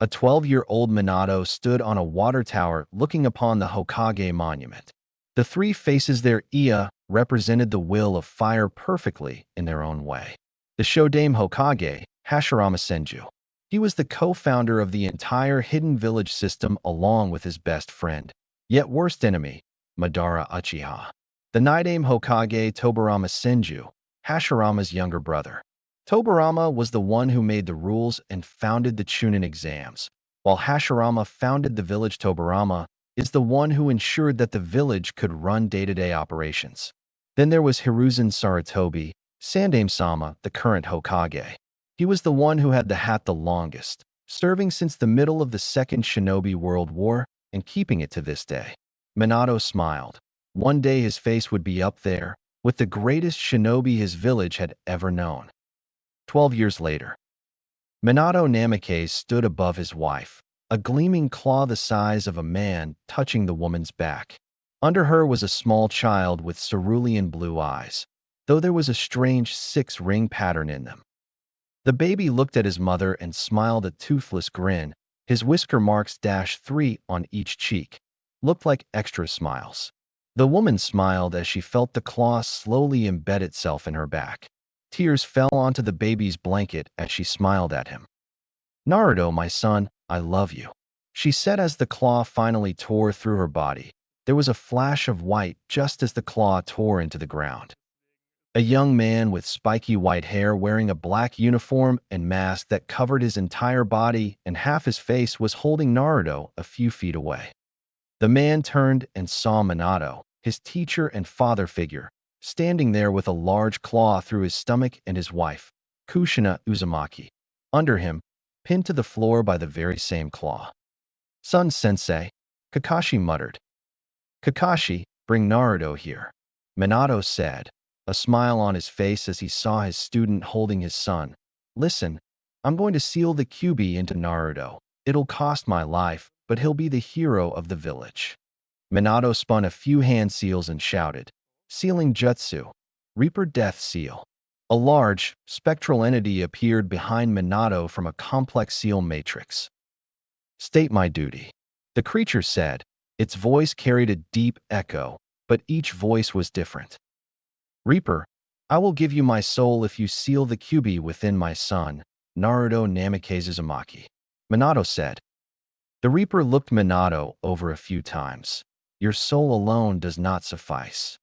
A 12-year-old Minato stood on a water tower looking upon the Hokage monument. The three faces their Iya represented the will of fire perfectly in their own way. The Shodaime Hokage, Hashirama Senju. He was the co-founder of the entire hidden village system along with his best friend, yet worst enemy, Madara Uchiha. The Nidaime Hokage Tobarama Senju, Hashirama's younger brother. Tobarama was the one who made the rules and founded the Chunin exams, while Hashirama founded the village. Tobarama is the one who ensured that the village could run day-to-day operations. Then there was Hiruzen Sarutobi, Sandaime-sama, the current Hokage. He was the one who had the hat the longest, serving since the middle of the Second Shinobi World War and keeping it to this day. Minato smiled. One day his face would be up there with the greatest shinobi his village had ever known. 12 years later, Minato Namikaze stood above his wife, a gleaming claw the size of a man touching the woman's back. Under her was a small child with cerulean blue eyes, though there was a strange 6-ring pattern in them. The baby looked at his mother and smiled a toothless grin. His whisker marks -3 on each cheek looked like extra smiles. The woman smiled as she felt the claw slowly embed itself in her back. Tears fell onto the baby's blanket as she smiled at him. "Naruto, my son, I love you," she said as the claw finally tore through her body. There was a flash of white just as the claw tore into the ground. A young man with spiky white hair wearing a black uniform and mask that covered his entire body and half his face was holding Naruto a few feet away. The man turned and saw Minato, his teacher and father figure, standing there with a large claw through his stomach, and his wife, Kushina Uzumaki, under him, pinned to the floor by the very same claw. "Son sensei," Kakashi muttered. "Kakashi, bring Naruto here," Minato said, a smile on his face as he saw his student holding his son. "Listen, I'm going to seal the Kyuubi into Naruto. It'll cost my life, but he'll be the hero of the village." Minato spun a few hand seals and shouted, "Sealing Jutsu, Reaper Death Seal." A large, spectral entity appeared behind Minato from a complex seal matrix. "State my duty," the creature said. Its voice carried a deep echo, but each voice was different. "Reaper, I will give you my soul if you seal the Kyuubi within my son, Naruto Namikaze Uzumaki," Minato said. The Reaper looked Minato over a few times. "Your soul alone does not suffice."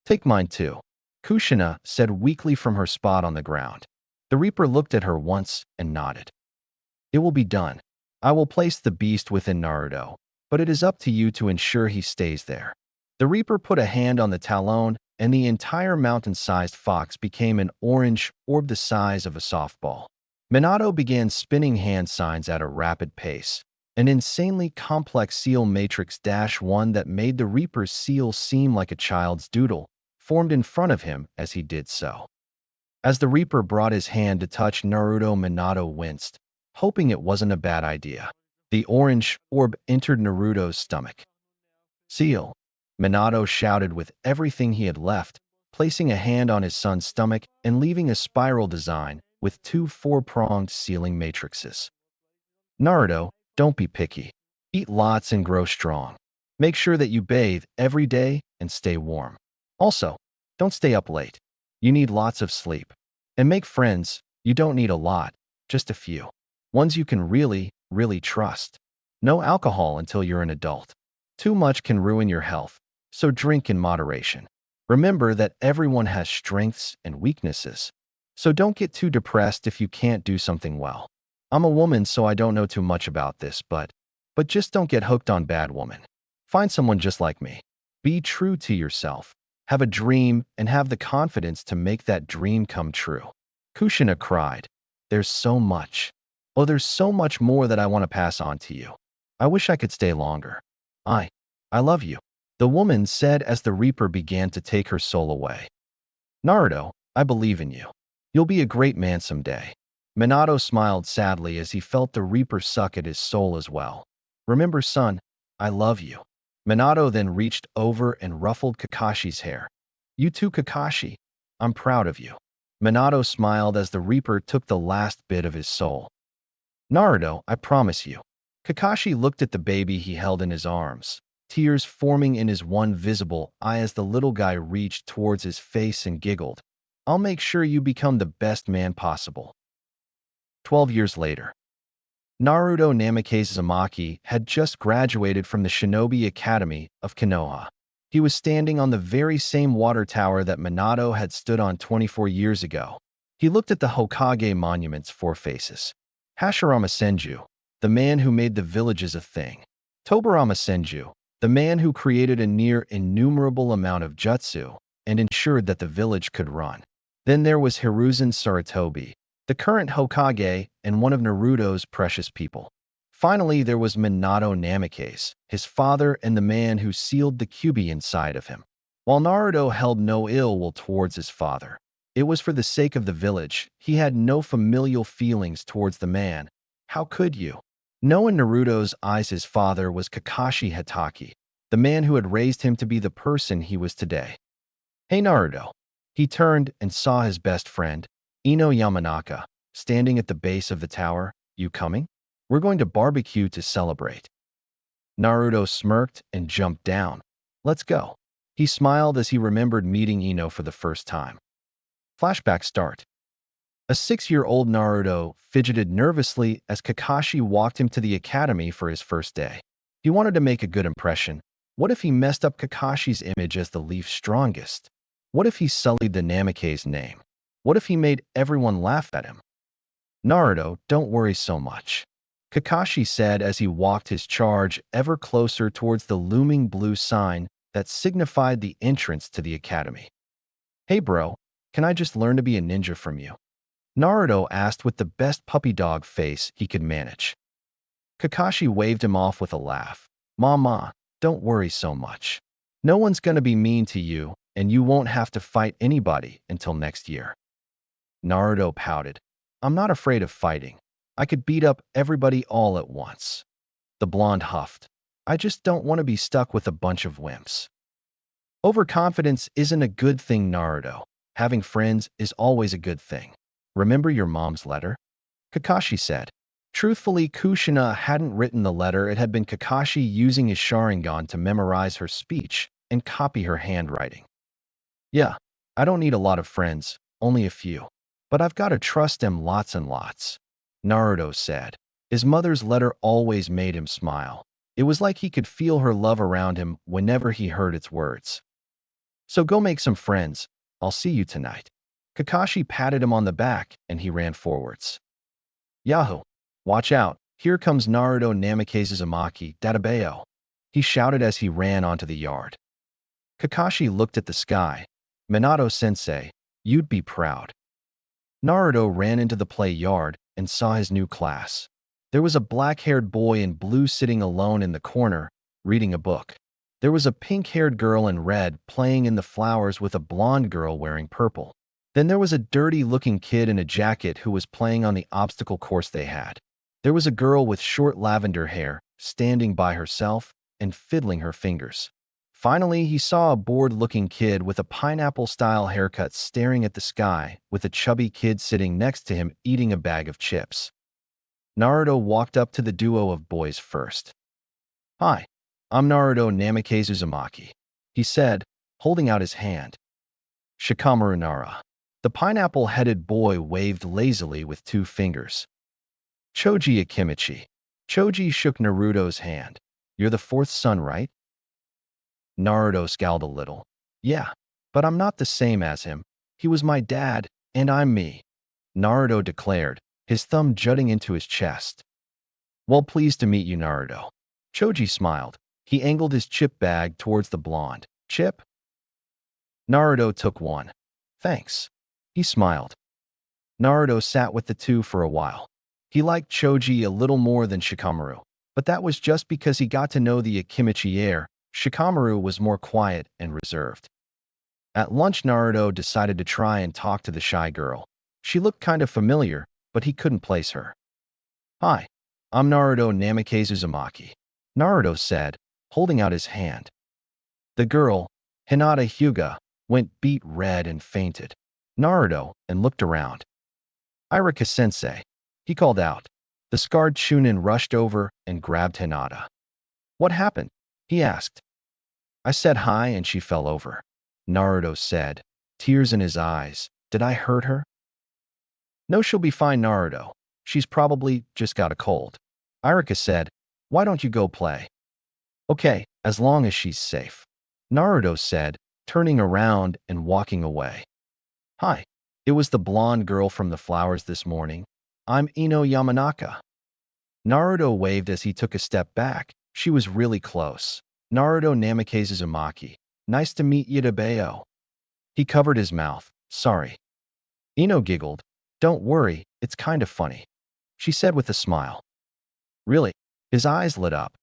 Take mine too," Kushina said weakly from her spot on the ground. The Reaper looked at her once and nodded. "It will be done. I will place the beast within Naruto, but it is up to you to ensure he stays there." The Reaper put a hand on the talon, and the entire mountain-sized fox became an orange orb the size of a softball. Minato began spinning hand signs at a rapid pace, an insanely complex seal matrix -1 that made the Reaper's seal seem like a child's doodle, formed in front of him as he did so. As the Reaper brought his hand to touch Naruto, Minato winced, hoping it wasn't a bad idea. The orange orb entered Naruto's stomach. "Seal," Minato shouted with everything he had left, placing a hand on his son's stomach and leaving a spiral design with 2 4-pronged sealing matrices. "Naruto, don't be picky. Eat lots and grow strong. Make sure that you bathe every day and stay warm. Also, don't stay up late. You need lots of sleep. And make friends. You don't need a lot, just a few. Ones you can really, really trust. No alcohol until you're an adult. Too much can ruin your health, so drink in moderation. Remember that everyone has strengths and weaknesses, so don't get too depressed if you can't do something well. I'm a woman, so I don't know too much about this, but just don't get hooked on bad women. Find someone just like me. Be true to yourself. Have a dream and have the confidence to make that dream come true." Kushina cried, "There's so much. Oh, there's so much more that I want to pass on to you. I wish I could stay longer. I love you," the woman said as the Reaper began to take her soul away. "Naruto, I believe in you. You'll be a great man someday." Minato smiled sadly as he felt the Reaper suck at his soul as well. "Remember, son, I love you." Minato then reached over and ruffled Kakashi's hair. "You too, Kakashi. I'm proud of you." Minato smiled as the Reaper took the last bit of his soul. Naruto, I promise you. Kakashi looked at the baby he held in his arms, tears forming in his one visible eye as the little guy reached towards his face and giggled. I'll make sure you become the best man possible. 12 years later, Naruto Namikaze Uzumaki had just graduated from the Shinobi Academy of Konoha. He was standing on the very same water tower that Minato had stood on 24 years ago. He looked at the Hokage monument's four faces. Hashirama Senju, the man who made the villages a thing. Tobarama Senju, the man who created a near innumerable amount of jutsu and ensured that the village could run. Then there was Hiruzen Sarutobi, the current Hokage and one of Naruto's precious people. Finally, there was Minato Namikaze, his father and the man who sealed the Kyuubi inside of him. While Naruto held no ill will towards his father, it was for the sake of the village. He had no familial feelings towards the man. How could you? No, in Naruto's eyes his father was Kakashi Hatake, the man who had raised him to be the person he was today. Hey Naruto. He turned and saw his best friend, Ino Yamanaka, standing at the base of the tower. You coming? We're going to barbecue to celebrate. Naruto smirked and jumped down. Let's go. He smiled as he remembered meeting Ino for the first time. Flashback start. A 6-year-old Naruto fidgeted nervously as Kakashi walked him to the academy for his first day. He wanted to make a good impression. What if he messed up Kakashi's image as the Leaf's strongest? What if he sullied the Namikaze name? What if he made everyone laugh at him? Naruto, don't worry so much, Kakashi said as he walked his charge ever closer towards the looming blue sign that signified the entrance to the academy. Hey bro, can I just learn to be a ninja from you? Naruto asked with the best puppy dog face he could manage. Kakashi waved him off with a laugh. Mama, don't worry so much. No one's gonna be mean to you, and you won't have to fight anybody until next year. Naruto pouted. I'm not afraid of fighting. I could beat up everybody all at once. The blonde huffed. I just don't want to be stuck with a bunch of wimps. Overconfidence isn't a good thing, Naruto. Having friends is always a good thing. Remember your mom's letter? Kakashi said. Truthfully, Kushina hadn't written the letter. It had been Kakashi using his Sharingan to memorize her speech and copy her handwriting. Yeah, I don't need a lot of friends, only a few. But I've got to trust them lots and lots, Naruto said. His mother's letter always made him smile. It was like he could feel her love around him whenever he heard its words. So go make some friends. I'll see you tonight. Kakashi patted him on the back and he ran forwards. Yahoo! Watch out, here comes Naruto Namikaze Uzumaki, Databeo, he shouted as he ran onto the yard. Kakashi looked at the sky. Minato-sensei, you'd be proud. Naruto ran into the play yard and saw his new class. There was a black-haired boy in blue sitting alone in the corner, reading a book. There was a pink-haired girl in red playing in the flowers with a blonde girl wearing purple. Then there was a dirty-looking kid in a jacket who was playing on the obstacle course they had. There was a girl with short lavender hair, standing by herself and fiddling her fingers. Finally, he saw a bored-looking kid with a pineapple-style haircut staring at the sky, with a chubby kid sitting next to him eating a bag of chips. Naruto walked up to the duo of boys first. Hi, I'm Naruto Namikaze Uzumaki, he said, holding out his hand. Shikamaru Nara. The pineapple-headed boy waved lazily with 2 fingers. Choji Akimichi. Choji shook Naruto's hand. You're the 4th son, right? Naruto scowled a little. Yeah, but I'm not the same as him. He was my dad, and I'm me, Naruto declared, his thumb jutting into his chest. Well, pleased to meet you, Naruto. Choji smiled. He angled his chip bag towards the blonde. Chip? Naruto took one. Thanks. He smiled. Naruto sat with the two for a while. He liked Choji a little more than Shikamaru, but that was just because he got to know the Akimichi heir. Shikamaru was more quiet and reserved. At lunch, Naruto decided to try and talk to the shy girl. She looked kind of familiar, but he couldn't place her. Hi, I'm Naruto Namikaze Uzumaki, Naruto said, holding out his hand. The girl, Hinata Hyuga, went beet red and fainted. Naruto and looked around. Irika-sensei, he called out. The scarred Chunin rushed over and grabbed Hinata. What happened? He asked. I said hi and she fell over. Naruto said, tears in his eyes. Did I hurt her? No, she'll be fine, Naruto. She's probably just got a cold. Iruka said, why don't you go play? Okay, as long as she's safe. Naruto said, turning around and walking away. Hi. It was the blonde girl from the flowers this morning. I'm Ino Yamanaka. Naruto waved as he took a step back. She was really close. Naruto Namikaze Uzumaki. Nice to meet you, Tebeo. He covered his mouth. Sorry. Ino giggled. Don't worry, it's kind of funny. She said with a smile. Really? His eyes lit up.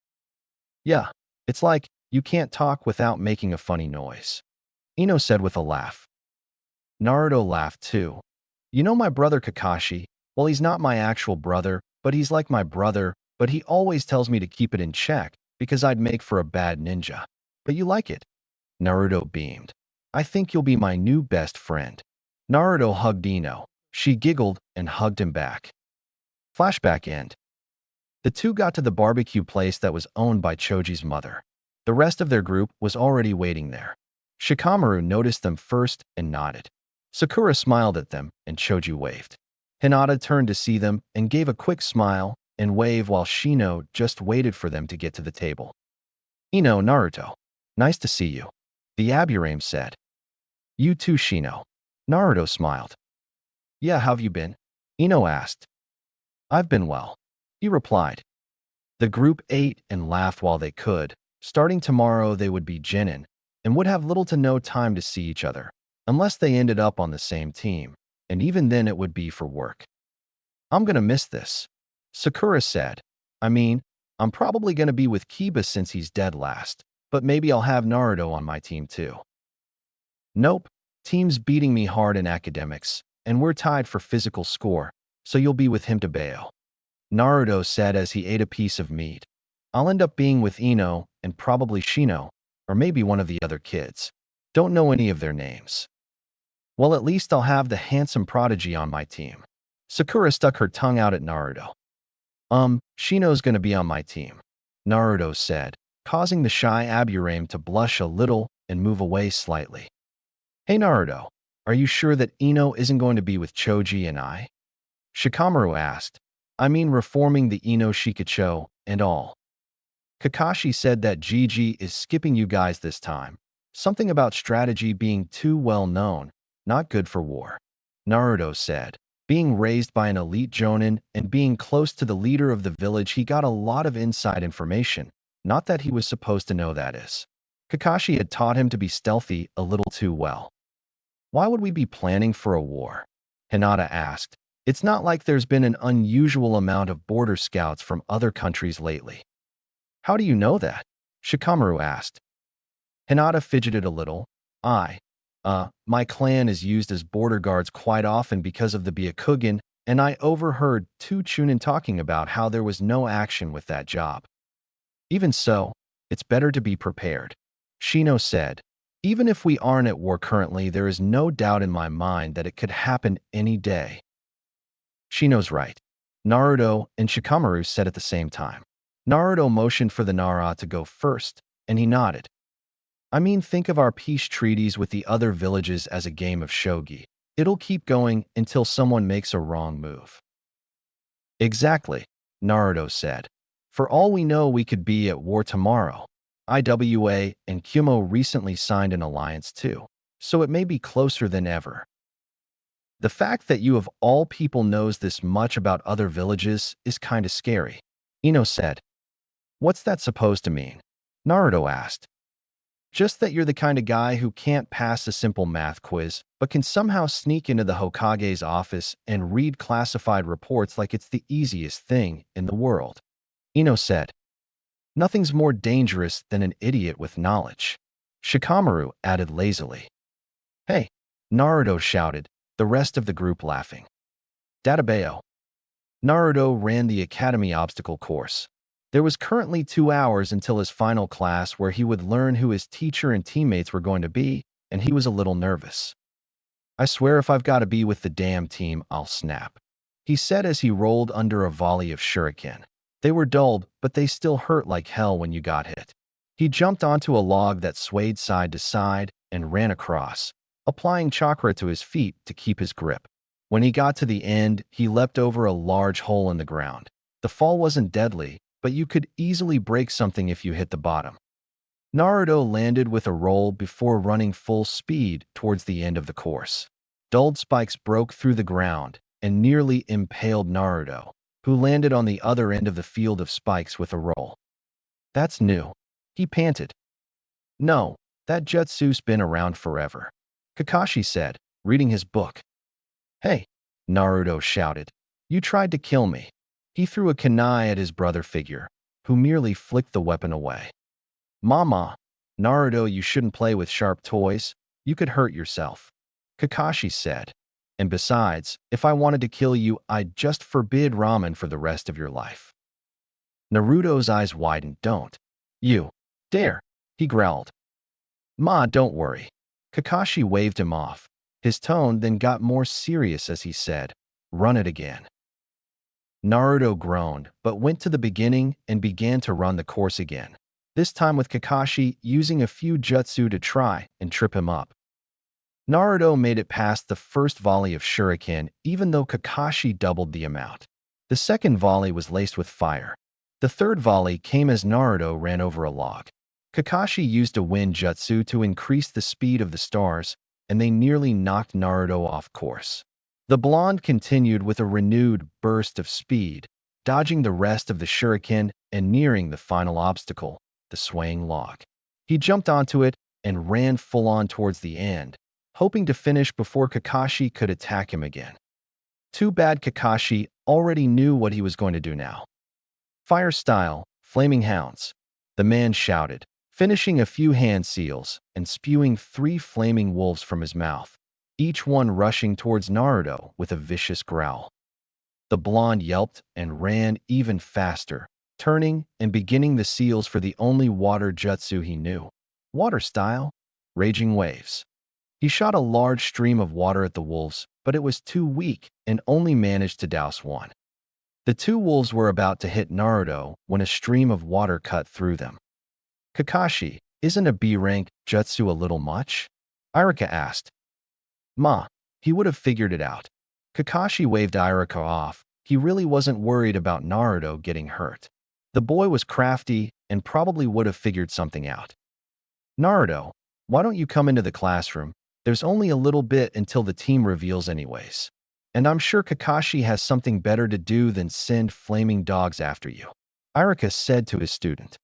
Yeah, it's like you can't talk without making a funny noise. Ino said with a laugh. Naruto laughed too. You know my brother Kakashi? Well, he's not my actual brother, but he's like my brother, but he always tells me to keep it in check because I'd make for a bad ninja. But you like it? Naruto beamed. I think you'll be my new best friend. Naruto hugged Ino. She giggled and hugged him back. Flashback end. The two got to the barbecue place that was owned by Choji's mother. The rest of their group was already waiting there. Shikamaru noticed them first and nodded. Sakura smiled at them and Choji waved. Hinata turned to see them and gave a quick smile and wave while Shino just waited for them to get to the table. Ino, Naruto. Nice to see you. The Aburame said. You too, Shino. Naruto smiled. Yeah, how've you been? Ino asked. I've been well. He replied. The group ate and laughed while they could. Starting tomorrow, they would be Genin and would have little to no time to see each other, unless they ended up on the same team, and even then it would be for work. I'm gonna miss this, Sakura said. I mean, I'm probably gonna be with Kiba since he's dead last, but maybe I'll have Naruto on my team too. Nope, team's beating me hard in academics, and we're tied for physical score, so you'll be with him to bail. Naruto said as he ate a piece of meat. I'll end up being with Ino and probably Shino, or maybe one of the other kids. Don't know any of their names. Well, at least I'll have the handsome prodigy on my team. Sakura stuck her tongue out at Naruto. Shino's gonna be on my team, Naruto said, causing the shy Aburame to blush a little and move away slightly. Hey Naruto, are you sure that Ino isn't going to be with Choji and I? Shikamaru asked. I mean reforming the Ino Shikacho and all. Kakashi said that Gigi is skipping you guys this time. Something about strategy being too well known, not good for war. Naruto said. Being raised by an elite jonin and being close to the leader of the village, he got a lot of inside information. Not that he was supposed to know, that is. Kakashi had taught him to be stealthy a little too well. Why would we be planning for a war? Hinata asked. It's not like there's been an unusual amount of border scouts from other countries lately. How do you know that? Shikamaru asked. Hinata fidgeted a little. My clan is used as border guards quite often because of the Byakugan, and I overheard two Chunin talking about how there was no action with that job. Even so, it's better to be prepared, Shino said. Even if we aren't at war currently, there is no doubt in my mind that it could happen any day. Shino's right, Naruto and Shikamaru said at the same time. Naruto motioned for the Nara to go first, and he nodded. I mean, think of our peace treaties with the other villages as a game of shogi. It'll keep going until someone makes a wrong move. Exactly, Naruto said. For all we know, we could be at war tomorrow. IWA and Kyumo recently signed an alliance too, so it may be closer than ever. The fact that you of all people knows this much about other villages is kinda scary, Ino said. What's that supposed to mean? Naruto asked. Just that you're the kind of guy who can't pass a simple math quiz, but can somehow sneak into the Hokage's office and read classified reports like it's the easiest thing in the world, Ino said. Nothing's more dangerous than an idiot with knowledge, Shikamaru added lazily. Hey, Naruto shouted, the rest of the group laughing. Databeo. Naruto ran the academy obstacle course. There was currently 2 hours until his final class where he would learn who his teacher and teammates were going to be, and he was a little nervous. I swear if I've got to be with the damn team, I'll snap. he said as he rolled under a volley of shuriken. They were dulled, but they still hurt like hell when you got hit. He jumped onto a log that swayed side to side and ran across, applying chakra to his feet to keep his grip. When he got to the end, he leapt over a large hole in the ground. The fall wasn't deadly, but you could easily break something if you hit the bottom. Naruto landed with a roll before running full speed towards the end of the course. Dulled spikes broke through the ground and nearly impaled Naruto, who landed on the other end of the field of spikes with a roll. That's new, he panted. No, that jutsu's been around forever, Kakashi said, reading his book. Hey, Naruto shouted. You tried to kill me. He threw a kunai at his brother figure, who merely flicked the weapon away. Mama, Naruto, you shouldn't play with sharp toys. You could hurt yourself, Kakashi said. And besides, if I wanted to kill you, I'd just forbid ramen for the rest of your life. Naruto's eyes widened. Don't. You dare, he growled. Ma, don't worry. Kakashi waved him off. His tone then got more serious as he said, run it again. Naruto groaned, but went to the beginning and began to run the course again, this time with Kakashi using a few jutsu to try and trip him up. Naruto made it past the first volley of shuriken, even though Kakashi doubled the amount. The second volley was laced with fire. The third volley came as Naruto ran over a log. Kakashi used a wind jutsu to increase the speed of the stars, and they nearly knocked Naruto off course. The blonde continued with a renewed burst of speed, dodging the rest of the shuriken and nearing the final obstacle, the swaying log. He jumped onto it and ran full-on towards the end, hoping to finish before Kakashi could attack him again. Too bad Kakashi already knew what he was going to do now. Fire style, flaming hounds, the man shouted, finishing a few hand seals and spewing 3 flaming wolves from his mouth, each one rushing towards Naruto with a vicious growl. The blonde yelped and ran even faster, turning and beginning the seals for the only water jutsu he knew. Water style, raging waves. He shot a large stream of water at the wolves, but it was too weak and only managed to douse one. The 2 wolves were about to hit Naruto when a stream of water cut through them. Kakashi, isn't a B-rank jutsu a little much? Iruka asked. Ma, he would have figured it out. Kakashi waved Iruka off. He really wasn't worried about Naruto getting hurt. The boy was crafty and probably would have figured something out. Naruto, why don't you come into the classroom? There's only a little bit until the team reveals anyways. And I'm sure Kakashi has something better to do than send flaming dogs after you, Iruka said to his student.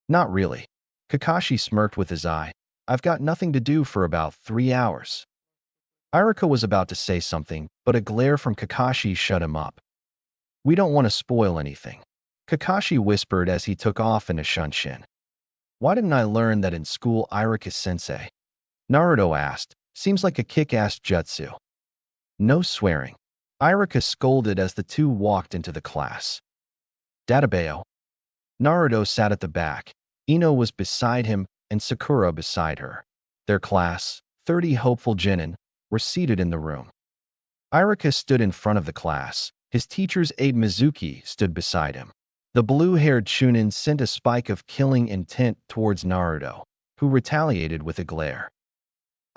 Not really. Kakashi smirked with his eye. I've got nothing to do for about 3 hours. Iruka was about to say something, but a glare from Kakashi shut him up. We don't want to spoil anything, Kakashi whispered as he took off in a shunshin. Why didn't I learn that in school, Iruka-sensei? Naruto asked. Seems like a kick-ass jutsu. No swearing. Iruka scolded as the 2 walked into the class. Databeo. Naruto sat at the back. Ino was beside him and Sakura beside her. Their class, 30 hopeful genin, were seated in the room. Iruka stood in front of the class. His teacher's aide Mizuki stood beside him. The blue-haired Chunin sent a spike of killing intent towards Naruto, who retaliated with a glare.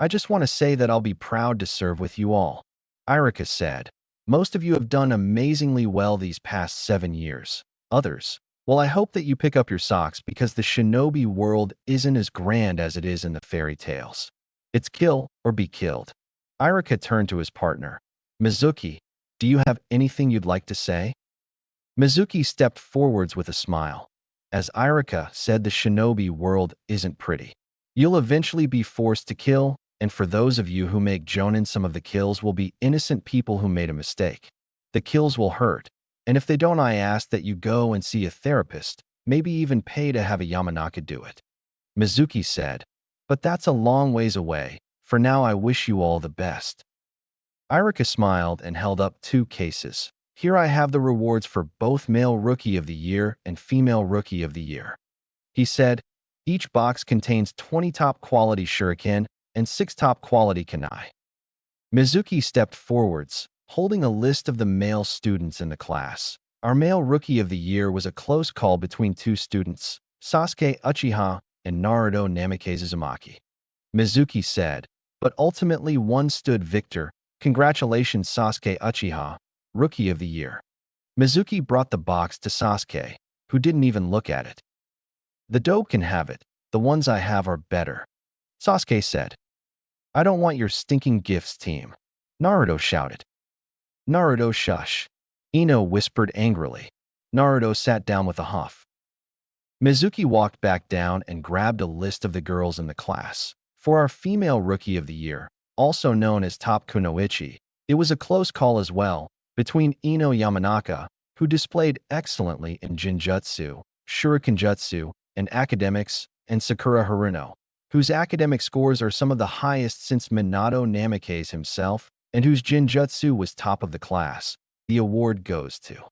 I just want to say that I'll be proud to serve with you all, Iruka said. Most of you have done amazingly well these past 7 years. Others, well, I hope that you pick up your socks because the shinobi world isn't as grand as it is in the fairy tales. It's kill or be killed. Iruka turned to his partner. Mizuki, do you have anything you'd like to say? Mizuki stepped forwards with a smile. As Iruka said, the shinobi world isn't pretty. You'll eventually be forced to kill, and for those of you who make jonin, some of the kills will be innocent people who made a mistake. The kills will hurt, and if they don't, I ask that you go and see a therapist, maybe even pay to have a Yamanaka do it. Mizuki said, but that's a long ways away. For now, I wish you all the best. Iruka smiled and held up 2 cases. Here I have the rewards for both Male Rookie of the Year and Female Rookie of the Year. He said, each box contains 20 top-quality shuriken and 6 top-quality kunai. Mizuki stepped forwards, holding a list of the male students in the class. Our male rookie of the year was a close call between two students, Sasuke Uchiha and Naruto Namikaze Uzumaki. Mizuki said, but ultimately one stood victor. Congratulations Sasuke Uchiha, Rookie of the Year. Mizuki brought the box to Sasuke, who didn't even look at it. The dope can have it. The ones I have are better. Sasuke said. I don't want your stinking gifts, team. Naruto shouted. Naruto shush. Ino whispered angrily. Naruto sat down with a huff. Mizuki walked back down and grabbed a list of the girls in the class. For our female rookie of the year, also known as Top Kunoichi, it was a close call as well, between Ino Yamanaka, who displayed excellently in Jinjutsu, Shurikenjutsu, and academics, and Sakura Haruno, whose academic scores are some of the highest since Minato Namikaze himself, and whose Jinjutsu was top of the class. The award goes to.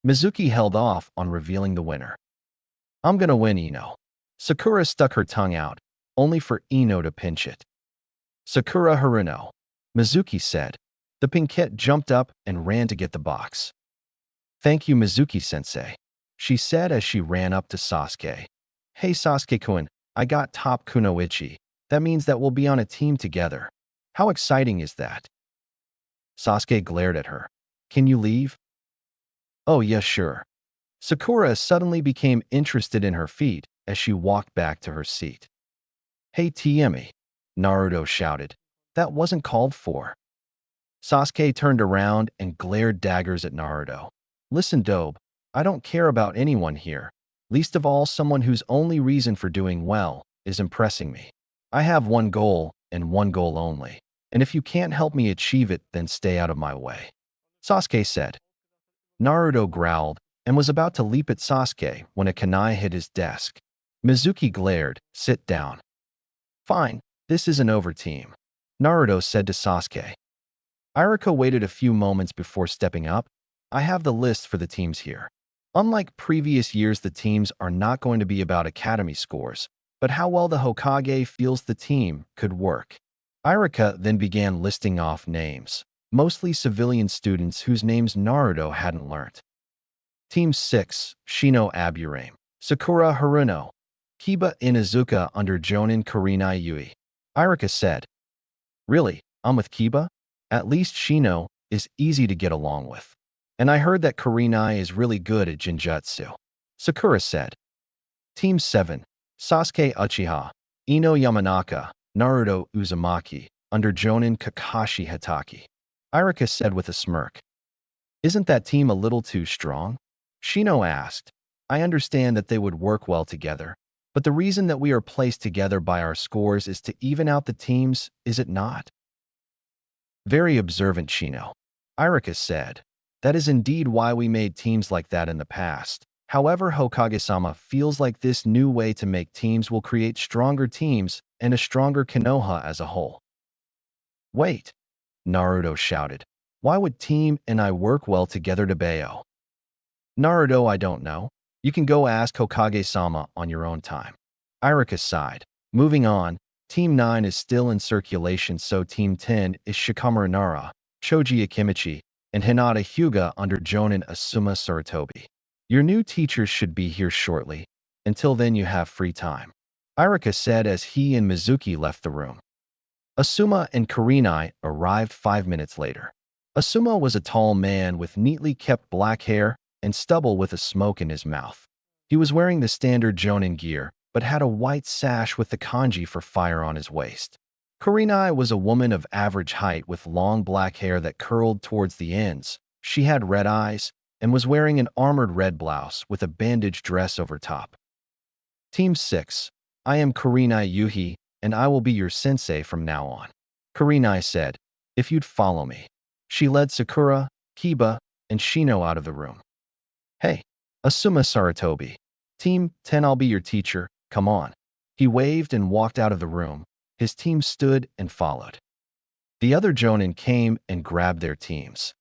Mizuki held off on revealing the winner. I'm gonna win, Ino. Sakura stuck her tongue out, only for Ino to pinch it. Sakura Haruno, Mizuki said. The pinkette jumped up and ran to get the box. Thank you, Mizuki-sensei, she said as she ran up to Sasuke. Hey Sasuke-kun, I got Top Kunoichi. That means that we'll be on a team together. How exciting is that? Sasuke glared at her. Can you leave? Oh yeah, sure. Sakura suddenly became interested in her feet as she walked back to her seat. Hey Tmi, Naruto shouted. That wasn't called for. Sasuke turned around and glared daggers at Naruto. Listen, Dobe, I don't care about anyone here, least of all someone whose only reason for doing well is impressing me. I have one goal and one goal only, and if you can't help me achieve it, then stay out of my way. Sasuke said. Naruto growled and was about to leap at Sasuke when a kunai hit his desk. Mizuki glared, sit down. Fine, this is an over team, Naruto said to Sasuke. Iruka waited a few moments before stepping up. I have the list for the teams here. Unlike previous years, the teams are not going to be about academy scores, but how well the Hokage feels the team could work. Iruka then began listing off names, mostly civilian students whose names Naruto hadn't learnt. Team 6, Shino Aburame, Sakura Haruno, Kiba Inuzuka under Jonin Kurenai Yui. Iruka said, Really, I'm with Kiba? At least Shino is easy to get along with. And I heard that Kurenai is really good at Jinjutsu. Sakura said. Team 7, Sasuke Uchiha, Ino Yamanaka, Naruto Uzumaki, under Jonin Kakashi Hitaki. Iruka said with a smirk. Isn't that team a little too strong? Shino asked. I understand that they would work well together, but the reason that we are placed together by our scores is to even out the teams, is it not? Very observant, Shino. Iruka said. That is indeed why we made teams like that in the past. However, Hokage-sama feels like this new way to make teams will create stronger teams and a stronger Konoha as a whole. Wait, Naruto shouted. Why would Team and I work well together to Bayo? Naruto, I don't know. You can go ask Hokage-sama on your own time. Iruka sighed. Moving on, Team 9 is still in circulation, so Team 10 is Shikamaru Nara, Choji Akimichi, and Hinata Hyuga under Jonin Asuma Sarutobi. Your new teachers should be here shortly. Until then, you have free time, Iruka said as he and Mizuki left the room. Asuma and Kurenai arrived 5 minutes later. Asuma was a tall man with neatly kept black hair and stubble with a smoke in his mouth. He was wearing the standard Jonin gear, but had a white sash with the kanji for fire on his waist. Kurenai was a woman of average height with long black hair that curled towards the ends. She had red eyes and was wearing an armored red blouse with a bandage dress over top. Team 6, I am Kurenai Yuhi, and I will be your sensei from now on, Kurenai said, if you'd follow me. She led Sakura, Kiba, and Shino out of the room. Hey, Asuma Sarutobi. Team 10, I'll be your teacher, come on. He waved and walked out of the room. His team stood and followed. The other Jonin came and grabbed their teams.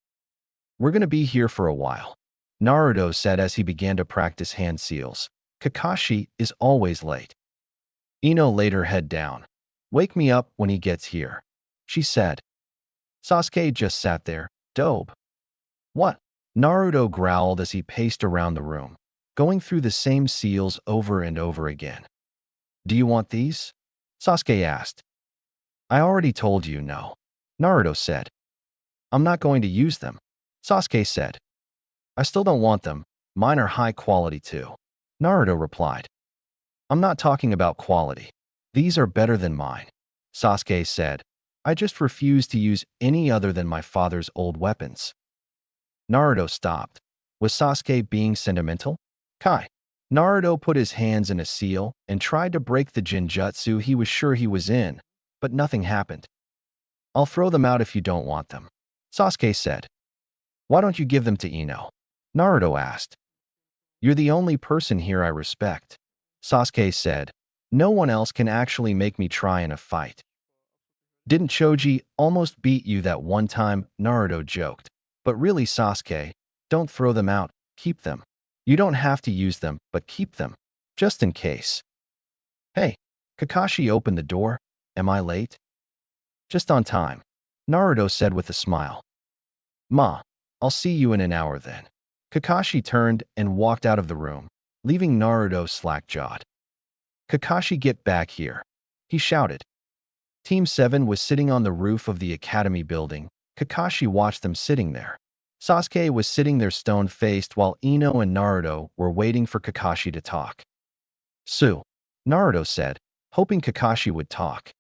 We're going to be here for a while, Naruto said as he began to practice hand seals. Kakashi is always late. Ino laid her head down. Wake me up when he gets here, she said. Sasuke just sat there, Dope. What? Naruto growled as he paced around the room, going through the same seals over and over again. Do you want these? Sasuke asked. I already told you no. Naruto said. I'm not going to use them. Sasuke said. I still don't want them. Mine are high quality too. Naruto replied. I'm not talking about quality. These are better than mine. Sasuke said. I just refuse to use any other than my father's old weapons. Naruto stopped. Was Sasuke being sentimental? Kai. Naruto put his hands in a seal and tried to break the genjutsu he was sure he was in, but nothing happened. I'll throw them out if you don't want them. Sasuke said. Why don't you give them to Ino? Naruto asked. You're the only person here I respect. Sasuke said. No one else can actually make me try in a fight. Didn't Choji almost beat you that one time? Naruto joked. But really, Sasuke, don't throw them out, keep them. You don't have to use them, but keep them, just in case. Hey, Kakashi opened the door. Am I late? Just on time, Naruto said with a smile. Ma, I'll see you in an hour then. Kakashi turned and walked out of the room, leaving Naruto slack-jawed. Kakashi, get back here, he shouted. Team 7 was sitting on the roof of the academy building. Kakashi watched them sitting there. Sasuke was sitting there stone-faced while Ino and Naruto were waiting for Kakashi to talk. Su, Naruto said, hoping Kakashi would talk.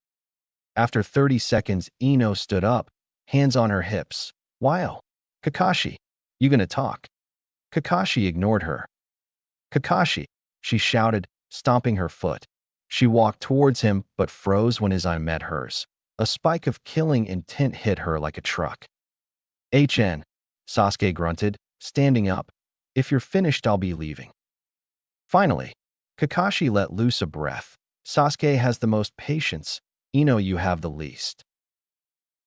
After 30 seconds, Ino stood up, hands on her hips. Wow. Kakashi, you gonna talk? Kakashi ignored her. Kakashi, she shouted, stomping her foot. She walked towards him but froze when his eye met hers. A spike of killing intent hit her like a truck. HN, Sasuke grunted, standing up. If you're finished, I'll be leaving. Finally, Kakashi let loose a breath. Sasuke has the most patience. Ino, you have the least.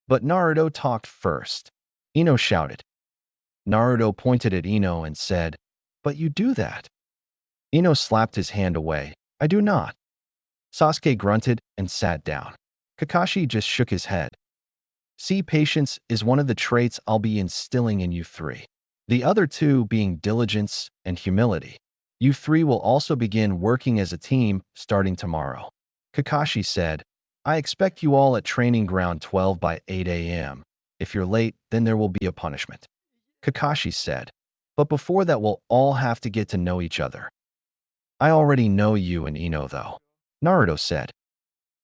But Naruto talked first. Ino shouted. Naruto pointed at Ino and said, But you do that. Ino slapped his hand away. I do not. Sasuke grunted and sat down. Kakashi just shook his head. See, patience is one of the traits I'll be instilling in you three. The other two being diligence and humility. You three will also begin working as a team starting tomorrow. Kakashi said, I expect you all at training ground 12 by 8 a.m. If you're late, then there will be a punishment. Kakashi said, but before that we'll all have to get to know each other. I already know you and Ino though. Naruto said.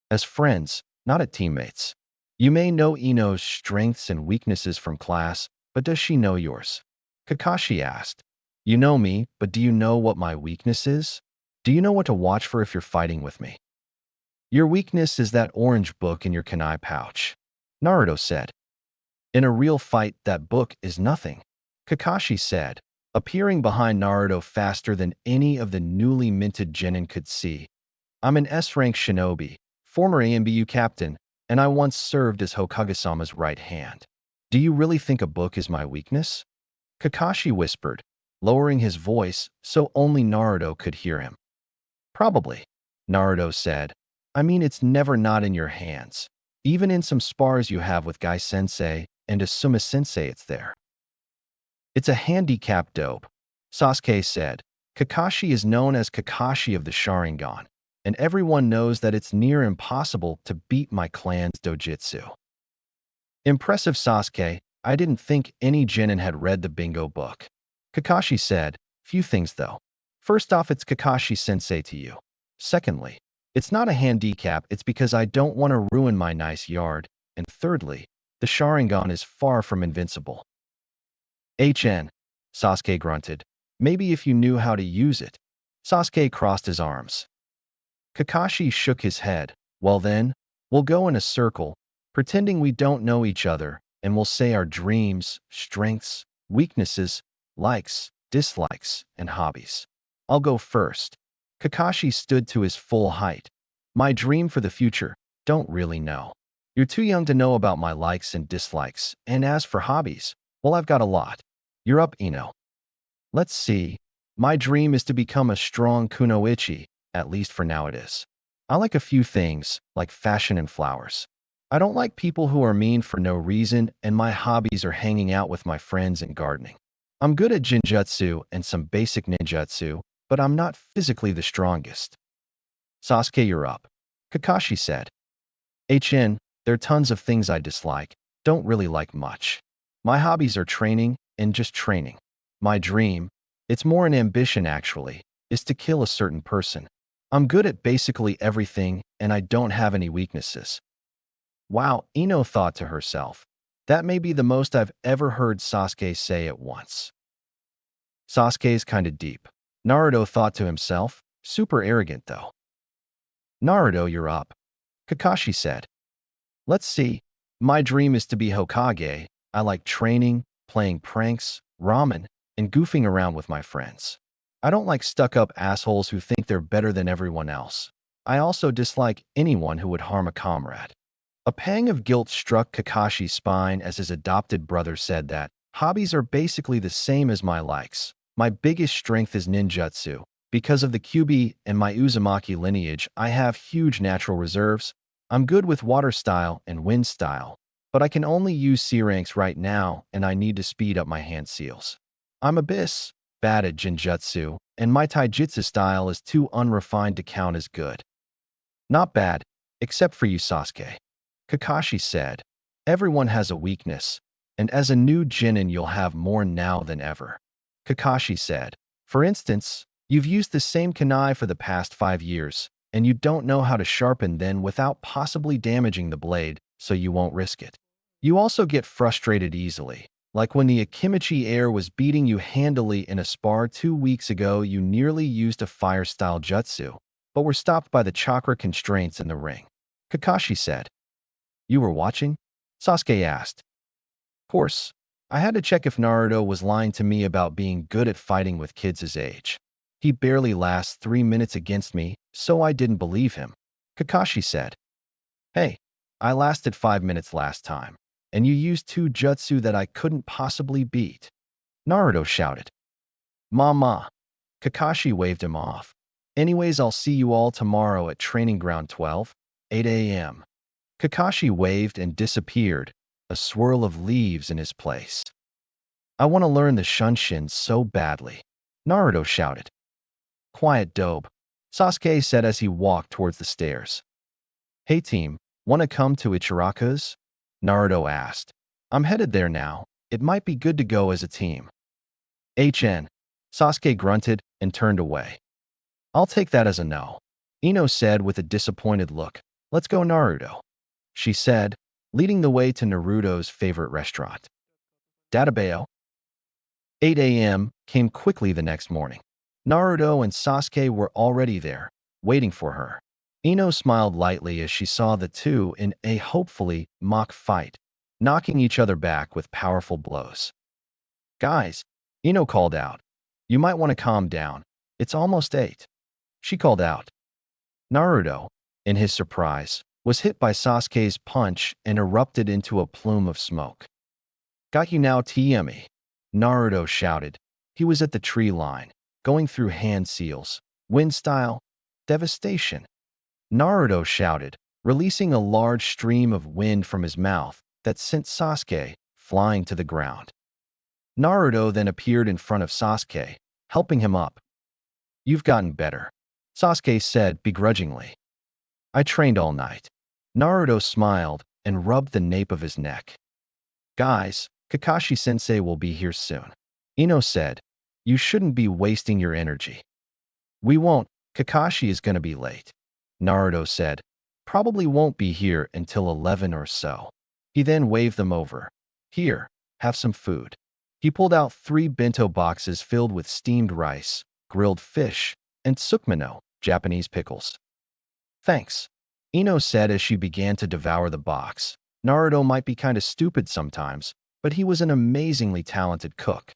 As friends, not as teammates. You may know Ino's strengths and weaknesses from class, but does she know yours? Kakashi asked. You know me, but do you know what my weakness is? Do you know what to watch for if you're fighting with me? Your weakness is that orange book in your kunai pouch. Naruto said. In a real fight, that book is nothing. Kakashi said, appearing behind Naruto faster than any of the newly minted genin could see. I'm an S-rank shinobi, former AMBU captain, and I once served as Hokage-sama's right hand. Do you really think a book is my weakness? Kakashi whispered, lowering his voice so only Naruto could hear him. Probably, Naruto said. I mean, it's never not in your hands. Even in some spars you have with Gai-sensei and Asuma-sensei, it's there. It's a handicap, dope, Sasuke said. Kakashi is known as Kakashi of the Sharingan, and everyone knows that it's near impossible to beat my clan's dojutsu. Impressive, Sasuke. I didn't think any genin had read the bingo book. Kakashi said, few things though. First off, it's Kakashi-sensei to you. Secondly, it's not a handicap, it's because I don't want to ruin my nice yard. And thirdly, the Sharingan is far from invincible. HN, Sasuke grunted. Maybe if you knew how to use it. Sasuke crossed his arms. Kakashi shook his head. Well then, we'll go in a circle, pretending we don't know each other, and we'll say our dreams, strengths, weaknesses, likes, dislikes, and hobbies. I'll go first. Kakashi stood to his full height. My dream for the future, don't really know. You're too young to know about my likes and dislikes, and as for hobbies, well, I've got a lot. You're up, Ino. Let's see. My dream is to become a strong kunoichi, at least for now it is. I like a few things, like fashion and flowers. I don't like people who are mean for no reason, and my hobbies are hanging out with my friends and gardening. I'm good at jinjutsu and some basic ninjutsu, but I'm not physically the strongest. Sasuke, you're up. Kakashi said. There are tons of things I dislike, don't really like much. My hobbies are training and just training. My dream, it's more an ambition actually, is to kill a certain person. I'm good at basically everything and I don't have any weaknesses. Wow, Ino thought to herself. That may be the most I've ever heard Sasuke say at once. Sasuke's kinda deep. Naruto thought to himself, super arrogant though. Naruto, you're up. Kakashi said. Let's see. My dream is to be Hokage. I like training, playing pranks, ramen, and goofing around with my friends. I don't like stuck-up assholes who think they're better than everyone else. I also dislike anyone who would harm a comrade. A pang of guilt struck Kakashi's spine as his adopted brother said that, hobbies are basically the same as my likes. My biggest strength is ninjutsu. Because of the Kyuubi and my Uzumaki lineage, I have huge natural reserves. I'm good with water style and wind style, but I can only use C ranks right now and I need to speed up my hand seals. I'm abyss, bad at jinjutsu, and my taijutsu style is too unrefined to count as good. Not bad, except for you, Sasuke. Kakashi said, everyone has a weakness, and as a new Chunin you'll have more now than ever. Kakashi said, for instance, you've used the same kunai for the past 5 years, and you don't know how to sharpen them without possibly damaging the blade, so you won't risk it. You also get frustrated easily. Like when the Akimichi heir was beating you handily in a spar 2 weeks ago, you nearly used a fire-style jutsu, but were stopped by the chakra constraints in the ring. Kakashi said. You were watching? Sasuke asked. Of course. I had to check if Naruto was lying to me about being good at fighting with kids his age. He barely lasts 3 minutes against me, so I didn't believe him. Kakashi said. Hey, I lasted 5 minutes last time, and you used 2 jutsu that I couldn't possibly beat. Naruto shouted. Mama. Kakashi waved him off. Anyways, I'll see you all tomorrow at Training Ground 12, 8 a.m. Kakashi waved and disappeared, a swirl of leaves in his place. I want to learn the Shunshin so badly. Naruto shouted. Quiet, dope, Sasuke said as he walked towards the stairs. Hey team, want to come to Ichiraku's? Naruto asked. I'm headed there now. It might be good to go as a team. Sasuke grunted and turned away. I'll take that as a no. Ino said with a disappointed look. Let's go, Naruto. She said, leading the way to Naruto's favorite restaurant. Databeo. 8 a.m. came quickly the next morning. Naruto and Sasuke were already there, waiting for her. Ino smiled lightly as she saw the two in a hopefully mock fight, knocking each other back with powerful blows. Guys, Ino called out. You might want to calm down. It's almost 8. She called out. Naruto, in his surprise, was hit by Sasuke's punch and erupted into a plume of smoke. Got you now, TME, Naruto shouted. He was at the tree line, going through hand seals, wind style, devastation. Naruto shouted, releasing a large stream of wind from his mouth that sent Sasuke flying to the ground. Naruto then appeared in front of Sasuke, helping him up. You've gotten better, Sasuke said begrudgingly. I trained all night. Naruto smiled and rubbed the nape of his neck. Guys, Kakashi-sensei will be here soon. Ino said, you shouldn't be wasting your energy. We won't, Kakashi is gonna be late. Naruto said, probably won't be here until 11 or so. He then waved them over. Here, have some food. He pulled out 3 bento boxes filled with steamed rice, grilled fish, and tsukmono, Japanese pickles. Thanks, Ino said as she began to devour the box. Naruto might be kinda stupid sometimes, but he was an amazingly talented cook.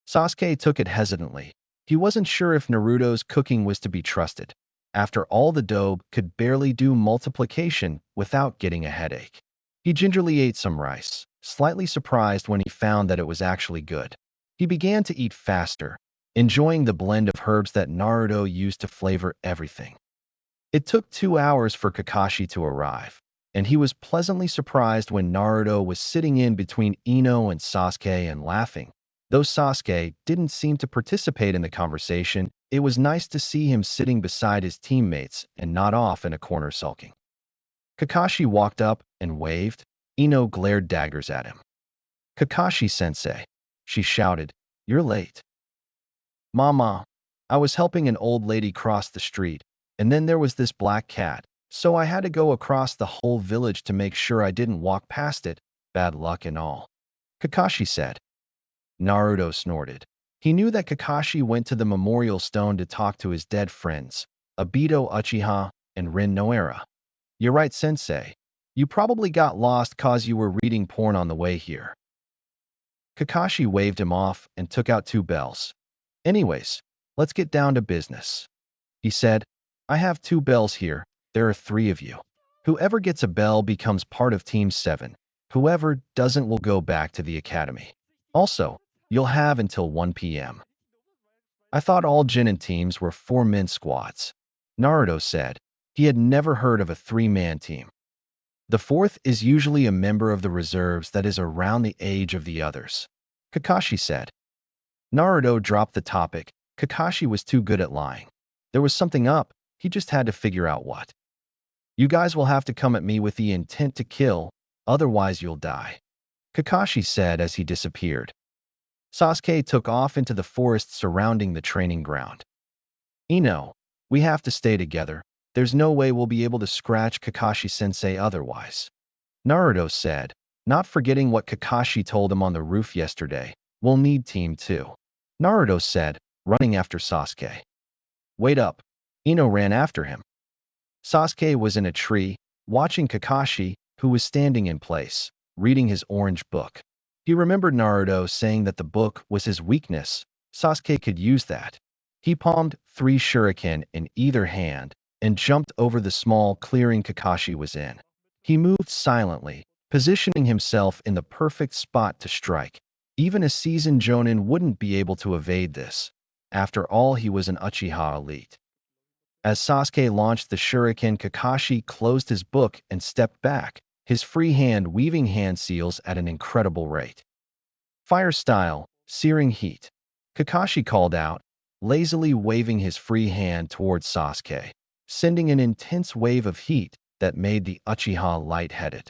Sasuke took it hesitantly. He wasn't sure if Naruto's cooking was to be trusted. After all, the dobe could barely do multiplication without getting a headache. He gingerly ate some rice, slightly surprised when he found that it was actually good. He began to eat faster, enjoying the blend of herbs that Naruto used to flavor everything. It took 2 hours for Kakashi to arrive. and he was pleasantly surprised when Naruto was sitting in between Ino and Sasuke and laughing. Though Sasuke didn't seem to participate in the conversation, it was nice to see him sitting beside his teammates and not off in a corner sulking. Kakashi walked up and waved. Ino glared daggers at him. "Kakashi-sensei," she shouted, "you're late." "Mama, I was helping an old lady cross the street, and then there was this black cat, so I had to go across the whole village to make sure I didn't walk past it, bad luck and all," Kakashi said. Naruto snorted. He knew that Kakashi went to the memorial stone to talk to his dead friends, Obito Uchiha and Rin Noara. "You're right, sensei. You probably got lost cause you were reading porn on the way here." Kakashi waved him off and took out 2 bells. "Anyways, let's get down to business," he said. "I have 2 bells here. There are 3 of you. Whoever gets a bell becomes part of Team 7. Whoever doesn't will go back to the academy. Also, you'll have until 1 p.m. "I thought all Chunin teams were 4-man squads," Naruto said. He had never heard of a 3-man team. "The 4th is usually a member of the reserves that is around the age of the others," Kakashi said. Naruto dropped the topic. Kakashi was too good at lying. There was something up, he just had to figure out what. "You guys will have to come at me with the intent to kill, otherwise you'll die," Kakashi said as he disappeared. Sasuke took off into the forest surrounding the training ground. "Ino, we have to stay together. There's no way we'll be able to scratch Kakashi-sensei otherwise," Naruto said, not forgetting what Kakashi told him on the roof yesterday. "We'll need Team 2. Naruto said, running after Sasuke. "Wait up." Ino ran after him. Sasuke was in a tree, watching Kakashi, who was standing in place, reading his orange book. He remembered Naruto saying that the book was his weakness. Sasuke could use that. He palmed 3 shuriken in either hand and jumped over the small clearing Kakashi was in. He moved silently, positioning himself in the perfect spot to strike. Even a seasoned Jonin wouldn't be able to evade this. After all, he was an Uchiha elite. As Sasuke launched the shuriken, Kakashi closed his book and stepped back, his free hand weaving hand seals at an incredible rate. "Fire style, searing heat," Kakashi called out, lazily waving his free hand towards Sasuke, sending an intense wave of heat that made the Uchiha lightheaded.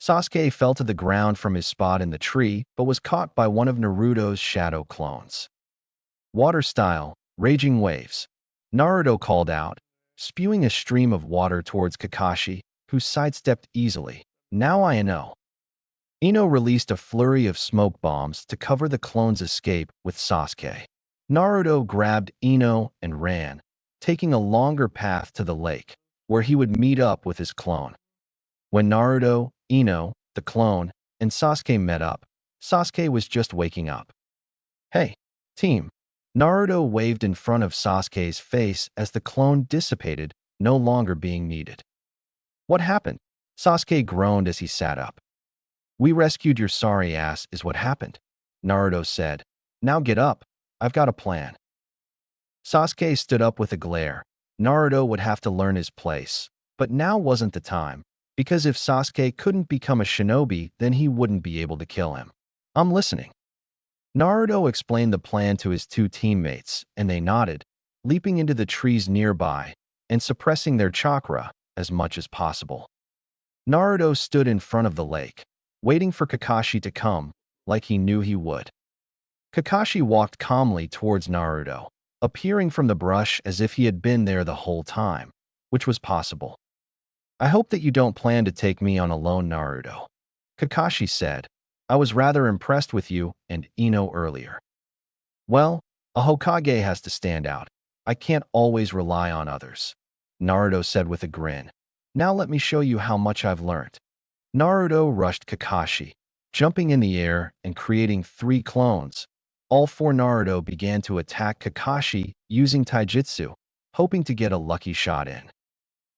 Sasuke fell to the ground from his spot in the tree, but was caught by one of Naruto's shadow clones. "Water style, raging waves," Naruto called out, spewing a stream of water towards Kakashi, who sidestepped easily. "Now I know." Ino released a flurry of smoke bombs to cover the clone's escape with Sasuke. Naruto grabbed Ino and ran, taking a longer path to the lake, where he would meet up with his clone. When Naruto, Ino, the clone, and Sasuke met up, Sasuke was just waking up. "Hey, team." Naruto waved in front of Sasuke's face as the clone dissipated, no longer being needed. "What happened?" Sasuke groaned as he sat up. "We rescued your sorry ass is what happened," Naruto said. "Now get up. I've got a plan." Sasuke stood up with a glare. Naruto would have to learn his place. But now wasn't the time, because if Sasuke couldn't become a shinobi, then he wouldn't be able to kill him. "I'm listening." Naruto explained the plan to his 2 teammates, and they nodded, leaping into the trees nearby and suppressing their chakra as much as possible. Naruto stood in front of the lake, waiting for Kakashi to come, like he knew he would. Kakashi walked calmly towards Naruto, appearing from the brush as if he had been there the whole time, which was possible. "I hope that you don't plan to take me on alone, Naruto," Kakashi said. "I was rather impressed with you and Ino earlier." "Well, a Hokage has to stand out. I can't always rely on others," Naruto said with a grin. "Now let me show you how much I've learned." Naruto rushed Kakashi, jumping in the air and creating 3 clones. All 4 Naruto began to attack Kakashi using taijutsu, hoping to get a lucky shot in.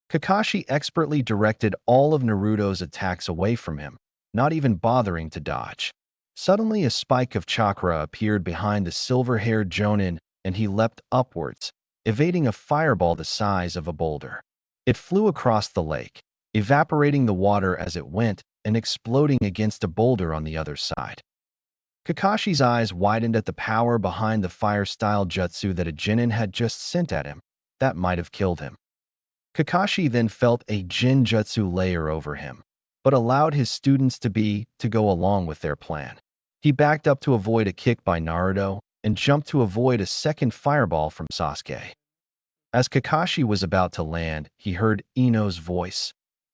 Kakashi expertly directed all of Naruto's attacks away from him, not even bothering to dodge. Suddenly, a spike of chakra appeared behind the silver-haired Jonin, and he leapt upwards, evading a fireball the size of a boulder. It flew across the lake, evaporating the water as it went and exploding against a boulder on the other side. Kakashi's eyes widened at the power behind the fire-style jutsu that a Chunin had just sent at him. That might have killed him. Kakashi then felt a Jin jutsu layer over him, but allowed his students to go along with their plan. He backed up to avoid a kick by Naruto and jumped to avoid a second fireball from Sasuke. As Kakashi was about to land, he heard Ino's voice.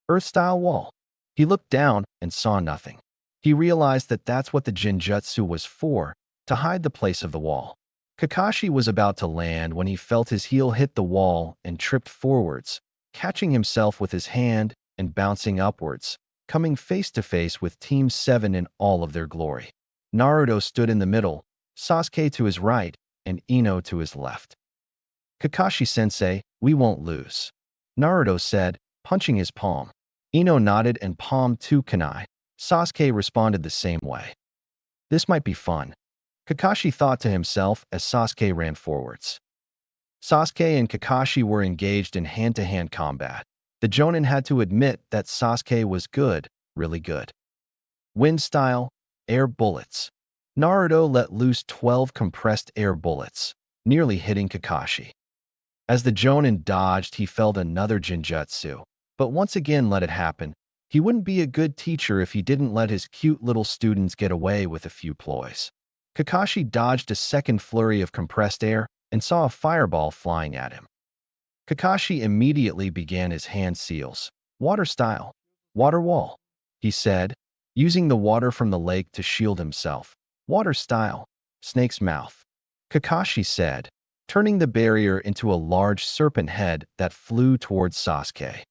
Earth-style wall. He looked down and saw nothing. He realized that that's what the Jinjutsu was for, to hide the place of the wall. Kakashi was about to land when he felt his heel hit the wall and tripped forwards, catching himself with his hand and bouncing upwards, coming face to face with Team 7 in all of their glory. Naruto stood in the middle, Sasuke to his right, and Ino to his left. Kakashi-sensei, we won't lose, Naruto said, punching his palm. Ino nodded and palmed two kunai. Sasuke responded the same way. This might be fun, Kakashi thought to himself as Sasuke ran forwards. Sasuke and Kakashi were engaged in hand-to-hand combat. The Jonin had to admit that Sasuke was good, really good. Wind style, air bullets. Naruto let loose 12 compressed air bullets, nearly hitting Kakashi. As the Jonin dodged, he felt another Jinjutsu, but once again let it happen. He wouldn't be a good teacher if he didn't let his cute little students get away with a few ploys. Kakashi dodged a second flurry of compressed air and saw a fireball flying at him. Kakashi immediately began his hand seals. Water style. Water wall, he said, using the water from the lake to shield himself. Water style. Snake's mouth, Kakashi said, turning the barrier into a large serpent head that flew towards Sasuke.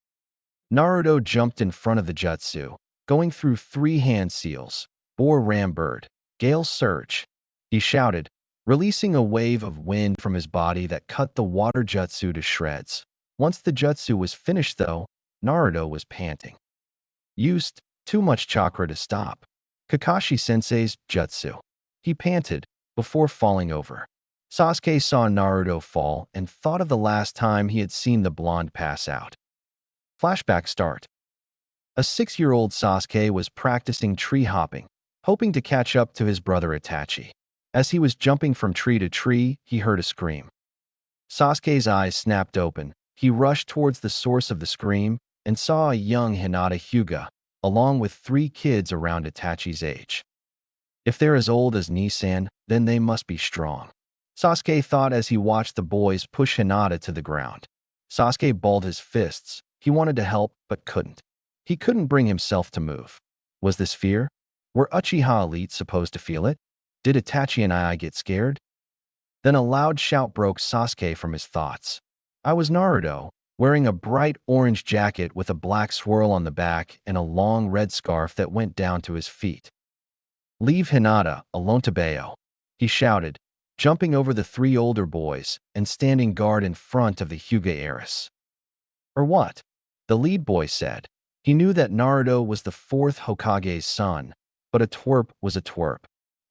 Naruto jumped in front of the jutsu, going through 3 hand seals. Boar ram bird. Gale surge, he shouted, releasing a wave of wind from his body that cut the water jutsu to shreds. Once the jutsu was finished though, Naruto was panting. Used too much chakra to stop. Kakashi-sensei's jutsu, he panted, before falling over. Sasuke saw Naruto fall and thought of the last time he had seen the blonde pass out. Flashback start. A 6-year-old Sasuke was practicing tree hopping, hoping to catch up to his brother Itachi. As he was jumping from tree to tree, he heard a scream. Sasuke's eyes snapped open. He rushed towards the source of the scream and saw a young Hinata Hyuga, along with 3 kids around Itachi's age. If they're as old as Nissan, then they must be strong, Sasuke thought as he watched the boys push Hinata to the ground. Sasuke balled his fists. He wanted to help, but couldn't. He couldn't bring himself to move. Was this fear? Were Uchiha Elite supposed to feel it? Did Itachi and I get scared? Then a loud shout broke Sasuke from his thoughts. I was Naruto, wearing a bright orange jacket with a black swirl on the back and a long red scarf that went down to his feet. Leave Hinata alone, Tabeo, he shouted, jumping over the 3 older boys and standing guard in front of the Hyuga heiress. Or what? The lead boy said. He knew that Naruto was the 4th Hokage's son, but a twerp was a twerp.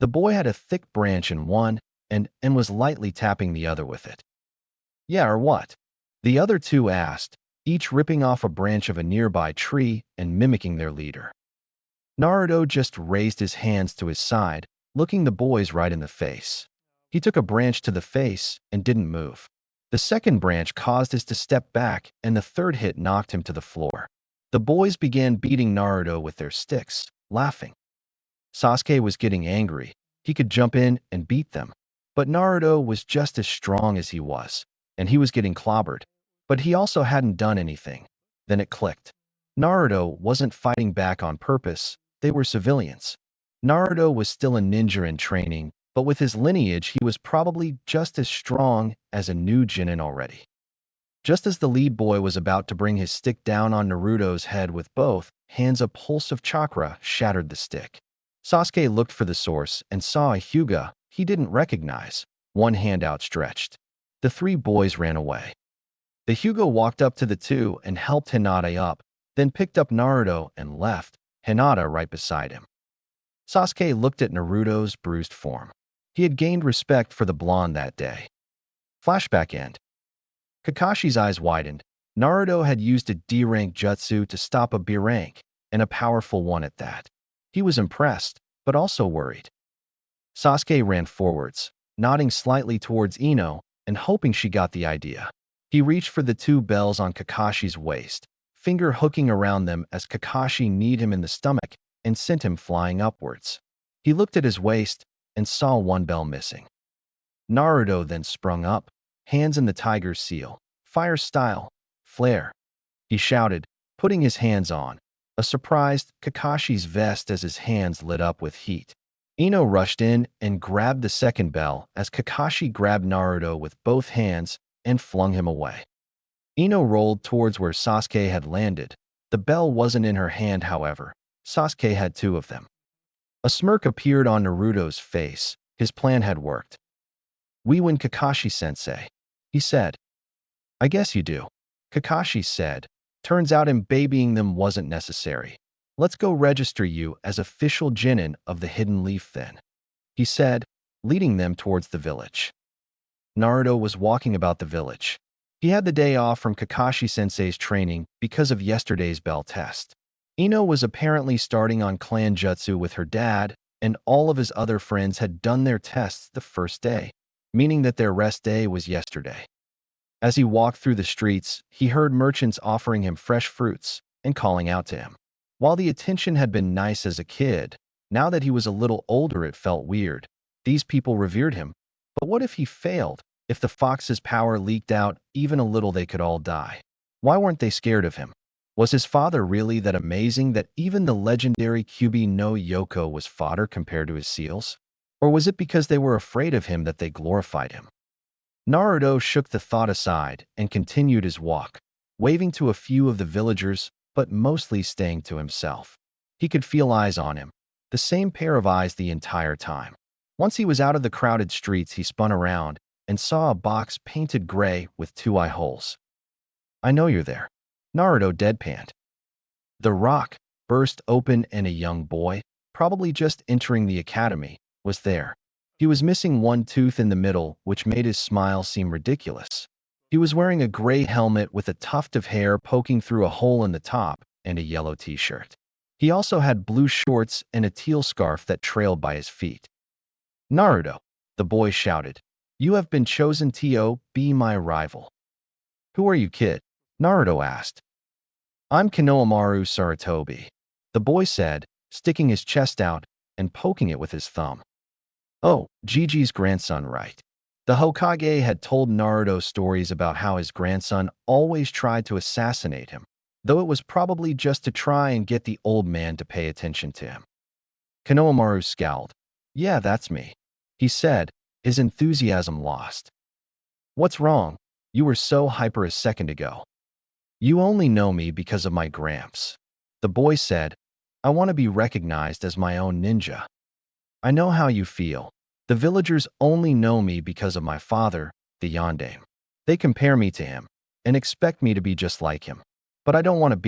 The boy had a thick branch in one and was lightly tapping the other with it. Yeah, or what? The other 2 asked, each ripping off a branch of a nearby tree and mimicking their leader. Naruto just raised his hands to his side, looking the boys right in the face. He took a branch to the face and didn't move. The second branch caused us to step back, and the 3rd hit knocked him to the floor. The boys began beating Naruto with their sticks, laughing. Sasuke was getting angry. He could jump in and beat them. But Naruto was just as strong as he was, and he was getting clobbered. But he also hadn't done anything. Then it clicked. Naruto wasn't fighting back on purpose. They were civilians. Naruto was still a ninja in training, but with his lineage he was probably just as strong as a new Chunin already. Just as the lead boy was about to bring his stick down on Naruto's head with both hands, a pulse of chakra shattered the stick. Sasuke looked for the source and saw a Hyuga he didn't recognize, one hand outstretched. The 3 boys ran away. The Hyuga walked up to the 2 and helped Hinata up, then picked up Naruto and left, Hinata right beside him. Sasuke looked at Naruto's bruised form. He had gained respect for the blonde that day. Flashback end. Kakashi's eyes widened. Naruto had used a D-rank jutsu to stop a B-rank, and a powerful one at that. He was impressed, but also worried. Sasuke ran forwards, nodding slightly towards Ino and hoping she got the idea. He reached for the two bells on Kakashi's waist, finger hooking around them as Kakashi kneed him in the stomach and sent him flying upwards. He looked at his waist and saw one bell missing. Naruto then sprung up, hands in the tiger's seal, fire style, flare. He shouted, putting his hands on a surprised Kakashi's vest as his hands lit up with heat. Ino rushed in and grabbed the second bell as Kakashi grabbed Naruto with both hands and flung him away. Ino rolled towards where Sasuke had landed. The bell wasn't in her hand, however. Sasuke had two of them. A smirk appeared on Naruto's face. His plan had worked. "We win, Kakashi-sensei," he said. "I guess you do," Kakashi said. "Turns out babying them wasn't necessary. Let's go register you as official Chunin of the Hidden Leaf then," he said, leading them towards the village. Naruto was walking about the village. He had the day off from Kakashi-sensei's training because of yesterday's bell test. Ino was apparently starting on clan jutsu with her dad, and all of his other friends had done their tests the first day, meaning that their rest day was yesterday. As he walked through the streets, he heard merchants offering him fresh fruits and calling out to him. While the attention had been nice as a kid, now that he was a little older it felt weird. These people revered him. But what if he failed? If the fox's power leaked out even a little, they could all die. Why weren't they scared of him? Was his father really that amazing that even the legendary Kyuubi no Yoko was fodder compared to his seals? Or was it because they were afraid of him that they glorified him? Naruto shook the thought aside and continued his walk, waving to a few of the villagers, but mostly staying to himself. He could feel eyes on him, the same pair of eyes the entire time. Once he was out of the crowded streets, he spun around and saw a box painted gray with two eye holes. "I know you're there," Naruto deadpanned. The rock burst open and a young boy, probably just entering the academy, was there. He was missing one tooth in the middle, which made his smile seem ridiculous. He was wearing a gray helmet with a tuft of hair poking through a hole in the top and a yellow t-shirt. He also had blue shorts and a teal scarf that trailed by his feet. "Naruto," the boy shouted, "you have been chosen to be my rival." "Who are you, kid?" Naruto asked. "I'm Konohamaru Sarutobi," the boy said, sticking his chest out and poking it with his thumb. "Oh, Gigi's grandson, right?" The Hokage had told Naruto stories about how his grandson always tried to assassinate him, though it was probably just to try and get the old man to pay attention to him. Konohamaru scowled. "Yeah, that's me," he said, his enthusiasm lost. "What's wrong? You were so hyper a second ago." "You only know me because of my gramps," the boy said. "I want to be recognized as my own ninja." "I know how you feel. The villagers only know me because of my father, the Yondaime. They compare me to him and expect me to be just like him. But I don't want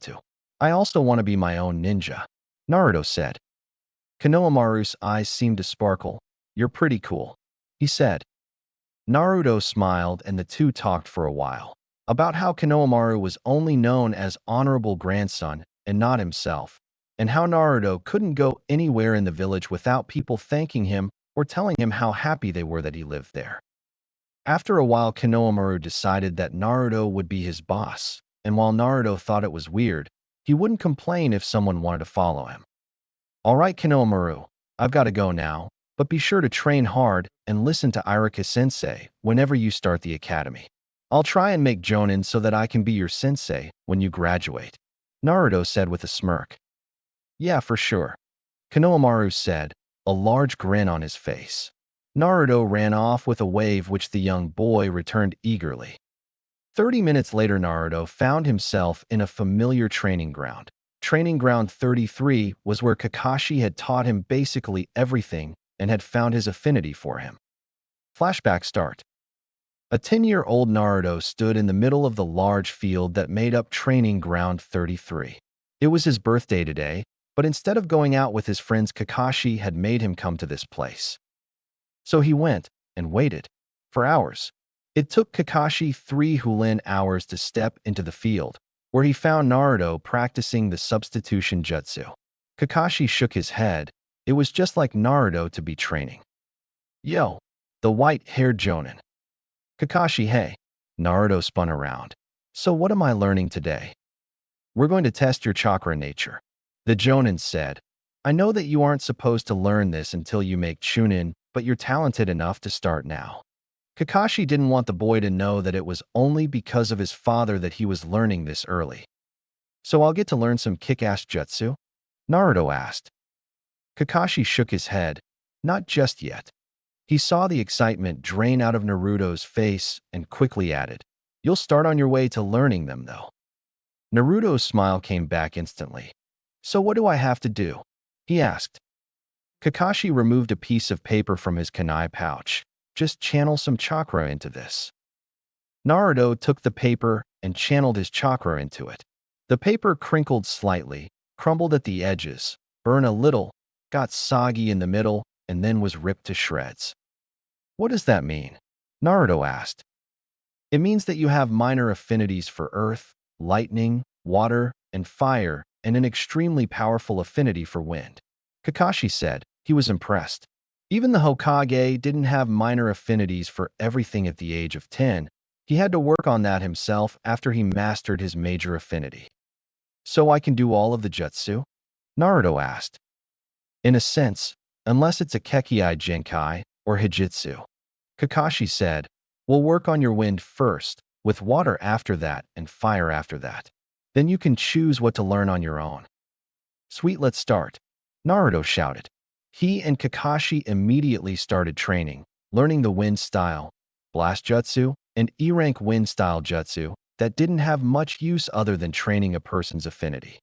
to. I also want to be my own ninja," Naruto said. Konohamaru's eyes seemed to sparkle. "You're pretty cool," he said. Naruto smiled and the two talked for a while about how Konohamaru was only known as honorable grandson and not himself, and how Naruto couldn't go anywhere in the village without people thanking him or telling him how happy they were that he lived there. After a while, Konohamaru decided that Naruto would be his boss, and while Naruto thought it was weird, he wouldn't complain if someone wanted to follow him. "All right, Konohamaru, I've got to go now, but be sure to train hard and listen to Irika-sensei whenever you start the academy. I'll try and make Jonin so that I can be your sensei when you graduate," Naruto said with a smirk. "Yeah, for sure," Konohamaru said, a large grin on his face. Naruto ran off with a wave which the young boy returned eagerly. 30 minutes later, Naruto found himself in a familiar training ground. Training Ground 33 was where Kakashi had taught him basically everything and had found his affinity for him. Flashback start. A 10-year-old Naruto stood in the middle of the large field that made up Training Ground 33. It was his birthday today, but instead of going out with his friends, Kakashi had made him come to this place. So he went and waited for hours. It took Kakashi 3 hours to step into the field, where he found Naruto practicing the substitution jutsu. Kakashi shook his head. It was just like Naruto to be training. Yo, the white-haired Jonin. Kakashi, hey. Naruto spun around. So what am I learning today? We're going to test your chakra nature. The Jonin said, I know that you aren't supposed to learn this until you make Chunin, but you're talented enough to start now. Kakashi didn't want the boy to know that it was only because of his father that he was learning this early. So I'll get to learn some kick-ass jutsu? Naruto asked. Kakashi shook his head. Not just yet. He saw the excitement drain out of Naruto's face and quickly added, You'll start on your way to learning them, though. Naruto's smile came back instantly. So what do I have to do? He asked. Kakashi removed a piece of paper from his kunai pouch. Just channel some chakra into this. Naruto took the paper and channeled his chakra into it. The paper crinkled slightly, crumbled at the edges, burned a little, got soggy in the middle, and then was ripped to shreds. What does that mean? Naruto asked. It means that you have minor affinities for earth, lightning, water, and fire, and an extremely powerful affinity for wind. Kakashi said. He was impressed. Even the Hokage didn't have minor affinities for everything at the age of 10. He had to work on that himself after he mastered his major affinity. So I can do all of the jutsu? Naruto asked. In a sense, unless it's a Kekkai Genkai or Hijitsu. Kakashi said, We'll work on your wind first, with water after that and fire after that. Then you can choose what to learn on your own. Sweet, let's start. Naruto shouted. He and Kakashi immediately started training, learning the wind style, blast jutsu, and E-rank wind style jutsu that didn't have much use other than training a person's affinity.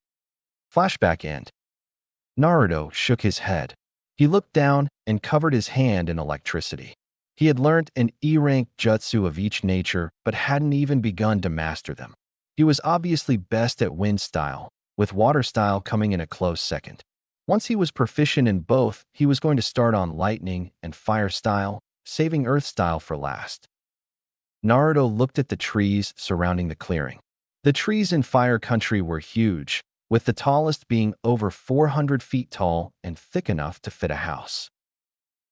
Flashback end. Naruto shook his head. He looked down and covered his hand in electricity. He had learnt an E-rank jutsu of each nature but hadn't even begun to master them. He was obviously best at wind style, with water style coming in a close second. Once he was proficient in both, he was going to start on lightning and fire style, saving earth style for last. Naruto looked at the trees surrounding the clearing. The trees in Fire Country were huge, with the tallest being over 400 feet tall and thick enough to fit a house.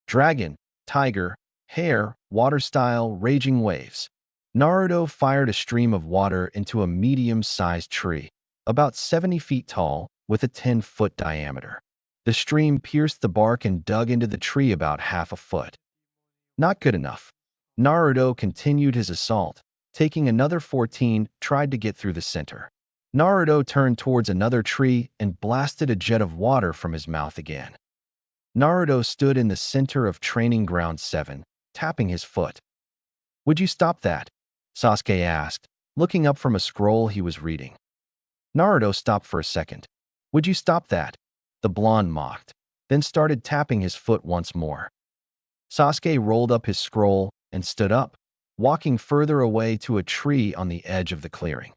Dragon, tiger, hare, water style, raging waves. Naruto fired a stream of water into a medium-sized tree, about 70 feet tall, with a 10-foot diameter. The stream pierced the bark and dug into the tree about half a foot. Not good enough. Naruto continued his assault, taking another 14, tried to get through the center. Naruto turned towards another tree and blasted a jet of water from his mouth again. Naruto stood in the center of Training Ground 7, tapping his foot. Would you stop that? Sasuke asked, looking up from a scroll he was reading. Naruto stopped for a second. Would you stop that? The blonde mocked, then started tapping his foot once more. Sasuke rolled up his scroll and stood up, walking further away to a tree on the edge of the clearing.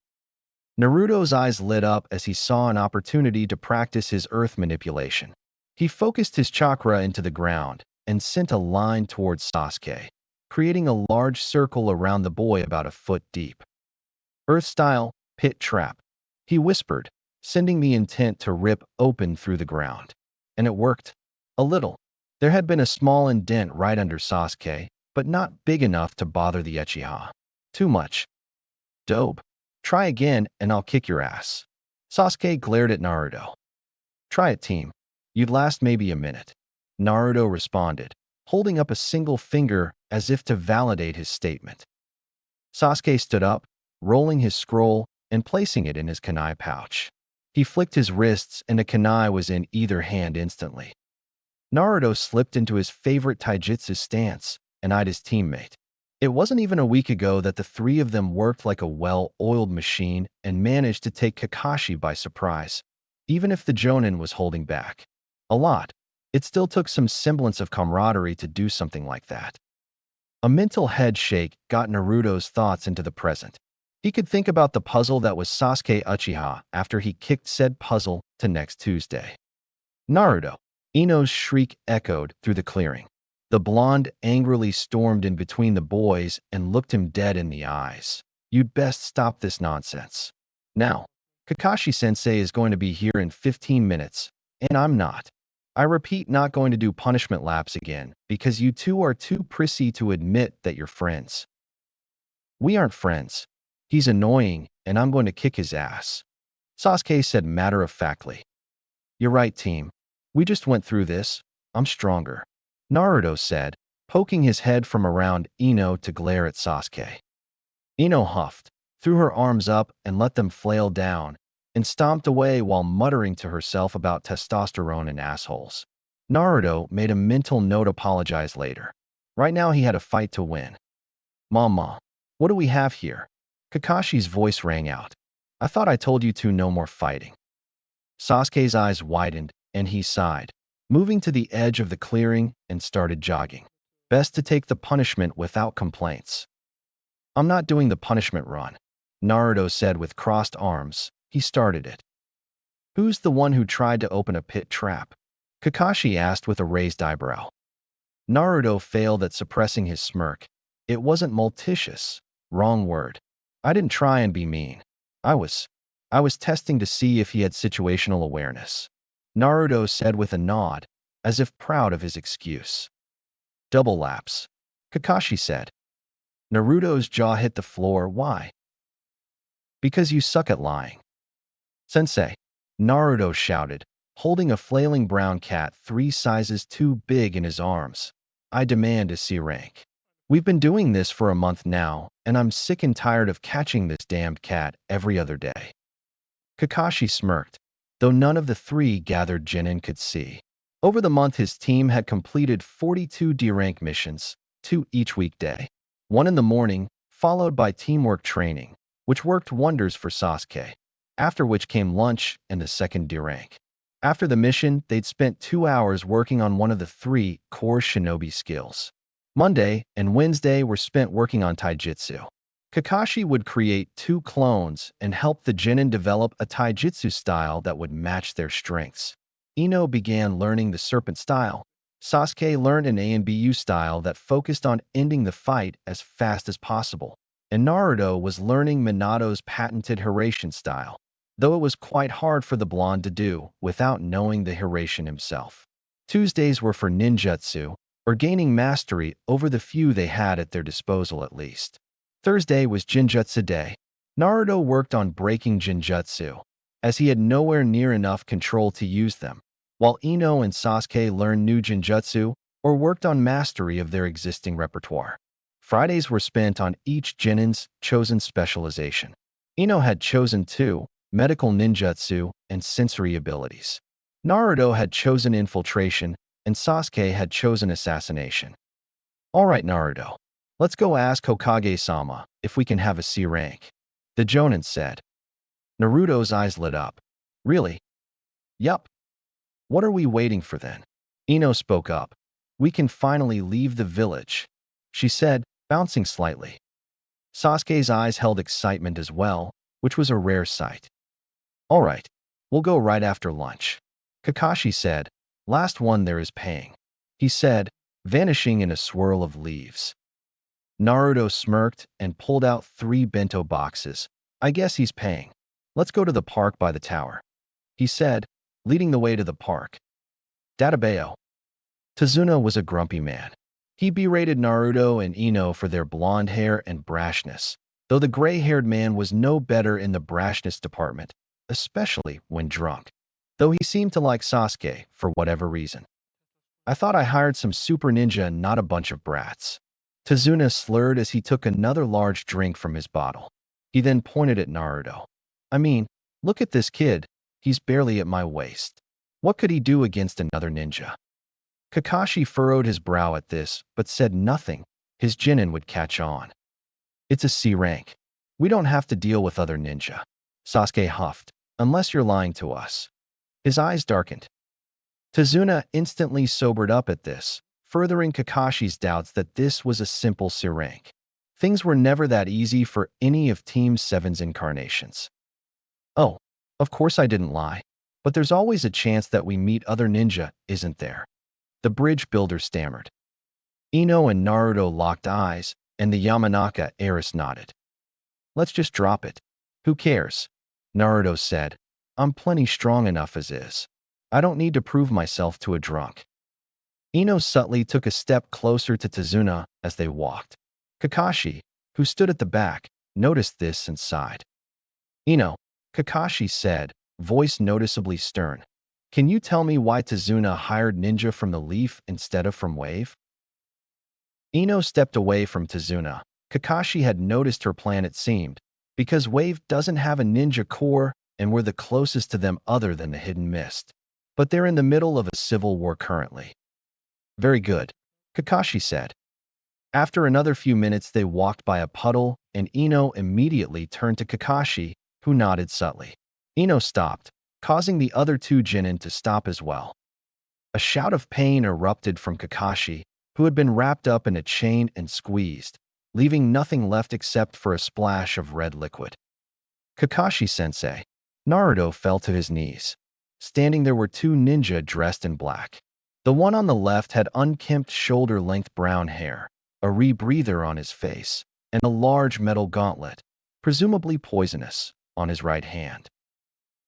Naruto's eyes lit up as he saw an opportunity to practice his earth manipulation. He focused his chakra into the ground and sent a line towards Sasuke, creating a large circle around the boy about a foot deep. Earth style, pit trap, he whispered, sending the intent to rip open through the ground. And it worked. A little. There had been a small indent right under Sasuke, but not big enough to bother the Uchiha. Too much. Dope. Try again and I'll kick your ass. Sasuke glared at Naruto. Try it, team. You'd last maybe a minute. Naruto responded, holding up a single finger as if to validate his statement. Sasuke stood up, rolling his scroll and placing it in his kunai pouch. He flicked his wrists and a kunai was in either hand instantly. Naruto slipped into his favorite taijutsu stance and eyed his teammate. It wasn't even a week ago that the three of them worked like a well-oiled machine and managed to take Kakashi by surprise, even if the Jonin was holding back. A lot. It still took some semblance of camaraderie to do something like that. A mental head shake got Naruto's thoughts into the present. He could think about the puzzle that was Sasuke Uchiha after he kicked said puzzle to next Tuesday. Naruto. Ino's shriek echoed through the clearing. The blonde angrily stormed in between the boys and looked him dead in the eyes. You'd best stop this nonsense. Now, Kakashi-sensei is going to be here in 15 minutes, and I'm not. I repeat, not going to do punishment laps again, because you two are too prissy to admit that you're friends. We aren't friends. He's annoying, and I'm going to kick his ass. Sasuke said matter-of-factly. You're right, team. We just went through this. I'm stronger. Naruto said, poking his head from around Ino to glare at Sasuke. Ino huffed, threw her arms up and let them flail down, and stomped away while muttering to herself about testosterone and assholes. Naruto made a mental note to apologize later. Right now he had a fight to win. Mama, what do we have here? Kakashi's voice rang out. I thought I told you two no more fighting. Sasuke's eyes widened, and he sighed, moving to the edge of the clearing and started jogging. Best to take the punishment without complaints. I'm not doing the punishment run, Naruto said with crossed arms. He started it. Who's the one who tried to open a pit trap? Kakashi asked with a raised eyebrow. Naruto failed at suppressing his smirk. It wasn't malicious. Wrong word. I didn't try and be mean. I was testing to see if he had situational awareness. Naruto said with a nod, as if proud of his excuse. Double laps. Kakashi said. Naruto's jaw hit the floor. Why? Because you suck at lying. Sensei, Naruto shouted, holding a flailing brown cat 3 sizes too big in his arms. I demand a C rank. We've been doing this for a month now, and I'm sick and tired of catching this damned cat every other day. Kakashi smirked, though none of the 3 gathered Chunin could see. Over the month his team had completed 42 D-rank missions, 2 each weekday. 1 in the morning, followed by teamwork training, which worked wonders for Sasuke, after which came lunch and the second D-rank. After the mission, they'd spent 2 hours working on one of the 3 core shinobi skills. Monday and Wednesday were spent working on taijutsu. Kakashi would create 2 clones and help the Chunin develop a taijutsu style that would match their strengths. Ino began learning the serpent style. Sasuke learned an ANBU style that focused on ending the fight as fast as possible. And Naruto was learning Minato's patented Hiraishin style, though it was quite hard for the blonde to do without knowing the Hiraishin himself. Tuesdays were for ninjutsu, or gaining mastery over the few they had at their disposal at least. Thursday was Jinjutsu Day. Naruto worked on breaking Jinjutsu, as he had nowhere near enough control to use them, while Ino and Sasuke learned new Jinjutsu or worked on mastery of their existing repertoire. Fridays were spent on each Chunin's chosen specialization. Ino had chosen 2, medical ninjutsu and sensory abilities. Naruto had chosen infiltration, and Sasuke had chosen assassination. All right, Naruto. Let's go ask Hokage-sama if we can have a C rank. The Jonin said. Naruto's eyes lit up. Really? Yup. What are we waiting for then? Ino spoke up. We can finally leave the village, she said, bouncing slightly. Sasuke's eyes held excitement as well, which was a rare sight. All right, we'll go right after lunch. Kakashi said, last one there is paying. He said, vanishing in a swirl of leaves. Naruto smirked and pulled out 3 bento boxes. I guess he's paying. Let's go to the park by the tower, he said, leading the way to the park. Databeo. Tazuna was a grumpy man. He berated Naruto and Ino for their blonde hair and brashness, though the gray-haired man was no better in the brashness department, especially when drunk, though he seemed to like Sasuke for whatever reason. I thought I hired some super ninja and not a bunch of brats. Tazuna slurred as he took another large drink from his bottle. He then pointed at Naruto. I mean, look at this kid. He's barely at my waist. What could he do against another ninja? Kakashi furrowed his brow at this, but said nothing. His Chunin would catch on. It's a C rank. We don't have to deal with other ninja. Sasuke huffed, unless you're lying to us. His eyes darkened. Tazuna instantly sobered up at this, furthering Kakashi's doubts that this was a simple C rank. Things were never that easy for any of Team 7's incarnations. Oh, of course I didn't lie, but there's always a chance that we meet other ninja, isn't there? The bridge builder stammered. Ino and Naruto locked eyes, and the Yamanaka heiress nodded. Let's just drop it. Who cares? Naruto said. I'm plenty strong enough as is. I don't need to prove myself to a drunk. Ino subtly took a step closer to Tazuna as they walked. Kakashi, who stood at the back, noticed this and sighed. Ino, Kakashi said, voice noticeably stern. Can you tell me why Tazuna hired ninja from the Leaf instead of from Wave? Ino stepped away from Tazuna. Kakashi had noticed her plan, it seemed, because Wave doesn't have a ninja corps and we're the closest to them other than the Hidden Mist. But they're in the middle of a civil war currently. Very good, Kakashi said. After another few minutes, they walked by a puddle, and Ino immediately turned to Kakashi, who nodded subtly. Ino stopped, causing the other two genin to stop as well. A shout of pain erupted from Kakashi, who had been wrapped up in a chain and squeezed, leaving nothing left except for a splash of red liquid. Kakashi-sensei. Naruto fell to his knees. Standing there were two ninja dressed in black. The one on the left had unkempt shoulder-length brown hair, a rebreather on his face, and a large metal gauntlet, presumably poisonous, on his right hand.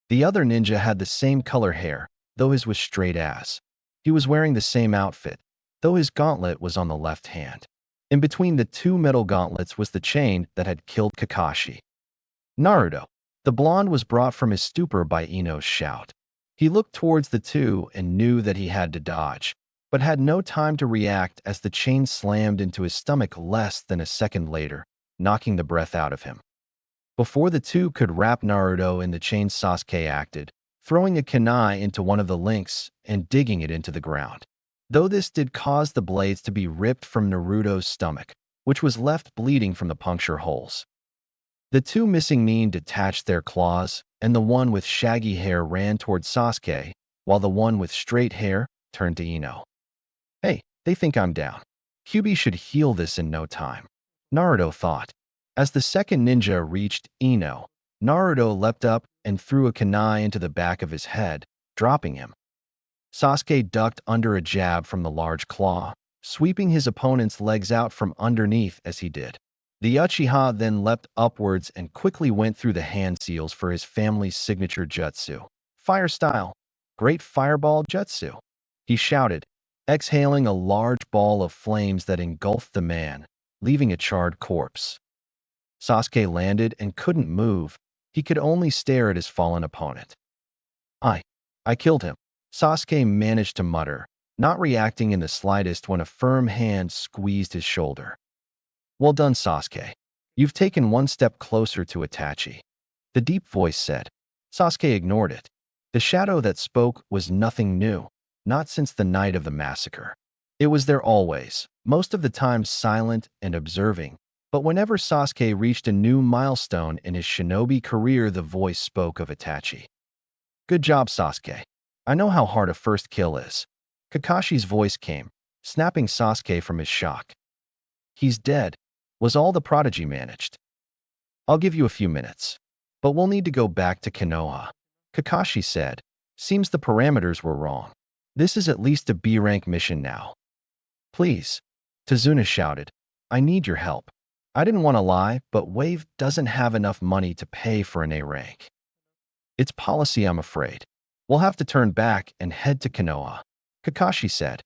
The other ninja had the same color hair, though his was straight as. He was wearing the same outfit, though his gauntlet was on the left hand. In between the two metal gauntlets was the chain that had killed Kakashi. Naruto. The blonde was brought from his stupor by Ino's shout. He looked towards the two and knew that he had to dodge, but had no time to react as the chain slammed into his stomach less than a second later, knocking the breath out of him. Before the two could wrap Naruto in the chain, Sasuke acted, throwing a kunai into one of the links and digging it into the ground. Though this did cause the blades to be ripped from Naruto's stomach, which was left bleeding from the puncture holes. The two missing nin detached their claws, and the one with shaggy hair ran toward Sasuke, while the one with straight hair turned to Ino. Hey, they think I'm down. Kyuubi should heal this in no time, Naruto thought. As the second ninja reached Ino, Naruto leapt up and threw a kunai into the back of his head, dropping him. Sasuke ducked under a jab from the large claw, sweeping his opponent's legs out from underneath as he did. The Uchiha then leapt upwards and quickly went through the hand seals for his family's signature jutsu. Fire style. Great fireball jutsu, he shouted, exhaling a large ball of flames that engulfed the man, leaving a charred corpse. Sasuke landed and couldn't move. He could only stare at his fallen opponent. I killed him, Sasuke managed to mutter, not reacting in the slightest when a firm hand squeezed his shoulder. Well done, Sasuke. You've taken one step closer to Itachi, the deep voice said. Sasuke ignored it. The shadow that spoke was nothing new, not since the night of the massacre. It was there always, most of the time silent and observing, but whenever Sasuke reached a new milestone in his shinobi career, the voice spoke of Itachi. Good job, Sasuke. I know how hard a first kill is. Kakashi's voice came, snapping Sasuke from his shock. He's dead, was all the prodigy managed. I'll give you a few minutes, but we'll need to go back to Konoha, Kakashi said. Seems the parameters were wrong. This is at least a B-rank mission now. Please, Tazuna shouted. I need your help. I didn't want to lie, but Wave doesn't have enough money to pay for an A rank. It's policy, I'm afraid. We'll have to turn back and head to Konoha, Kakashi said.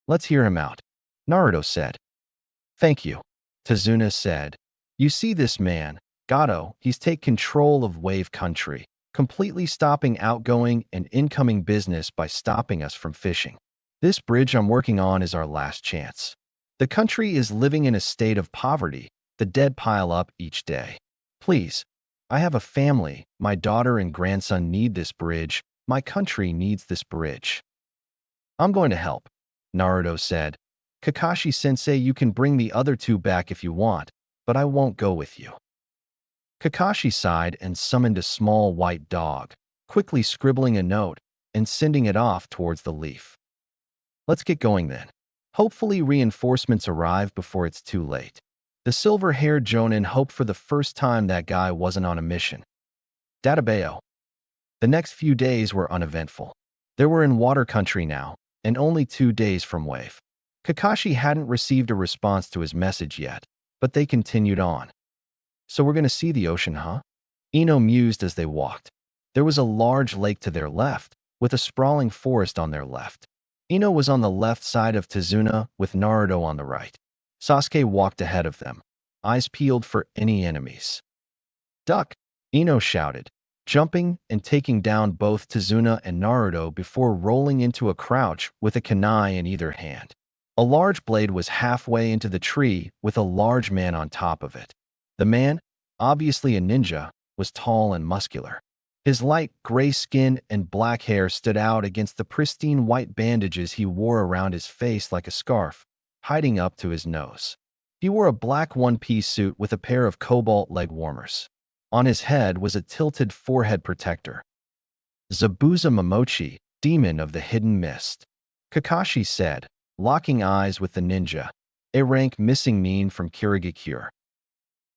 Let's hear him out, Naruto said. Thank you, Tazuna said. You see this man, Gato, he's take control of Wave Country, completely stopping outgoing and incoming business by stopping us from fishing. This bridge I'm working on is our last chance. The country is living in a state of poverty. The dead pile up each day. Please, I have a family. My daughter and grandson need this bridge. My country needs this bridge. I'm going to help, Naruto said. Kakashi-sensei, you can bring the other two back if you want, but I won't go with you. Kakashi sighed and summoned a small white dog, quickly scribbling a note and sending it off towards the leaf. Let's get going then. Hopefully reinforcements arrive before it's too late. The silver-haired Jonin hoped for the first time that guy wasn't on a mission. Databeo. The next few days were uneventful. They were in water country now, and only 2 days from Wave. Kakashi hadn't received a response to his message yet, but they continued on. So we're going to see the ocean, huh? Ino mused as they walked. There was a large lake to their left, with a sprawling forest on their left. Ino was on the left side of Tazuna, with Naruto on the right. Sasuke walked ahead of them, eyes peeled for any enemies. Duck! Ino shouted, jumping and taking down both Tazuna and Naruto before rolling into a crouch with a kunai in either hand. A large blade was halfway into the tree with a large man on top of it. The man, obviously a ninja, was tall and muscular. His light gray skin and black hair stood out against the pristine white bandages he wore around his face like a scarf, hiding up to his nose. He wore a black one-piece suit with a pair of cobalt leg warmers. On his head was a tilted forehead protector. Zabuza Momochi, demon of the hidden mist. Kakashi said, locking eyes with the ninja, a rank missing mean from Kirigakure.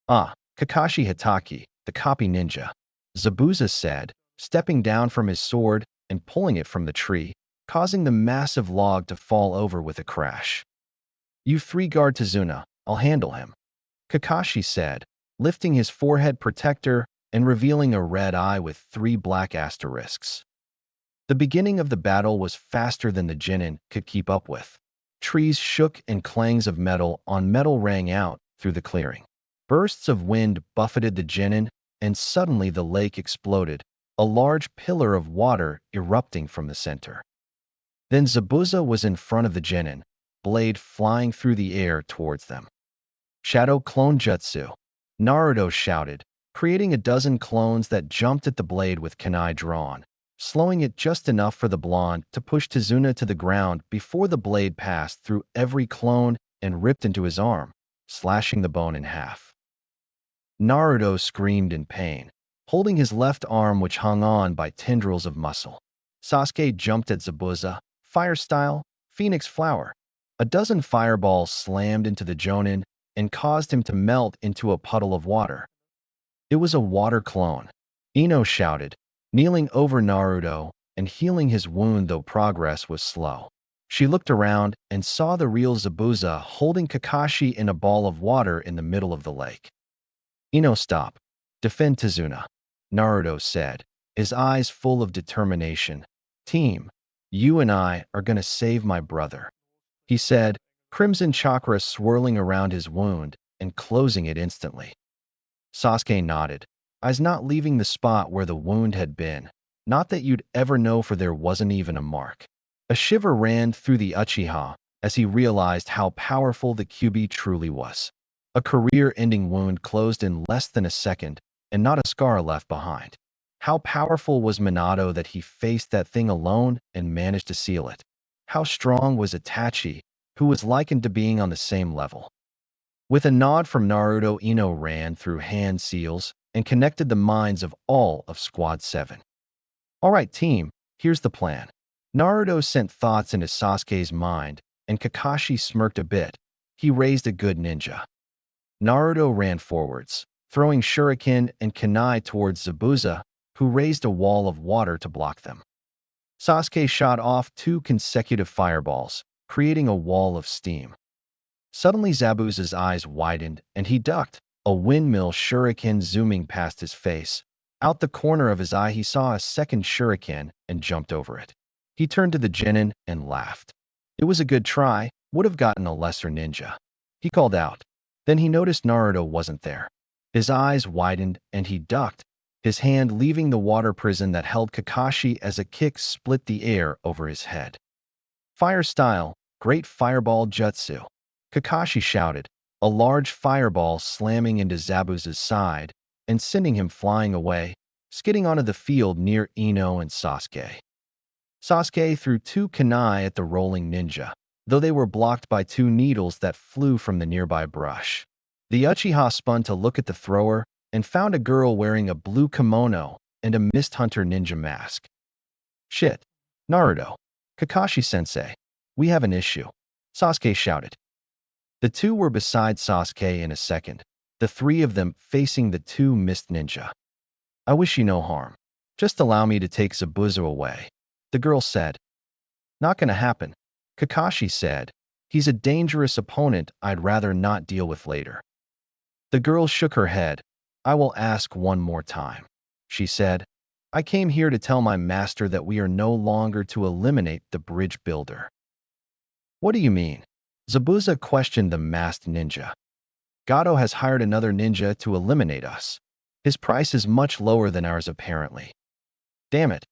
Ah, Kakashi Hitaki, the copy ninja. Zabuza said, stepping down from his sword and pulling it from the tree, causing the massive log to fall over with a crash. You three guard Tazuna, I'll handle him. Kakashi said, lifting his forehead protector and revealing a red eye with 3 black asterisks. The beginning of the battle was faster than the Chunin could keep up with. Trees shook and clangs of metal on metal rang out through the clearing. Bursts of wind buffeted the Chunin, and suddenly the lake exploded, a large pillar of water erupting from the center. Then Zabuza was in front of the Chunin, blade flying through the air towards them. Shadow Clone Jutsu, Naruto shouted, creating a dozen clones that jumped at the blade with kunai drawn, slowing it just enough for the blonde to push Tazuna to the ground before the blade passed through every clone and ripped into his arm, slashing the bone in half. Naruto screamed in pain, holding his left arm which hung on by tendrils of muscle. Sasuke jumped at Zabuza, fire style, phoenix flower. A dozen fireballs slammed into the Chunin and caused him to melt into a puddle of water. It was a water clone. Ino shouted, kneeling over Naruto and healing his wound though progress was slow. She looked around and saw the real Zabuza holding Kakashi in a ball of water in the middle of the lake. Ino, stop. Defend Tazuna, Naruto said, his eyes full of determination. Team, you and I are gonna save my brother, he said, crimson chakra swirling around his wound and closing it instantly. Sasuke nodded, eyes not leaving the spot where the wound had been. Not that you'd ever know, for there wasn't even a mark. A shiver ran through the Uchiha as he realized how powerful the Kyuubi truly was. A career-ending wound closed in less than a second, and not a scar left behind. How powerful was Minato that he faced that thing alone and managed to seal it? How strong was Itachi, who was likened to being on the same level? With a nod from Naruto, Ino ran through hand seals and connected the minds of all of Squad 7. All right, team, here's the plan. Naruto sent thoughts into Sasuke's mind, and Kakashi smirked a bit. He raised a good ninja. Naruto ran forwards, throwing shuriken and kunai towards Zabuza, who raised a wall of water to block them. Sasuke shot off 2 consecutive fireballs, creating a wall of steam. Suddenly Zabuza's eyes widened and he ducked, a windmill shuriken zooming past his face. Out the corner of his eye he saw a second shuriken and jumped over it. He turned to the Chunin and laughed. It was a good try, would have gotten a lesser ninja. He called out. Then he noticed Naruto wasn't there. His eyes widened and he ducked, his hand leaving the water prison that held Kakashi as a kick split the air over his head. Fire style, great fireball jutsu, Kakashi shouted, a large fireball slamming into Zabuza's side and sending him flying away, skidding onto the field near Ino and Sasuke. Sasuke threw 2 kunai at the rolling ninja, though they were blocked by 2 needles that flew from the nearby brush. The Uchiha spun to look at the thrower and found a girl wearing a blue kimono and a Mist Hunter ninja mask. Shit. Naruto. Kakashi-sensei. We have an issue, Sasuke shouted. The 2 were beside Sasuke in a second, the 3 of them facing the 2 mist ninja. I wish you no harm. Just allow me to take Zabuza away, the girl said. Not gonna happen, Kakashi said, He's a dangerous opponent I'd rather not deal with later. The girl shook her head. I will ask one more time. She said, I came here to tell my master that we are no longer to eliminate the bridge builder. What do you mean? Zabuza questioned the masked ninja. Gato has hired another ninja to eliminate us. His price is much lower than ours apparently. Damn it.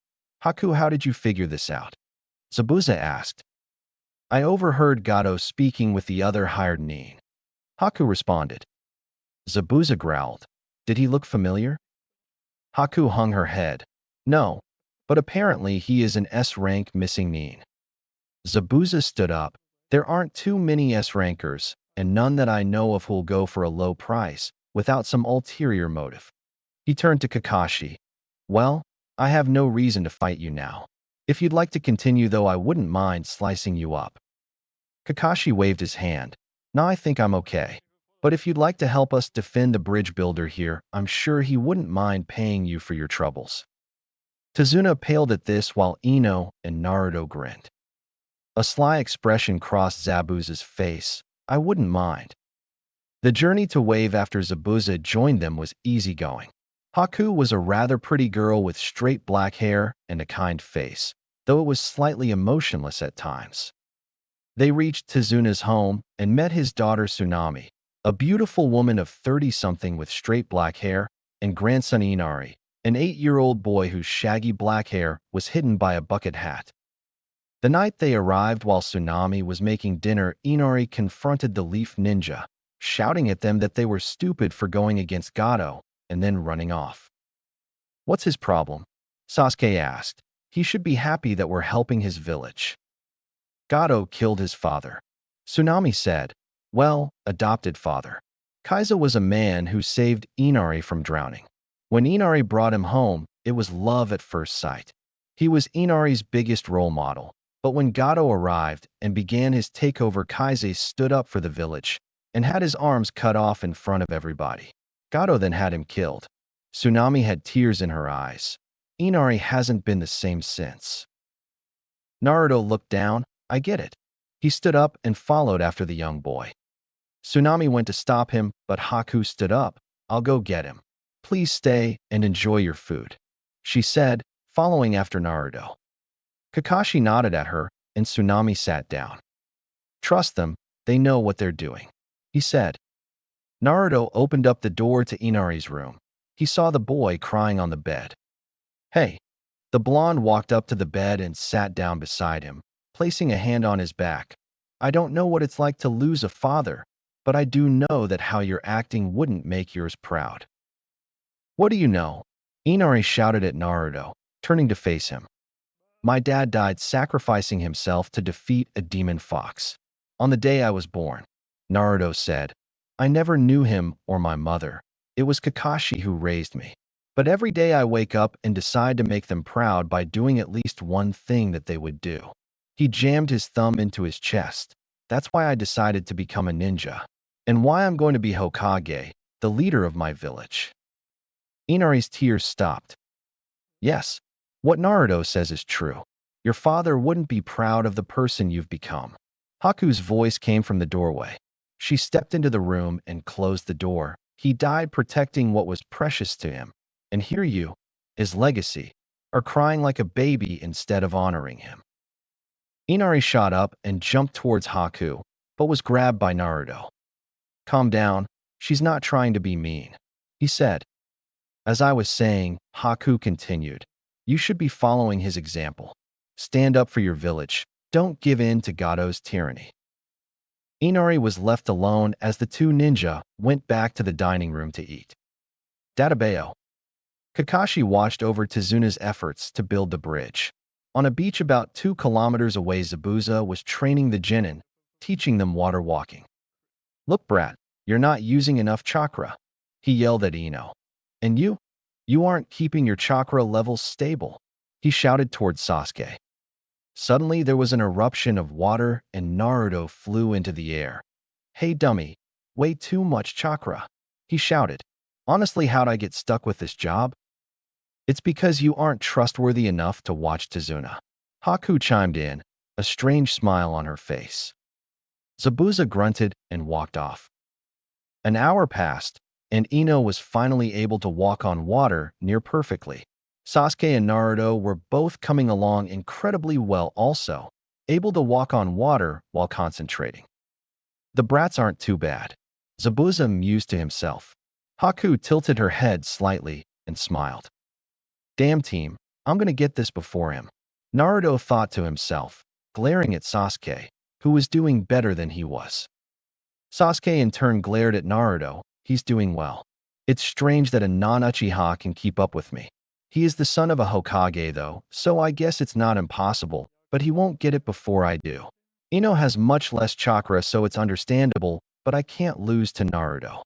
Haku, how did you figure this out? Zabuza asked. I overheard Gato speaking with the other hired nin. Haku responded. Zabuza growled. Did he look familiar? Haku hung her head. No, but apparently he is an S-rank missing nin. Zabuza stood up. There aren't too many S-rankers, and none that I know of who'll go for a low price, without some ulterior motive. He turned to Kakashi. Well, I have no reason to fight you now. If you'd like to continue though, I wouldn't mind slicing you up. Kakashi waved his hand. Nah, I think I'm okay. But if you'd like to help us defend the bridge builder here, I'm sure he wouldn't mind paying you for your troubles. Tazuna paled at this while Ino and Naruto grinned. A sly expression crossed Zabuza's face. I wouldn't mind. The journey to Wave after Zabuza joined them was easygoing. Haku was a rather pretty girl with straight black hair and a kind face, though it was slightly emotionless at times. They reached Tazuna's home and met his daughter Tsunami, a beautiful woman of 30-something with straight black hair, and grandson Inari, an 8-year-old boy whose shaggy black hair was hidden by a bucket hat. The night they arrived while Tsunami was making dinner, Inari confronted the Leaf Ninja, shouting at them that they were stupid for going against Gato, and then running off. What's his problem? Sasuke asked. He should be happy that we're helping his village. Gato killed his father. Tsunami said, well, adopted father. Kaiza was a man who saved Inari from drowning. When Inari brought him home, it was love at first sight. He was Inari's biggest role model, but when Gato arrived and began his takeover, Kaiza stood up for the village and had his arms cut off in front of everybody. Gato then had him killed. Tsunami had tears in her eyes. Inari hasn't been the same since. Naruto looked down. I get it. He stood up and followed after the young boy. Tsunami went to stop him, but Haku stood up. I'll go get him. Please stay and enjoy your food, she said, following after Naruto. Kakashi nodded at her, and Tsunami sat down. Trust them, they know what they're doing, he said. Naruto opened up the door to Inari's room. He saw the boy crying on the bed. Hey. The blonde walked up to the bed and sat down beside him, placing a hand on his back. I don't know what it's like to lose a father, but I do know that how you're acting wouldn't make yours proud. What do you know? Inari shouted at Naruto, turning to face him. My dad died sacrificing himself to defeat a demon fox. On the day I was born, Naruto said. I never knew him or my mother. It was Kakashi who raised me. But every day I wake up and decide to make them proud by doing at least one thing that they would do. He jammed his thumb into his chest. That's why I decided to become a ninja. And why I'm going to be Hokage, the leader of my village. Inari's tears stopped. Yes, what Naruto says is true. Your father wouldn't be proud of the person you've become. Haku's voice came from the doorway. She stepped into the room and closed the door. He died protecting what was precious to him. And here you, his legacy, are crying like a baby instead of honoring him. Inari shot up and jumped towards Haku, but was grabbed by Naruto. Calm down, she's not trying to be mean, he said. As I was saying, Haku continued, you should be following his example. Stand up for your village. Don't give in to Gato's tyranny. Inari was left alone as the two ninja went back to the dining room to eat. Databeo. Kakashi watched over Tazuna's efforts to build the bridge. On a beach about 2 kilometers away, Zabuza was training the Chunin, teaching them water walking. Look, brat, you're not using enough chakra, he yelled at Ino. And you aren't keeping your chakra levels stable, he shouted towards Sasuke. Suddenly, there was an eruption of water and Naruto flew into the air. Hey, dummy, way too much chakra, he shouted. Honestly, how'd I get stuck with this job? It's because you aren't trustworthy enough to watch Tazuna. Haku chimed in, a strange smile on her face. Zabuza grunted and walked off. An hour passed, and Ino was finally able to walk on water near perfectly. Sasuke and Naruto were both coming along incredibly well also, able to walk on water while concentrating. The brats aren't too bad, Zabuza mused to himself. Haku tilted her head slightly and smiled. Damn team, I'm gonna get this before him. Naruto thought to himself, glaring at Sasuke, who was doing better than he was. Sasuke in turn glared at Naruto. He's doing well. It's strange that a non-Uchiha can keep up with me. He is the son of a Hokage though, so I guess it's not impossible, but he won't get it before I do. Ino has much less chakra, so it's understandable, but I can't lose to Naruto.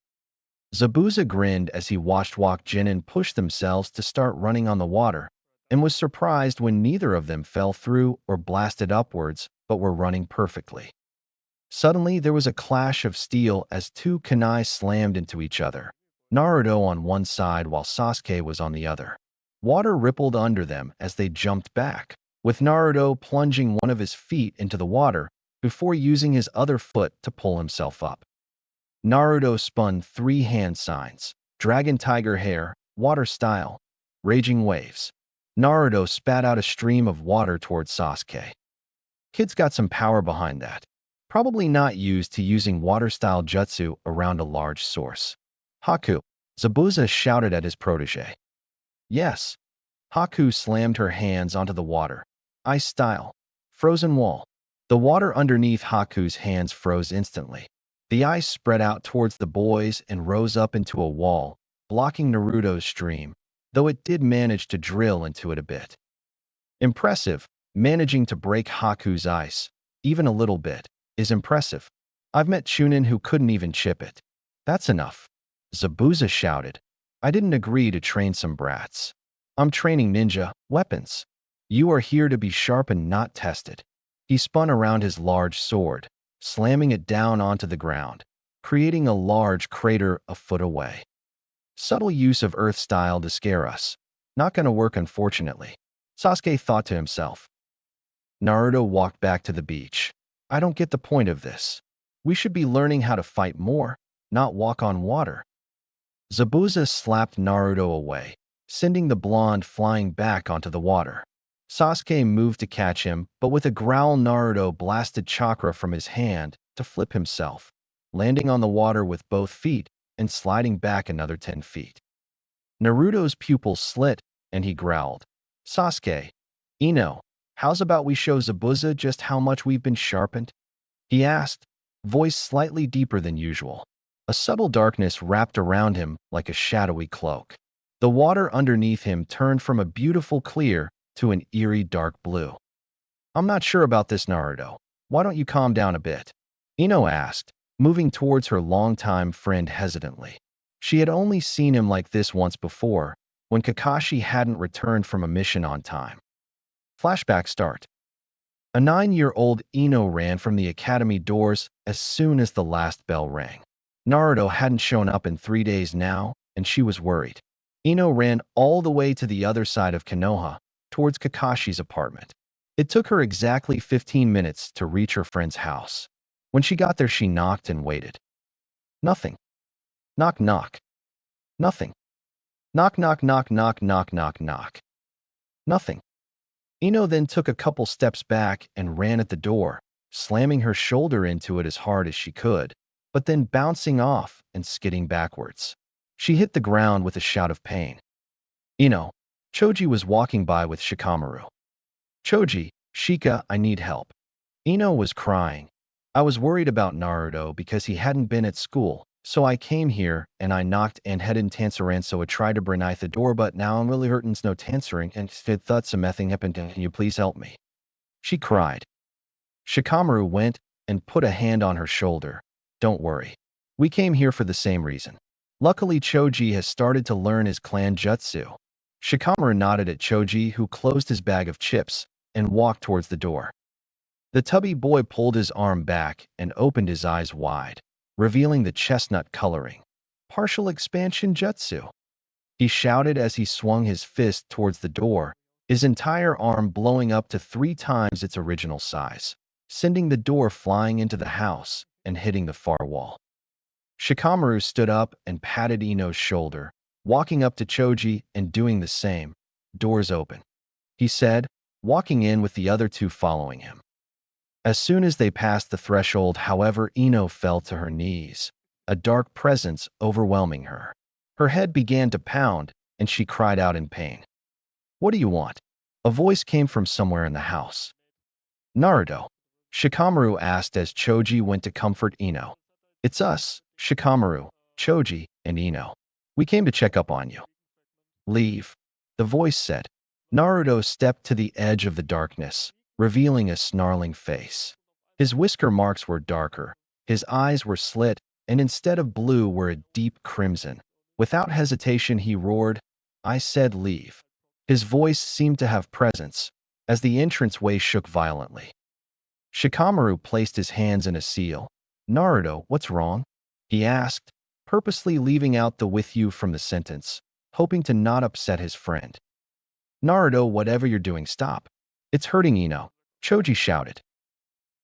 Zabuza grinned as he watched Jinin push themselves to start running on the water, and was surprised when neither of them fell through or blasted upwards, but were running perfectly. Suddenly, there was a clash of steel as two kunai slammed into each other, Naruto on one side while Sasuke was on the other. Water rippled under them as they jumped back, with Naruto plunging one of his feet into the water before using his other foot to pull himself up. Naruto spun 3 hand signs: dragon tiger hair, water style, raging waves. Naruto spat out a stream of water towards Sasuke. Kid's got some power behind that. Probably not used to using water-style jutsu around a large source. Haku, Zabuza shouted at his protege. Yes. Haku slammed her hands onto the water. Ice style. Frozen wall. The water underneath Haku's hands froze instantly. The ice spread out towards the boys and rose up into a wall, blocking Naruto's stream, though it did manage to drill into it a bit. Impressive, managing to break Haku's ice, even a little bit, is impressive. I've met Chunin who couldn't even chip it. That's enough. Zabuza shouted. I didn't agree to train some brats. I'm training ninja weapons. You are here to be sharpened, not tested. He spun around his large sword, slamming it down onto the ground, creating a large crater a foot away. Subtle use of earth style to scare us. Not gonna work, unfortunately, Sasuke thought to himself. Naruto walked back to the beach. I don't get the point of this. We should be learning how to fight more, not walk on water. Zabuza slapped Naruto away, sending the blonde flying back onto the water. Sasuke moved to catch him, but with a growl Naruto blasted chakra from his hand to flip himself, landing on the water with both feet and sliding back another 10 feet. Naruto's pupils slit, and he growled, Sasuke, Ino, how's about we show Zabuza just how much we've been sharpened? He asked, voice slightly deeper than usual. A subtle darkness wrapped around him like a shadowy cloak. The water underneath him turned from a beautiful clear to an eerie dark blue. I'm not sure about this, Naruto. Why don't you calm down a bit? Ino asked, moving towards her longtime friend hesitantly. She had only seen him like this once before, when Kakashi hadn't returned from a mission on time. Flashback start. A 9-year-old Ino ran from the academy doors as soon as the last bell rang. Naruto hadn't shown up in 3 days now, and she was worried. Ino ran all the way to the other side of Konoha, towards Kakashi's apartment. It took her exactly 15 minutes to reach her friend's house. When she got there, she knocked and waited. Nothing. Knock, knock. Nothing. Knock, knock, knock, knock, knock, knock, knock. Nothing. Ino then took a couple steps back and ran at the door, slamming her shoulder into it as hard as she could, but then bouncing off and skidding backwards. She hit the ground with a shout of pain. Ino, Choji was walking by with Shikamaru. Choji, Shika, I need help. Ino was crying. I was worried about Naruto because he hadn't been at school, so I came here and I knocked and headed Tansaran, so I tried to bring out the door, but now I'm really hurting, no Tansaring, and thought something happened. Can you please help me? She cried. Shikamaru went and put a hand on her shoulder. Don't worry. We came here for the same reason. Luckily, Choji has started to learn his clan jutsu. Shikamaru nodded at Choji, who closed his bag of chips and walked towards the door. The tubby boy pulled his arm back and opened his eyes wide, revealing the chestnut coloring. Partial expansion jutsu. He shouted as he swung his fist towards the door, his entire arm blowing up to 3 times its original size. sending the door flying into the house and hitting the far wall. Shikamaru stood up and patted Ino's shoulder, walking up to Choji and doing the same. Doors open, he said, walking in with the other two following him. As soon as they passed the threshold, however, Ino fell to her knees, a dark presence overwhelming her. Her head began to pound, and she cried out in pain. "What do you want?" A voice came from somewhere in the house. "Naruto," Shikamaru asked as Choji went to comfort Ino. "It's us, Shikamaru, Choji, and Ino. We came to check up on you." "Leave," the voice said. Naruto stepped to the edge of the darkness, revealing a snarling face. His whisker marks were darker, his eyes were slit, and instead of blue were a deep crimson. Without hesitation he roared, "I said leave." His voice seemed to have presence, as the entranceway shook violently. Shikamaru placed his hands in a seal. "Naruto, what's wrong?" he asked, purposely leaving out the "with you" from the sentence, hoping to not upset his friend. "Naruto, whatever you're doing, stop. It's hurting Ino," Choji shouted.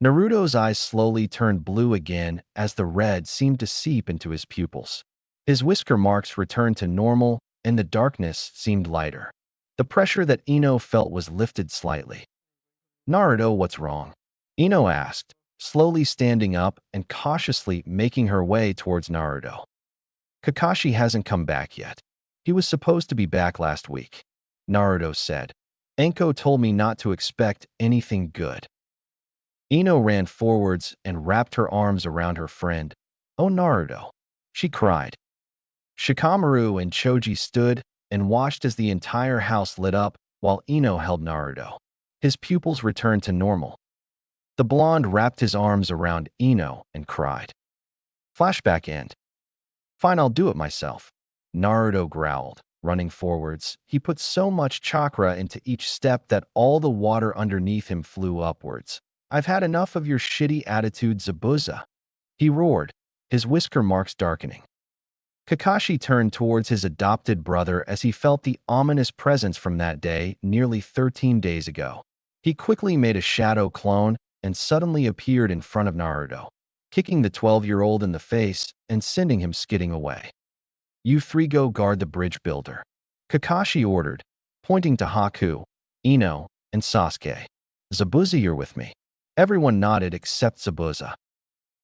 Naruto's eyes slowly turned blue again as the red seemed to seep into his pupils. His whisker marks returned to normal, and the darkness seemed lighter. The pressure that Ino felt was lifted slightly. "Naruto, what's wrong?" Ino asked, slowly standing up and cautiously making her way towards Naruto. "Kakashi hasn't come back yet. He was supposed to be back last week," Naruto said. "Anko told me not to expect anything good." Ino ran forwards and wrapped her arms around her friend. "Oh, Naruto," she cried. Shikamaru and Choji stood and watched as the entire house lit up while Ino held Naruto. His pupils returned to normal. The blonde wrapped his arms around Ino and cried. Flashback end. "Fine, I'll do it myself," Naruto growled, running forwards. He put so much chakra into each step that all the water underneath him flew upwards. "I've had enough of your shitty attitude, Zabuza," he roared, his whisker marks darkening. Kakashi turned towards his adopted brother as he felt the ominous presence from that day nearly 13 days ago. He quickly made a shadow clone and suddenly appeared in front of Naruto, kicking the 12-year-old in the face and sending him skidding away. "You three go guard the bridge builder," Kakashi ordered, pointing to Haku, Ino, and Sasuke. "Zabuza, you're with me." Everyone nodded except Zabuza.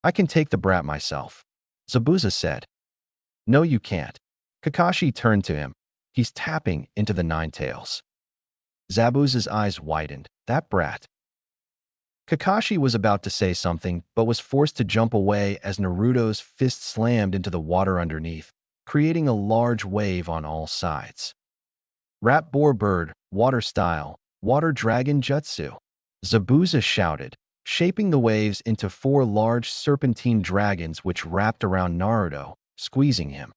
"I can take the brat myself," Zabuza said. "No, you can't." Kakashi turned to him. "He's tapping into the Nine Tails." Zabuza's eyes widened. "That brat." Kakashi was about to say something, but was forced to jump away as Naruto's fist slammed into the water underneath, creating a large wave on all sides. "Rat Boar Bird, Water Style, Water Dragon Jutsu," Zabuza shouted, shaping the waves into 4 large serpentine dragons which wrapped around Naruto, squeezing him.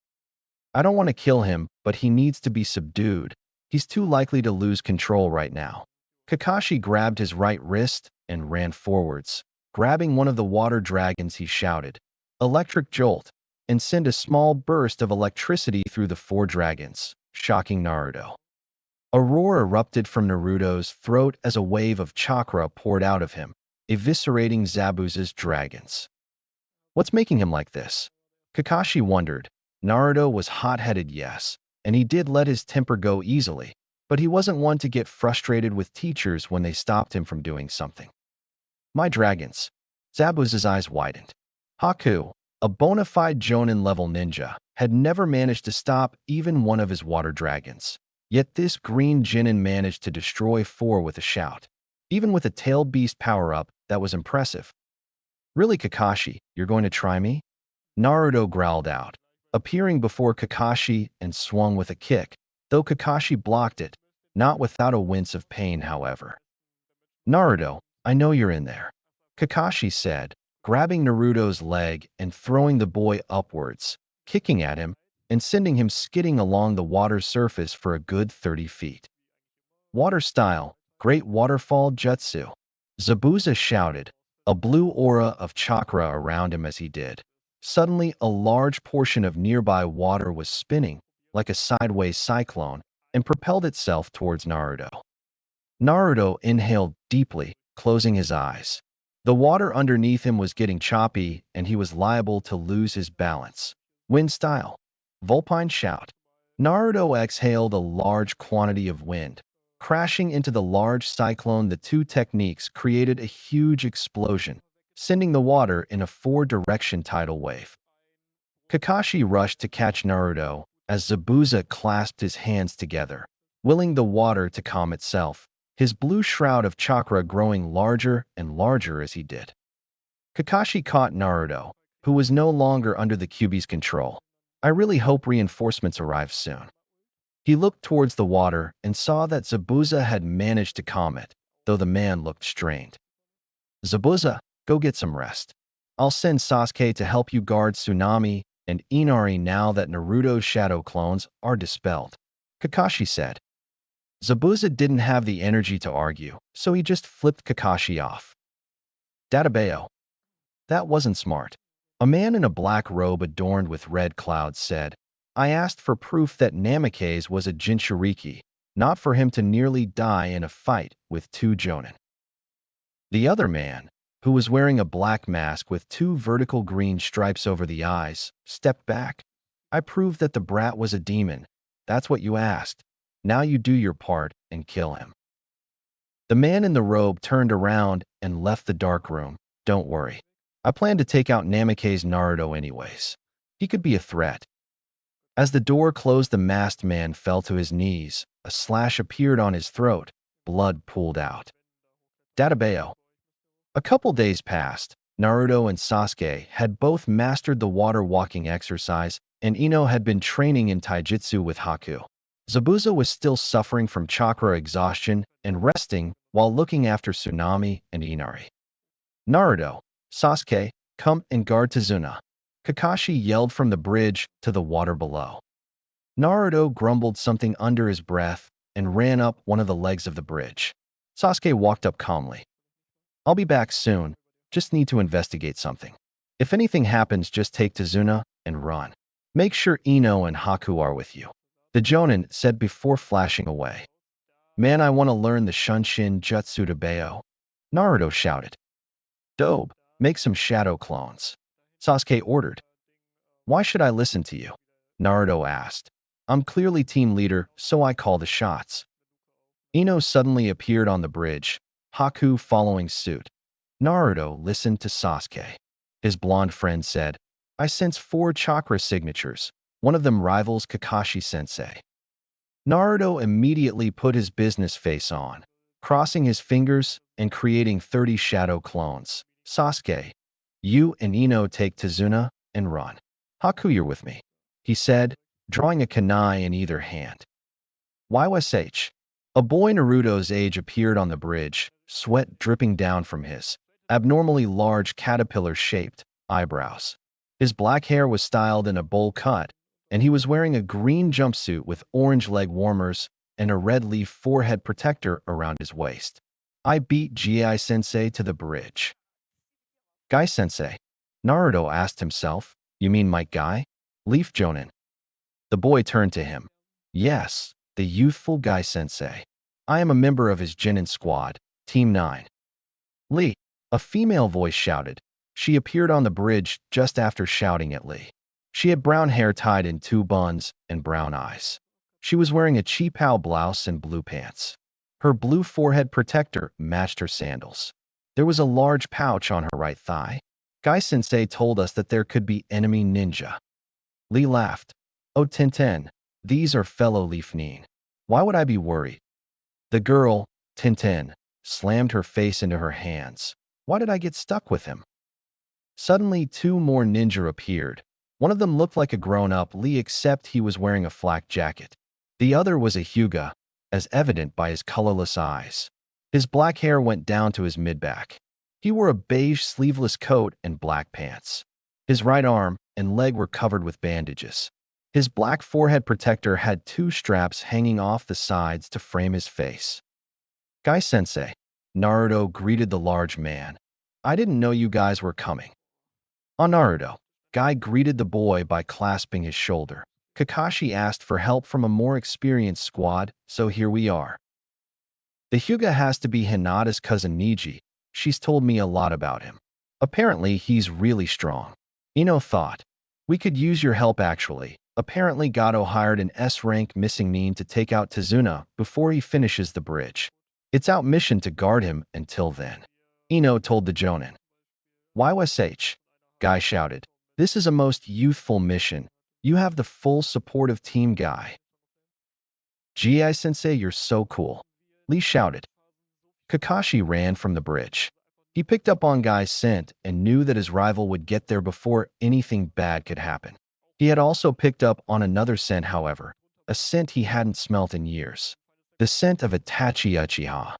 "I don't want to kill him, but he needs to be subdued. He's too likely to lose control right now." Kakashi grabbed his right wrist and ran forwards. Grabbing one of the water dragons, he shouted, "Electric Jolt," and sent a small burst of electricity through the 4 dragons, shocking Naruto. A roar erupted from Naruto's throat as a wave of chakra poured out of him, eviscerating Zabuza's dragons. "What's making him like this?" Kakashi wondered. Naruto was hot-headed, yes, and he did let his temper go easily, but he wasn't one to get frustrated with teachers when they stopped him from doing something. "My dragons." Zabuza's eyes widened. Haku, a bona fide Jonin-level ninja, had never managed to stop even one of his water dragons. Yet this green Jinin managed to destroy 4 with a shout. Even with a tail beast power-up, that was impressive. "Really, Kakashi, you're going to try me?" Naruto growled out, appearing before Kakashi and swung with a kick, though Kakashi blocked it, not without a wince of pain, however. "Naruto, I know you're in there," Kakashi said, grabbing Naruto's leg and throwing the boy upwards, kicking at him, and sending him skidding along the water surface for a good 30 feet. "Water Style, Great Waterfall Jutsu," Zabuza shouted, a blue aura of chakra around him as he did. Suddenly, a large portion of nearby water was spinning, like a sideways cyclone, and propelled itself towards Naruto. Naruto inhaled deeply, closing his eyes. The water underneath him was getting choppy, and he was liable to lose his balance. Wind style. Vulpine shout. Naruto exhaled a large quantity of wind. Crashing into the large cyclone, the two techniques created a huge explosion, sending the water in a four-direction tidal wave. Kakashi rushed to catch Naruto as Zabuza clasped his hands together, willing the water to calm itself, his blue shroud of chakra growing larger and larger as he did. Kakashi caught Naruto, who was no longer under the Kyuubi's control. I really hope reinforcements arrive soon. He looked towards the water and saw that Zabuza had managed to calm it, though the man looked strained. Zabuza, go get some rest. I'll send Sasuke to help you guard Tsunami and Inari now that Naruto's shadow clones are dispelled, Kakashi said. Zabuza didn't have the energy to argue, so he just flipped Kakashi off. Databeo. That wasn't smart. A man in a black robe adorned with red clouds said, I asked for proof that Namikaze was a Jinchuriki, not for him to nearly die in a fight with two Jonin. The other man, who was wearing a black mask with two vertical green stripes over the eyes, stepped back. I proved that the brat was a demon. That's what you asked. Now you do your part and kill him. The man in the robe turned around and left the dark room. Don't worry. I plan to take out Namikaze Naruto anyways. He could be a threat. As the door closed, the masked man fell to his knees. A slash appeared on his throat. Blood pooled out. Databeo. A couple days passed. Naruto and Sasuke had both mastered the water walking exercise, and Ino had been training in taijutsu with Haku. Zabuza was still suffering from chakra exhaustion and resting while looking after Tsunami and Inari. Naruto, Sasuke, come and guard Tazuna. Kakashi yelled from the bridge to the water below. Naruto grumbled something under his breath and ran up one of the legs of the bridge. Sasuke walked up calmly. I'll be back soon. Just need to investigate something. If anything happens, just take Tazuna and run. Make sure Ino and Haku are with you. The Jonin said before flashing away. Man, I want to learn the Shunshin Jutsu Daibao. Naruto shouted. Dope, make some shadow clones. Sasuke ordered. Why should I listen to you? Naruto asked. I'm clearly team leader, so I call the shots. Ino suddenly appeared on the bridge, Haku following suit. Naruto listened to Sasuke. His blonde friend said, I sense 4 chakra signatures. One of them rivals Kakashi-sensei. Naruto immediately put his business face on, crossing his fingers and creating 30 shadow clones. Sasuke, you and Ino take Tazuna and run. Haku, you're with me, he said, drawing a kunai in either hand. YSH. A boy Naruto's age appeared on the bridge, sweat dripping down from his abnormally large caterpillar-shaped eyebrows. His black hair was styled in a bowl cut, and he was wearing a green jumpsuit with orange leg warmers and a red leaf forehead protector around his waist. I beat Gai-sensei to the bridge. Gai-sensei? Naruto asked himself. You mean Mike Gai? Leaf Jonin. The boy turned to him. Yes, the youthful Gai-sensei. I am a member of his Genin squad, Team 9. Lee, a female voice shouted. She appeared on the bridge just after shouting at Lee. She had brown hair tied in 2 buns and brown eyes. She was wearing a cheapao blouse and blue pants. Her blue forehead protector matched her sandals. There was a large pouch on her right thigh. Gai-sensei told us that there could be enemy ninja. Lee laughed. Oh, Tintin, these are fellow Leaf Nin. Why would I be worried? The girl, Tintin, slammed her face into her hands. Why did I get stuck with him? Suddenly, 2 more ninja appeared. One of them looked like a grown-up Lee, except he was wearing a flak jacket. The other was a Hyuga, as evident by his colorless eyes. His black hair went down to his mid-back. He wore a beige sleeveless coat and black pants. His right arm and leg were covered with bandages. His black forehead protector had 2 straps hanging off the sides to frame his face. Gai-sensei, Naruto greeted the large man. I didn't know you guys were coming. On Naruto, Gai greeted the boy by clasping his shoulder. Kakashi asked for help from a more experienced squad, so here we are. The Hyuga has to be Hinata's cousin Niji, She's told me a lot about him. Apparently, he's really strong. Ino thought, we could use your help actually. Apparently, Gato hired an S-rank missing nin to take out Tazuna before he finishes the bridge. It's our mission to guard him until then. Ino told the Jonin. YSH, Guy shouted. This is a most youthful mission. You have the full support of Team Guy. Gi-sensei, you're so cool. Lee shouted. Kakashi ran from the bridge. He picked up on Guy's scent and knew that his rival would get there before anything bad could happen. He had also picked up on another scent, however, a scent he hadn't smelt in years. The scent of Itachi Uchiha.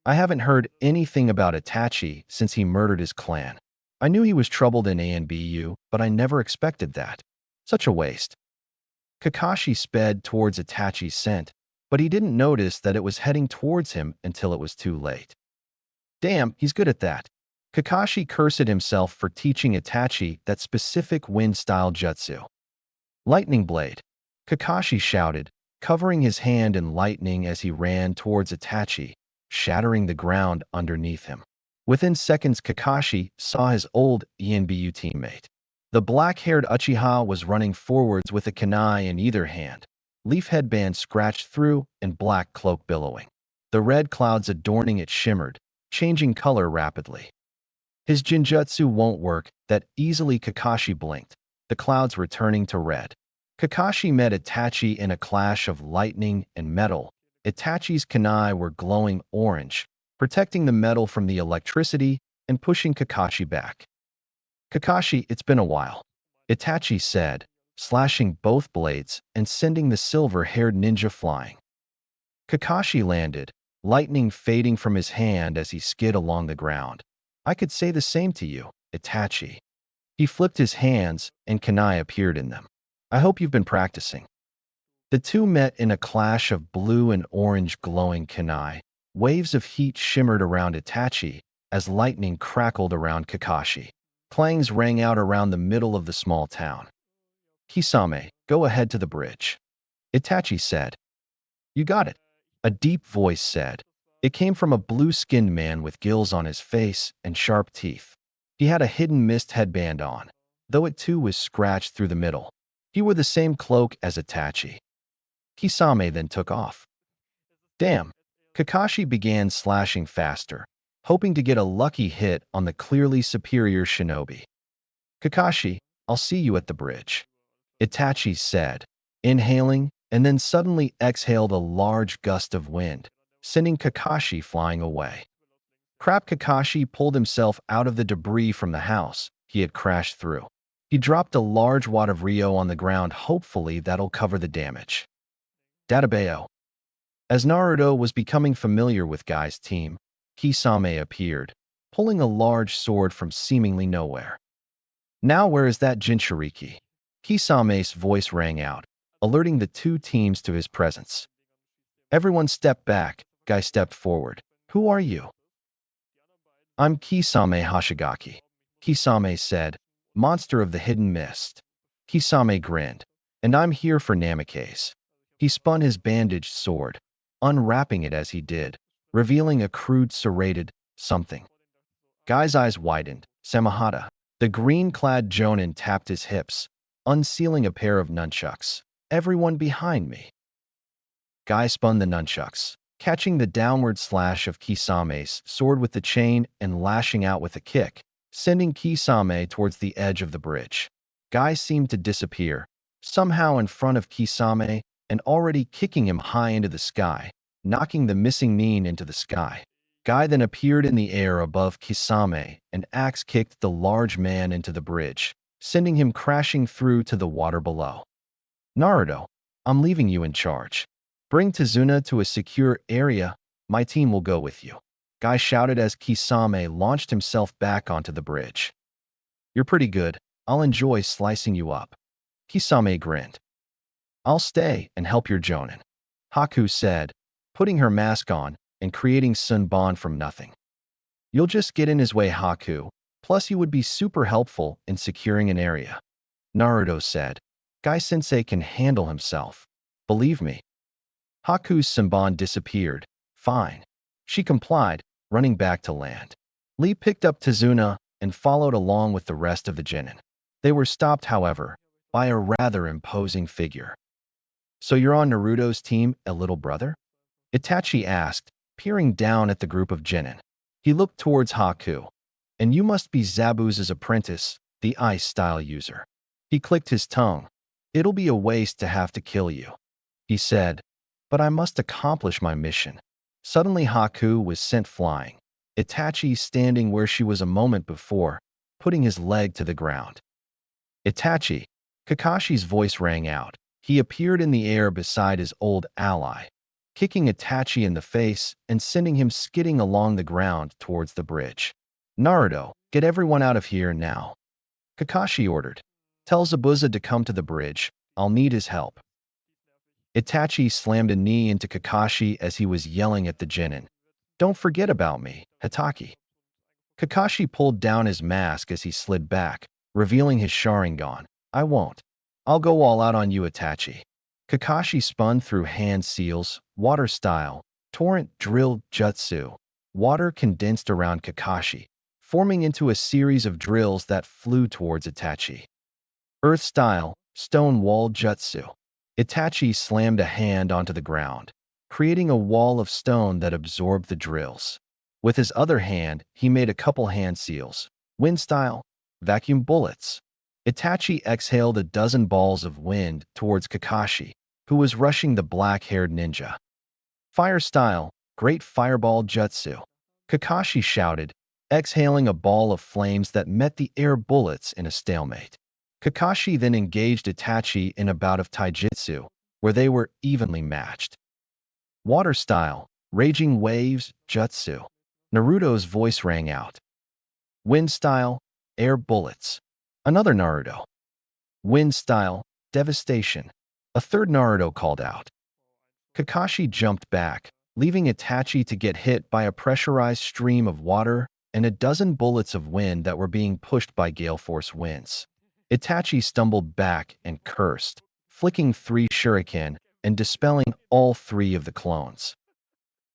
I haven't heard anything about Itachi since he murdered his clan. I knew he was troubled in ANBU, but I never expected that. Such a waste. Kakashi sped towards Itachi's scent, but he didn't notice that it was heading towards him until it was too late. Damn, he's good at that. Kakashi cursed himself for teaching Itachi that specific wind-style jutsu. Lightning Blade. Kakashi shouted, covering his hand in lightning as he ran towards Itachi, shattering the ground underneath him. Within seconds, Kakashi saw his old ENBU teammate. The black-haired Uchiha was running forwards with a kunai in either hand, leaf headband scratched through and black cloak billowing. The red clouds adorning it shimmered, changing color rapidly. His jinjutsu won't work that easily. Kakashi blinked, the clouds returning to red. Kakashi met Itachi in a clash of lightning and metal. Itachi's kunai were glowing orange, protecting the metal from the electricity and pushing Kakashi back. Kakashi, it's been a while, Itachi said, slashing both blades and sending the silver-haired ninja flying. Kakashi landed, lightning fading from his hand as he skid along the ground. I could say the same to you, Itachi. He flipped his hands and kunai appeared in them. I hope you've been practicing. The two met in a clash of blue and orange glowing kunai. Waves of heat shimmered around Itachi as lightning crackled around Kakashi. Clangs rang out around the middle of the small town. Kisame, go ahead to the bridge. Itachi said. You got it, a deep voice said. It came from a blue-skinned man with gills on his face and sharp teeth. He had a hidden mist headband on, though it too was scratched through the middle. He wore the same cloak as Itachi. Kisame then took off. Damn. Kakashi began slashing faster, hoping to get a lucky hit on the clearly superior shinobi. Kakashi, I'll see you at the bridge, Itachi said, inhaling and then suddenly exhaled a large gust of wind, sending Kakashi flying away. Crap. Kakashi pulled himself out of the debris from the house he had crashed through. He dropped a large wad of Ryo on the ground. Hopefully that'll cover the damage. Databeo. As Naruto was becoming familiar with Guy's team, Kisame appeared, pulling a large sword from seemingly nowhere. Now where is that Jinchuriki? Kisame's voice rang out, alerting the two teams to his presence. Everyone stepped back. Guy stepped forward. Who are you? I'm Kisame Hashigaki, Kisame said, monster of the hidden mist. Kisame grinned. And I'm here for Namikaze. He spun his bandaged sword, unwrapping it as he did, revealing a crude serrated something. Guy's eyes widened. Samahata. The green-clad Jonin tapped his hips, unsealing a pair of nunchucks. Everyone behind me. Guy spun the nunchucks, catching the downward slash of Kisame's sword with the chain and lashing out with a kick, sending Kisame towards the edge of the bridge. Guy seemed to disappear, somehow in front of Kisame and already kicking him high into the sky, knocking the missing nin into the sky. Guy then appeared in the air above Kisame and axe-kicked the large man into the bridge, sending him crashing through to the water below. Naruto, I'm leaving you in charge. Bring Tazuna to a secure area. My team will go with you. Guy shouted as Kisame launched himself back onto the bridge. You're pretty good. I'll enjoy slicing you up. Kisame grinned. I'll stay and help your Jonin, Haku said, putting her mask on and creating Sunban from nothing. You'll just get in his way, Haku. Plus you would be super helpful in securing an area. Naruto said. Guy-sensei can handle himself. Believe me. Haku's Sunban disappeared. Fine. She complied, running back to land. Lee picked up Tizuna and followed along with the rest of the genin. They were stopped, however, by a rather imposing figure. "So you're on Naruto's team, a little brother?" Itachi asked, peering down at the group of genin. He looked towards Haku. "And you must be Zabuza's apprentice, the ice-style user." He clicked his tongue. "It'll be a waste to have to kill you," he said, "but I must accomplish my mission." Suddenly Haku was sent flying, Itachi standing where she was a moment before, putting his leg to the ground. "Itachi!" Kakashi's voice rang out. He appeared in the air beside his old ally, kicking Itachi in the face and sending him skidding along the ground towards the bridge. "Naruto, get everyone out of here now," Kakashi ordered. "Tell Zabuza to come to the bridge. I'll need his help." Itachi slammed a knee into Kakashi as he was yelling at the genin. "Don't forget about me, Hitaki." Kakashi pulled down his mask as he slid back, revealing his Sharingan. "I won't. I'll go all out on you, Itachi." Kakashi spun through hand seals, water style, torrent drill jutsu. Water condensed around Kakashi, forming into a series of drills that flew towards Itachi. Earth style, stone wall jutsu. Itachi slammed a hand onto the ground, creating a wall of stone that absorbed the drills. With his other hand, he made a couple hand seals. Wind style, vacuum bullets. Itachi exhaled a dozen balls of wind towards Kakashi, who was rushing the black-haired ninja. Fire style, great fireball jutsu. Kakashi shouted, exhaling a ball of flames that met the air bullets in a stalemate. Kakashi then engaged Itachi in a bout of taijutsu, where they were evenly matched. Water style, raging waves, jutsu. Naruto's voice rang out. Wind style, air bullets. Another Naruto. Wind style, devastation. A third Naruto called out. Kakashi jumped back, leaving Itachi to get hit by a pressurized stream of water and a dozen bullets of wind that were being pushed by gale force winds. Itachi stumbled back and cursed, flicking 3 shuriken and dispelling all 3 of the clones.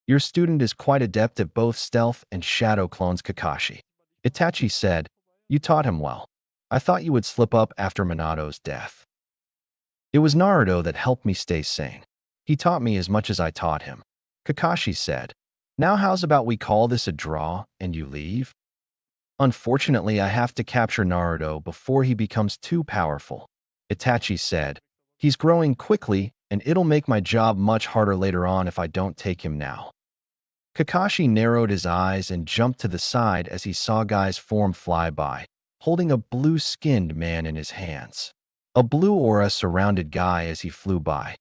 "Your student is quite adept at both stealth and shadow clones, Kakashi," Itachi said. "You taught him well. I thought you would slip up after Minato's death." "It was Naruto that helped me stay sane. He taught me as much as I taught him," Kakashi said. "Now how's about we call this a draw and you leave?" "Unfortunately, I have to capture Naruto before he becomes too powerful," Itachi said. "He's growing quickly, and it'll make my job much harder later on if I don't take him now." Kakashi narrowed his eyes and jumped to the side as he saw Guy's form fly by, holding a blue-skinned man in his hands. A blue aura surrounded Guy as he flew by.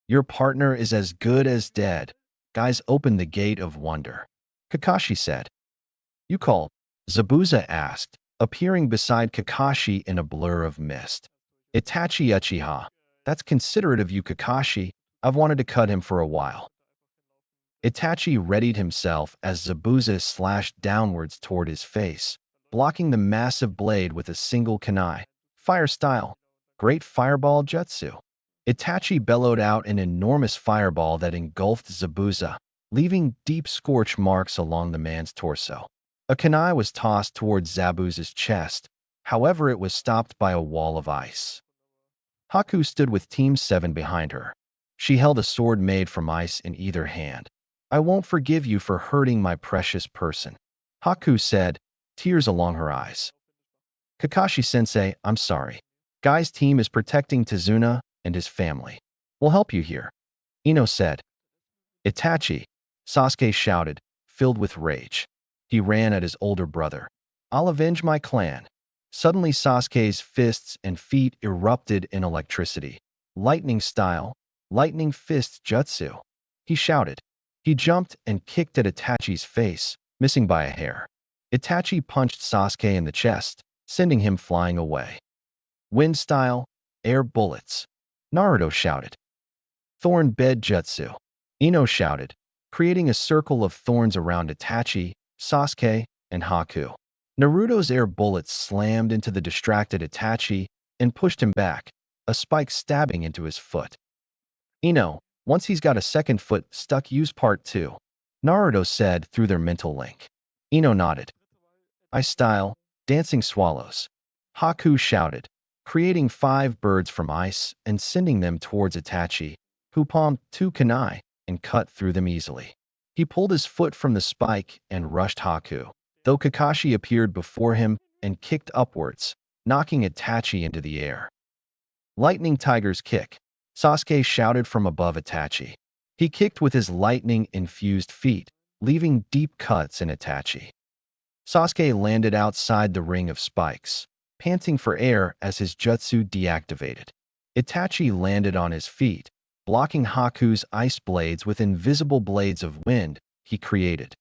"Your partner is as good as dead." Guys opened the gate of wonder. Kakashi said. "You called?" Zabuza asked, appearing beside Kakashi in a blur of mist. "Itachi Uchiha. That's considerate of you, Kakashi. I've wanted to cut him for a while." Itachi readied himself as Zabuza slashed downwards toward his face, blocking the massive blade with a single kunai. Fire style. Great fireball jutsu. Itachi bellowed out an enormous fireball that engulfed Zabuza, leaving deep scorch marks along the man's torso. A kunai was tossed towards Zabuza's chest, however it was stopped by a wall of ice. Haku stood with Team 7 behind her. She held a sword made from ice in either hand. "I won't forgive you for hurting my precious person," Haku said, tears along her eyes. "Kakashi-sensei, I'm sorry. Guy's team is protecting Tizuna and his family. We'll help you here," Ino said. "Itachi," Sasuke shouted, filled with rage. He ran at his older brother. "I'll avenge my clan." Suddenly Sasuke's fists and feet erupted in electricity. Lightning style, lightning fist jutsu. He shouted. He jumped and kicked at Itachi's face, missing by a hair. Itachi punched Sasuke in the chest, sending him flying away. Wind style, air bullets. Naruto shouted. Thorn bed jutsu. Ino shouted, creating a circle of thorns around Itachi, Sasuke, and Haku. Naruto's air bullets slammed into the distracted Itachi and pushed him back, a spike stabbing into his foot. "Ino, once he's got a second foot stuck, use part 2, Naruto said through their mental link. Ino nodded. Ice style, dancing swallows. Haku shouted, creating 5 birds from ice and sending them towards Itachi, who palmed 2 kunai and cut through them easily. He pulled his foot from the spike and rushed Haku, though Kakashi appeared before him and kicked upwards, knocking Itachi into the air. Lightning Tiger's kick. Sasuke shouted from above Itachi. He kicked with his lightning-infused feet, leaving deep cuts in Itachi. Sasuke landed outside the ring of spikes, panting for air as his jutsu deactivated. Itachi landed on his feet, blocking Haku's ice blades with invisible blades of wind he created.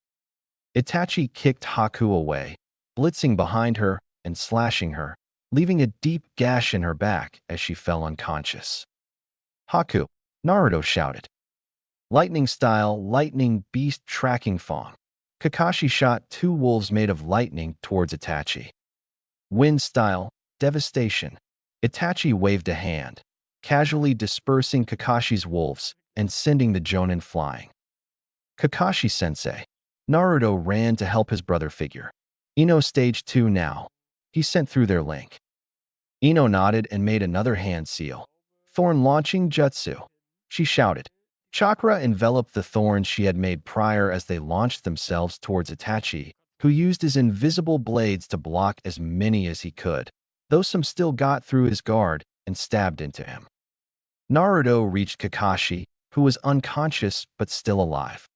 Itachi kicked Haku away, blitzing behind her and slashing her, leaving a deep gash in her back as she fell unconscious. Haku, Naruto shouted. Lightning style, lightning beast tracking fawn. Kakashi shot 2 wolves made of lightning towards Itachi. Wind style, devastation. Itachi waved a hand, casually dispersing Kakashi's wolves and sending the Jonin flying. Kakashi-sensei. Naruto ran to help his brother figure. Ino stage 2 now. He sent through their link. Ino nodded and made another hand seal. Thorn launching jutsu. She shouted. Chakra enveloped the thorns she had made prior as they launched themselves towards Itachi, who used his invisible blades to block as many as he could, though some still got through his guard and stabbed into him. Naruto reached Kakashi, who was unconscious but still alive.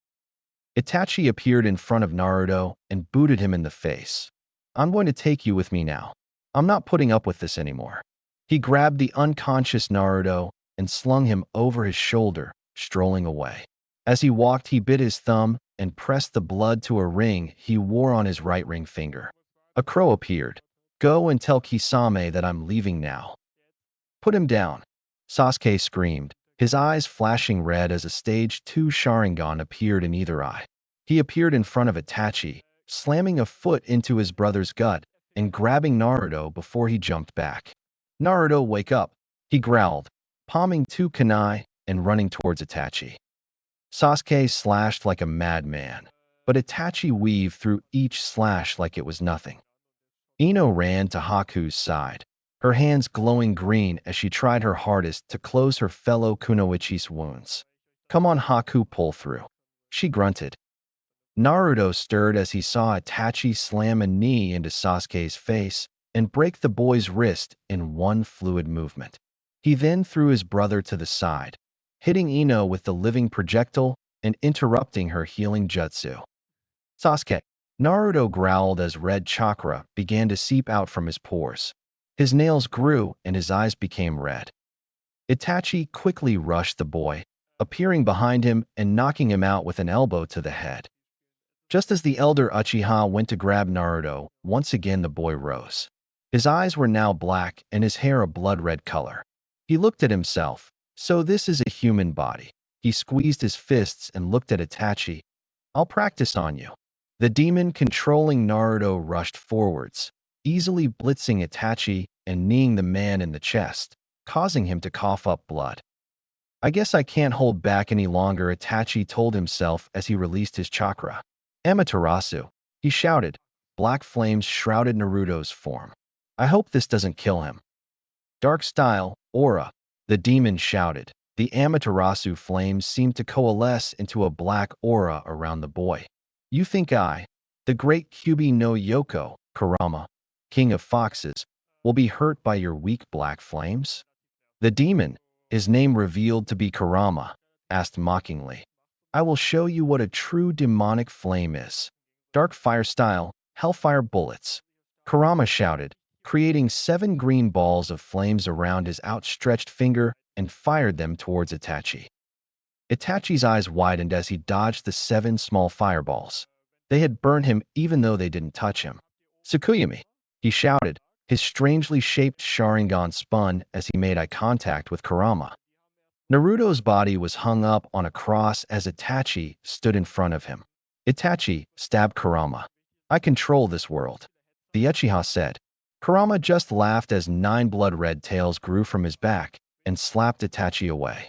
Itachi appeared in front of Naruto and booted him in the face. I'm going to take you with me now. I'm not putting up with this anymore. He grabbed the unconscious Naruto and slung him over his shoulder, strolling away. As he walked, he bit his thumb and pressed the blood to a ring he wore on his right ring finger. A crow appeared. Go and tell Kisame that I'm leaving now. Put him down. Sasuke screamed, his eyes flashing red as a stage 2 Sharingan appeared in either eye. He appeared in front of Itachi, slamming a foot into his brother's gut and grabbing Naruto before he jumped back. Naruto, wake up, he growled, palming 2 kunai and running towards Itachi. Sasuke slashed like a madman, but Itachi weaved through each slash like it was nothing. Ino ran to Haku's side, her hands glowing green as she tried her hardest to close her fellow kunoichi's wounds. Come on, Haku, pull through. She grunted. Naruto stirred as he saw Itachi slam a knee into Sasuke's face and break the boy's wrist in one fluid movement. He then threw his brother to the side, hitting Ino with the living projectile and interrupting her healing jutsu. Sasuke. Naruto growled as red chakra began to seep out from his pores. His nails grew and his eyes became red. Itachi quickly rushed the boy, appearing behind him and knocking him out with an elbow to the head. Just as the elder Uchiha went to grab Naruto, once again the boy rose. His eyes were now black and his hair a blood-red color. He looked at himself. So this is a human body. He squeezed his fists and looked at Itachi. I'll practice on you. The demon controlling Naruto rushed forwards, easily blitzing Itachi and kneeing the man in the chest, causing him to cough up blood. I guess I can't hold back any longer, Itachi told himself as he released his chakra. Amaterasu, he shouted. Black flames shrouded Naruto's form. I hope this doesn't kill him. Dark style, aura, the demon shouted. The Amaterasu flames seemed to coalesce into a black aura around the boy. You think I, the great Kyubi no Yoko, Kurama, king of foxes, will be hurt by your weak black flames? The demon, his name revealed to be Kurama, asked mockingly. I will show you what a true demonic flame is. Dark fire style, hellfire bullets. Kurama shouted, creating 7 green balls of flames around his outstretched finger and fired them towards Itachi. Itachi's eyes widened as he dodged the 7 small fireballs. They had burned him even though they didn't touch him. Tsukuyami, he shouted. His strangely shaped Sharingan spun as he made eye contact with Kurama. Naruto's body was hung up on a cross as Itachi stood in front of him. Itachi stabbed Kurama. I control this world, the Uchiha said. Kurama just laughed as 9 blood-red tails grew from his back and slapped Itachi away.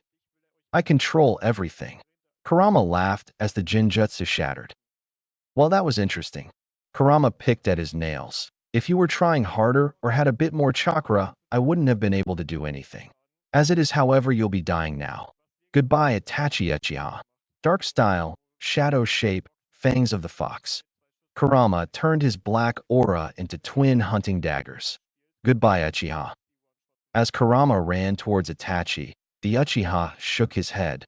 I control everything. Kurama laughed as the Jinjutsu shattered. Well, that was interesting. Kurama picked at his nails. If you were trying harder or had a bit more chakra, I wouldn't have been able to do anything. As it is, however, you'll be dying now. Goodbye, Itachi Uchiha. Dark style, shadow shape, fangs of the fox. Kurama turned his black aura into twin hunting daggers. Goodbye, Uchiha. As Kurama ran towards Itachi, the Uchiha shook his head.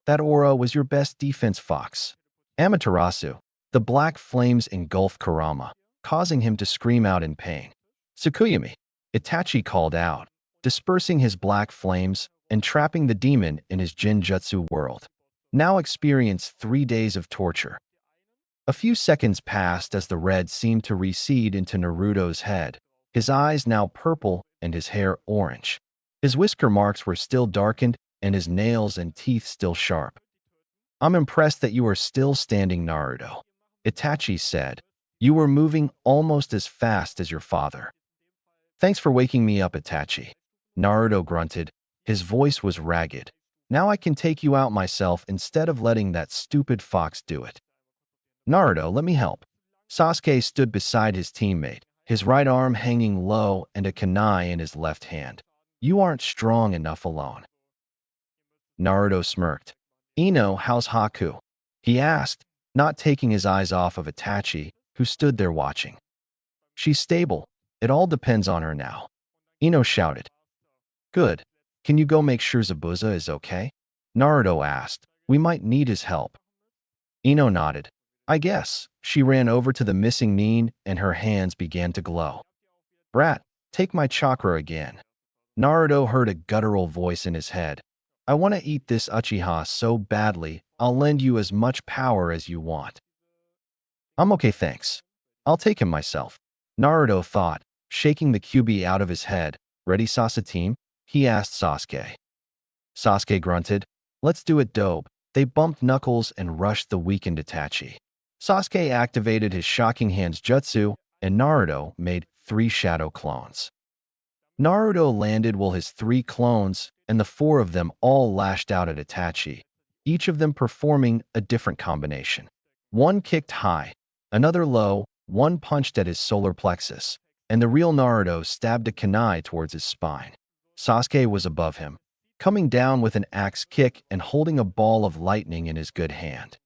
That aura was your best defense, Fox. Amaterasu. The black flames engulfed Kurama, causing him to scream out in pain. Tsukuyami. Itachi called out, dispersing his black flames and trapping the demon in his Jinjutsu world. Now experience 3 days of torture. A few seconds passed as the red seemed to recede into Naruto's head, his eyes now purple and his hair orange. His whisker marks were still darkened and his nails and teeth still sharp. I'm impressed that you are still standing, Naruto. Itachi said, you were moving almost as fast as your father. Thanks for waking me up, Itachi. Naruto grunted. His voice was ragged. Now I can take you out myself instead of letting that stupid fox do it. Naruto, let me help. Sasuke stood beside his teammate, his right arm hanging low and a kunai in his left hand. You aren't strong enough alone. Naruto smirked. Ino, how's Haku? He asked, not taking his eyes off of Itachi, who stood there watching. She's stable. It all depends on her now. Ino shouted. Good. Can you go make sure Zabuza is okay? Naruto asked. We might need his help. Ino nodded. I guess. She ran over to the missing Nin and her hands began to glow. Brat, take my chakra again. Naruto heard a guttural voice in his head. I want to eat this Uchiha so badly, I'll lend you as much power as you want. I'm okay, thanks. I'll take him myself. Naruto thought, shaking the QB out of his head. Ready, Sasa team? He asked Sasuke. Sasuke grunted. Let's do it, dope. They bumped knuckles and rushed the weakened Itachi. Sasuke activated his shocking hands jutsu, and Naruto made 3 shadow clones. Naruto landed while his 3 clones and the 4 of them all lashed out at Itachi, each of them performing a different combination. One kicked high, another low, one punched at his solar plexus, and the real Naruto stabbed a kunai towards his spine. Sasuke was above him, coming down with an axe kick and holding a ball of lightning in his good hand.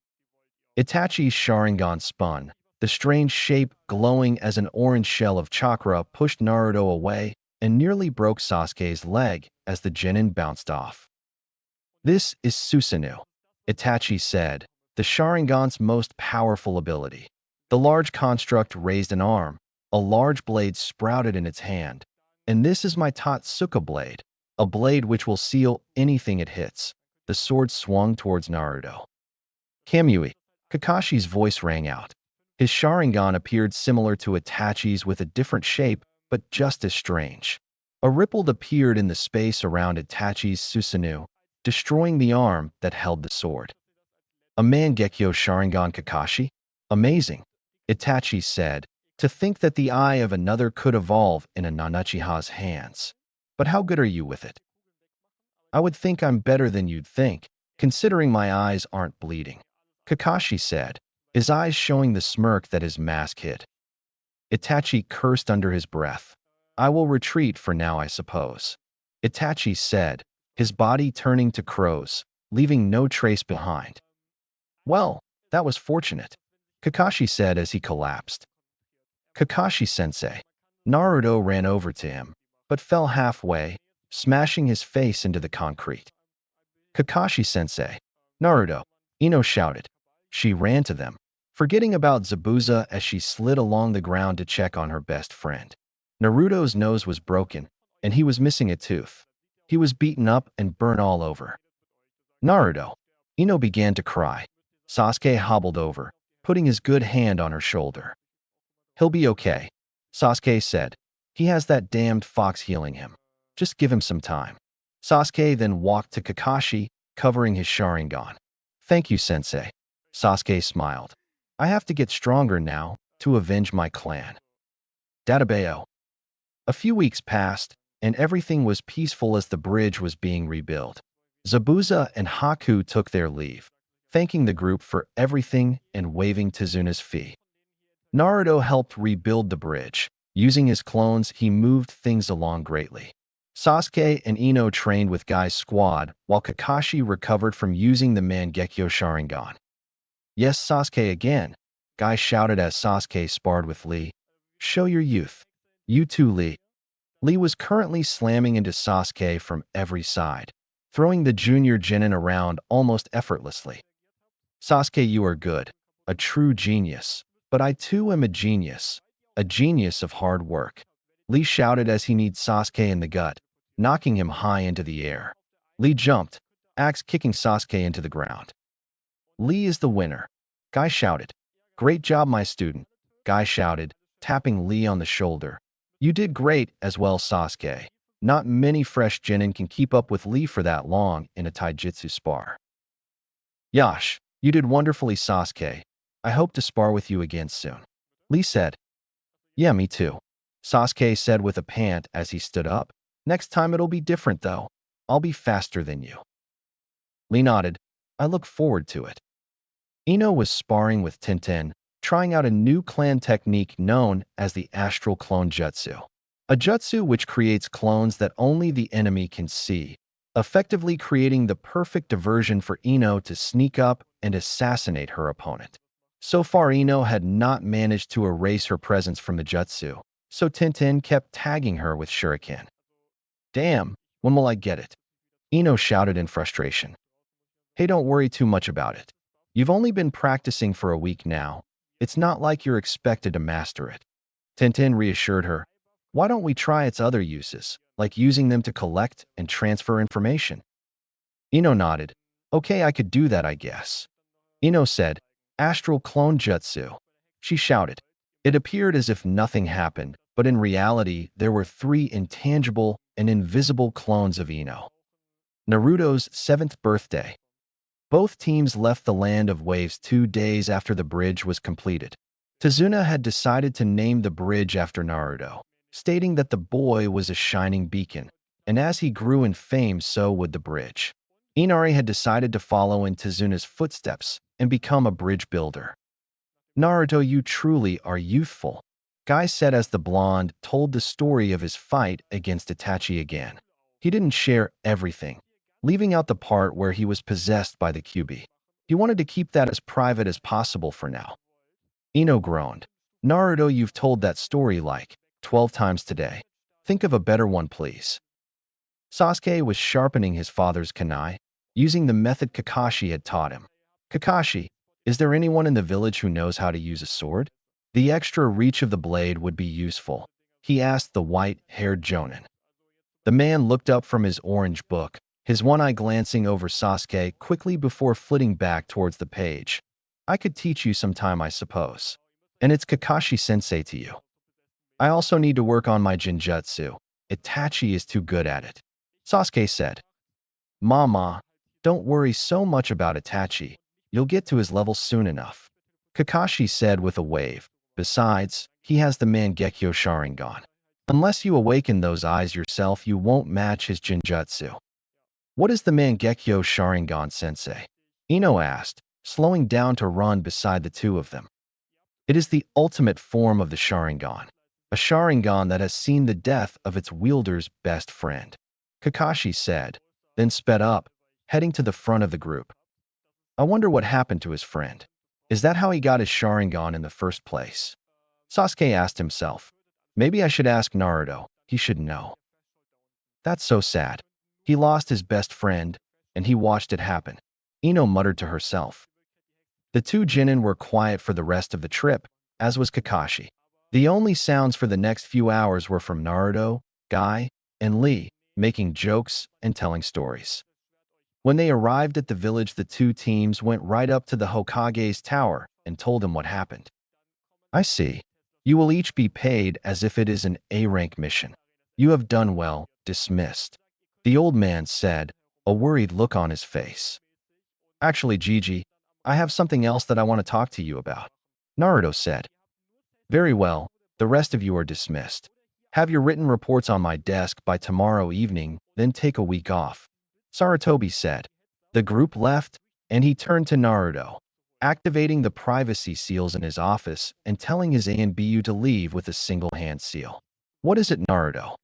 Itachi's Sharingan spun, the strange shape glowing as an orange shell of chakra pushed Naruto away and nearly broke Sasuke's leg as the genin bounced off. This is Susanoo, Itachi said, the Sharingan's most powerful ability. The large construct raised an arm, a large blade sprouted in its hand, and this is my Totsuka blade, a blade which will seal anything it hits. The sword swung towards Naruto. Kamui, Kakashi's voice rang out. His Sharingan appeared similar to Itachi's with a different shape, but just as strange. A ripple appeared in the space around Itachi's Susanoo, destroying the arm that held the sword. A Mangekyo Sharingan Kakashi? Amazing, Itachi said. To think that the eye of another could evolve in a Nanuchiha's hands. But how good are you with it? I would think I'm better than you'd think, considering my eyes aren't bleeding, Kakashi said, his eyes showing the smirk that his mask hid. Itachi cursed under his breath. I will retreat for now, I suppose, Itachi said, his body turning to crows, leaving no trace behind. Well, that was fortunate, Kakashi said as he collapsed. Kakashi-sensei. Naruto ran over to him, but fell halfway, smashing his face into the concrete. Kakashi-sensei. Naruto, Ino shouted. She ran to them, forgetting about Zabuza as she slid along the ground to check on her best friend. Naruto's nose was broken, and he was missing a tooth. He was beaten up and burnt all over. Naruto. Ino began to cry. Sasuke hobbled over, putting his good hand on her shoulder. He'll be okay, Sasuke said. He has that damned fox healing him. Just give him some time. Sasuke then walked to Kakashi, covering his Sharingan. Thank you, sensei. Sasuke smiled. I have to get stronger now to avenge my clan. Databeo. A few weeks passed, and everything was peaceful as the bridge was being rebuilt. Zabuza and Haku took their leave, thanking the group for everything and waiving Tezuna's fee. Naruto helped rebuild the bridge. Using his clones, he moved things along greatly. Sasuke and Ino trained with Guy's squad, while Kakashi recovered from using the Mangekyo Sharingan. Yes, Sasuke again, Guy shouted as Sasuke sparred with Lee. Show your youth. You too, Lee. Lee was currently slamming into Sasuke from every side, throwing the junior genin around almost effortlessly. Sasuke, you are good, a true genius. But I too am a genius of hard work. Lee shouted as he kneed Sasuke in the gut, knocking him high into the air. Lee jumped, axe kicking Sasuke into the ground. Lee is the winner, Guy shouted. Great job, my student, Guy shouted, tapping Lee on the shoulder. You did great as well, Sasuke. Not many fresh genin can keep up with Lee for that long in a taijutsu spar. Yash, you did wonderfully, Sasuke. I hope to spar with you again soon. Lee said. Yeah, me too, Sasuke said with a pant as he stood up. Next time it'll be different though. I'll be faster than you. Lee nodded. I look forward to it. Ino was sparring with Tintin, trying out a new clan technique known as the Astral Clone Jutsu. A jutsu which creates clones that only the enemy can see, effectively creating the perfect diversion for Ino to sneak up and assassinate her opponent. So far, Ino had not managed to erase her presence from the jutsu, so Tintin kept tagging her with shuriken. Damn, when will I get it? Ino shouted in frustration. Hey, don't worry too much about it. You've only been practicing for a week now. It's not like you're expected to master it. Tintin reassured her. Why don't we try its other uses, like using them to collect and transfer information? Ino nodded. Okay, I could do that, I guess. Ino said, Astral Clone Jutsu. She shouted. It appeared as if nothing happened, but in reality, there were 3 intangible and invisible clones of Ino. Naruto's 7th birthday. Both teams left the Land of Waves 2 days after the bridge was completed. Tazuna had decided to name the bridge after Naruto, stating that the boy was a shining beacon, and as he grew in fame, so would the bridge. Inari had decided to follow in Tazuna's footsteps and become a bridge builder. Naruto, you truly are youthful, Guy said as the blonde told the story of his fight against Itachi again. He didn't share everything, leaving out the part where he was possessed by the QB. He wanted to keep that as private as possible for now. Ino groaned. Naruto, you've told that story like 12 times today. Think of a better one, please. Sasuke was sharpening his father's kunai, using the method Kakashi had taught him. Kakashi, is there anyone in the village who knows how to use a sword? The extra reach of the blade would be useful, he asked the white-haired Jonin. The man looked up from his orange book, his one eye glancing over Sasuke quickly before flitting back towards the page. I could teach you sometime, I suppose. And it's Kakashi-sensei to you. I also need to work on my Jinjutsu. Itachi is too good at it. Sasuke said. Mama, don't worry so much about Itachi. You'll get to his level soon enough. Kakashi said with a wave. Besides, he has the Mangekyo Sharingan. Unless you awaken those eyes yourself, you won't match his Jinjutsu. What is the Mangekyo Sharingan, sensei? Ino asked, slowing down to run beside the two of them. It is the ultimate form of the Sharingan, a Sharingan that has seen the death of its wielder's best friend, Kakashi said, then sped up, heading to the front of the group. I wonder what happened to his friend. Is that how he got his Sharingan in the first place? Sasuke asked himself. Maybe I should ask Naruto. He should know. That's so sad. He lost his best friend, and he watched it happen. Ino muttered to herself. The two genin were quiet for the rest of the trip, as was Kakashi. The only sounds for the next few hours were from Naruto, Guy, and Lee, making jokes and telling stories. When they arrived at the village, the two teams went right up to the Hokage's tower and told him what happened. I see. You will each be paid as if it is an A-rank mission. You have done well, dismissed. The old man said, a worried look on his face. Actually, Gigi, I have something else that I want to talk to you about, Naruto said. Very well, the rest of you are dismissed. Have your written reports on my desk by tomorrow evening, then take a week off, Sarutobi said. The group left, and he turned to Naruto. activating the privacy seals in his office and telling his A and BU to leave with a single hand seal. What is it, Naruto?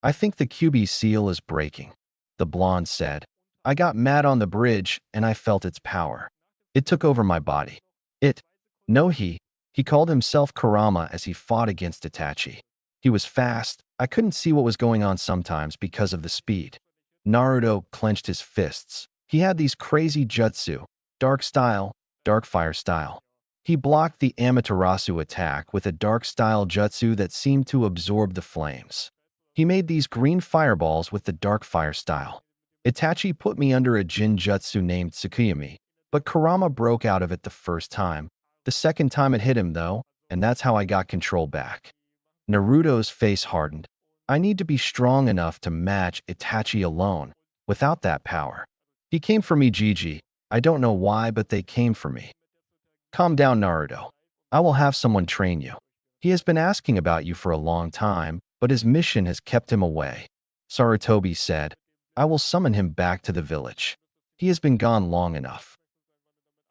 I think the QB seal is breaking, the blonde said. I got mad on the bridge and I felt its power. It took over my body. It. No, he called himself Kurama as he fought against Itachi. He was fast. I couldn't see what was going on sometimes because of the speed. Naruto clenched his fists. He had these crazy jutsu, dark style, dark fire style. He blocked the Amaterasu attack with a dark style jutsu that seemed to absorb the flames. He made these green fireballs with the dark fire style. Itachi put me under a Jin jutsu named Tsukuyami, but Kurama broke out of it the first time. The second time it hit him though, and that's how I got control back. Naruto's face hardened. I need to be strong enough to match Itachi alone, without that power. He came for me, Gigi. I don't know why, but they came for me. Calm down, Naruto. I will have someone train you. He has been asking about you for a long time, but his mission has kept him away. Sarutobi said, I will summon him back to the village. He has been gone long enough.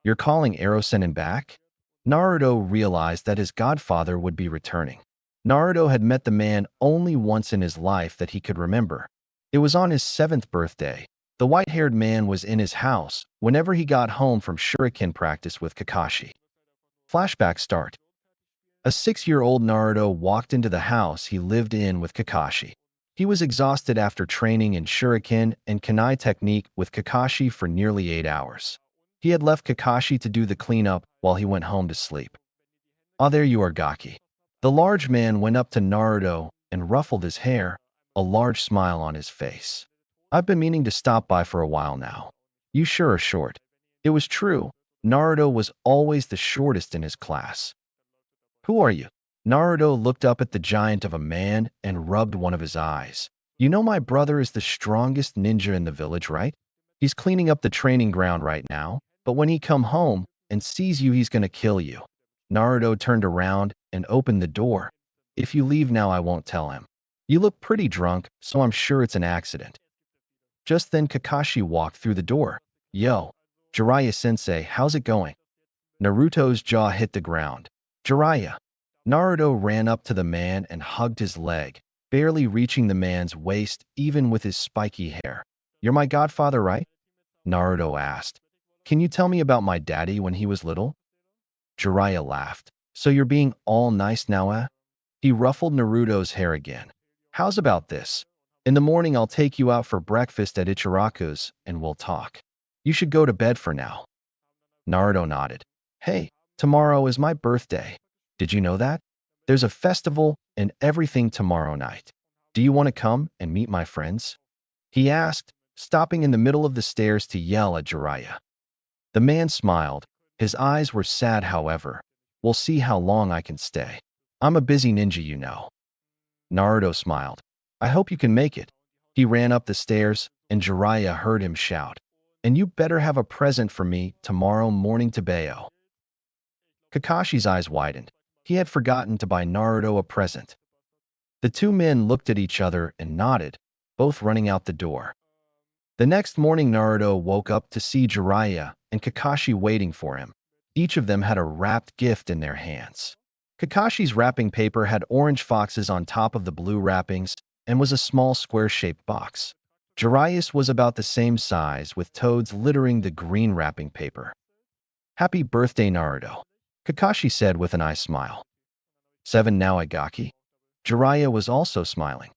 You're calling Erosenin back? Naruto realized that his godfather would be returning. Naruto had met the man only once in his life that he could remember. It was on his 7th birthday. The white-haired man was in his house whenever he got home from shuriken practice with Kakashi. Flashback start. A 6-year-old Naruto walked into the house he lived in with Kakashi. He was exhausted after training in shuriken and kunai technique with Kakashi for nearly 8 hours. He had left Kakashi to do the cleanup while he went home to sleep. Ah, there you are, Gaki. The large man went up to Naruto and ruffled his hair, a large smile on his face. I've been meaning to stop by for a while now. You sure are short. It was true. Naruto was always the shortest in his class. Who are you? Naruto looked up at the giant of a man and rubbed one of his eyes. You know my brother is the strongest ninja in the village, right? He's cleaning up the training ground right now, but when he come home and sees you, he's gonna kill you. Naruto turned around and opened the door. If you leave now, I won't tell him. You look pretty drunk, so I'm sure it's an accident. Just then Kakashi walked through the door. Yo, Jiraiya-sensei, how's it going? Naruto's jaw hit the ground. Jiraiya. Naruto ran up to the man and hugged his leg, barely reaching the man's waist even with his spiky hair. You're my godfather, right? Naruto asked. Can you tell me about my daddy when he was little? Jiraiya laughed. So you're being all nice now, eh? He ruffled Naruto's hair again. How's about this? In the morning I'll take you out for breakfast at Ichiraku's and we'll talk. You should go to bed for now. Naruto nodded. Hey, tomorrow is my birthday. Did you know that? There's a festival and everything tomorrow night. Do you want to come and meet my friends? He asked, stopping in the middle of the stairs to yell at Jiraiya. The man smiled. His eyes were sad, however. We'll see how long I can stay. I'm a busy ninja, you know. Naruto smiled. I hope you can make it. He ran up the stairs, and Jiraiya heard him shout. And you better have a present for me tomorrow morning to Bayo. Kakashi's eyes widened. He had forgotten to buy Naruto a present. The two men looked at each other and nodded, both running out the door. The next morning Naruto woke up to see Jiraiya and Kakashi waiting for him. Each of them had a wrapped gift in their hands. Kakashi's wrapping paper had orange foxes on top of the blue wrappings and was a small square-shaped box. Jiraiya's was about the same size with toads littering the green wrapping paper. Happy birthday, Naruto, Kakashi said with an eye smile. 7 now, Agaki. Jiraiya was also smiling.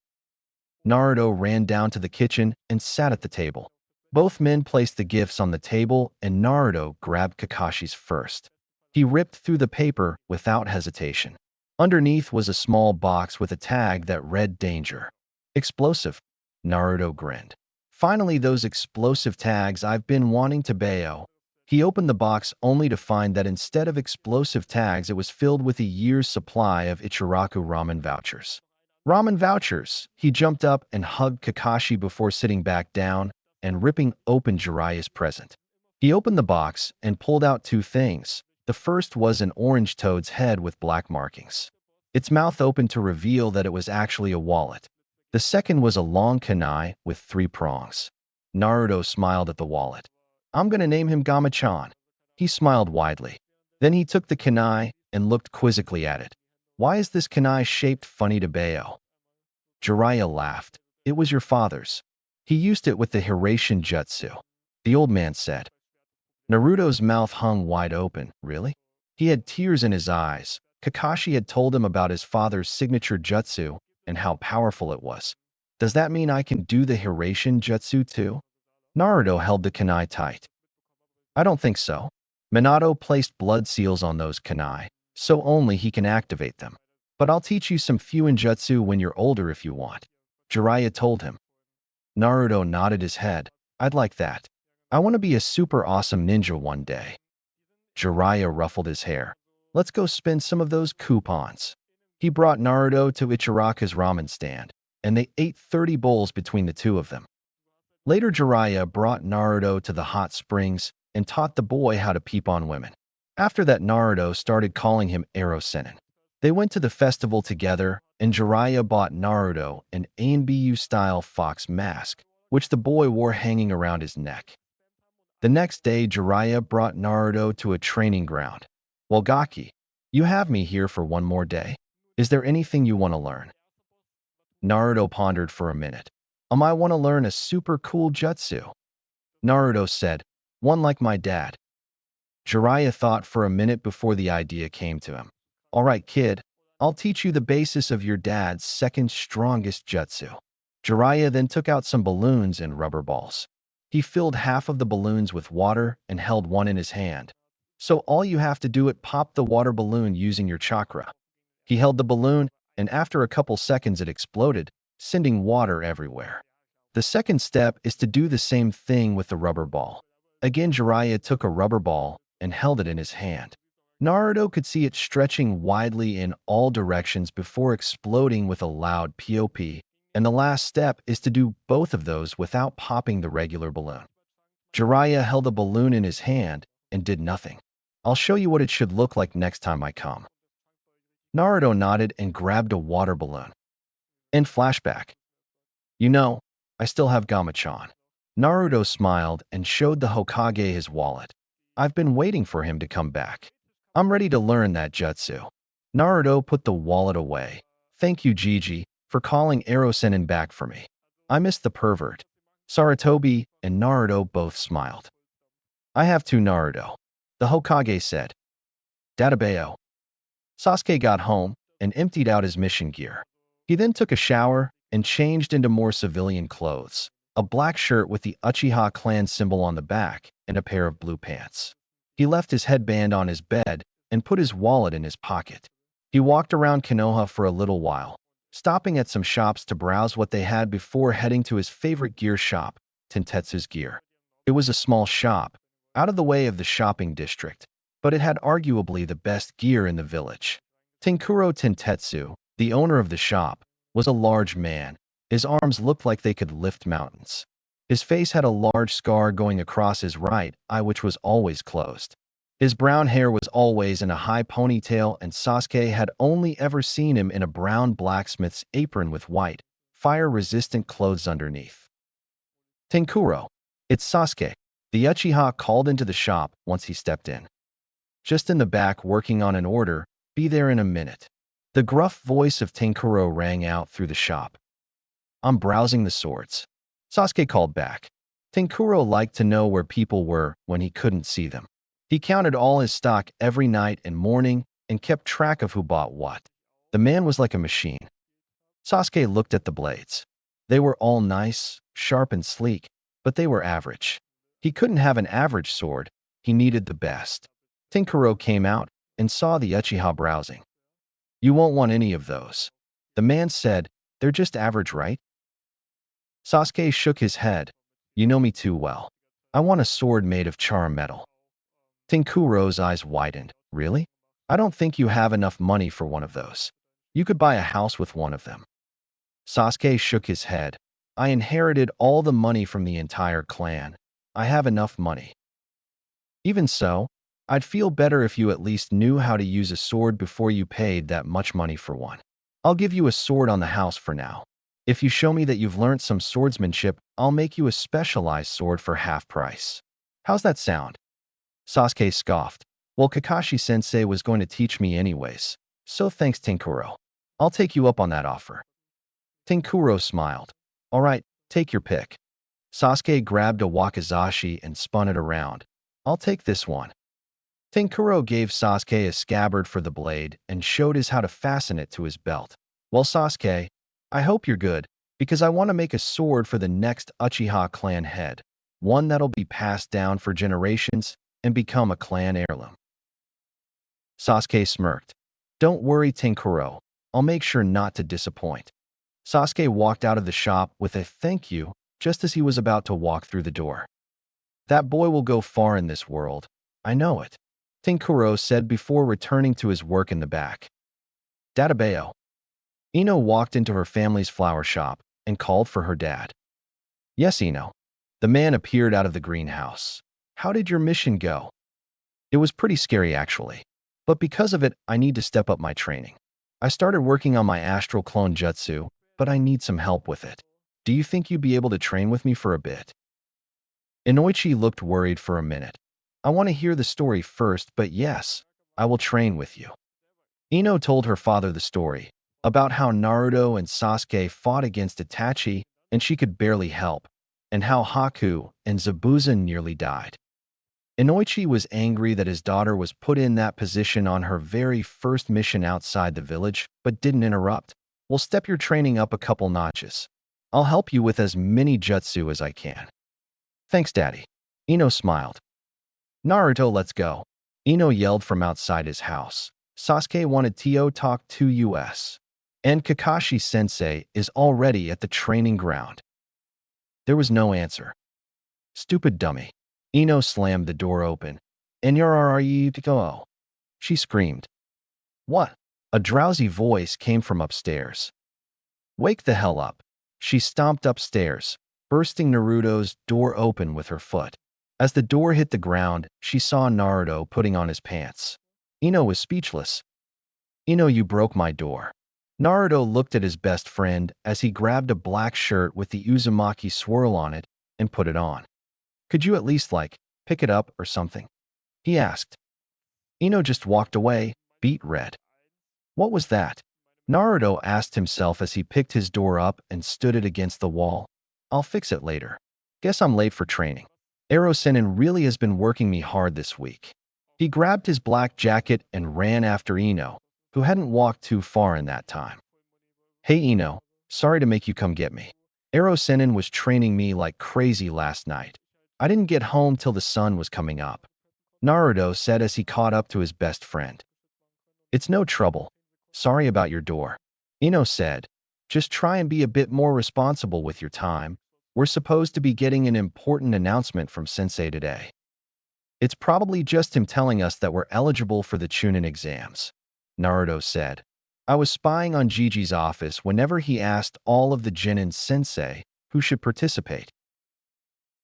Naruto ran down to the kitchen and sat at the table. Both men placed the gifts on the table and Naruto grabbed Kakashi's first. He ripped through the paper without hesitation. Underneath was a small box with a tag that read danger. Explosive. Naruto grinned. Finally, those explosive tags I've been wanting to Bayo. He opened the box only to find that instead of explosive tags, it was filled with a year's supply of Ichiraku ramen vouchers. Ramen vouchers! He jumped up and hugged Kakashi before sitting back down and ripping open Jiraiya's present. He opened the box and pulled out 2 things. The first was an orange toad's head with black markings. Its mouth opened to reveal that it was actually a wallet. The second was a long kunai with 3 prongs. Naruto smiled at the wallet. I'm gonna name him Gama-chan. He smiled widely. Then he took the kunai and looked quizzically at it. Why is this kunai shaped funny to Bayo? Jiraiya laughed. It was your father's. He used it with the Hiraition jutsu. The old man said. Naruto's mouth hung wide open. Really? He had tears in his eyes. Kakashi had told him about his father's signature jutsu and how powerful it was. Does that mean I can do the Hiraition jutsu too? Naruto held the kunai tight. I don't think so. Minato placed blood seals on those kunai, so only he can activate them. But I'll teach you some Fuinjutsu when you're older if you want. Jiraiya told him. Naruto nodded his head. I'd like that. I want to be a super awesome ninja one day. Jiraiya ruffled his hair. Let's go spend some of those coupons. He brought Naruto to Ichiraka's ramen stand, and they ate 30 bowls between the two of them. Later, Jiraiya brought Naruto to the hot springs and taught the boy how to peep on women. After that, Naruto started calling him Erosenin. They went to the festival together, and Jiraiya bought Naruto an ANBU-style fox mask, which the boy wore hanging around his neck. The next day, Jiraiya brought Naruto to a training ground. Well, Gaki, you have me here for one more day. Is there anything you want to learn? Naruto pondered for a minute. I want to learn a super cool jutsu. Naruto said, one like my dad. Jiraiya thought for a minute before the idea came to him. All right, kid, I'll teach you the basis of your dad's second strongest jutsu. Jiraiya then took out some balloons and rubber balls. He filled half of the balloons with water and held one in his hand. So all you have to do is pop the water balloon using your chakra. He held the balloon, and after a couple seconds it exploded, sending water everywhere. The second step is to do the same thing with the rubber ball. Again, Jiraiya took a rubber ball and held it in his hand. Naruto could see it stretching widely in all directions before exploding with a loud pop, and the last step is to do both of those without popping the regular balloon. Jiraiya held a balloon in his hand and did nothing. I'll show you what it should look like next time I come. Naruto nodded and grabbed a water balloon. In flashback. You know, I still have Gamachan. Naruto smiled and showed the Hokage his wallet. I've been waiting for him to come back. I'm ready to learn that jutsu. Naruto put the wallet away. Thank you, Gigi, for calling Erosenin back for me. I missed the pervert. Sarutobi and Naruto both smiled. I have two, Naruto. The Hokage said. Dadabayo. Sasuke got home and emptied out his mission gear. He then took a shower and changed into more civilian clothes, a black shirt with the Uchiha clan symbol on the back and a pair of blue pants. He left his headband on his bed and put his wallet in his pocket. He walked around Konoha for a little while, stopping at some shops to browse what they had before heading to his favorite gear shop, Tentetsu's Gear. It was a small shop, out of the way of the shopping district, but it had arguably the best gear in the village. Tenkuro Tentetsu, the owner of the shop, was a large man. His arms looked like they could lift mountains. His face had a large scar going across his right eye, which was always closed. His brown hair was always in a high ponytail, and Sasuke had only ever seen him in a brown blacksmith's apron with white, fire-resistant clothes underneath. Tenkuro, it's Sasuke, the Uchiha called into the shop once he stepped in. Just in the back working on an order, be there in a minute. The gruff voice of Tenkuro rang out through the shop. I'm browsing the swords. Sasuke called back. Tenkuro liked to know where people were when he couldn't see them. He counted all his stock every night and morning and kept track of who bought what. The man was like a machine. Sasuke looked at the blades. They were all nice, sharp and sleek, but they were average. He couldn't have an average sword. He needed the best. Tenkuro came out and saw the Uchiha browsing. You won't want any of those. The man said, they're just average, right? Sasuke shook his head. You know me too well. I want a sword made of charm metal. Tenkuro's eyes widened. Really? I don't think you have enough money for one of those. You could buy a house with one of them. Sasuke shook his head. I inherited all the money from the entire clan. I have enough money. Even so, I'd feel better if you at least knew how to use a sword before you paid that much money for one. I'll give you a sword on the house for now. If you show me that you've learned some swordsmanship, I'll make you a specialized sword for half price. How's that sound? Sasuke scoffed. Well, Kakashi-sensei was going to teach me anyways. So thanks, Tenkuro. I'll take you up on that offer. Tenkuro smiled. All right, take your pick. Sasuke grabbed a wakizashi and spun it around. I'll take this one. Tenkuro gave Sasuke a scabbard for the blade and showed us how to fasten it to his belt. Well, Sasuke, I hope you're good, because I want to make a sword for the next Uchiha clan head, one that'll be passed down for generations and become a clan heirloom. Sasuke smirked. Don't worry, Tenkuro. I'll make sure not to disappoint. Sasuke walked out of the shop with a thank you just as he was about to walk through the door. That boy will go far in this world. I know it, Tenkuro said before returning to his work in the back. Databeo. Ino walked into her family's flower shop and called for her dad. Yes, Ino. The man appeared out of the greenhouse. How did your mission go? It was pretty scary, actually. But because of it, I need to step up my training. I started working on my astral clone jutsu, but I need some help with it. Do you think you'd be able to train with me for a bit? Inoichi looked worried for a minute. I want to hear the story first, but yes, I will train with you. Ino told her father the story about how Naruto and Sasuke fought against Itachi and she could barely help, and how Haku and Zabuza nearly died. Inoichi was angry that his daughter was put in that position on her very first mission outside the village, but didn't interrupt. We'll step your training up a couple notches. I'll help you with as many jutsu as I can. Thanks, Daddy. Ino smiled. Naruto, let's go. Ino yelled from outside his house. Sasuke wanted to talk to us. And Kakashi-sensei is already at the training ground. There was no answer. Stupid dummy. Ino slammed the door open. And you're to go. She screamed. What? A drowsy voice came from upstairs. Wake the hell up. She stomped upstairs, bursting Naruto's door open with her foot. As the door hit the ground, she saw Naruto putting on his pants. Ino was speechless. Ino, you broke my door. Naruto looked at his best friend as he grabbed a black shirt with the Uzumaki swirl on it and put it on. Could you at least, pick it up or something? He asked. Ino just walked away, beet red. What was that? Naruto asked himself as he picked his door up and stood it against the wall. I'll fix it later. Guess I'm late for training. Ero-Sennin really has been working me hard this week. He grabbed his black jacket and ran after Ino, who hadn't walked too far in that time. Hey Ino, sorry to make you come get me. Ero-Sennin was training me like crazy last night. I didn't get home till the sun was coming up. Naruto said as he caught up to his best friend. It's no trouble. Sorry about your door. Ino said, just try and be a bit more responsible with your time. We're supposed to be getting an important announcement from Sensei today. It's probably just him telling us that we're eligible for the Chunin exams, Naruto said. I was spying on Gigi's office whenever he asked all of the Genin Sensei who should participate.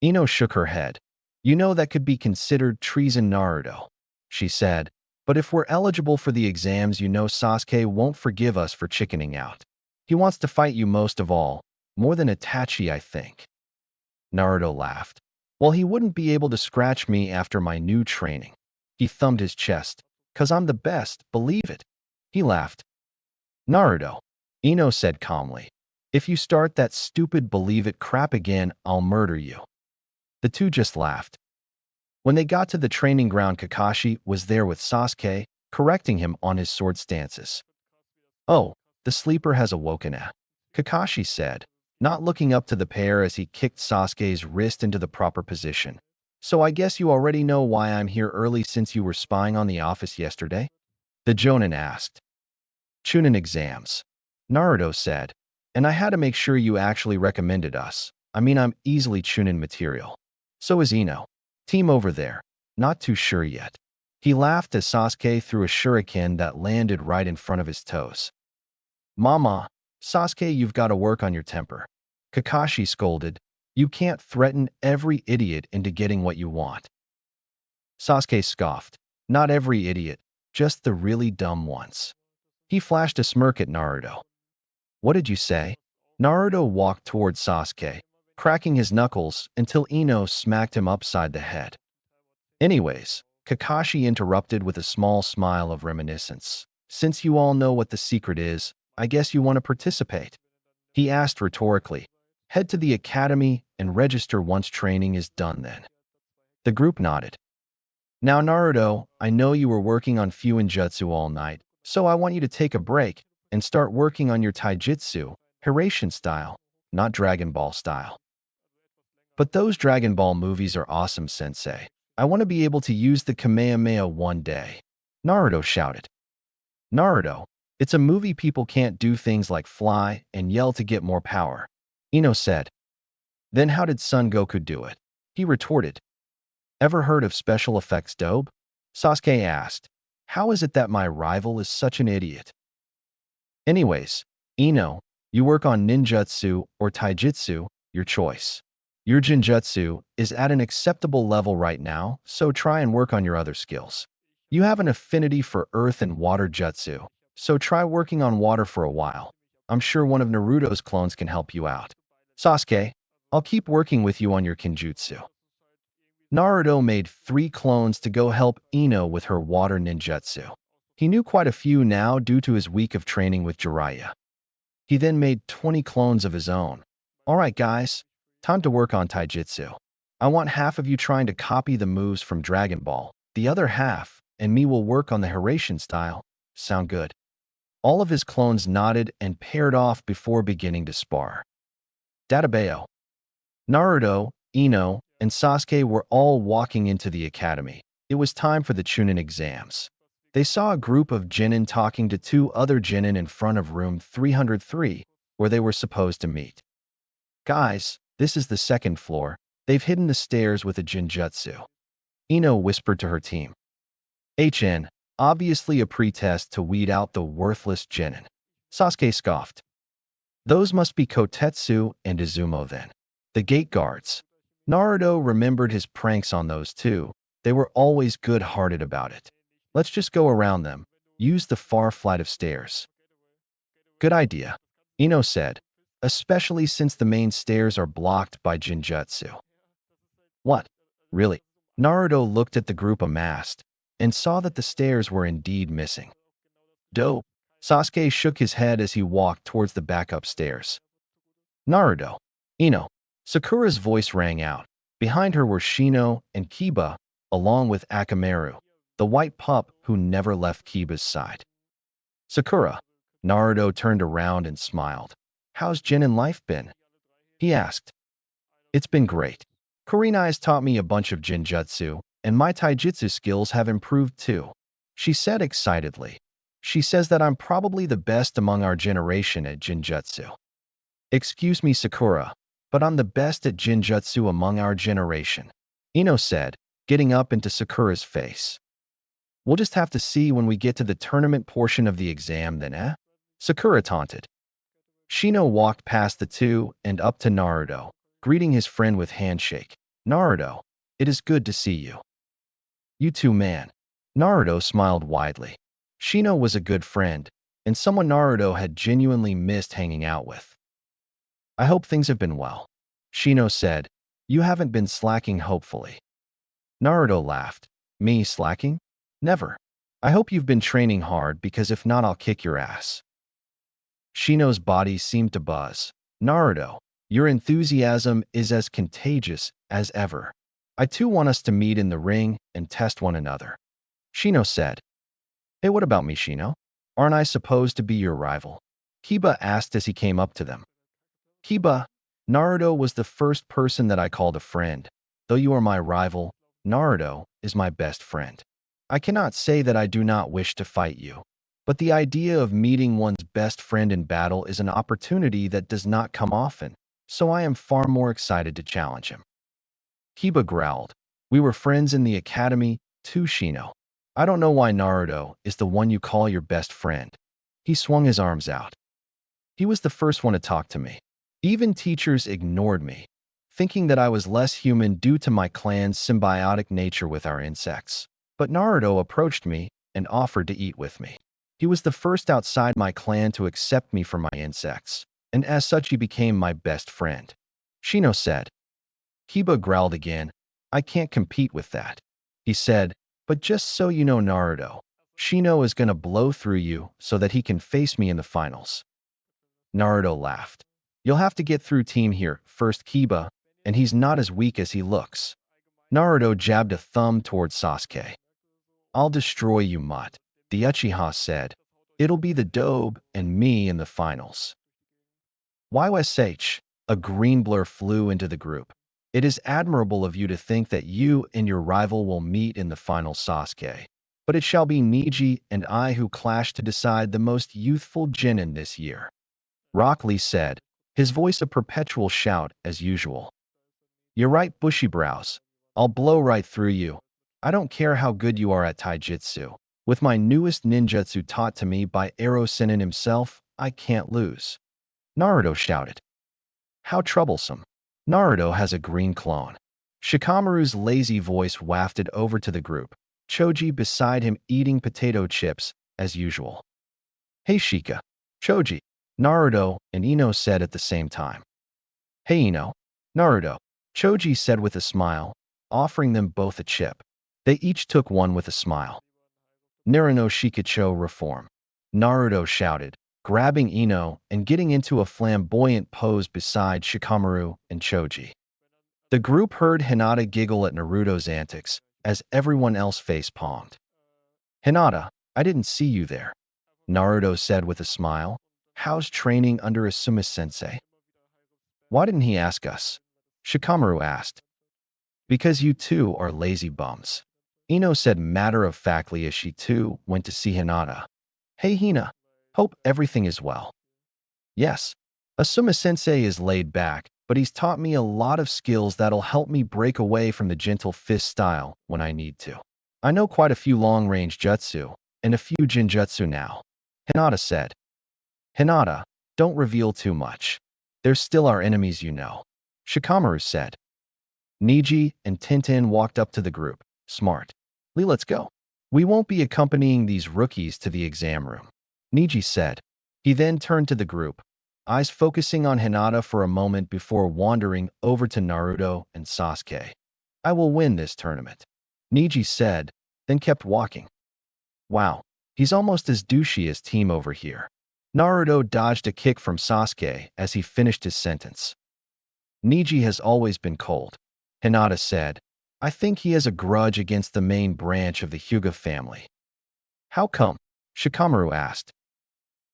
Ino shook her head. You know that could be considered treason, Naruto, she said. But if we're eligible for the exams, you know Sasuke won't forgive us for chickening out. He wants to fight you most of all, more than Itachi, I think. Naruto laughed. Well, he wouldn't be able to scratch me after my new training. He thumbed his chest. 'Cause I'm the best, believe it. He laughed. Naruto, Ino said calmly. If you start that stupid believe it crap again, I'll murder you. The two just laughed. When they got to the training ground, Kakashi was there with Sasuke, correcting him on his sword stances. Oh, the sleeper has awoken, Kakashi said, not looking up to the pair as he kicked Sasuke's wrist into the proper position. So I guess you already know why I'm here early since you were spying on the office yesterday? The Jonin asked. Chunin exams, Naruto said, and I had to make sure you actually recommended us. I mean, I'm easily Chunin material. So is Ino. Team over there, not too sure yet. He laughed as Sasuke threw a shuriken that landed right in front of his toes. Mama, Sasuke, you've got to work on your temper. Kakashi scolded. You can't threaten every idiot into getting what you want. Sasuke scoffed. Not every idiot, just the really dumb ones. He flashed a smirk at Naruto. What did you say? Naruto walked toward Sasuke, cracking his knuckles until Ino smacked him upside the head. Anyways, Kakashi interrupted with a small smile of reminiscence. Since you all know what the secret is, I guess you want to participate. He asked rhetorically. Head to the academy and register once training is done then. The group nodded. Now Naruto, I know you were working on Fuinjutsu all night, so I want you to take a break and start working on your taijutsu, Hiraishin style, not Dragon Ball style. But those Dragon Ball movies are awesome, sensei. I want to be able to use the Kamehameha one day. Naruto shouted. Naruto, it's a movie, people can't do things like fly and yell to get more power. Ino said. Then how did Son Goku do it? He retorted. Ever heard of special effects dope? Sasuke asked. How is it that my rival is such an idiot? Anyways, Ino, you work on ninjutsu or taijutsu, your choice. Your jinjutsu is at an acceptable level right now, so try and work on your other skills. You have an affinity for earth and water jutsu, so try working on water for a while. I'm sure one of Naruto's clones can help you out. Sasuke, I'll keep working with you on your kinjutsu. Naruto made 3 clones to go help Ino with her water ninjutsu. He knew quite a few now due to his week of training with Jiraiya. He then made 20 clones of his own. Alright guys, time to work on taijutsu. I want half of you trying to copy the moves from Dragon Ball. The other half, and me, will work on the Hiraishin style. Sound good? All of his clones nodded and paired off before beginning to spar. Databeo. Naruto, Ino, and Sasuke were all walking into the academy. It was time for the Chunin exams. They saw a group of genin talking to 2 other genin in front of room 303, where they were supposed to meet. Guys, this is the 2nd floor. They've hidden the stairs with a jinjutsu. Ino whispered to her team. HN, obviously a pretest to weed out the worthless genin. Sasuke scoffed. Those must be Kotetsu and Izumo then. The gate guards. Naruto remembered his pranks on those 2. They were always good-hearted about it. Let's just go around them. Use the far flight of stairs. Good idea, Ino said, especially since the main stairs are blocked by jinjutsu. What? Really? Naruto looked at the group amassed and saw that the stairs were indeed missing. Dope. Sasuke shook his head as he walked towards the backup stairs. Naruto. Ino. Sakura's voice rang out. Behind her were Shino and Kiba, along with Akamaru, the white pup who never left Kiba's side. Sakura. Naruto turned around and smiled. How's genin life been? He asked. It's been great. Kurina has taught me a bunch of jinjutsu, and my taijutsu skills have improved too, she said excitedly. She says that I'm probably the best among our generation at jinjutsu. Excuse me, Sakura, but I'm the best at jinjutsu among our generation, Ino said, getting up into Sakura's face. We'll just have to see when we get to the tournament portion of the exam then, eh? Sakura taunted. Shino walked past the 2 and up to Naruto, greeting his friend with handshake. Naruto, it is good to see you. You too, man. Naruto smiled widely. Shino was a good friend, and someone Naruto had genuinely missed hanging out with. I hope things have been well, Shino said. You haven't been slacking, hopefully. Naruto laughed. Me slacking? Never. I hope you've been training hard, because if not, I'll kick your ass. Shino's body seemed to buzz. Naruto, your enthusiasm is as contagious as ever. I too want us to meet in the ring and test one another, Shino said. Hey, what about me, Shino? Aren't I supposed to be your rival? Kiba asked as he came up to them. Kiba, Naruto was the first person that I called a friend. Though you are my rival, Naruto is my best friend. I cannot say that I do not wish to fight you, but the idea of meeting one's best friend in battle is an opportunity that does not come often, so I am far more excited to challenge him. Kiba growled. We were friends in the academy, too, Shino. I don't know why Naruto is the one you call your best friend. He swung his arms out. He was the first one to talk to me. Even teachers ignored me, thinking that I was less human due to my clan's symbiotic nature with our insects. But Naruto approached me and offered to eat with me. He was the first outside my clan to accept me for my insects, and as such he became my best friend, Shino said. Kiba growled again. I can't compete with that, he said, But just so you know, Naruto, Shino is gonna blow through you so that he can face me in the finals. Naruto laughed. You'll have to get through team here first, Kiba, and he's not as weak as he looks. Naruto jabbed a thumb towards Sasuke. I'll destroy you, Mutt, the Uchiha said. It'll be the Dobe and me in the finals. YSH, a green blur flew into the group. It is admirable of you to think that you and your rival will meet in the final, Sasuke. But it shall be Neji and I who clash to decide the most youthful Genin this year. Rock Lee said, his voice a perpetual shout as usual. You're right, bushy brows. I'll blow right through you. I don't care how good you are at taijutsu. With my newest ninjutsu taught to me by Ero Sennin himself, I can't lose. Naruto shouted. How troublesome. Naruto has a green clone. Shikamaru's lazy voice wafted over to the group, Choji beside him eating potato chips, as usual. Hey Shika. Choji. Naruto and Ino said at the same time. Hey Ino. Naruto. Choji said with a smile, offering them both a chip. They each took one with a smile. Naruto Shikacho reform. Naruto shouted, grabbing Ino and getting into a flamboyant pose beside Shikamaru and Choji. The group heard Hinata giggle at Naruto's antics as everyone else face-palmed. Hinata, I didn't see you there. Naruto said with a smile. How's training under Asuma-sensei? Why didn't he ask us? Shikamaru asked. Because you two are lazy bums. Ino said matter-of-factly as she too went to see Hinata. Hey Hina, hope everything is well. Yes, Asuma-sensei is laid back, but he's taught me a lot of skills that'll help me break away from the gentle fist style when I need to. I know quite a few long-range jutsu and a few jinjutsu now, Hinata said. Hinata, don't reveal too much. They're still our enemies, you know, Shikamaru said. Neji and Tintin walked up to the group. Smart. Lee, let's go. We won't be accompanying these rookies to the exam room, Neji said. He then turned to the group, eyes focusing on Hinata for a moment before wandering over to Naruto and Sasuke. I will win this tournament, Neji said, then kept walking. Wow, he's almost as douchey as Team over here. Naruto dodged a kick from Sasuke as he finished his sentence. Neji has always been cold, Hinata said. I think he has a grudge against the main branch of the Hyuga family. How come? Shikamaru asked.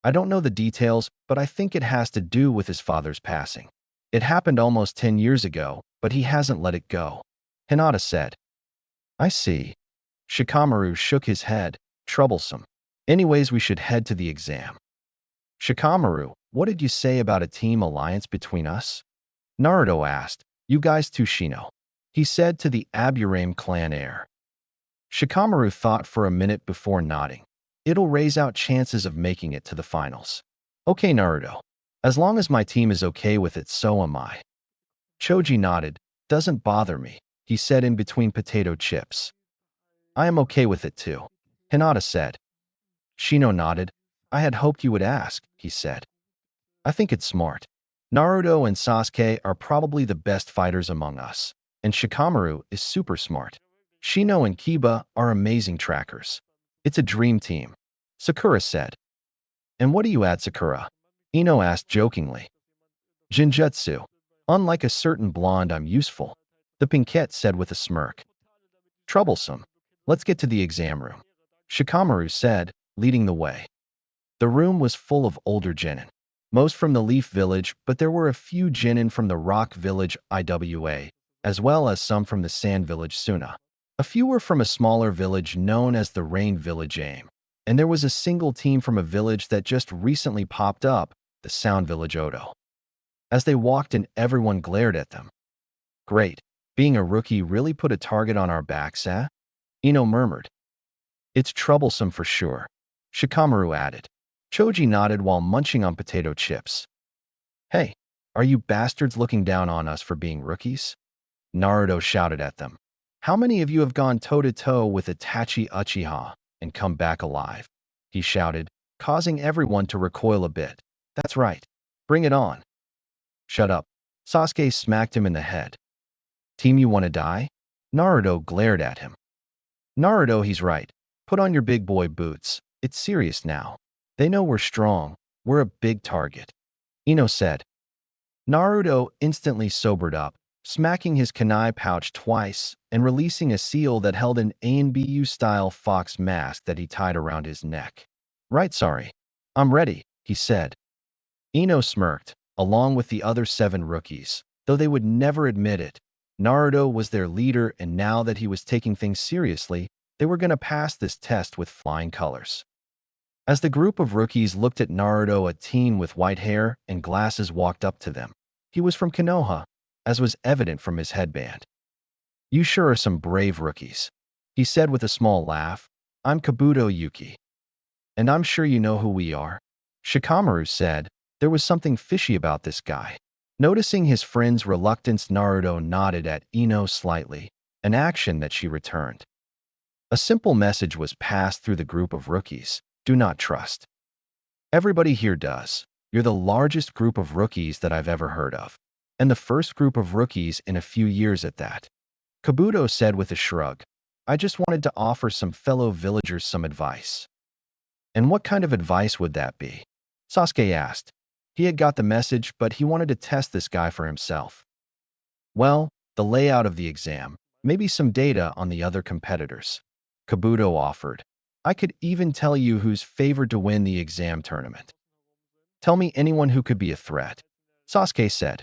I don't know the details, but I think it has to do with his father's passing. It happened almost 10 years ago, but he hasn't let it go, Hinata said. I see. Shikamaru shook his head, troublesome. Anyways, we should head to the exam. Shikamaru, what did you say about a team alliance between us? Naruto asked. You guys too, Shino, he said to the Aburame clan heir. Shikamaru thought for a minute before nodding. It'll raise out chances of making it to the finals. Okay, Naruto. As long as my team is okay with it, so am I. Choji nodded. Doesn't bother me, he said in between potato chips. I am okay with it too, Hinata said. Shino nodded. I had hoped you would ask, he said. I think it's smart. Naruto and Sasuke are probably the best fighters among us, and Shikamaru is super smart. Shino and Kiba are amazing trackers. It's a dream team, Sakura said. And what do you add, Sakura? Ino asked jokingly. Jinjutsu. Unlike a certain blonde, I'm useful, the Pinkette said with a smirk. Troublesome. Let's get to the exam room, Shikamaru said, leading the way. The room was full of older genin, most from the Leaf Village, but there were a few genin from the Rock Village IWA, as well as some from the Sand Village Suna. A few were from a smaller village known as the Rain Village AIM, and there was a single team from a village that just recently popped up, the Sound Village Odo. As they walked in, everyone glared at them. Great, being a rookie really put a target on our backs, eh? Ino murmured. It's troublesome for sure, Shikamaru added. Choji nodded while munching on potato chips. Hey, are you bastards looking down on us for being rookies? Naruto shouted at them. How many of you have gone toe-to-toe with Itachi Uchiha and come back alive? He shouted, causing everyone to recoil a bit. That's right. Bring it on. Shut up. Sasuke smacked him in the head. Team, you want to die? Naruto glared at him. Naruto, he's right. Put on your big boy boots. It's serious now. They know we're strong. We're a big target. Ino said. Naruto instantly sobered up, smacking his kunai pouch twice and releasing a seal that held an ANBU-style fox mask that he tied around his neck. Right, sorry. I'm ready, he said. Ino smirked, along with the other 7 rookies. Though they would never admit it, Naruto was their leader, and now that he was taking things seriously, they were going to pass this test with flying colors. As the group of rookies looked at Naruto, a teen with white hair and glasses walked up to them. He was from Konoha, as was evident from his headband. You sure are some brave rookies, he said with a small laugh. I'm Kabuto Yuki. And I'm sure you know who we are. Shikamaru said. There was something fishy about this guy. Noticing his friend's reluctance, Naruto nodded at Ino slightly, an action that she returned. A simple message was passed through the group of rookies. Do not trust. Everybody here does. You're the largest group of rookies that I've ever heard of. And the first group of rookies in a few years at that. Kabuto said with a shrug. I just wanted to offer some fellow villagers some advice. And what kind of advice would that be? Sasuke asked. He had got the message, but he wanted to test this guy for himself. Well, the layout of the exam, maybe some data on the other competitors. Kabuto offered. I could even tell you who's favored to win the exam tournament. Tell me anyone who could be a threat, Sasuke said.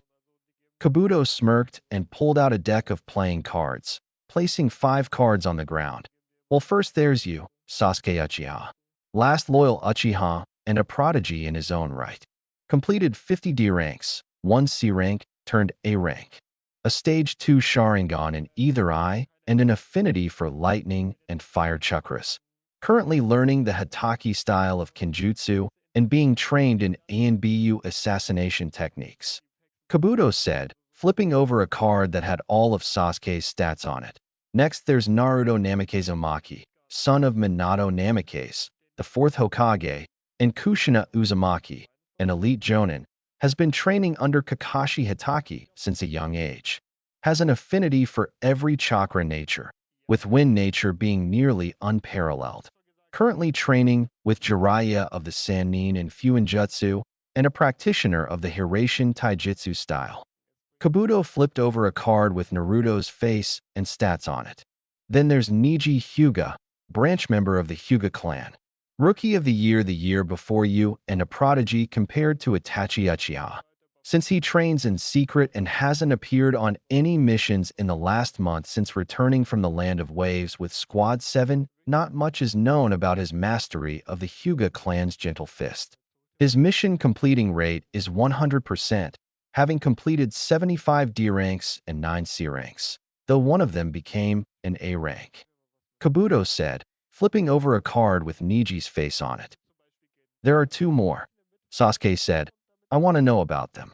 Kabuto smirked and pulled out a deck of playing cards, placing 5 cards on the ground. Well, first there's you, Sasuke Uchiha. Last loyal Uchiha and a prodigy in his own right. Completed 50 D ranks, 1 C rank, turned A rank. A stage 2 Sharingan in either eye, and an affinity for lightning and fire chakras. Currently learning the Hatake style of Kenjutsu and being trained in ANBU assassination techniques. Kabuto said, flipping over a card that had all of Sasuke's stats on it. Next, there's Naruto Namikaze Uzumaki, son of Minato Namikaze, the 4th Hokage, and Kushina Uzumaki, an elite Jonin, has been training under Kakashi Hatake since a young age. Has an affinity for every chakra nature, with wind nature being nearly unparalleled. Currently training with Jiraiya of the Sannin and Fuinjutsu, and a practitioner of the Hiraishin Taijutsu style. Kabuto flipped over a card with Naruto's face and stats on it. Then there's Neji Hyuga, branch member of the Hyuga clan. Rookie of the year before you, and a prodigy compared to Itachi Uchiha. Since he trains in secret and hasn't appeared on any missions in the last month since returning from the Land of Waves with Squad 7, not much is known about his mastery of the Hyuga clan's gentle fist. His mission completing rate is 100%, having completed 75 D ranks and 9 C ranks, though one of them became an A rank. Kabuto said, flipping over a card with Neji's face on it. There are 2 more, Sasuke said. I want to know about them.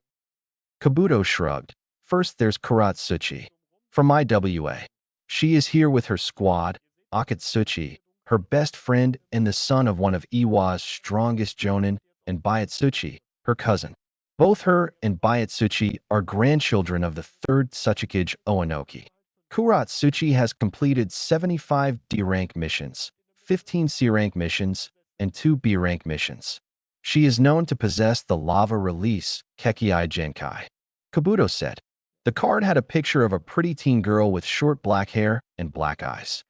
Kabuto shrugged. First, there's Kuratsuchi, from IWA. She is here with her squad, Akatsuchi, her best friend and the son of one of Iwa's strongest Jonin, and Byakuchi, her cousin. Both her and Byakuchi are grandchildren of the 3rd Tsuchikage Oanoki. Kuratsuchi has completed 75 D-rank missions, 15 C-rank missions, and 2 B-rank missions. She is known to possess the lava release, Kekkai Genkai. Kabuto said. The card had a picture of a pretty teen girl with short black hair and black eyes.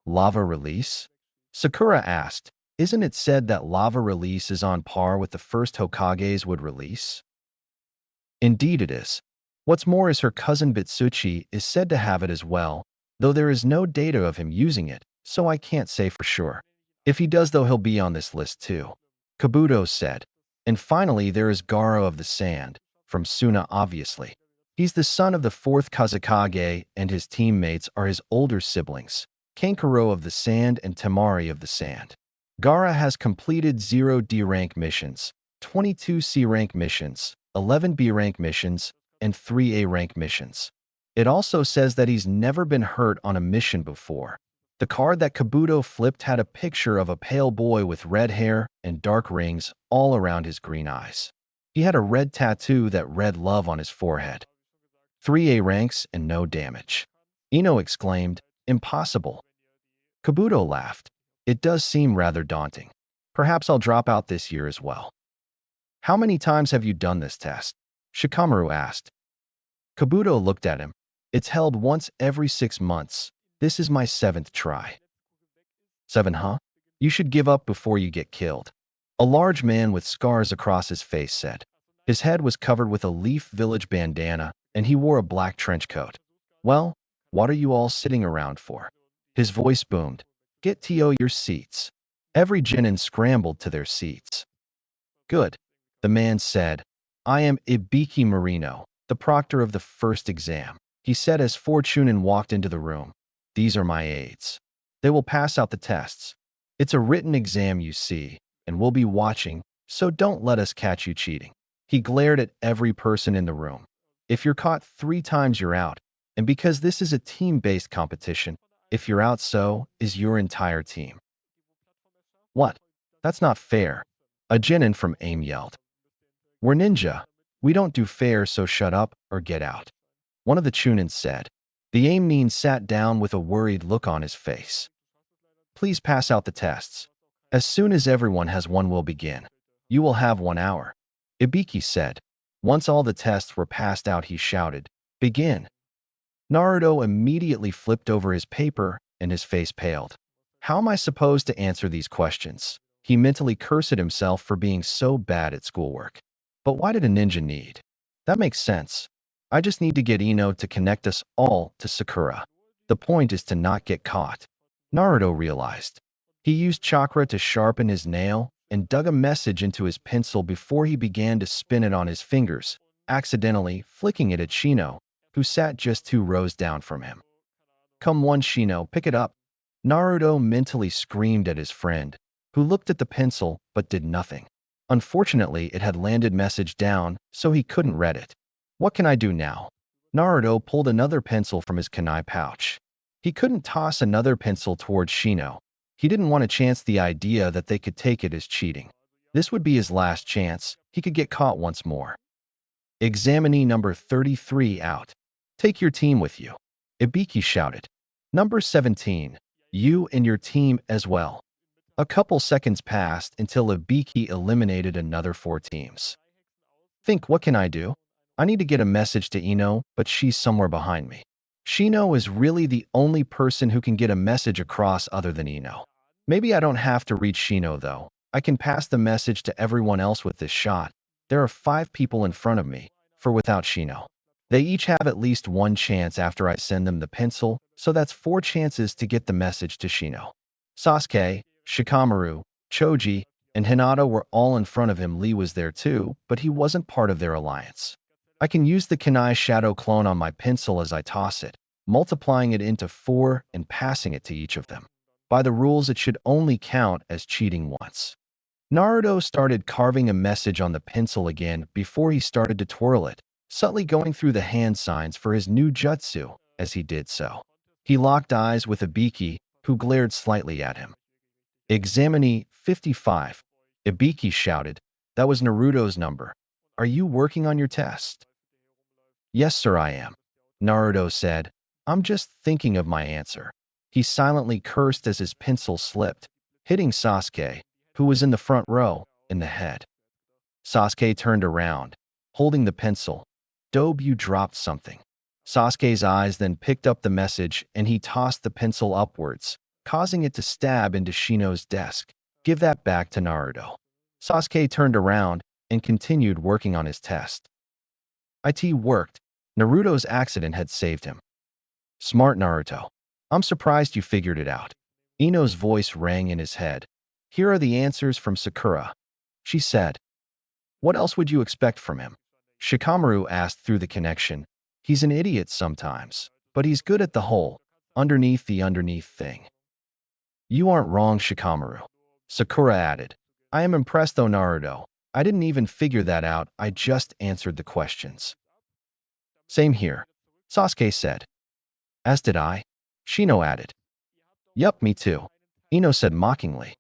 Lava release? Sakura asked. Isn't it said that lava release is on par with the first Hokage's would release? Indeed it is. What's more is her cousin Bitsuchi is said to have it as well, though there is no data of him using it, so I can't say for sure. If he does though, he'll be on this list too. Kabuto said. And finally there is Gaara of the Sand, from Suna obviously. He's the son of the 4th Kazekage and his teammates are his older siblings, Kankuro of the Sand and Temari of the Sand. Gaara has completed 0 D-rank missions, 22 C-rank missions, 11 B-rank missions, and 3 A-rank missions. It also says that he's never been hurt on a mission before. The card that Kabuto flipped had a picture of a pale boy with red hair and dark rings all around his green eyes. He had a red tattoo that read love on his forehead. 3 A ranks and no damage. Ino exclaimed, impossible. Kabuto laughed. It does seem rather daunting. Perhaps I'll drop out this year as well. How many times have you done this test? Shikamaru asked. Kabuto looked at him. It's held once every 6 months. This is my 7th try. 7, huh? You should give up before you get killed. A large man with scars across his face said. His head was covered with a Leaf Village bandana, and he wore a black trench coat. Well, what are you all sitting around for? His voice boomed. Get to your seats. Every genin scrambled to their seats. Good, the man said. I am Ibiki Marino, the proctor of the first exam, he said as 4 Chunin walked into the room. These are my aides. They will pass out the tests. It's a written exam, you see, and we'll be watching, so don't let us catch you cheating. He glared at every person in the room. If you're caught 3 times, you're out. And because this is a team-based competition, if you're out, so is your entire team. What? That's not fair. A genin from AIM yelled. We're ninja. We don't do fair, so shut up or get out. One of the Chunins said. The AIM nin sat down with a worried look on his face. Please pass out the tests. As soon as everyone has one, we'll begin. You will have 1 hour. Ibiki said. Once all the tests were passed out, he shouted, Begin. Naruto immediately flipped over his paper and his face paled. How am I supposed to answer these questions? He mentally cursed at himself for being so bad at schoolwork. But why did a ninja need? That makes sense. I just need to get Ino to connect us all to Sakura. The point is to not get caught. Naruto realized. He used chakra to sharpen his nail and dug a message into his pencil before he began to spin it on his fingers, accidentally flicking it at Shino, who sat just 2 rows down from him. Come on, Shino, pick it up. Naruto mentally screamed at his friend, who looked at the pencil but did nothing. Unfortunately, it had landed message down, so he couldn't read it. What can I do now? Naruto pulled another pencil from his kunai pouch. He couldn't toss another pencil towards Shino. He didn't want to chance the idea that they could take it as cheating. This would be his last chance. He could get caught once more. Examinee number 33 out. Take your team with you. Ibiki shouted. Number 17. You and your team as well. A couple seconds passed until Ibiki eliminated another 4 teams. Think, what can I do? I need to get a message to Ino, but she's somewhere behind me. Shino is really the only person who can get a message across other than Ino. Maybe I don't have to reach Shino, though. I can pass the message to everyone else with this shot. There are 5 people in front of me, for without Shino. They each have at least 1 chance after I send them the pencil, so that's 4 chances to get the message to Shino. Sasuke, Shikamaru, Choji, and Hinata were all in front of him. Lee was there too, but he wasn't part of their alliance. I can use the kunai shadow clone on my pencil as I toss it, multiplying it into 4 and passing it to each of them. By the rules, it should only count as cheating once. Naruto started carving a message on the pencil again before he started to twirl it, subtly going through the hand signs for his new jutsu as he did so. He locked eyes with Ibiki, who glared slightly at him. Examinee 55. Ibiki shouted. That was Naruto's number. Are you working on your test? Yes, sir, I am. Naruto said. I'm just thinking of my answer. He silently cursed as his pencil slipped, hitting Sasuke, who was in the front row, in the head. Sasuke turned around, holding the pencil. Dobe, you dropped something. Sasuke's eyes then picked up the message and he tossed the pencil upwards, causing it to stab into Shino's desk. Give that back to Naruto. Sasuke turned around and continued working on his test. It worked. Naruto's accident had saved him. Smart, Naruto. I'm surprised you figured it out. Ino's voice rang in his head. Here are the answers from Sakura. She said. What else would you expect from him? Shikamaru asked through the connection. He's an idiot sometimes, but he's good at the whole, underneath thing. You aren't wrong, Shikamaru. Sakura added. I am impressed though, Naruto. I didn't even figure that out, I just answered the questions. Same here, Sasuke said. As did I. Shino added. Yup, me too. Ino said mockingly.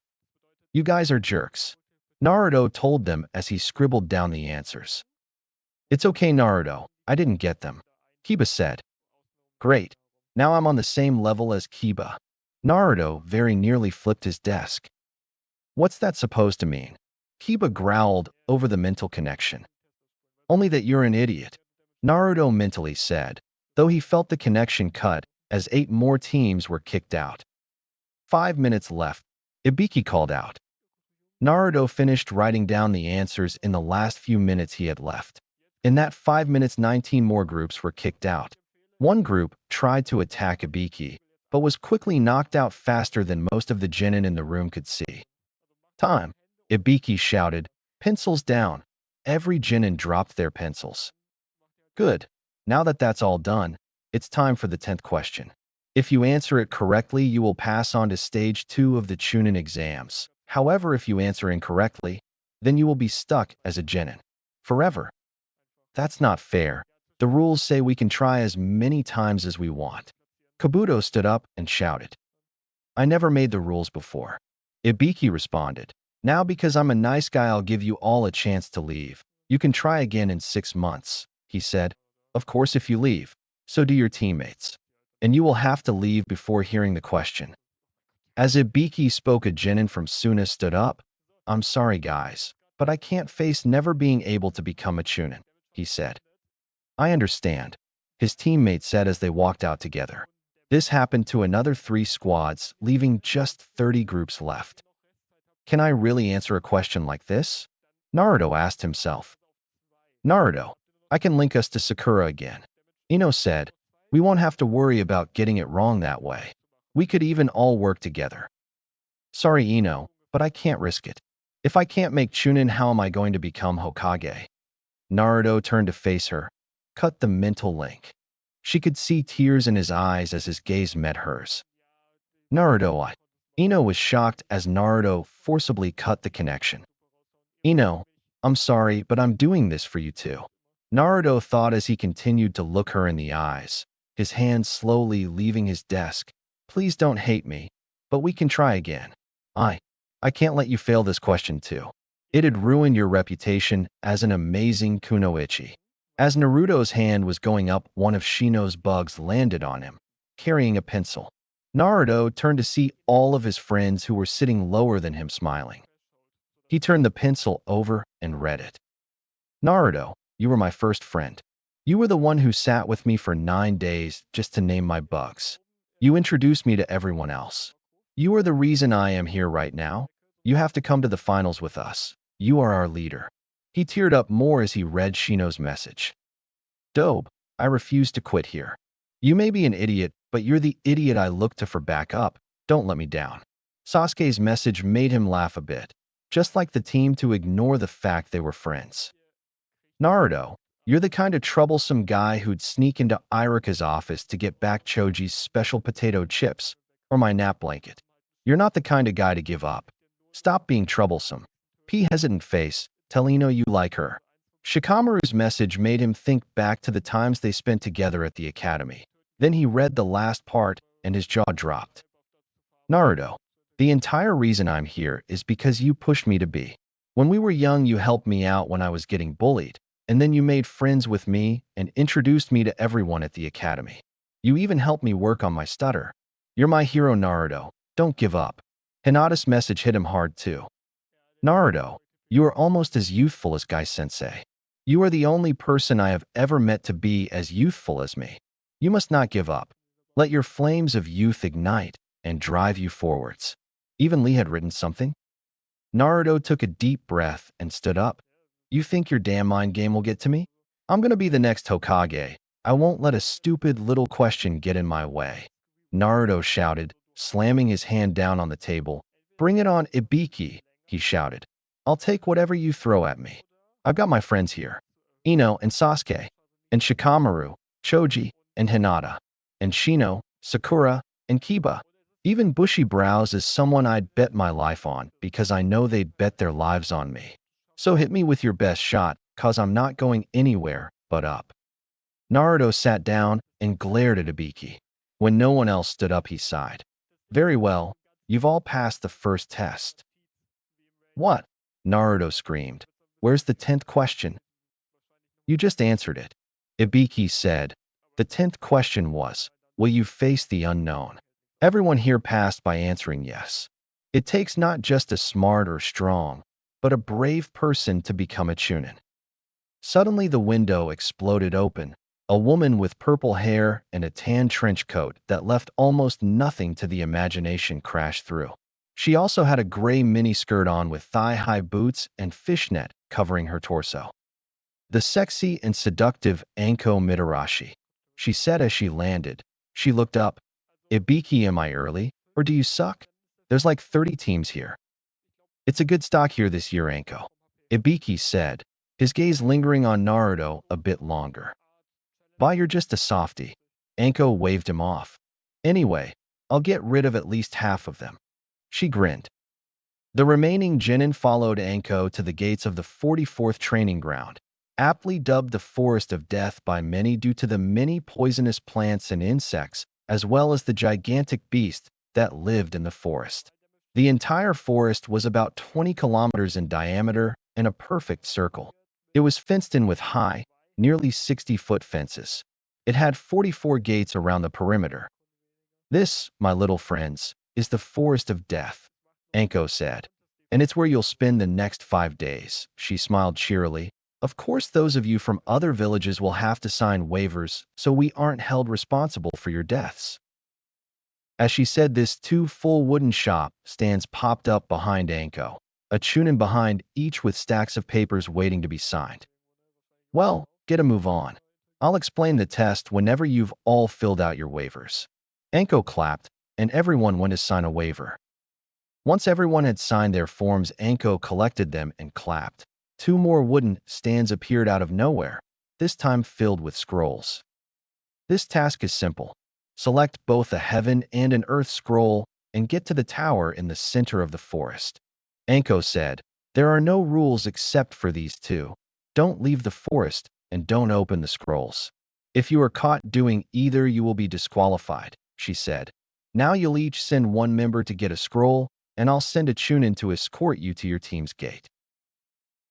You guys are jerks. Naruto told them as he scribbled down the answers. It's okay, Naruto. I didn't get them. Kiba said. Great. Now I'm on the same level as Kiba. Naruto very nearly flipped his desk. What's that supposed to mean? Kiba growled over the mental connection. Only that you're an idiot, Naruto mentally said, though he felt the connection cut as 8 more teams were kicked out. 5 minutes left, Ibiki called out. Naruto finished writing down the answers in the last few minutes he had left. In that 5 minutes, 19 more groups were kicked out. One group tried to attack Ibiki, but was quickly knocked out faster than most of the genin in the room could see. Time, Ibiki shouted, pencils down. Every genin dropped their pencils. Good. Now that that's all done, it's time for the 10th question. If you answer it correctly, you will pass on to stage 2 of the Chunin exams. However, if you answer incorrectly, then you will be stuck as a genin. Forever. That's not fair. The rules say we can try as many times as we want. Kabuto stood up and shouted. I never made the rules before. Ibiki responded. Now because I'm a nice guy, I'll give you all a chance to leave. You can try again in 6 months, he said. Of course, if you leave, so do your teammates. And you will have to leave before hearing the question. As Ibiki spoke, a genin from Suna stood up. I'm sorry, guys, but I can't face never being able to become a Chunin, he said. I understand, his teammates said as they walked out together. This happened to another 3 squads, leaving just 30 groups left. Can I really answer a question like this? Naruto asked himself. Naruto, I can link us to Sakura again. Ino said, we won't have to worry about getting it wrong that way. We could even all work together. Sorry, Ino, but I can't risk it. If I can't make Chunin, how am I going to become Hokage? Naruto turned to face her, cut the mental link. She could see tears in his eyes as his gaze met hers. Naruto, Ino was shocked as Naruto forcibly cut the connection. Ino, I'm sorry, but I'm doing this for you too. Naruto thought as he continued to look her in the eyes, his hands slowly leaving his desk. Please don't hate me, but we can try again. I can't let you fail this question too. It'd ruin your reputation as an amazing kunoichi. As Naruto's hand was going up, one of Shino's bugs landed on him, carrying a pencil. Naruto turned to see all of his friends who were sitting lower than him smiling. He turned the pencil over and read it. Naruto, you were my first friend. You were the one who sat with me for 9 days just to name my bugs. You introduced me to everyone else. You are the reason I am here right now. You have to come to the finals with us. You are our leader. He teared up more as he read Shino's message. Dobe, I refuse to quit here. You may be an idiot, but you're the idiot I look to for backup. Don't let me down. Sasuke's message made him laugh a bit, just like the team to ignore the fact they were friends. Naruto, you're the kind of troublesome guy who'd sneak into Iruka's office to get back Choji's special potato chips or my nap blanket. You're not the kind of guy to give up. Stop being troublesome. P hesitant face, tell Ino you like her. Shikamaru's message made him think back to the times they spent together at the academy. Then he read the last part and his jaw dropped. Naruto, the entire reason I'm here is because you pushed me to be. When we were young, you helped me out when I was getting bullied, and then you made friends with me and introduced me to everyone at the academy. You even helped me work on my stutter. You're my hero, Naruto. Don't give up. Hinata's message hit him hard too. Naruto, you are almost as youthful as Gai-sensei. You are the only person I have ever met to be as youthful as me. You must not give up. Let your flames of youth ignite and drive you forwards. Even Lee had written something. Naruto took a deep breath and stood up. You think your damn mind game will get to me? I'm gonna be the next Hokage. I won't let a stupid little question get in my way. Naruto shouted, slamming his hand down on the table. Bring it on, Ibiki, he shouted. I'll take whatever you throw at me. I've got my friends here. Ino and Sasuke, and Shikamaru, Choji, and Hinata, and Shino, Sakura, and Kiba. Even Bushy Brows is someone I'd bet my life on because I know they'd bet their lives on me. So hit me with your best shot, cause I'm not going anywhere but up. Naruto sat down and glared at Ibiki. When no one else stood up, he sighed. Very well, you've all passed the first test. What? Naruto screamed. Where's the 10th question? You just answered it. Ibiki said. The 10th question was, will you face the unknown? Everyone here passed by answering yes. It takes not just a smart or strong, but a brave person to become a Chunin. Suddenly the window exploded open. A woman with purple hair and a tan trench coat that left almost nothing to the imagination crashed through. She also had a gray miniskirt on with thigh-high boots and fishnet covering her torso. The sexy and seductive Anko Mitarashi, she said as she landed. She looked up. Ibiki, am I early? Or do you suck? There's like 30 teams here. It's a good stock here this year, Anko. Ibiki said, his gaze lingering on Naruto a bit longer. Bah, you're just a softie. Anko waved him off. Anyway, I'll get rid of at least half of them. She grinned. The remaining Genin followed Anko to the gates of the 44th training ground, aptly dubbed the Forest of Death by many due to the many poisonous plants and insects, as well as the gigantic beast that lived in the forest. The entire forest was about 20 kilometers in diameter in a perfect circle. It was fenced in with high, nearly 60-foot fences. It had 44 gates around the perimeter. This, my little friends, is the Forest of Death, Anko said. And it's where you'll spend the next 5 days. She smiled cheerily. Of course, those of you from other villages will have to sign waivers, so we aren't held responsible for your deaths. As she said this, 2 full wooden shop stands popped up behind Anko, a Chunin behind each with stacks of papers waiting to be signed. Well, get a move on. I'll explain the test whenever you've all filled out your waivers. Anko clapped, and everyone went to sign a waiver. Once everyone had signed their forms, Anko collected them and clapped. 2 more wooden stands appeared out of nowhere, this time filled with scrolls. This task is simple. Select both a heaven and an earth scroll and get to the tower in the center of the forest. Anko said, there are no rules except for these 2. Don't leave the forest and don't open the scrolls. If you are caught doing either, you will be disqualified, she said. Now you'll each send 1 member to get a scroll, and I'll send a Chunin to escort you to your team's gate.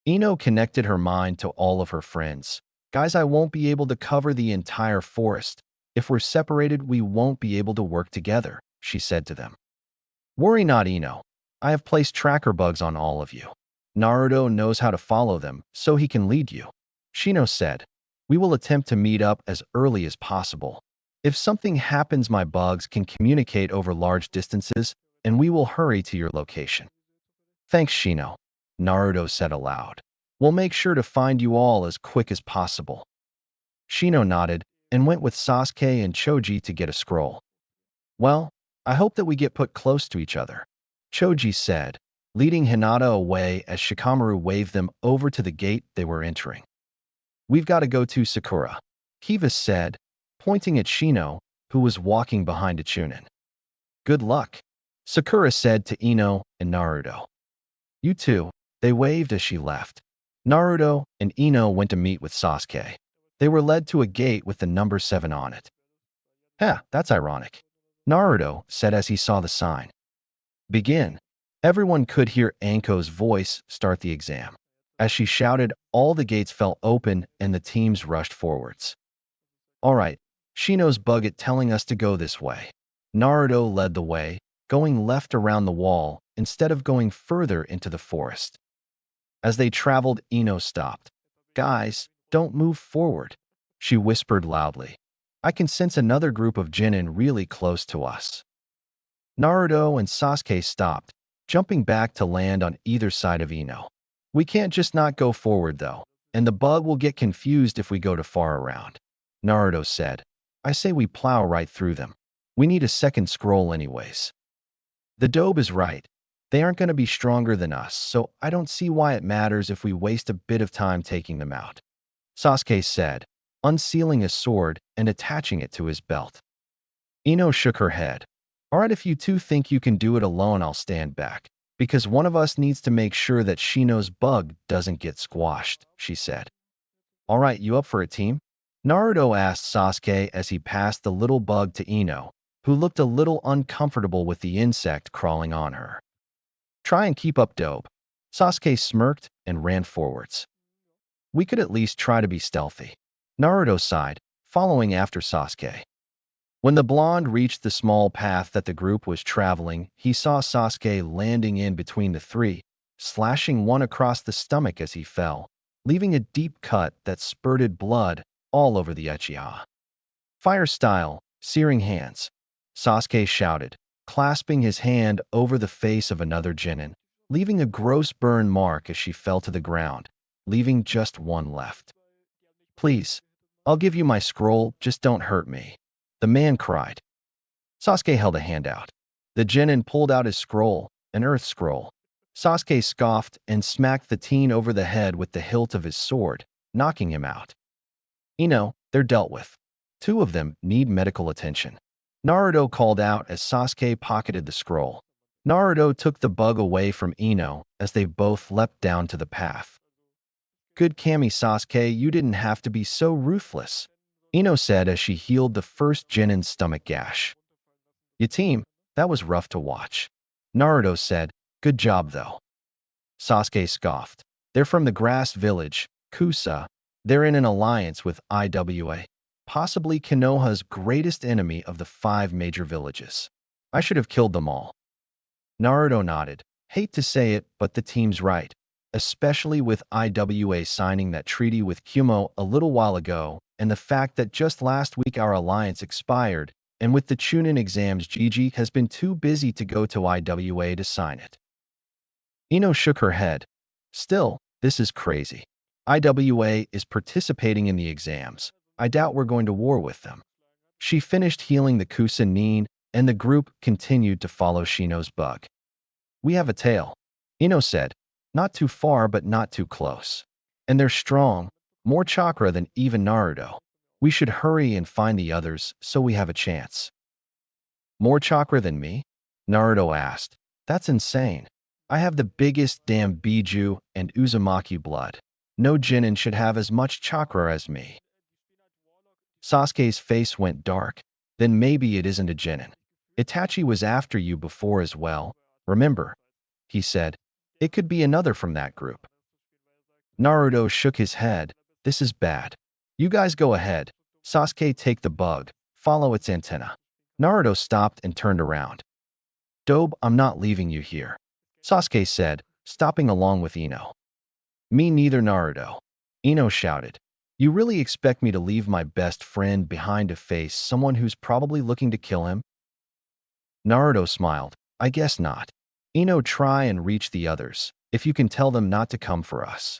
Ino connected her mind to all of her friends. Guys, I won't be able to cover the entire forest. If we're separated, we won't be able to work together, she said to them. Worry not, Ino. I have placed tracker bugs on all of you. Naruto knows how to follow them, so he can lead you. Shino said, we will attempt to meet up as early as possible. If something happens, my bugs can communicate over large distances, and we will hurry to your location. Thanks, Shino, Naruto said aloud. We'll make sure to find you all as quick as possible. Shino nodded and went with Sasuke and Choji to get a scroll. Well, I hope that we get put close to each other, Choji said, leading Hinata away as Shikamaru waved them over to the gate they were entering. We've got to go to Sakura, Kiva said, pointing at Shino, who was walking behind a Chunin. Good luck, Sakura said to Ino and Naruto. You too, they waved as she left. Naruto and Ino went to meet with Sasuke. They were led to a gate with the number 7 on it. That's ironic, Naruto said as he saw the sign. Begin. Everyone could hear Anko's voice start the exam. As she shouted, all the gates fell open and the teams rushed forwards. All right, Shino's bug it telling us to go this way. Naruto led the way, going left around the wall instead of going further into the forest. As they traveled, Ino stopped. Guys, don't move forward, she whispered loudly. I can sense another group of Genin really close to us. Naruto and Sasuke stopped, jumping back to land on either side of Ino. We can't just not go forward though, and the bug will get confused if we go too far around, Naruto said. I say we plow right through them. We need a second scroll anyways. The Dobe is right. They aren't going to be stronger than us, so I don't see why it matters if we waste a bit of time taking them out, Sasuke said, unsealing his sword and attaching it to his belt. Ino shook her head. All right, if you 2 think you can do it alone, I'll stand back, because one of us needs to make sure that Shino's bug doesn't get squashed, she said. All right, you up for a team? Naruto asked Sasuke as he passed the little bug to Ino, who looked a little uncomfortable with the insect crawling on her. Try and keep up, Dope. Sasuke smirked and ran forwards. We could at least try to be stealthy. Naruto sighed, following after Sasuke. When the blonde reached the small path that the group was traveling, he saw Sasuke landing in between the three, slashing one across the stomach as he fell, leaving a deep cut that spurted blood all over the Uchiha. Fire style, searing hands, Sasuke shouted, clasping his hand over the face of another genin, leaving a gross burn mark as she fell to the ground, leaving just one left. Please, I'll give you my scroll, just don't hurt me. The man cried. Sasuke held a hand out. The genin pulled out his scroll, an earth scroll. Sasuke scoffed and smacked the teen over the head with the hilt of his sword, knocking him out. They're dealt with. Two of them need medical attention. Naruto called out as Sasuke pocketed the scroll. Naruto took the bug away from Ino as they both leapt down to the path. Good Kami Sasuke, you didn't have to be so ruthless, Ino said as she healed the first genin's stomach gash. Yateem, that was rough to watch. Naruto said, good job though. Sasuke scoffed. They're from the grass village, Kusa. They're in an alliance with Iwa, possibly Konoha's greatest enemy of the 5 major villages. I should have killed them all. Naruto nodded. Hate to say it, but the team's right, especially with Iwa signing that treaty with Kumo a little while ago, and the fact that just last week our alliance expired, and with the Chunin exams Gigi has been too busy to go to Iwa to sign it. Ino shook her head. Still, this is crazy. Iwa is participating in the exams. I doubt we're going to war with them. She finished healing the Kusa-nin, and the group continued to follow Shino's bug. We have a tail, Ino said. Not too far, but not too close. And they're strong, more chakra than even Naruto. We should hurry and find the others so we have a chance. More chakra than me? Naruto asked. That's insane. I have the biggest damn Biju and Uzumaki blood. No genin should have as much chakra as me. Sasuke's face went dark. Then maybe it isn't a genin. Itachi was after you before as well, remember? He said. It could be another from that group. Naruto shook his head. This is bad. You guys go ahead. Sasuke, take the bug. Follow its antenna. Naruto stopped and turned around. Dobe, I'm not leaving you here, Sasuke said, stopping along with Ino. Me neither, Naruto. Ino shouted. You really expect me to leave my best friend behind to face someone who's probably looking to kill him? Naruto smiled. I guess not. Ino, try and reach the others, if you can tell them not to come for us.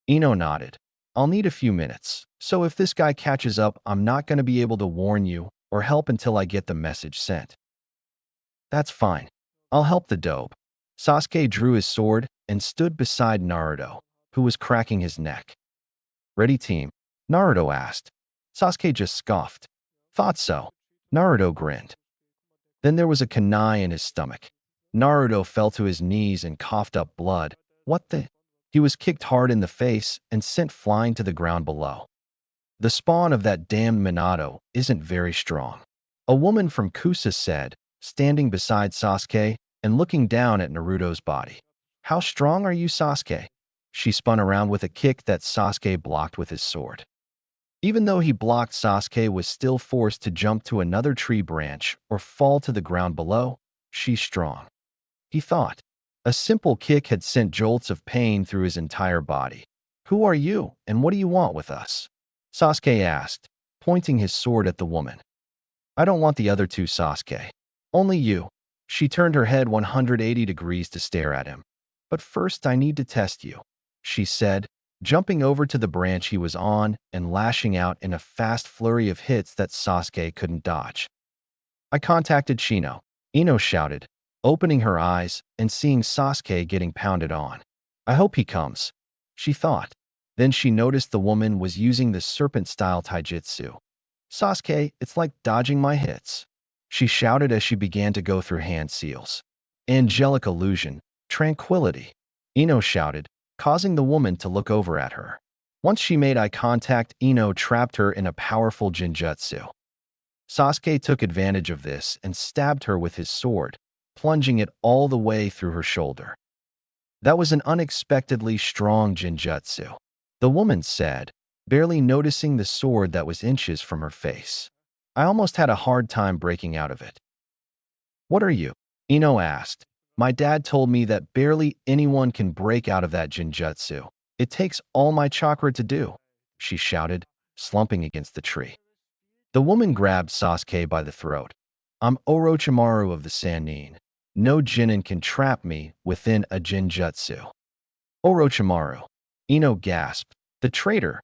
Ino nodded. I'll need a few minutes, so if this guy catches up, I'm not going to be able to warn you or help until I get the message sent. That's fine. I'll help the dope. Sasuke drew his sword and stood beside Naruto, who was cracking his neck. Ready, team? Naruto asked. Sasuke just scoffed. Thought so. Naruto grinned. Then there was a kunai in his stomach. Naruto fell to his knees and coughed up blood. What the? He was kicked hard in the face and sent flying to the ground below. The spawn of that damned Minato isn't very strong, a woman from Kusa said, standing beside Sasuke and looking down at Naruto's body. How strong are you, Sasuke? She spun around with a kick that Sasuke blocked with his sword. Even though he blocked, Sasuke was still forced to jump to another tree branch or fall to the ground below. She's strong, he thought. A simple kick had sent jolts of pain through his entire body. Who are you, and what do you want with us? Sasuke asked, pointing his sword at the woman. I don't want the other two, Sasuke. Only you. She turned her head 180 degrees to stare at him. But first I need to test you, she said, jumping over to the branch he was on and lashing out in a fast flurry of hits that Sasuke couldn't dodge. I contacted Shino, Ino shouted, opening her eyes and seeing Sasuke getting pounded on. I hope he comes, she thought. Then she noticed the woman was using the serpent-style taijutsu. Sasuke, it's like dodging my hits, she shouted as she began to go through hand seals. Angelic illusion, tranquility, Ino shouted, causing the woman to look over at her. Once she made eye contact, Ino trapped her in a powerful genjutsu. Sasuke took advantage of this and stabbed her with his sword, plunging it all the way through her shoulder. That was an unexpectedly strong genjutsu, the woman said, barely noticing the sword that was inches from her face. I almost had a hard time breaking out of it. What are you? Ino asked. My dad told me that barely anyone can break out of that jinjutsu. It takes all my chakra to do, she shouted, slumping against the tree. The woman grabbed Sasuke by the throat. I'm Orochimaru of the Sannin. No Jinin can trap me within a jinjutsu. Orochimaru. Ino gasped. The traitor.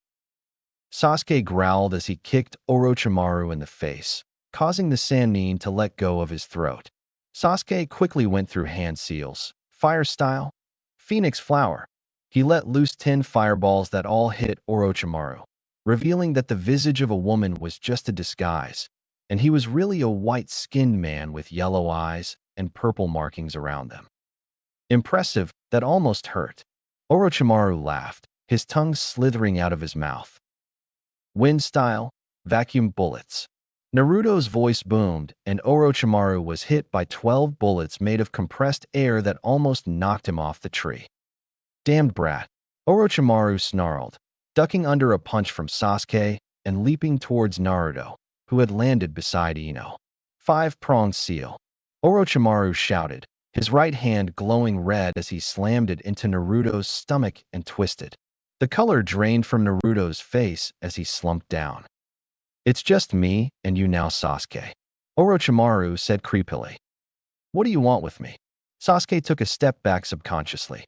Sasuke growled as he kicked Orochimaru in the face, causing the Sannin to let go of his throat. Sasuke quickly went through hand seals, fire style, phoenix flower. He let loose 10 fireballs that all hit Orochimaru, revealing that the visage of a woman was just a disguise, and he was really a white-skinned man with yellow eyes and purple markings around them. Impressive, that almost hurt. Orochimaru laughed, his tongue slithering out of his mouth. Wind style, vacuum bullets. Naruto's voice boomed, and Orochimaru was hit by 12 bullets made of compressed air that almost knocked him off the tree. Damned brat. Orochimaru snarled, ducking under a punch from Sasuke and leaping towards Naruto, who had landed beside Ino. Five-pronged seal. Orochimaru shouted, his right hand glowing red as he slammed it into Naruto's stomach and twisted. The color drained from Naruto's face as he slumped down. It's just me and you now, Sasuke, Orochimaru said creepily. What do you want with me? Sasuke took a step back subconsciously.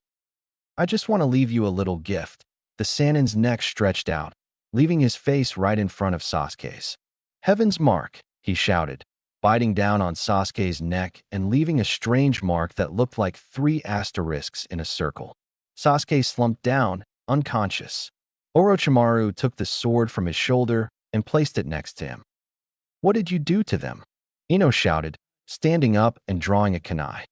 I just want to leave you a little gift. The Sannin's neck stretched out, leaving his face right in front of Sasuke's. Heaven's mark, he shouted, biting down on Sasuke's neck and leaving a strange mark that looked like 3 asterisks in a circle. Sasuke slumped down, unconscious. Orochimaru took the sword from his shoulder and placed it next to him. What did you do to them? Ino shouted, standing up and drawing a kunai.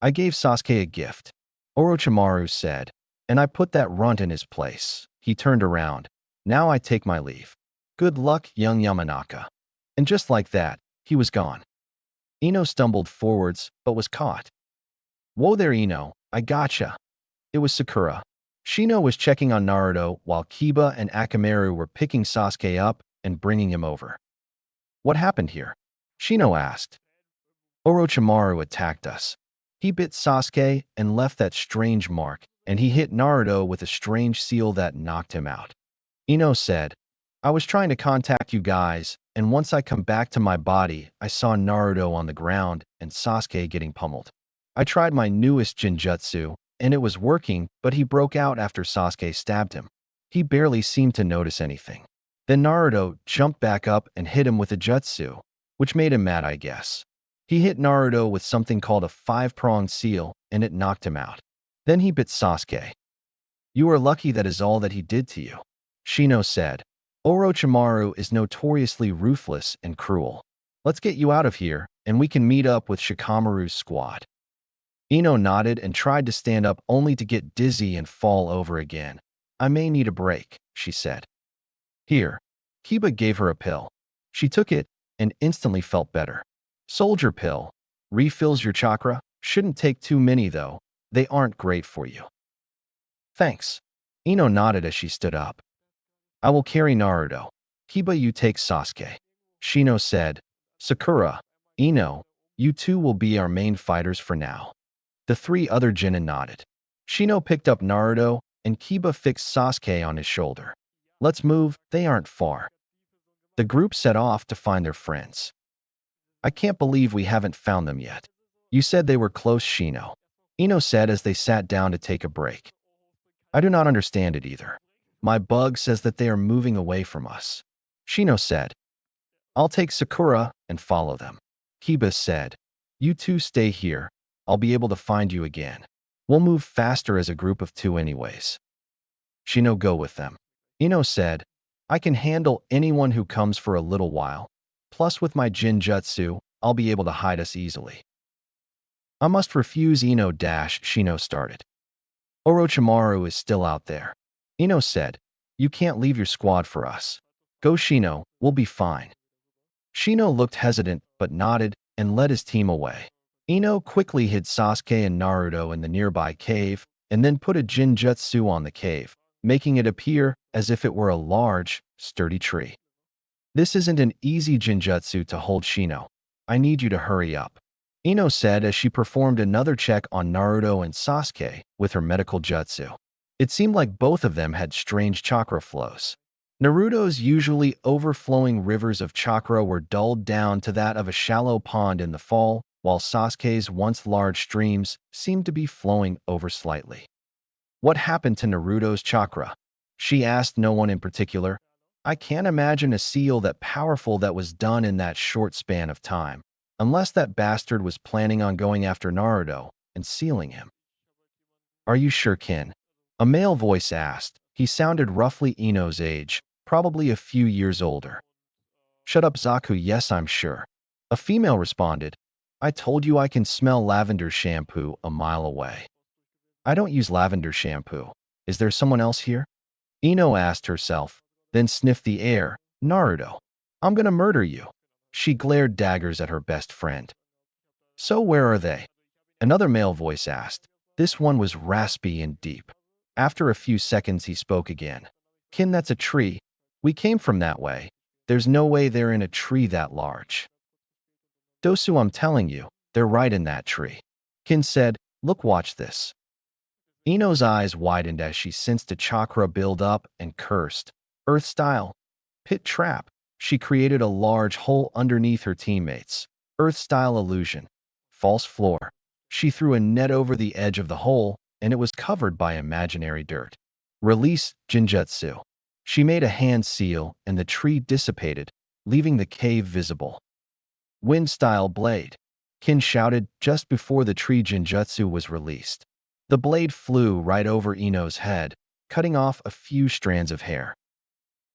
I gave Sasuke a gift, Orochimaru said, and I put that runt in his place. He turned around. Now I take my leave. Good luck, young Yamanaka. And just like that, he was gone. Ino stumbled forwards, but was caught. Whoa there, Ino, I gotcha. It was Sakura. Shino was checking on Naruto while Kiba and Akamaru were picking Sasuke up and bringing him over. What happened here? Shino asked. Orochimaru attacked us. He bit Sasuke and left that strange mark, and he hit Naruto with a strange seal that knocked him out. Ino said, I was trying to contact you guys, and once I come back to my body, I saw Naruto on the ground and Sasuke getting pummeled. I tried my newest jinjutsu, and it was working, but he broke out after Sasuke stabbed him. He barely seemed to notice anything. Then Naruto jumped back up and hit him with a jutsu, which made him mad, I guess. He hit Naruto with something called a 5-pronged seal, and it knocked him out. Then he bit Sasuke. You are lucky that is all that he did to you, Shino said. Orochimaru is notoriously ruthless and cruel. Let's get you out of here, and we can meet up with Shikamaru's squad. Ino nodded and tried to stand up only to get dizzy and fall over again. I may need a break, she said. Here. Kiba gave her a pill. She took it and instantly felt better. Soldier pill. Refills your chakra. Shouldn't take too many though. They aren't great for you. Thanks. Ino nodded as she stood up. I will carry Naruto. Kiba, you take Sasuke. Shino said. Sakura, Ino, you two will be our main fighters for now. The 3 other Chunin nodded. Shino picked up Naruto, and Kiba fixed Sasuke on his shoulder. Let's move, they aren't far. The group set off to find their friends. I can't believe we haven't found them yet. You said they were close, Shino. Ino said as they sat down to take a break. I do not understand it either. My bug says that they are moving away from us. Shino said. I'll take Sakura and follow them. Kiba said. You two stay here. I'll be able to find you again. We'll move faster as a group of 2 anyways. Shino, go with them. Ino said, I can handle anyone who comes for a little while. Plus with my jinjutsu, I'll be able to hide us easily. I must refuse Ino. Shino started. Orochimaru is still out there. Ino said, you can't leave your squad for us. Go Shino, we'll be fine. Shino looked hesitant but nodded and led his team away. Ino quickly hid Sasuke and Naruto in the nearby cave and then put a jinjutsu on the cave, making it appear as if it were a large, sturdy tree. This isn't an easy Jinjutsu to hold, Shino. I need you to hurry up. Ino said as she performed another check on Naruto and Sasuke with her medical jutsu. It seemed like both of them had strange chakra flows. Naruto's usually overflowing rivers of chakra were dulled down to that of a shallow pond in the fall, while Sasuke's once large streams seemed to be flowing over slightly. What happened to Naruto's chakra? She asked no one in particular. I can't imagine a seal that powerful that was done in that short span of time, unless that bastard was planning on going after Naruto and sealing him. Are you sure, Kin? A male voice asked. He sounded roughly Ino's age, probably a few years older. Shut up, Zaku. Yes, I'm sure. A female responded. I told you I can smell lavender shampoo a mile away. I don't use lavender shampoo. Is there someone else here? Ino asked herself, then sniffed the air. Naruto, I'm gonna murder you. She glared daggers at her best friend. So where are they? Another male voice asked. This one was raspy and deep. After a few seconds, he spoke again. Kin, that's a tree. We came from that way. There's no way they're in a tree that large. Dosu, I'm telling you, they're right in that tree. Kin said, look, watch this. Ino's eyes widened as she sensed a chakra build up and cursed. Earth style. Pit trap. She created a large hole underneath her teammates. Earth style illusion. False floor. She threw a net over the edge of the hole, and it was covered by imaginary dirt. Release Jinjutsu. She made a hand seal, and the tree dissipated, leaving the cave visible. Wind style blade. Kin shouted just before the tree Jinjutsu was released. The blade flew right over Ino's head, cutting off a few strands of hair.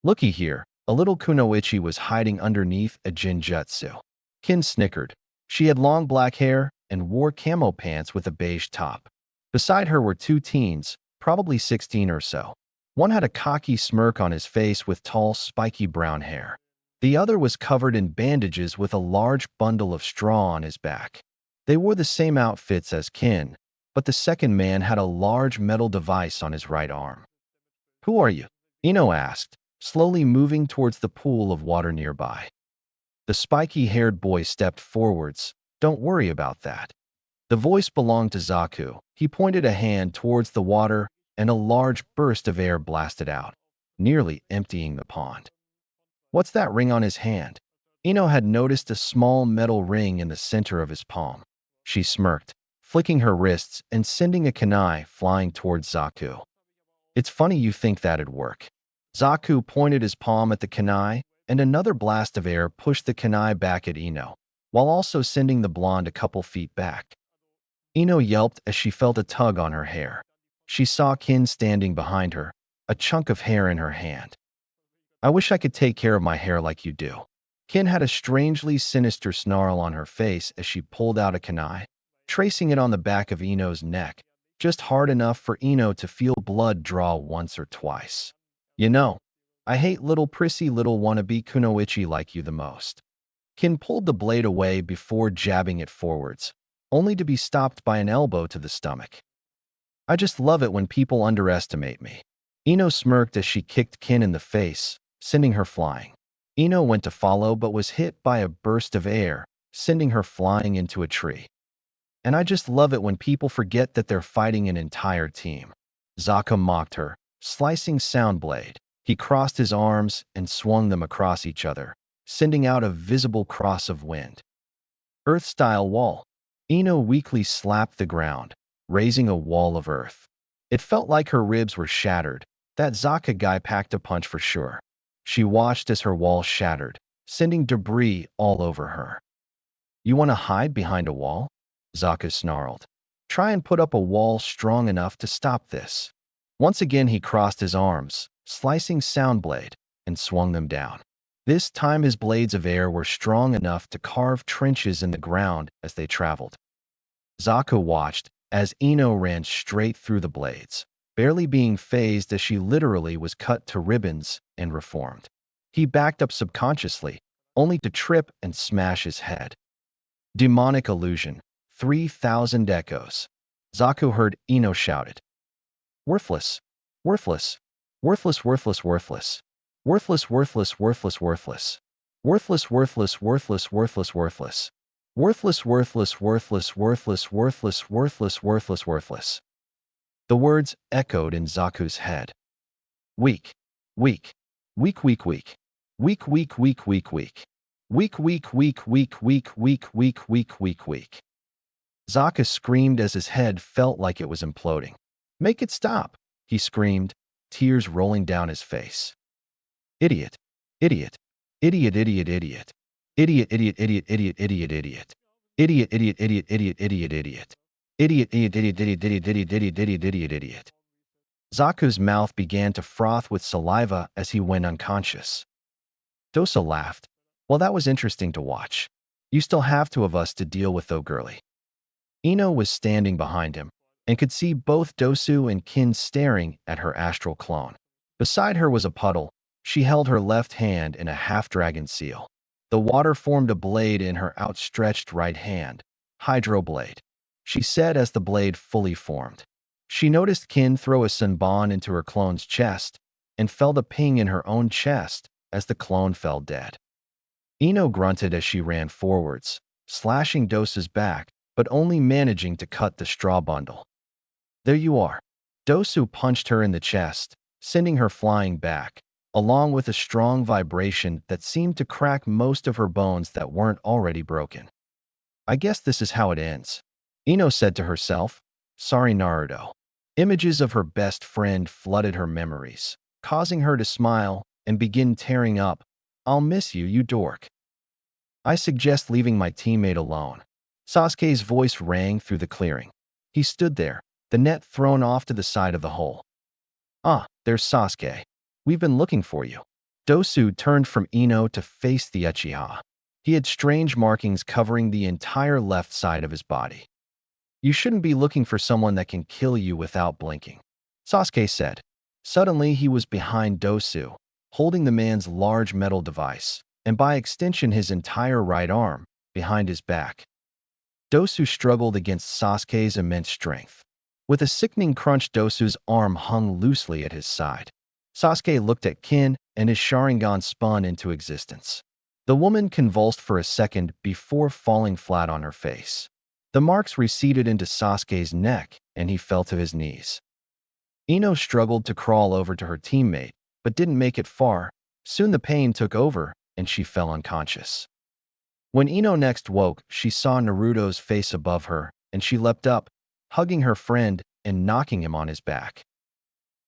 Looky here, a little kunoichi was hiding underneath a Jinjutsu. Kin snickered. She had long black hair and wore camo pants with a beige top. Beside her were two teens, probably 16 or so. One had a cocky smirk on his face with tall, spiky brown hair. The other was covered in bandages with a large bundle of straw on his back. They wore the same outfits as Kin, but the second man had a large metal device on his right arm. Who are you? Ino asked, slowly moving towards the pool of water nearby. The spiky-haired boy stepped forwards. Don't worry about that. The voice belonged to Zaku. He pointed a hand towards the water, and a large burst of air blasted out, nearly emptying the pond. What's that ring on his hand? Ino had noticed a small metal ring in the center of his palm. She smirked, flicking her wrists and sending a kunai flying towards Zaku. It's funny you think that'd work. Zaku pointed his palm at the kunai, and another blast of air pushed the kunai back at Ino, while also sending the blonde a couple feet back. Ino yelped as she felt a tug on her hair. She saw Kin standing behind her, a chunk of hair in her hand. I wish I could take care of my hair like you do. Kin had a strangely sinister snarl on her face as she pulled out a kunai, tracing it on the back of Ino's neck, just hard enough for Ino to feel blood draw once or twice. You know, I hate little prissy little wannabe kunoichi like you the most. Kin pulled the blade away before jabbing it forwards, only to be stopped by an elbow to the stomach. I just love it when people underestimate me. Ino smirked as she kicked Kin in the face, sending her flying. Ino went to follow but was hit by a burst of air, sending her flying into a tree. And I just love it when people forget that they're fighting an entire team. Zaka mocked her, slicing sound blade. He crossed his arms and swung them across each other, sending out a visible cross of wind. Earth-style wall. Ino weakly slapped the ground, raising a wall of earth. It felt like her ribs were shattered. That Zaka guy packed a punch for sure. She watched as her wall shattered, sending debris all over her. You want to hide behind a wall? Zaka snarled. Try and put up a wall strong enough to stop this. Once again he crossed his arms, slicing sound blade, and swung them down. This time his blades of air were strong enough to carve trenches in the ground as they traveled. Zaka watched as Ino ran straight through the blades, barely being phased as she literally was cut to ribbons and reformed. He backed up subconsciously, only to trip and smash his head. Demonic illusion. 3,000 echoes. Zaku heard Ino shouted. Worthless. Worthless. Worthless, worthless, worthless. Worthless, worthless, worthless, worthless. Worthless, worthless, worthless, worthless, worthless. Worthless, worthless, worthless, worthless, worthless, worthless, worthless, worthless. The words echoed in Zaku's head. Weak, weak, weak, weak, weak. Weak, weak, weak, weak, weak. Weak, weak, weak, weak, weak, weak, weak, weak, weak, weak. Zaku screamed as his head felt like it was imploding. Make it stop, he screamed, tears rolling down his face. Idiot, idiot, idiot, idiot, idiot. Idiot, idiot, idiot, idiot, idiot, idiot. Idiot, idiot, idiot, idiot, idiot, idiot. Idiot, idiot, idiot, idiot, idiot, idiot, idiot, idiot, idiot, idiot. Zaku's mouth began to froth with saliva as he went unconscious. Dosa laughed. Well, that was interesting to watch. You still have two of us to deal with though, girly. Ino was standing behind him and could see both Dosu and Kin staring at her astral clone. Beside her was a puddle. She held her left hand in a half-dragon seal. The water formed a blade in her outstretched right hand. Hydro blade, she said as the blade fully formed. She noticed Kin throw a senbon into her clone's chest and felt a ping in her own chest as the clone fell dead. Ino grunted as she ran forwards, slashing Dosa's back, but only managing to cut the straw bundle. There you are. Dosu punched her in the chest, sending her flying back, along with a strong vibration that seemed to crack most of her bones that weren't already broken. I guess this is how it ends, Ino said to herself. Sorry, Naruto. Images of her best friend flooded her memories, causing her to smile and begin tearing up. I'll miss you, you dork. I suggest leaving my teammate alone. Sasuke's voice rang through the clearing. He stood there, the net thrown off to the side of the hole. Ah, there's Sasuke. We've been looking for you. Dosu turned from Ino to face the Uchiha. He had strange markings covering the entire left side of his body. You shouldn't be looking for someone that can kill you without blinking, Sasuke said. Suddenly, he was behind Dosu, holding the man's large metal device, and by extension his entire right arm, behind his back. Dosu struggled against Sasuke's immense strength. With a sickening crunch, Dosu's arm hung loosely at his side. Sasuke looked at Kin, and his Sharingan spun into existence. The woman convulsed for a second before falling flat on her face. The marks receded into Sasuke's neck, and he fell to his knees. Ino struggled to crawl over to her teammate, but didn't make it far. Soon the pain took over, and she fell unconscious. When Ino next woke, she saw Naruto's face above her, and she leapt up, hugging her friend and knocking him on his back.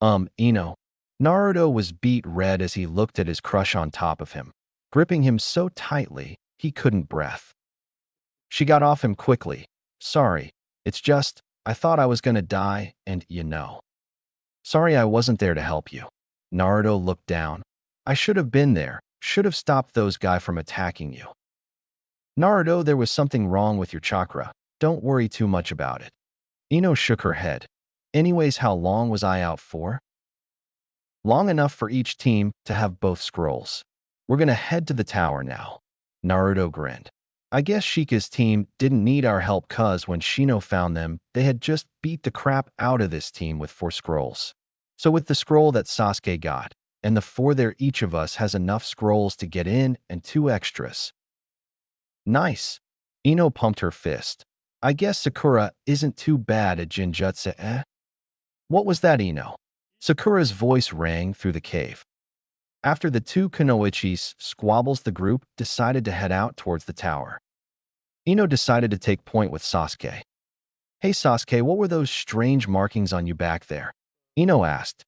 Ino. Naruto was beet red as he looked at his crush on top of him, gripping him so tightly he couldn't breathe. She got off him quickly. Sorry, it's just, I thought I was gonna die, and Sorry I wasn't there to help you. Naruto looked down. I should have been there, should have stopped those guys from attacking you. Naruto, there was something wrong with your chakra. Don't worry too much about it. Ino shook her head. Anyways, how long was I out for? Long enough for each team to have both scrolls. We're gonna head to the tower now. Naruto grinned. I guess Shika's team didn't need our help cause when Shino found them, they had just beat the crap out of this team with 4 scrolls. So with the scroll that Sasuke got, and the 4 there, each of us has enough scrolls to get in and 2 extras. Nice. Ino pumped her fist. I guess Sakura isn't too bad at Jinjutsu, eh? What was that, Ino? Sakura's voice rang through the cave. After the 2 kunoichis squabbles, the group decided to head out towards the tower. Ino decided to take point with Sasuke. Hey Sasuke, what were those strange markings on you back there? Ino asked.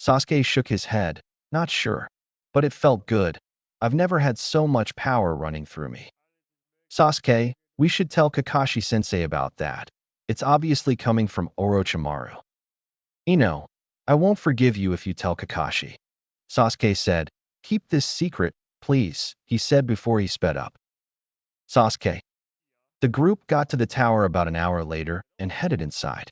Sasuke shook his head. Not sure. But it felt good. I've never had so much power running through me. Sasuke, we should tell Kakashi-sensei about that. It's obviously coming from Orochimaru. Ino, I won't forgive you if you tell Kakashi. Sasuke said. Keep this secret, please, he said before he sped up. Sasuke. The group got to the tower about an hour later and headed inside.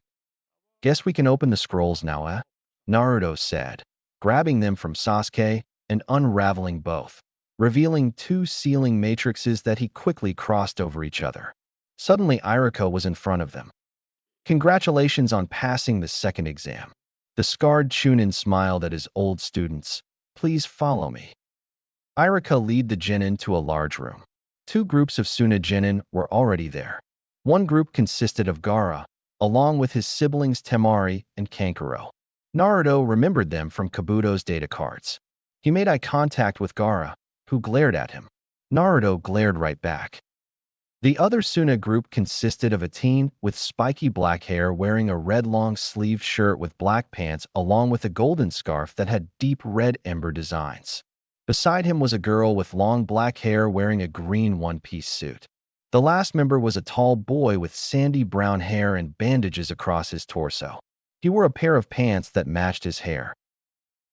Guess we can open the scrolls now, eh? Naruto said, grabbing them from Sasuke and unraveling both, revealing 2 sealing matrices that he quickly crossed over each other. Suddenly, Iruka was in front of them. Congratulations on passing the 2nd exam. The scarred Chunin smiled at his old students. Please follow me. Irika lead the Genin to a large room. Two groups of Suna Genin were already there. One group consisted of Gaara, along with his siblings Temari and Kankuro. Naruto remembered them from Kabuto's data cards. He made eye contact with Gaara, who glared at him. Naruto glared right back. The other Suna group consisted of a teen with spiky black hair wearing a red long-sleeved shirt with black pants along with a golden scarf that had deep red ember designs. Beside him was a girl with long black hair wearing a green one-piece suit. The last member was a tall boy with sandy brown hair and bandages across his torso. He wore a pair of pants that matched his hair.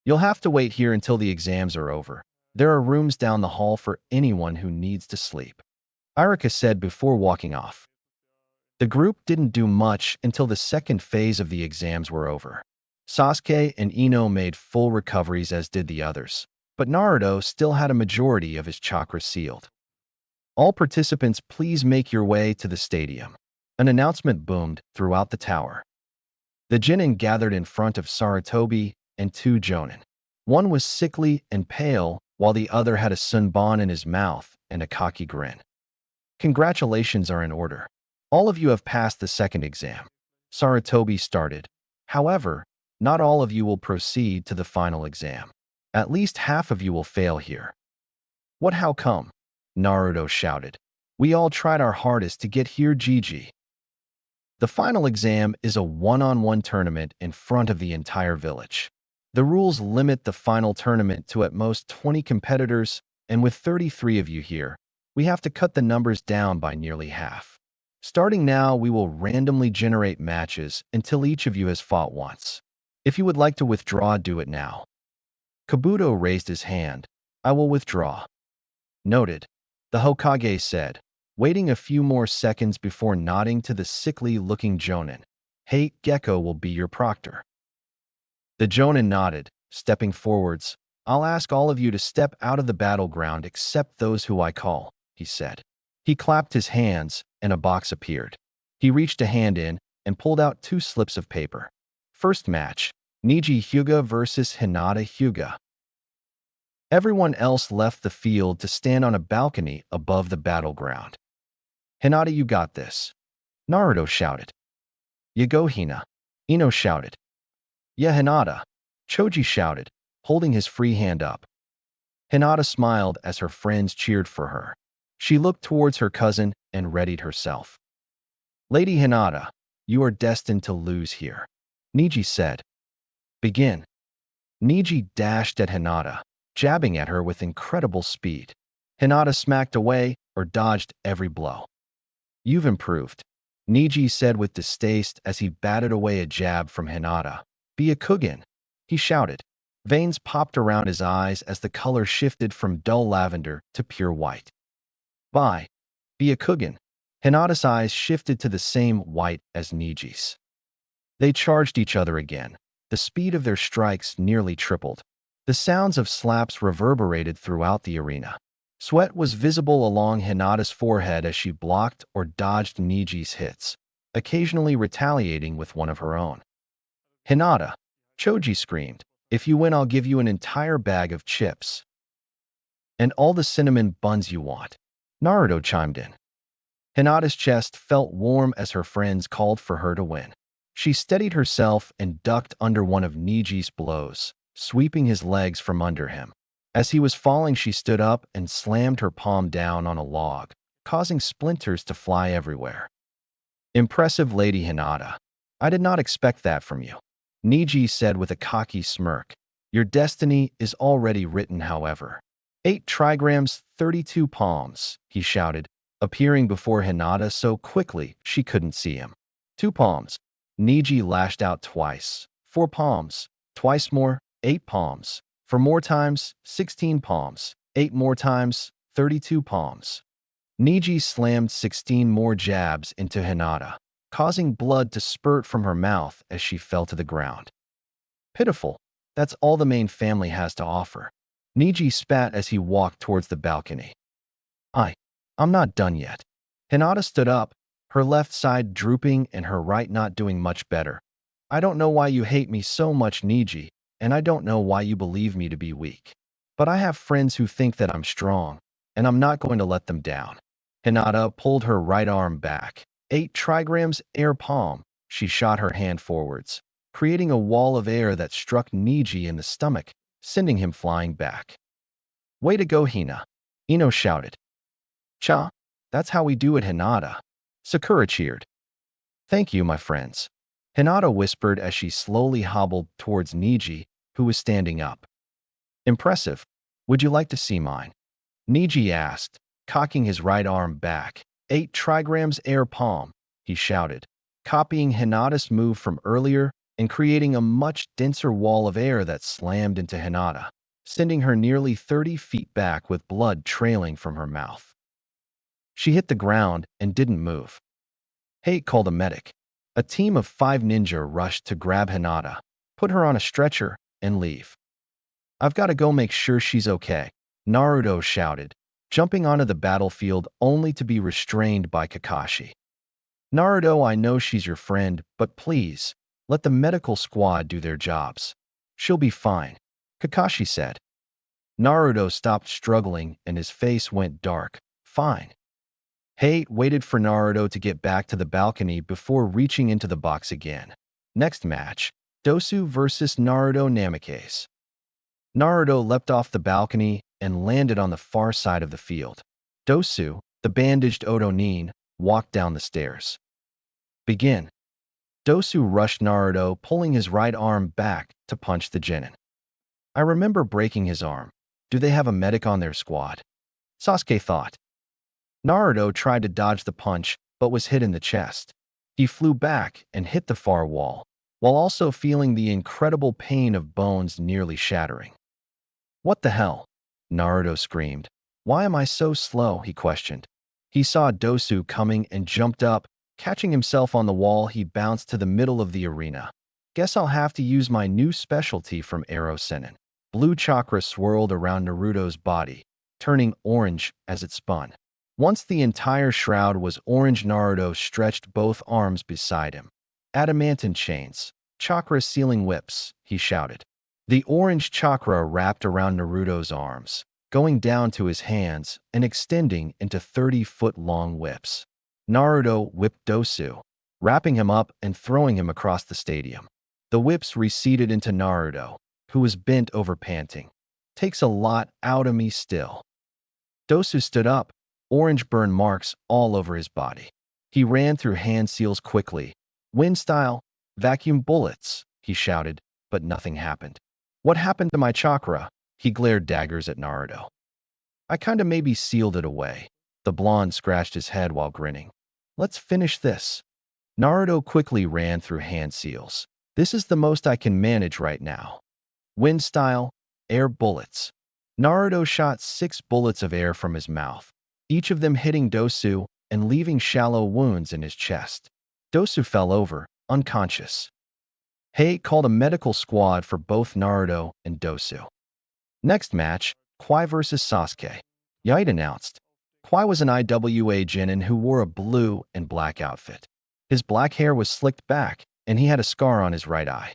You'll have to wait here until the exams are over. There are rooms down the hall for anyone who needs to sleep, Irika said before walking off. The group didn't do much until the second phase of the exams were over. Sasuke and Ino made full recoveries as did the others, but Naruto still had a majority of his chakra sealed. All participants, please make your way to the stadium. An announcement boomed throughout the tower. The Genin gathered in front of Sarutobi and two Jonin. One was sickly and pale, while the other had a sunbon in his mouth and a cocky grin. Congratulations are in order. All of you have passed the second exam. Sarutobi started. However, not all of you will proceed to the final exam. At least half of you will fail here. What, how come? Naruto shouted. We all tried our hardest to get here, Gigi. The final exam is a one-on-one tournament in front of the entire village. The rules limit the final tournament to at most 20 competitors, and with 33 of you here, we have to cut the numbers down by nearly half. Starting now, we will randomly generate matches until each of you has fought once. If you would like to withdraw, do it now. Kabuto raised his hand. I will withdraw. Noted, the Hokage said, waiting a few more seconds before nodding to the sickly-looking Jonin. Hey, Gecko will be your proctor. The Jonin nodded, stepping forwards. I'll ask all of you to step out of the battleground except those who I call, he said. He clapped his hands, and a box appeared. He reached a hand in and pulled out two slips of paper. First match, Neji Hyuga versus Hinata Hyuga. Everyone else left the field to stand on a balcony above the battleground. Hinata, you got this. Naruto shouted. You go, Hina. Ino shouted. Yeah, Hinata. Choji shouted, holding his free hand up. Hinata smiled as her friends cheered for her. She looked towards her cousin and readied herself. Lady Hinata, you are destined to lose here, Neji said. Begin. Neji dashed at Hinata, jabbing at her with incredible speed. Hinata smacked away or dodged every blow. You've improved, Neji said with distaste as he batted away a jab from Hinata. Be a Kugen, he shouted. Veins popped around his eyes as the color shifted from dull lavender to pure white. Bye. Be a Kugen. Hinata's eyes shifted to the same white as Neji's. They charged each other again. The speed of their strikes nearly tripled. The sounds of slaps reverberated throughout the arena. Sweat was visible along Hinata's forehead as she blocked or dodged Neji's hits, occasionally retaliating with one of her own. Hinata, Choji screamed, if you win I'll give you an entire bag of chips. And all the cinnamon buns you want, Naruto chimed in. Hinata's chest felt warm as her friends called for her to win. She steadied herself and ducked under one of Neji's blows, sweeping his legs from under him. As he was falling, she stood up and slammed her palm down on a log, causing splinters to fly everywhere. Impressive, Lady Hinata. I did not expect that from you, Neji said with a cocky smirk. Your destiny is already written, however. 8 trigrams, 32 palms, he shouted, appearing before Hinata so quickly she couldn't see him. 2 palms. Neji lashed out twice. 4 palms. Twice more, 8 palms. 4 more times, 16 palms. 8 more times, 32 palms. Neji slammed 16 more jabs into Hinata, causing blood to spurt from her mouth as she fell to the ground. Pitiful. That's all the main family has to offer. Neji spat as he walked towards the balcony. I'm not done yet. Hinata stood up, her left side drooping and her right not doing much better. I don't know why you hate me so much, Neji, and I don't know why you believe me to be weak. But I have friends who think that I'm strong, and I'm not going to let them down. Hinata pulled her right arm back. 8 trigrams air palm. She shot her hand forwards, creating a wall of air that struck Niji in the stomach, sending him flying back. Way to go, Hina! Ino shouted. Cha, that's how we do it, Hinata. Sakura cheered. Thank you, my friends. Hinata whispered as she slowly hobbled towards Niji, who was standing up. Impressive. Would you like to see mine? Niji asked, cocking his right arm back. 8 trigrams air palm, he shouted, copying Hinata's move from earlier and creating a much denser wall of air that slammed into Hinata, sending her nearly 30 feet back with blood trailing from her mouth. She hit the ground and didn't move. Hate called a medic. A team of 5 ninja rushed to grab Hinata, put her on a stretcher, and leave. I've got to go make sure she's okay, Naruto shouted, jumping onto the battlefield only to be restrained by Kakashi. Naruto, I know she's your friend, but please, let the medical squad do their jobs. She'll be fine, Kakashi said. Naruto stopped struggling and his face went dark. Fine. Hate waited for Naruto to get back to the balcony before reaching into the box again. Next match, Dosu vs Naruto Namikaze. Naruto leapt off the balcony and landed on the far side of the field. Dosu, the bandaged Otonin, walked down the stairs. Begin. Dosu rushed Naruto, pulling his right arm back to punch the Chunin. I remember breaking his arm. Do they have a medic on their squad? Sasuke thought. Naruto tried to dodge the punch, but was hit in the chest. He flew back and hit the far wall, while also feeling the incredible pain of bones nearly shattering. What the hell? Naruto screamed. Why am I so slow? He questioned. He saw Dosu coming and jumped up. Catching himself on the wall, he bounced to the middle of the arena. Guess I'll have to use my new specialty from Arrow Sennin. Blue chakra swirled around Naruto's body, turning orange as it spun. Once the entire shroud was orange, Naruto stretched both arms beside him. Adamantine chains, chakra sealing whips, he shouted. The orange chakra wrapped around Naruto's arms, going down to his hands and extending into 30-foot-long whips. Naruto whipped Dosu, wrapping him up and throwing him across the stadium. The whips receded into Naruto, who was bent over panting. Takes a lot out of me still. Dosu stood up, orange burn marks all over his body. He ran through hand seals quickly. Wind style, vacuum bullets, he shouted, but nothing happened. What happened to my chakra? He glared daggers at Naruto. I kinda maybe sealed it away. The blonde scratched his head while grinning. Let's finish this. Naruto quickly ran through hand seals. This is the most I can manage right now. Wind style, air bullets. Naruto shot 6 bullets of air from his mouth, each of them hitting Dosu and leaving shallow wounds in his chest. Dosu fell over, unconscious. Hei called a medical squad for both Naruto and Dosu. Next match, Kwai vs Sasuke. Yite announced. Kwai was an IWA Chunin who wore a blue and black outfit. His black hair was slicked back, and he had a scar on his right eye.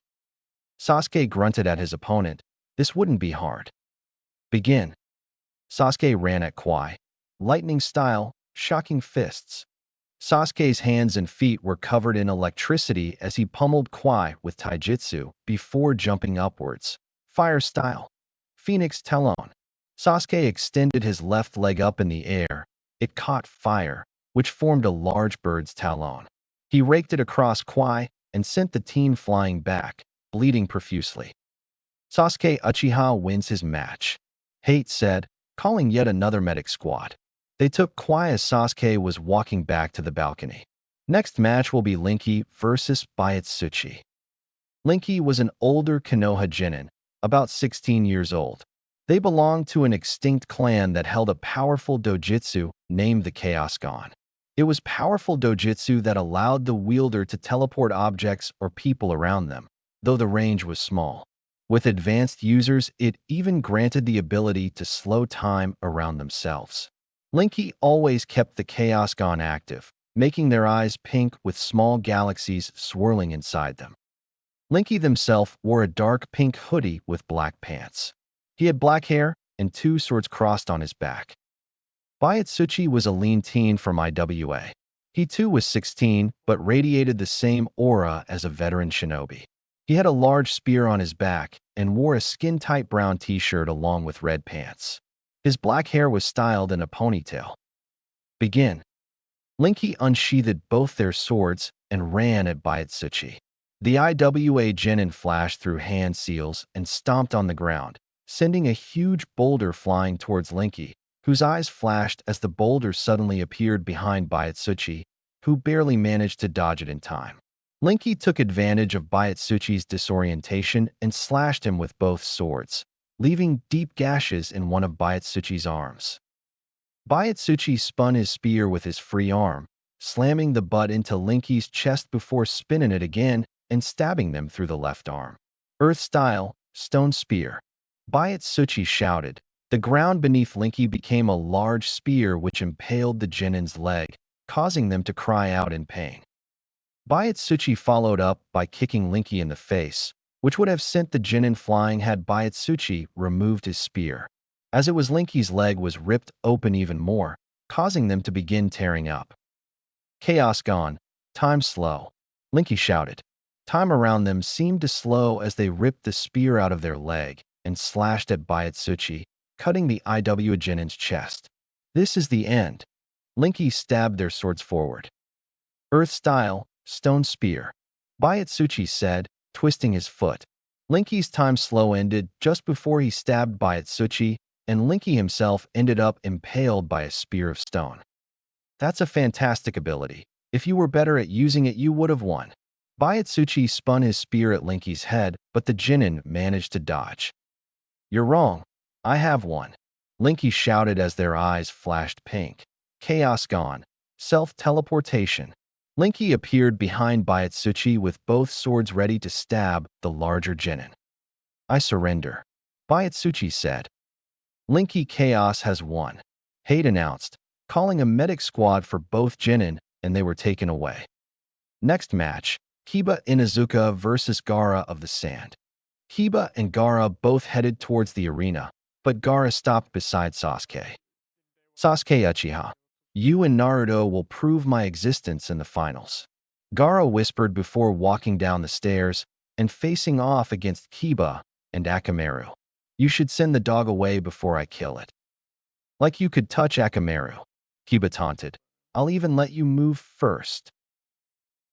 Sasuke grunted at his opponent. This wouldn't be hard. Begin. Sasuke ran at Kwai. Lightning style, shocking fists. Sasuke's hands and feet were covered in electricity as he pummeled Kwai with taijutsu before jumping upwards. Fire style. Phoenix Talon. Sasuke extended his left leg up in the air. It caught fire, which formed a large bird's talon. He raked it across Kwai and sent the teen flying back, bleeding profusely. Sasuke Uchiha wins his match. Hate said, calling yet another medic squad. They took Kwai as Sasuke was walking back to the balcony. Next match will be Linky versus Byakuya. Linky was an older Konoha Chunin, about 16 years old. They belonged to an extinct clan that held a powerful dojutsu named the Chaos Gon. It was powerful dojutsu that allowed the wielder to teleport objects or people around them, though the range was small. With advanced users, it even granted the ability to slow time around themselves. Linky always kept the Chaos Gon active, making their eyes pink with small galaxies swirling inside them. Linky himself wore a dark pink hoodie with black pants. He had black hair and two swords crossed on his back. Bayatsuchi was a lean teen from IWA. He too was 16, but radiated the same aura as a veteran shinobi. He had a large spear on his back and wore a skin-tight brown t-shirt along with red pants. His black hair was styled in a ponytail. Begin. Linky unsheathed both their swords and ran at Bayatsuchi. The IWA Genin flashed through hand seals and stomped on the ground, sending a huge boulder flying towards Linky, whose eyes flashed as the boulder suddenly appeared behind Bayatsuchi, who barely managed to dodge it in time. Linky took advantage of Bayatsuchi's disorientation and slashed him with both swords, leaving deep gashes in one of Bayatsuchi's arms. Bayatsuchi spun his spear with his free arm, slamming the butt into Linky's chest before spinning it again and stabbing them through the left arm. Earth style, stone spear. Bayatsuchi shouted. The ground beneath Linky became a large spear which impaled the Genin's leg, causing them to cry out in pain. Bayatsuchi followed up by kicking Linky in the face, which would have sent the Genin flying had Bayatsuchi removed his spear, as it was Linky's leg was ripped open even more, causing them to begin tearing up. Chaos gone. Time slow. Linky shouted. Time around them seemed to slow as they ripped the spear out of their leg and slashed at Bayatsuchi, cutting the IW Genin's chest. This is the end. Linky stabbed their swords forward. Earth style, stone spear. Bayatsuchi said, twisting his foot. Linky's time slow ended just before he stabbed Bayatsuchi, and Linky himself ended up impaled by a spear of stone. That's a fantastic ability. If you were better at using it, you would have won. Bayatsuchi spun his spear at Linky's head, but the Genin managed to dodge. You're wrong. I have one. Linky shouted as their eyes flashed pink. Chaos gone. Self-teleportation. Linky appeared behind Bayatsuchi with both swords ready to stab the larger Genin. I surrender. Bayatsuchi said. Linky Chaos has won. Hate announced, calling a medic squad for both Genin, and they were taken away. Next match, Kiba Inuzuka versus Gaara of the Sand. Kiba and Gaara both headed towards the arena, but Gaara stopped beside Sasuke. Sasuke Uchiha, you and Naruto will prove my existence in the finals. Gaara whispered before walking down the stairs and facing off against Kiba and Akamaru. You should send the dog away before I kill it. Like you could touch Akamaru. Kiba taunted. I'll even let you move first.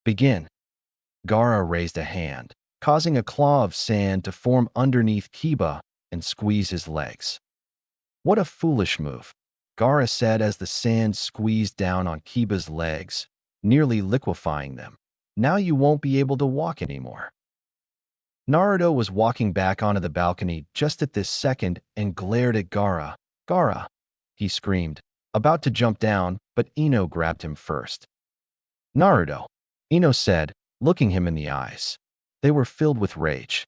Begin. Gaara raised a hand, causing a claw of sand to form underneath Kiba and squeeze his legs. What a foolish move, Gaara said as the sand squeezed down on Kiba's legs, nearly liquefying them. Now you won't be able to walk anymore. Naruto was walking back onto the balcony just at this second and glared at Gaara. Gaara, he screamed, about to jump down, but Ino grabbed him first. Naruto, Ino said, looking him in the eyes. They were filled with rage.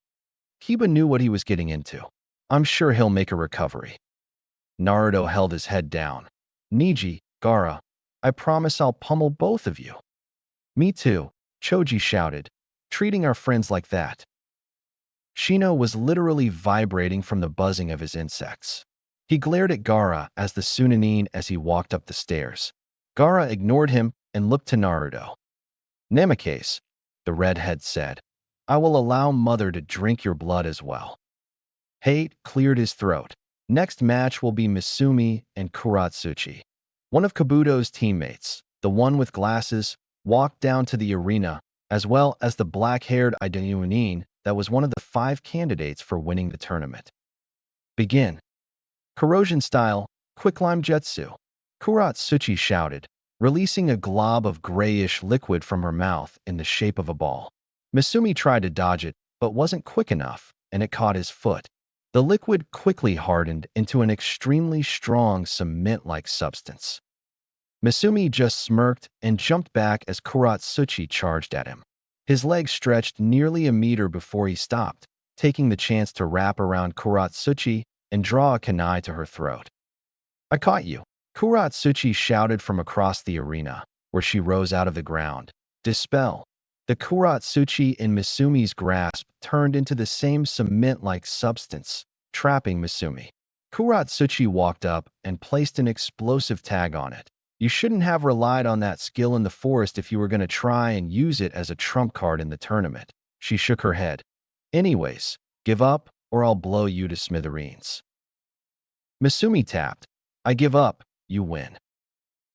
Kiba knew what he was getting into. I'm sure he'll make a recovery. Naruto held his head down. Neji, Gaara, I promise I'll pummel both of you. Me too, Choji shouted, treating our friends like that. Shino was literally vibrating from the buzzing of his insects. He glared at Gaara as the Sunanin as he walked up the stairs. Gaara ignored him and looked to Naruto. Namikaze, the redhead said, I will allow Mother to drink your blood as well. Hate cleared his throat. Next match will be Misumi and Kuratsuchi. One of Kabuto's teammates, the one with glasses, walked down to the arena, as well as the black-haired Idanuanin that was one of the 5 candidates for winning the tournament. Begin. Corrosion style, quicklime jutsu. Kuratsuchi shouted, releasing a glob of grayish liquid from her mouth in the shape of a ball. Misumi tried to dodge it, but wasn't quick enough, and it caught his foot. The liquid quickly hardened into an extremely strong cement-like substance. Misumi just smirked and jumped back as Kuratsuchi charged at him. His legs stretched nearly a meter before he stopped, taking the chance to wrap around Kuratsuchi and draw a kunai to her throat. I caught you, Kuratsuchi shouted from across the arena, where she rose out of the ground. Dispel. The Kuratsuchi in Misumi's grasp turned into the same cement-like substance, trapping Misumi. Kuratsuchi walked up and placed an explosive tag on it. You shouldn't have relied on that skill in the forest if you were going to try and use it as a trump card in the tournament. She shook her head. Anyways, give up or I'll blow you to smithereens. Misumi tapped. I give up, you win.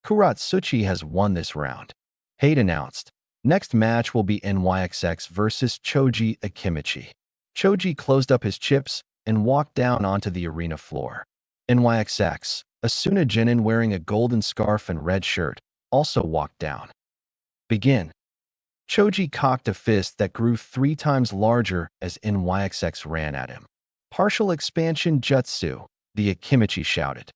Kuratsuchi has won this round. Hate announced. Next match will be NYXX versus Choji Akimichi. Choji closed up his chips and walked down onto the arena floor. NYXX, Asuna Jinin wearing a golden scarf and red shirt, also walked down. Begin. Choji cocked a fist that grew 3 times larger as NYXX ran at him. Partial expansion jutsu, the Akimichi shouted.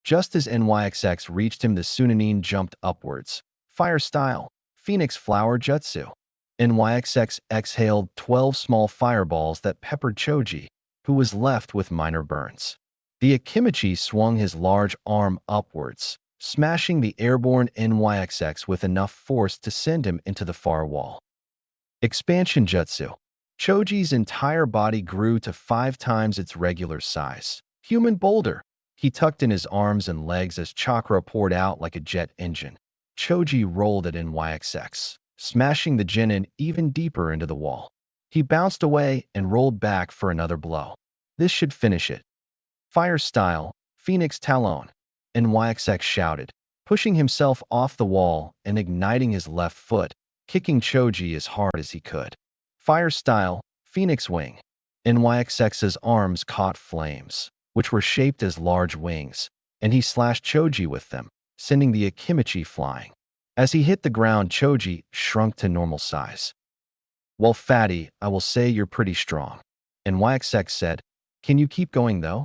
Just as NYXX reached him, the Chunin jumped upwards. Fire style, Phoenix Flower Jutsu. NYXX exhaled 12 small fireballs that peppered Choji, who was left with minor burns. The Akimichi swung his large arm upwards, smashing the airborne NYXX with enough force to send him into the far wall. Expansion Jutsu. Choji's entire body grew to 5 times its regular size. Human boulder. He tucked in his arms and legs as chakra poured out like a jet engine. Choji rolled at NYXX, smashing the Jinin even deeper into the wall. He bounced away and rolled back for another blow. This should finish it. Fire style, Phoenix Talon, NYXX shouted, pushing himself off the wall and igniting his left foot, kicking Choji as hard as he could. Fire style, Phoenix Wing. NYXX's arms caught flames, which were shaped as large wings, and he slashed Choji with them, sending the Akimichi flying. As he hit the ground, Choji shrunk to normal size. Well, fatty, I will say you're pretty strong. NYXX said, can you keep going though?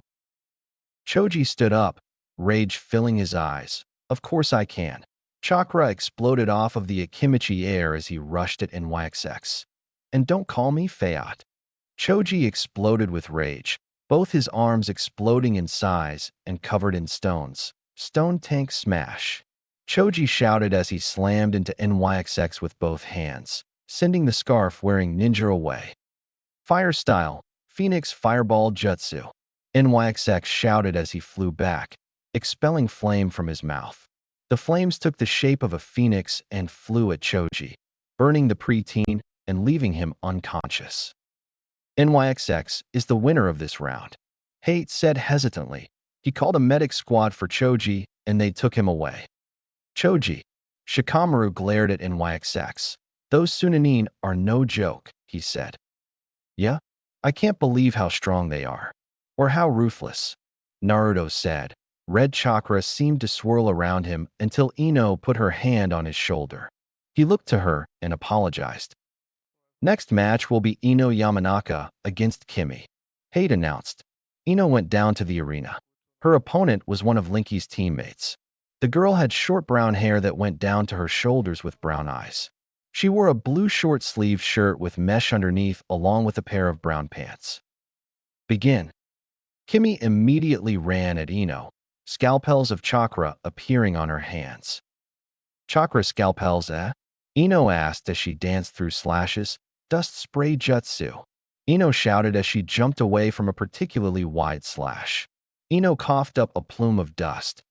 Choji stood up, rage filling his eyes. Of course I can. Chakra exploded off of the Akimichi air as he rushed at NYXX. And don't call me Fayat. Choji exploded with rage, both his arms exploding in size and covered in stones. Stone tank smash. Choji shouted as he slammed into NYXX with both hands, sending the scarf-wearing ninja away. Fire style, Phoenix Fireball Jutsu. NYXX shouted as he flew back, expelling flame from his mouth. The flames took the shape of a phoenix and flew at Choji, burning the preteen and leaving him unconscious. NYXX is the winner of this round. Hate said hesitantly. He called a medic squad for Choji and they took him away. Choji. Shikamaru glared at NYXX. Those Chunin are no joke, he said. Yeah? I can't believe how strong they are. Or how ruthless. Naruto said. Red chakra seemed to swirl around him until Ino put her hand on his shoulder. He looked to her and apologized. Next match will be Ino Yamanaka against Kimi. Hate announced. Ino went down to the arena. Her opponent was one of Linky's teammates. The girl had short brown hair that went down to her shoulders with brown eyes. She wore a blue short-sleeved shirt with mesh underneath along with a pair of brown pants. Begin. Kimi immediately ran at Ino, scalpels of chakra appearing on her hands. Chakra scalpels, eh? Ino asked as she danced through slashes. Dust spray jutsu. Ino shouted as she jumped away from a particularly wide slash. Ino coughed up a plume of dust.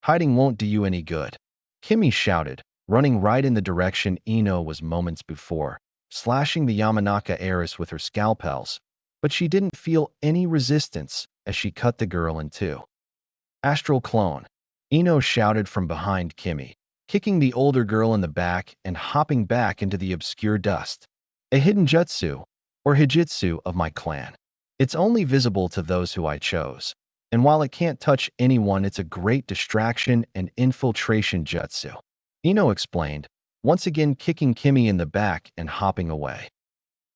Hiding won't do you any good. Kimi shouted, running right in the direction Ino was moments before, slashing the Yamanaka heiress with her scalpels, but she didn't feel any resistance as she cut the girl in two. Astral clone. Ino shouted from behind Kimi, kicking the older girl in the back and hopping back into the obscure dust. A hidden jutsu, or hijitsu of my clan. It's only visible to those who I chose. And while it can't touch anyone, it's a great distraction and infiltration jutsu. Ino explained, once again kicking Kimi in the back and hopping away.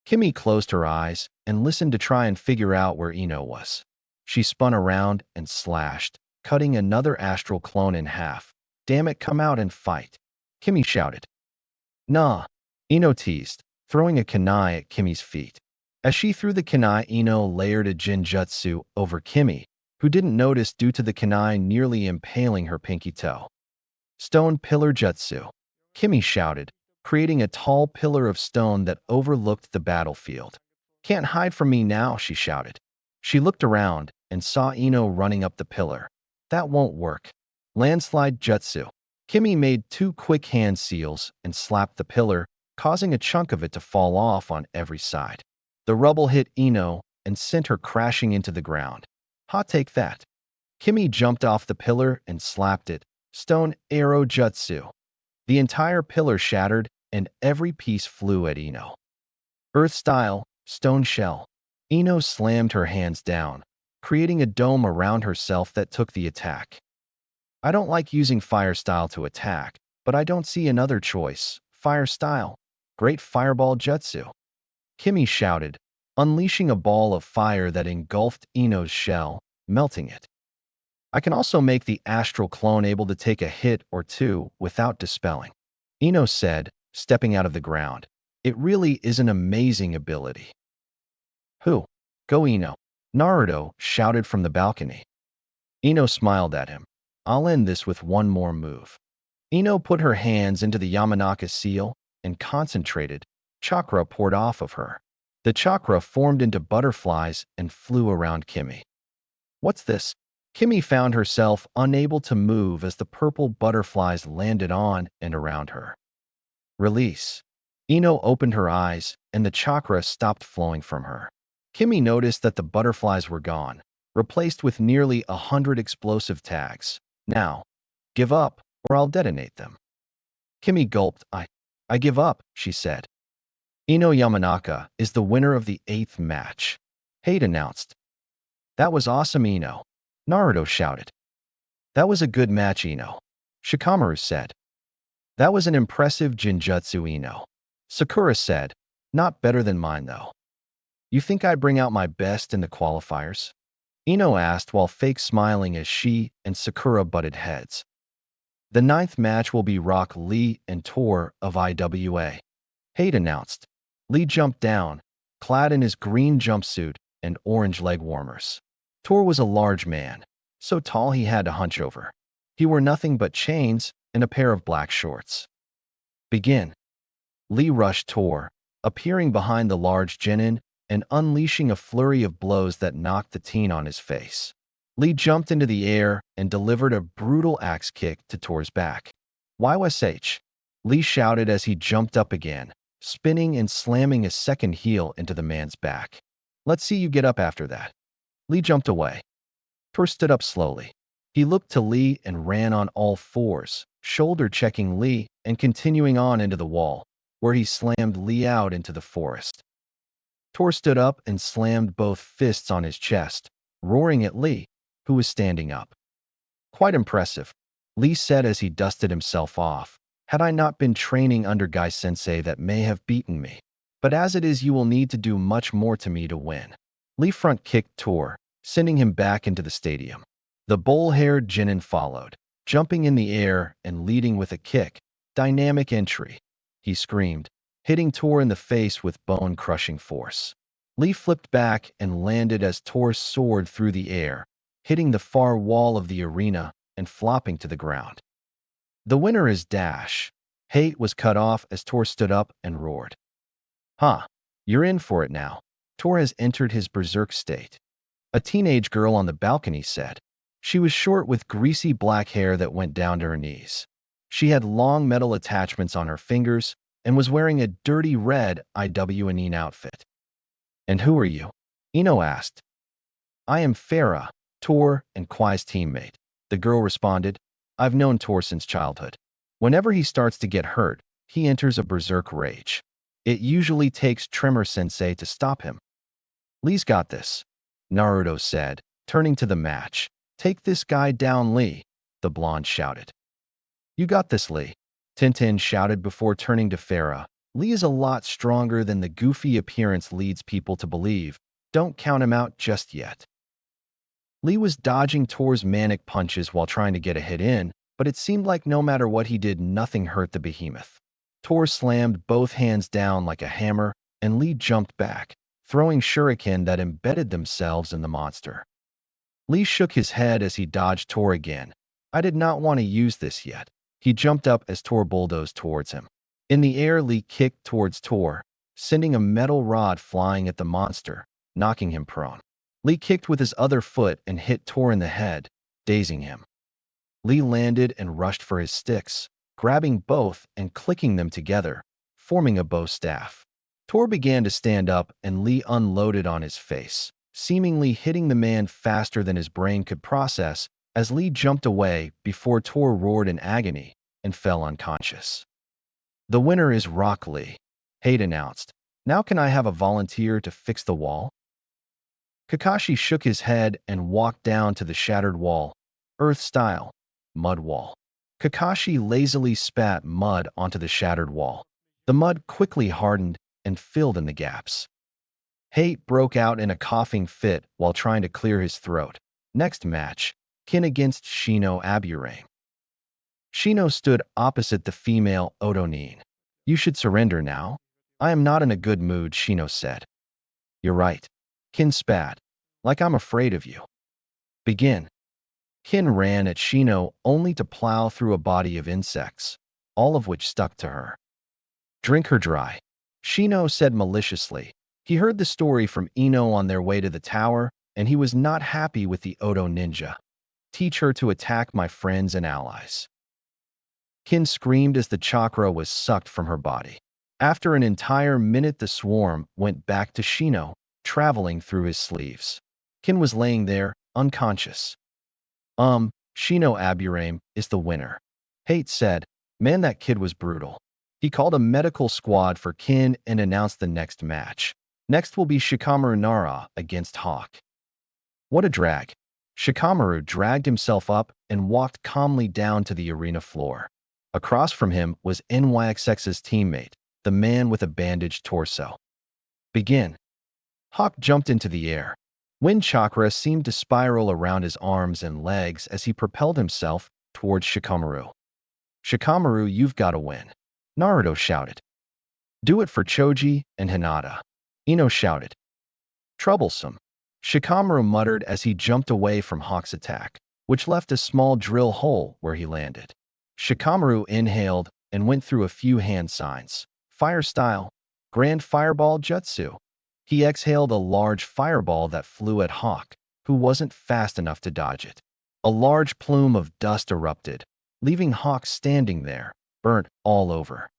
Kimi closed her eyes and listened to try and figure out where Ino was. She spun around and slashed, cutting another astral clone in half. Damn it, come out and fight. Kimi shouted. Nah. Ino teased, throwing a kunai at Kimi's feet. As she threw the kunai, Ino layered a jinjutsu over Kimi, who didn't notice due to the kunai nearly impaling her pinky toe. Stone pillar jutsu. Kimi shouted, creating a tall pillar of stone that overlooked the battlefield. Can't hide from me now, she shouted. She looked around and saw Ino running up the pillar. That won't work. Landslide jutsu. Kimmy made 2 quick hand seals and slapped the pillar, causing a chunk of it to fall off on every side. The rubble hit Ino and sent her crashing into the ground. Hot take that. Kimmy jumped off the pillar and slapped it. Stone arrow jutsu. The entire pillar shattered and every piece flew at Ino. Earth style, stone shell. Ino slammed her hands down, creating a dome around herself that took the attack. I don't like using fire style to attack, but I don't see another choice. Fire style. Great fireball jutsu. Kimmy shouted, unleashing a ball of fire that engulfed Ino's shell, melting it. I can also make the astral clone able to take a hit or two without dispelling. Ino said, stepping out of the ground. It really is an amazing ability. Who? Go Ino. Naruto shouted from the balcony. Ino smiled at him. I'll end this with one more move. Ino put her hands into the Yamanaka seal and concentrated. Chakra poured off of her. The chakra formed into butterflies and flew around Kimmy. What's this? Kimmy found herself unable to move as the purple butterflies landed on and around her. Release. Ino opened her eyes and the chakra stopped flowing from her. Kimmy noticed that the butterflies were gone, replaced with nearly 100 explosive tags. Now, give up or I'll detonate them. Kimmy gulped. I give up, she said. Ino Yamanaka is the winner of the 8th match. Hate announced. That was awesome, Ino. Naruto shouted. That was a good match, Ino. Shikamaru said. That was an impressive Jinjutsu, Ino. Sakura said. Not better than mine, though. You think I'd bring out my best in the qualifiers? Ino asked while fake smiling as she and Sakura butted heads. The 9th match will be Rock Lee and Tor of IWA. Hate announced. Lee jumped down, clad in his green jumpsuit and orange leg warmers. Tor was a large man, so tall he had to hunch over. He wore nothing but chains and a pair of black shorts. Begin. Lee rushed Tor, appearing behind the large Chunin and unleashing a flurry of blows that knocked the teen on his face. Lee jumped into the air and delivered a brutal axe kick to Tor's back. YSH. Lee shouted as he jumped up again, spinning and slamming a second heel into the man's back. Let's see you get up after that. Lee jumped away. Tor stood up slowly. He looked to Lee and ran on all fours, shoulder-checking Lee and continuing on into the wall, where he slammed Lee out into the forest. Tor stood up and slammed both fists on his chest, roaring at Lee, who was standing up. Quite impressive, Lee said as he dusted himself off. Had I not been training under Guy-sensei, that may have beaten me. But as it is, you will need to do much more to me to win. Lee front kicked Tor, sending him back into the stadium. The bowl-haired Chunin followed, jumping in the air and leading with a kick. Dynamic entry, he screamed, hitting Tor in the face with bone-crushing force. Lee flipped back and landed as Tor soared through the air, hitting the far wall of the arena and flopping to the ground. The winner is Dash. Hate was cut off as Tor stood up and roared. You're in for it now. Tor has entered his berserk state. A teenage girl on the balcony said. She was short with greasy black hair that went down to her knees. She had long metal attachments on her fingers and was wearing a dirty red IWNE outfit. And who are you? Ino asked. I am Farah, Tor and Kwai's teammate. The girl responded. I've known Tor since childhood. Whenever he starts to get hurt, he enters a berserk rage. It usually takes Tremor-sensei to stop him. Lee's got this, Naruto said, turning to the match. Take this guy down, Lee, the blonde shouted. You got this, Lee, Tintin shouted before turning to Farah. Lee is a lot stronger than the goofy appearance leads people to believe. Don't count him out just yet. Lee was dodging Tor's manic punches while trying to get a hit in, but it seemed like no matter what he did, nothing hurt the behemoth. Tor slammed both hands down like a hammer, and Lee jumped back, throwing shuriken that embedded themselves in the monster. Lee shook his head as he dodged Tor again. I did not want to use this yet. He jumped up as Tor bulldozed towards him. In the air, Lee kicked towards Tor, sending a metal rod flying at the monster, knocking him prone. Lee kicked with his other foot and hit Tor in the head, dazing him. Lee landed and rushed for his sticks, grabbing both and clicking them together, forming a bow staff. Tor began to stand up and Lee unloaded on his face, seemingly hitting the man faster than his brain could process as Lee jumped away before Tor roared in agony and fell unconscious. "The winner is Rock Lee," Haidt announced. "Now can I have a volunteer to fix the wall?" Kakashi shook his head and walked down to the shattered wall, Earth-style, mud wall. Kakashi lazily spat mud onto the shattered wall. The mud quickly hardened and filled in the gaps. Haidt broke out in a coughing fit while trying to clear his throat. Next match, Kin against Shino Aburame. Shino stood opposite the female Otonin. "You should surrender now." "I am not in a good mood," Shino said. "You're right." Kin spat. "Like I'm afraid of you." "Begin." Kin ran at Shino only to plow through a body of insects, all of which stuck to her. "Drink her dry," Shino said maliciously. He heard the story from Ino on their way to the tower, and he was not happy with the Oto ninja. "Teach her to attack my friends and allies." Kin screamed as the chakra was sucked from her body. After an entire minute, the swarm went back to Shino, traveling through his sleeves. Kin was laying there, unconscious. Shino Aburame is the winner," Haidt said. "Man, that kid was brutal." He called a medical squad for Kin and announced the next match. Next will be Shikamaru Nara against Hawk. What a drag. Shikamaru dragged himself up and walked calmly down to the arena floor. Across from him was NYXX's teammate, the man with a bandaged torso. "Begin." Hawk jumped into the air. Wind chakra seemed to spiral around his arms and legs as he propelled himself towards Shikamaru. "Shikamaru, you've got to win," Naruto shouted. "Do it for Choji and Hinata," Ino shouted. "Troublesome," Shikamaru muttered as he jumped away from Hawk's attack, which left a small drill hole where he landed. Shikamaru inhaled and went through a few hand signs. Fire style, Grand Fireball Jutsu. He exhaled a large fireball that flew at Hawk, who wasn't fast enough to dodge it. A large plume of dust erupted, leaving Hawk standing there, burnt all over.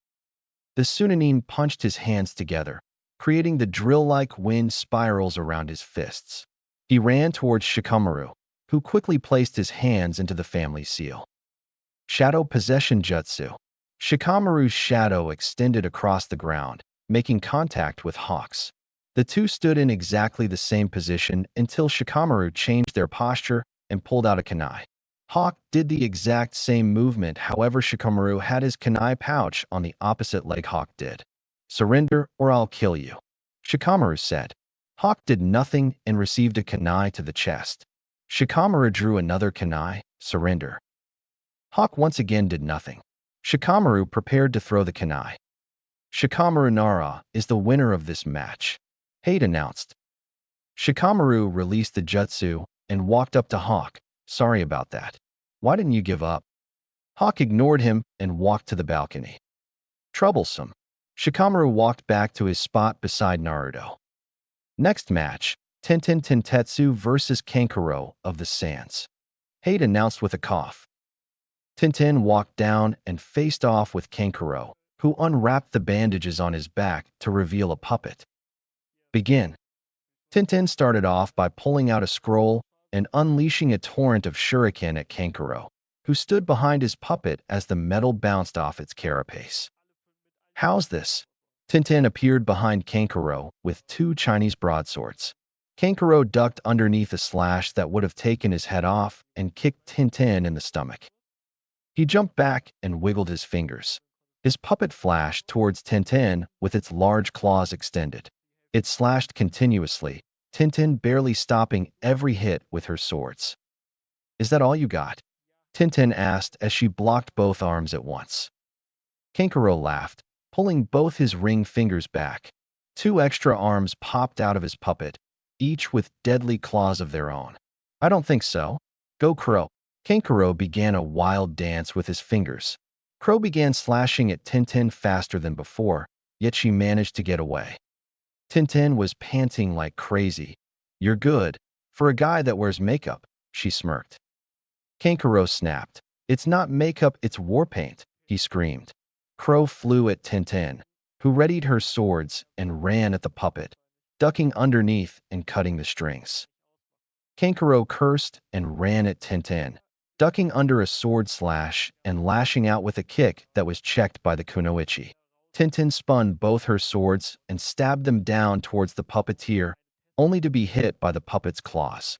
The Chunin punched his hands together, creating the drill-like wind spirals around his fists. He ran towards Shikamaru, who quickly placed his hands into the family seal. Shadow Possession Jutsu. Shikamaru's shadow extended across the ground, making contact with Hawk's. The two stood in exactly the same position until Shikamaru changed their posture and pulled out a kunai. Hawk did the exact same movement, however Shikamaru had his kunai pouch on the opposite leg Hawk did. "Surrender or I'll kill you," Shikamaru said. Hawk did nothing and received a kunai to the chest. Shikamaru drew another kunai, "Surrender." Hawk once again did nothing. Shikamaru prepared to throw the kunai. "Shikamaru Nara is the winner of this match," Haidt announced. Shikamaru released the jutsu and walked up to Hawk. "Sorry about that. Why didn't you give up?" Hawk ignored him and walked to the balcony. "Troublesome." Shikamaru walked back to his spot beside Naruto. Next match, Tenten Tentetsu vs. Kankuro of the Sands, Haidt announced with a cough. Tenten walked down and faced off with Kankuro, who unwrapped the bandages on his back to reveal a puppet. "Begin." Tenten started off by pulling out a scroll and unleashing a torrent of shuriken at Kankuro, who stood behind his puppet as the metal bounced off its carapace. "How's this?" Tenten appeared behind Kankuro with two Chinese broadswords. Kankuro ducked underneath a slash that would have taken his head off and kicked Tenten in the stomach. He jumped back and wiggled his fingers. His puppet flashed towards Tenten with its large claws extended. It slashed continuously, Tenten barely stopping every hit with her swords. "Is that all you got?" Tenten asked as she blocked both arms at once. Kankuro laughed, pulling both his ring fingers back. Two extra arms popped out of his puppet, each with deadly claws of their own. "I don't think so. Go Crow." Kankuro began a wild dance with his fingers. Crow began slashing at Tenten faster than before, yet she managed to get away. Tenten was panting like crazy. "You're good," For a guy that wears makeup, she smirked. Kankuro snapped. It's not makeup, it's war paint, he screamed. Crow flew at Tintin, who readied her swords and ran at the puppet, ducking underneath and cutting the strings. Kankuro cursed and ran at Tintin, ducking under a sword slash and lashing out with a kick that was checked by the kunoichi. Tintin spun both her swords and stabbed them down towards the puppeteer, only to be hit by the puppet's claws.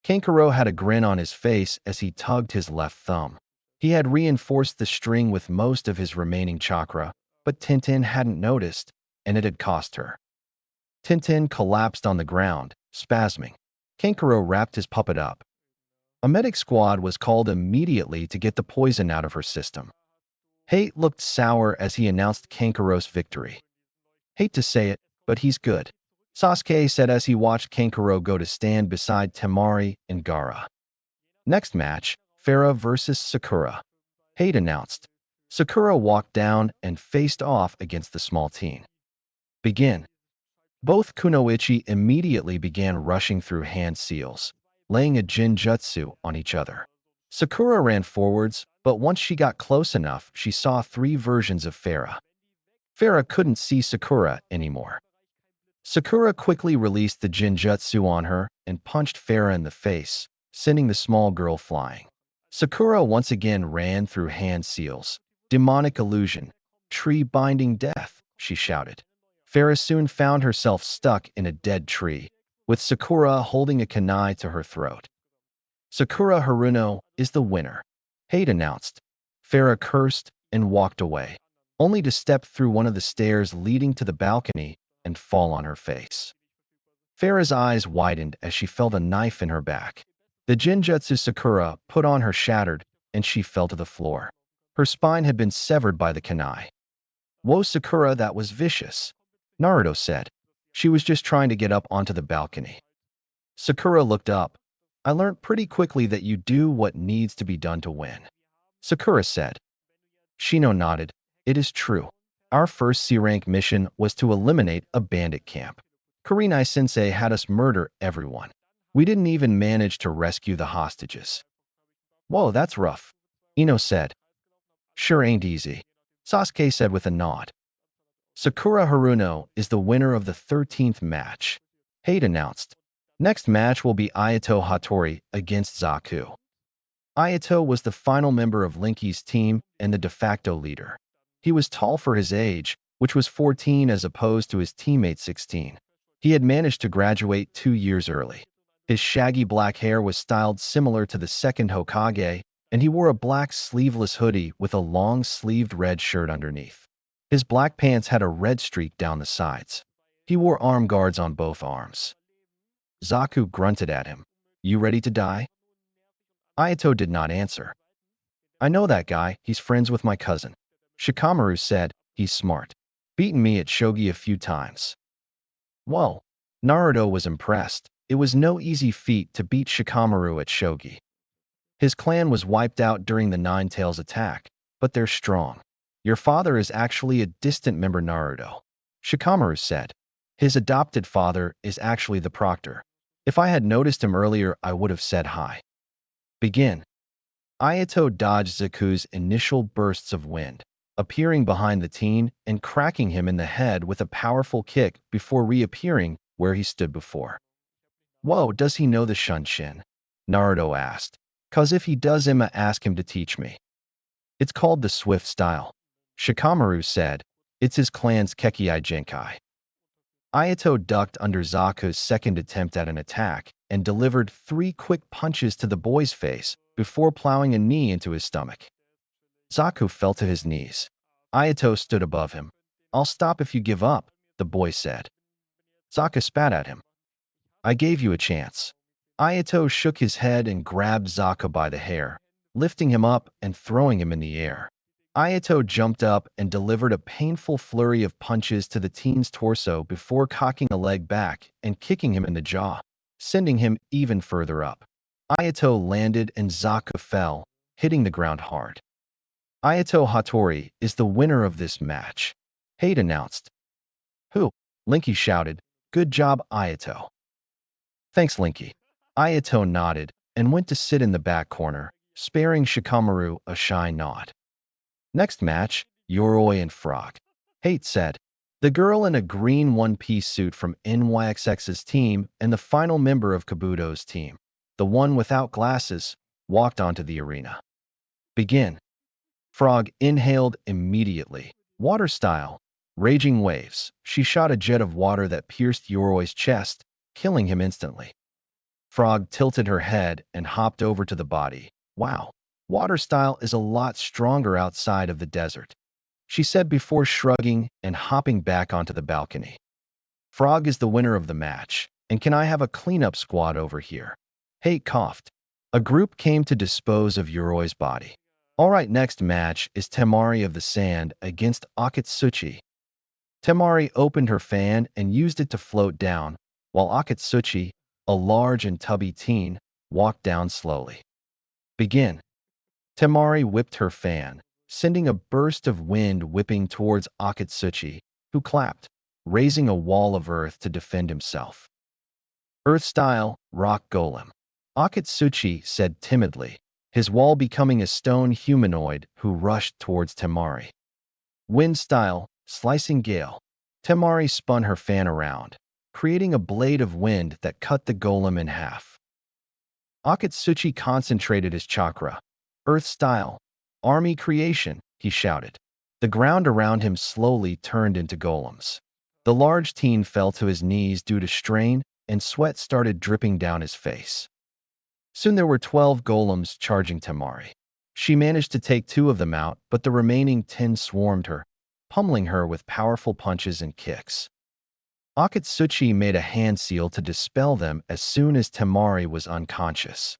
Kankuro had a grin on his face as he tugged his left thumb. He had reinforced the string with most of his remaining chakra, but Tintin hadn't noticed, and it had cost her. Tintin collapsed on the ground, spasming. Kankuro wrapped his puppet up. A medic squad was called immediately to get the poison out of her system. Hate looked sour as he announced Kankuro's victory. Hate to say it, but he's good, Sasuke said as he watched Kankuro go to stand beside Temari and Gaara. Next match, Farah versus Sakura. Hate announced. Sakura walked down and faced off against the small teen. Begin. Both kunoichi immediately began rushing through hand seals, laying a jinjutsu on each other. Sakura ran forwards, but once she got close enough, she saw three versions of Farah. Farah couldn't see Sakura anymore. Sakura quickly released the jinjutsu on her and punched Farah in the face, sending the small girl flying. Sakura once again ran through hand seals. Demonic illusion, tree-binding death, she shouted. Farah soon found herself stuck in a dead tree, with Sakura holding a kunai to her throat. Sakura Haruno is the winner, Hate announced. Farah cursed and walked away, only to step through one of the stairs leading to the balcony and fall on her face. Farah's eyes widened as she felt a knife in her back. The jinjutsu Sakura put on her shattered, and she fell to the floor. Her spine had been severed by the kunai. Whoa, Sakura, that was vicious, Naruto said. She was just trying to get up onto the balcony. Sakura looked up. I learned pretty quickly that you do what needs to be done to win, Sakura said. Shino nodded. It is true. Our first C-rank mission was to eliminate a bandit camp. Kurenai-sensei had us murder everyone. We didn't even manage to rescue the hostages. Whoa, that's rough, Ino said. Sure ain't easy, Sasuke said with a nod. Sakura Haruno is the winner of the 13th match, Hate announced. Next match will be Ayato Hattori against Zaku. Ayato was the final member of Linky's team and the de facto leader. He was tall for his age, which was 14 as opposed to his teammate 16. He had managed to graduate 2 years early. His shaggy black hair was styled similar to the second Hokage, and he wore a black sleeveless hoodie with a long-sleeved red shirt underneath. His black pants had a red streak down the sides. He wore arm guards on both arms. Zaku grunted at him. You ready to die? Ayato did not answer. I know that guy, he's friends with my cousin. Shikamaru said, he's smart. Beaten me at shogi a few times. Whoa, Naruto was impressed. It was no easy feat to beat Shikamaru at shogi. His clan was wiped out during the Nine Tails attack, but they're strong. Your father is actually a distant member, Naruto, Shikamaru said. His adopted father is actually the proctor. If I had noticed him earlier, I would have said hi. Begin. Ayato dodged Zaku's initial bursts of wind, appearing behind the teen and cracking him in the head with a powerful kick before reappearing where he stood before. Whoa, does he know the Shunshin? Naruto asked. Cause if he does, I'ma ask him to teach me. It's called the Swift Style, Shikamaru said. It's his clan's Kekkei Genkai. Ayato ducked under Zaku's second attempt at an attack and delivered 3 quick punches to the boy's face before plowing a knee into his stomach. Zaku fell to his knees. Ayato stood above him. I'll stop if you give up, the boy said. Zaku spat at him. I gave you a chance. Ayato shook his head and grabbed Zaku by the hair, lifting him up and throwing him in the air. Ayato jumped up and delivered a painful flurry of punches to the teen's torso before cocking a leg back and kicking him in the jaw, sending him even further up. Ayato landed and Zaku fell, hitting the ground hard. Ayato Hattori is the winner of this match, Hate announced. Who? Linky shouted. Good job, Ayato. Thanks, Linky. Ayato nodded and went to sit in the back corner, sparing Shikamaru a shy nod. Next match, Yoroi and Frog. Hate said. The girl in a green one-piece suit from NYXX's team and the final member of Kabuto's team, the one without glasses, walked onto the arena. Begin. Frog inhaled immediately. Water style. Raging waves. She shot a jet of water that pierced Yoroi's chest, killing him instantly. Frog tilted her head and hopped over to the body. Wow. Water style is a lot stronger outside of the desert, she said before shrugging and hopping back onto the balcony. Frog is the winner of the match, and can I have a cleanup squad over here? Hate coughed. A group came to dispose of Yoroi's body. Alright, next match is Temari of the Sand against Akatsuchi. Temari opened her fan and used it to float down, while Akatsuchi, a large and tubby teen, walked down slowly. Begin. Temari whipped her fan, sending a burst of wind whipping towards Akatsuchi, who clapped, raising a wall of earth to defend himself. Earth-style, rock golem. Akatsuchi said timidly, his wall becoming a stone humanoid who rushed towards Temari. Wind-style, slicing gale. Temari spun her fan around, creating a blade of wind that cut the golem in half. Akatsuchi concentrated his chakra. Earth-style, army creation, he shouted. The ground around him slowly turned into golems. The large teen fell to his knees due to strain, and sweat started dripping down his face. Soon there were 12 golems charging Temari. She managed to take 2 of them out, but the remaining 10 swarmed her, pummeling her with powerful punches and kicks. Akatsuchi made a hand seal to dispel them as soon as Temari was unconscious.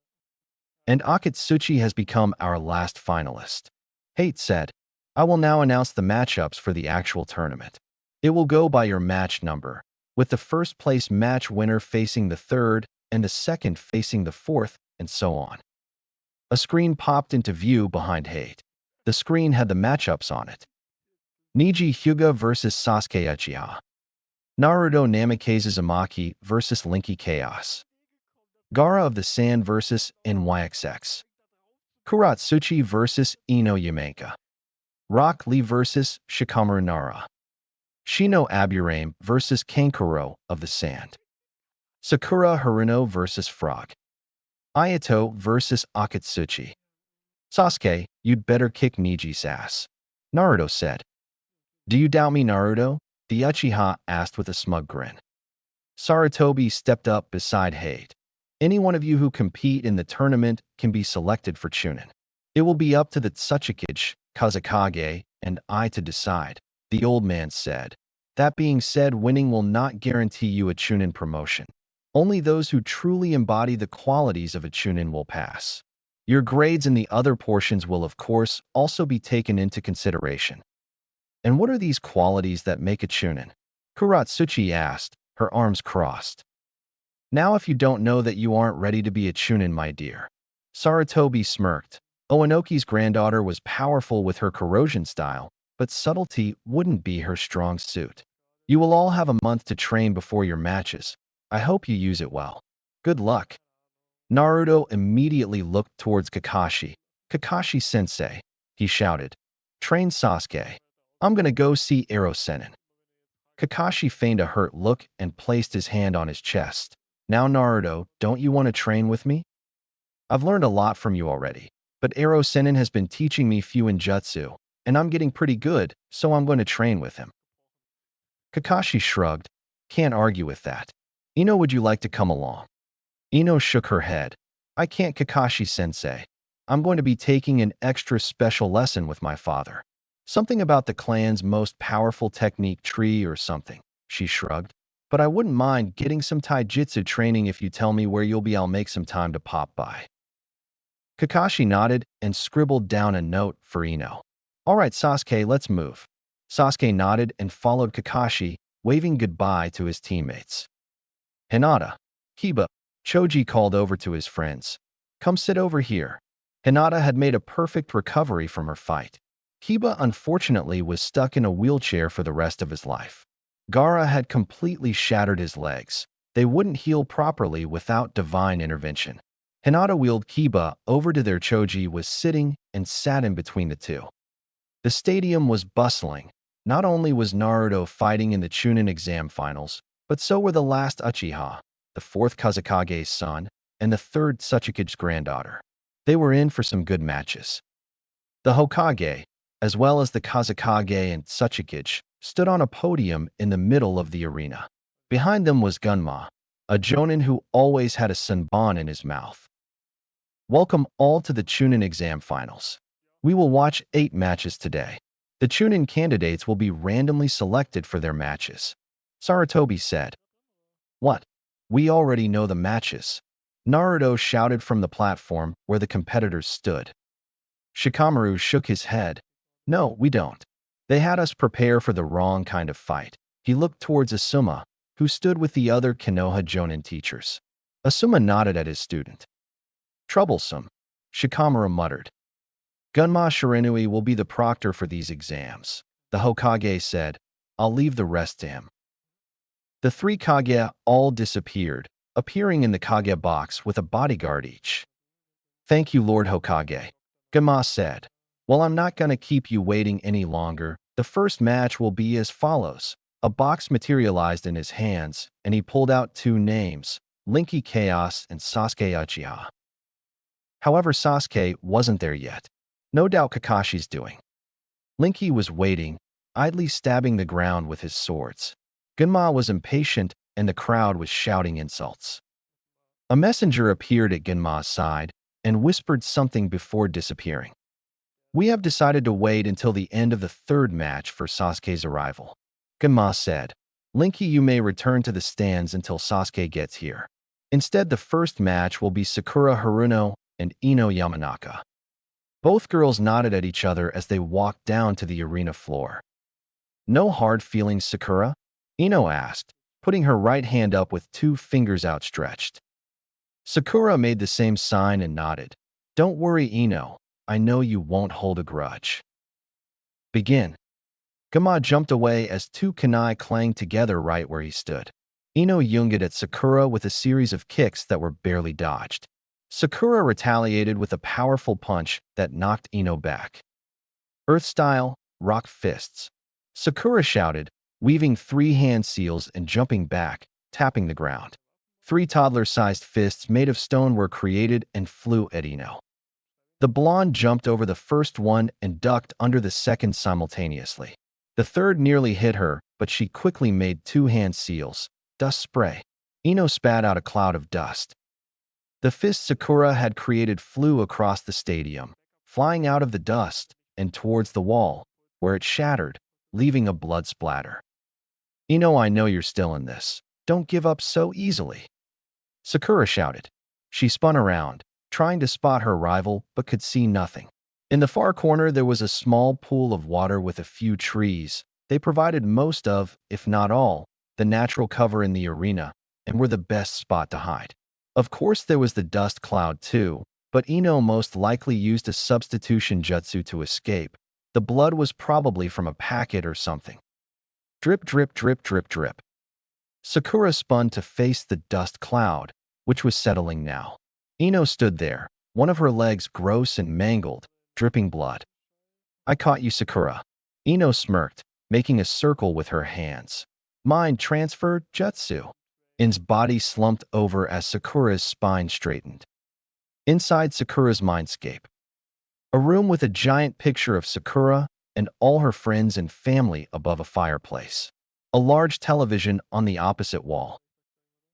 And Akatsuchi has become our last finalist. Hate said, I will now announce the matchups for the actual tournament. It will go by your match number, with the first place match winner facing the third and the second facing the fourth, and so on. A screen popped into view behind Hate. The screen had the matchups on it. Niji Hyuga vs Sasuke Uchiha. Naruto Namikaze Uzumaki vs Linky Chaos. Gaara of the Sand vs NYXX. Kuratsuchi vs Ino Yamenka. Rock Lee vs Shikamaru Nara. Shino Aburame vs Kankuro of the Sand. Sakura Haruno vs Frog. Ayato vs Akatsuchi. Sasuke, you'd better kick Niji's ass, Naruto said. Do you doubt me, Naruto? The Uchiha asked with a smug grin. Sarutobi stepped up beside Hate. Any one of you who compete in the tournament can be selected for Chunin. It will be up to the Tsuchikage, Kazekage, and I to decide, the old man said. That being said, winning will not guarantee you a Chunin promotion. Only those who truly embody the qualities of a Chunin will pass. Your grades in the other portions will, of course, also be taken into consideration. And what are these qualities that make a Chunin? Kuratsuchi asked, her arms crossed. Now if you don't know that you aren't ready to be a Chunin, my dear. Sarutobi smirked. Oanoki's granddaughter was powerful with her corrosion style, but subtlety wouldn't be her strong suit. You will all have a month to train before your matches. I hope you use it well. Good luck. Naruto immediately looked towards Kakashi. Kakashi-sensei, he shouted. Train Sasuke. I'm gonna go see Ero Sennin. Kakashi feigned a hurt look and placed his hand on his chest. Now Naruto, don't you want to train with me? I've learned a lot from you already, but Ero Sennin has been teaching me Fuinjutsu, and I'm getting pretty good, so I'm going to train with him. Kakashi shrugged. Can't argue with that. Ino, would you like to come along? Ino shook her head. I can't, Kakashi-sensei. I'm going to be taking an extra special lesson with my father. Something about the clan's most powerful technique tree or something, she shrugged. But I wouldn't mind getting some taijutsu training if you tell me where you'll be. I'll make some time to pop by. Kakashi nodded and scribbled down a note for Ino. All right, Sasuke, let's move. Sasuke nodded and followed Kakashi, waving goodbye to his teammates. Hinata. Kiba. Choji called over to his friends. Come sit over here. Hinata had made a perfect recovery from her fight. Kiba, unfortunately, was stuck in a wheelchair for the rest of his life. Gaara had completely shattered his legs. They wouldn't heal properly without divine intervention. Hinata wheeled Kiba over to their Choji was sitting and sat in between the two. The stadium was bustling. Not only was Naruto fighting in the Chunin exam finals, but so were the last Uchiha, the fourth Kazekage's son, and the third Tsuchikage's granddaughter. They were in for some good matches. The Hokage, as well as the Kazekage and Tsuchikage, stood on a podium in the middle of the arena. Behind them was Gunma, a Jonin who always had a senbon in his mouth. Welcome all to the Chunin exam finals. We will watch 8 matches today. The Chunin candidates will be randomly selected for their matches. Sarutobi said. What? We already know the matches. Naruto shouted from the platform where the competitors stood. Shikamaru shook his head. No, we don't. They had us prepare for the wrong kind of fight. He looked towards Asuma, who stood with the other Konoha Jonin teachers. Asuma nodded at his student. Troublesome, Shikamaru muttered. Gunma Shiranui will be the proctor for these exams. The Hokage said, I'll leave the rest to him. The 3 Kage all disappeared, appearing in the Kage box with a bodyguard each. Thank you, Lord Hokage. Gunma said. Well, I'm not going to keep you waiting any longer. The first match will be as follows. A box materialized in his hands, and he pulled out 2 names, Linky Chaos and Sasuke Uchiha. However, Sasuke wasn't there yet. No doubt Kakashi's doing. Linky was waiting, idly stabbing the ground with his swords. Gunma was impatient, and the crowd was shouting insults. A messenger appeared at Gunma's side and whispered something before disappearing. We have decided to wait until the end of the 3rd match for Sasuke's arrival. Gunma said, Linky, you may return to the stands until Sasuke gets here. Instead, the first match will be Sakura Haruno and Ino Yamanaka. Both girls nodded at each other as they walked down to the arena floor. No hard feelings, Sakura? Ino asked, putting her right hand up with 2 fingers outstretched. Sakura made the same sign and nodded. Don't worry, Ino. I know you won't hold a grudge. Begin. Gunma jumped away as 2 kunai clanged together right where he stood. Ino yunged at Sakura with a series of kicks that were barely dodged. Sakura retaliated with a powerful punch that knocked Ino back. Earth style, rock fists. Sakura shouted, weaving 3 hand seals and jumping back, tapping the ground. 3 toddler-sized fists made of stone were created and flew at Ino. The blonde jumped over the first one and ducked under the second simultaneously. The third nearly hit her, but she quickly made 2 hand seals, dust spray. Ino spat out a cloud of dust. The fist Sakura had created flew across the stadium, flying out of the dust and towards the wall, where it shattered, leaving a blood splatter. Ino, I know you're still in this. Don't give up so easily. Sakura shouted. She spun around, trying to spot her rival, but could see nothing. In the far corner, there was a small pool of water with a few trees. They provided most of, if not all, the natural cover in the arena and were the best spot to hide. Of course, there was the dust cloud too, but Ino most likely used a substitution jutsu to escape. The blood was probably from a packet or something. Drip, drip, drip, drip, drip. Sakura spun to face the dust cloud, which was settling now. Ino stood there, one of her legs gross and mangled, dripping blood. I caught you, Sakura. Ino smirked, making a circle with her hands. Mind transfer jutsu. In's body slumped over as Sakura's spine straightened. Inside Sakura's mindscape, a room with a giant picture of Sakura and all her friends and family above a fireplace. A large television on the opposite wall.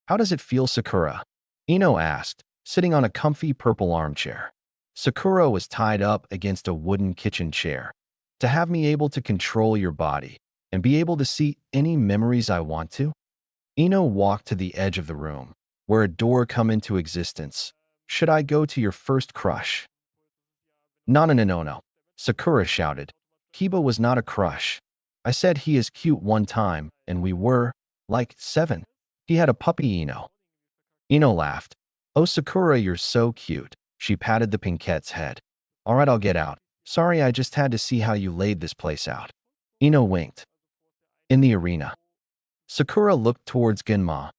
How does it feel, Sakura? Ino asked, sitting on a comfy purple armchair. Sakura was tied up against a wooden kitchen chair. To have me able to control your body and be able to see any memories I want to? Ino walked to the edge of the room, where a door come into existence. Should I go to your first crush? No, no, no, no, no. Sakura shouted. Kiba was not a crush. I said he is cute one time, and we were, like, 7. He had a puppy, Ino. Ino laughed. Oh, Sakura, you're so cute. She patted the pinkette's head. All right, I'll get out. Sorry, I just had to see how you laid this place out. Ino winked. In the arena, Sakura looked towards Gunma.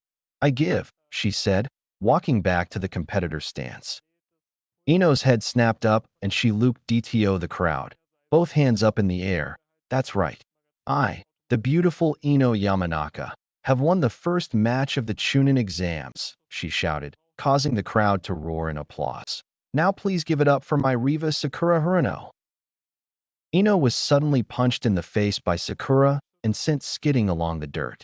I give, she said, walking back to the competitor's stance. Ino's head snapped up and she looped DTO the crowd, both hands up in the air. That's right. I, the beautiful Ino Yamanaka, have won the first match of the Chunin exams, she shouted, causing the crowd to roar in applause. Now please give it up for my Riva Sakura Haruno. Ino was suddenly punched in the face by Sakura and sent skidding along the dirt.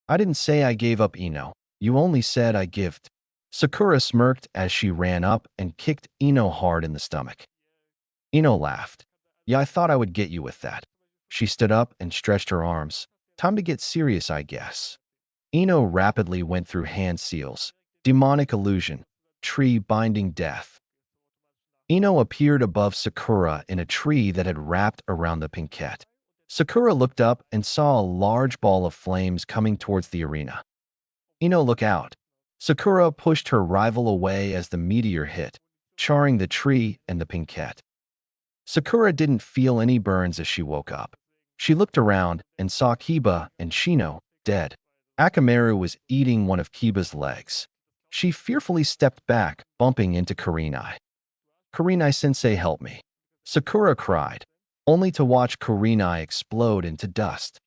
I didn't say I gave up, Ino. You only said I gived. Sakura smirked as she ran up and kicked Ino hard in the stomach. Ino laughed. Yeah, I thought I would get you with that. She stood up and stretched her arms. Time to get serious, I guess. Ino rapidly went through hand seals, demonic illusion, tree binding death. Ino appeared above Sakura in a tree that had wrapped around the pinkette. Sakura looked up and saw a large ball of flames coming towards the arena. Ino, look out. Sakura pushed her rival away as the meteor hit, charring the tree and the pinkette. Sakura didn't feel any burns as she woke up. She looked around and saw Kiba and Shino dead. Akamaru was eating one of Kiba's legs. She fearfully stepped back, bumping into Kurenai. Kurenai-sensei, help me. Sakura cried, only to watch Kurenai explode into dust.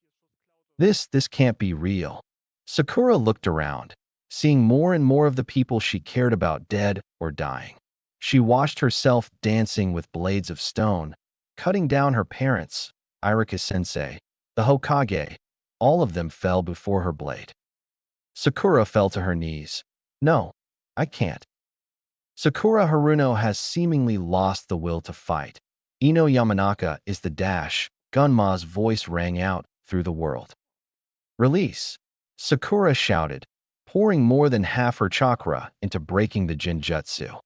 This can't be real. Sakura looked around, seeing more and more of the people she cared about dead or dying. She watched herself dancing with blades of stone, cutting down her parents, Irika-sensei, the Hokage. All of them fell before her blade. Sakura fell to her knees. No, I can't. Sakura Haruno has seemingly lost the will to fight. Ino Yamanaka is the dash. Gunma's voice rang out through the world. Release! Sakura shouted, pouring more than half her chakra into breaking the Jinjutsu.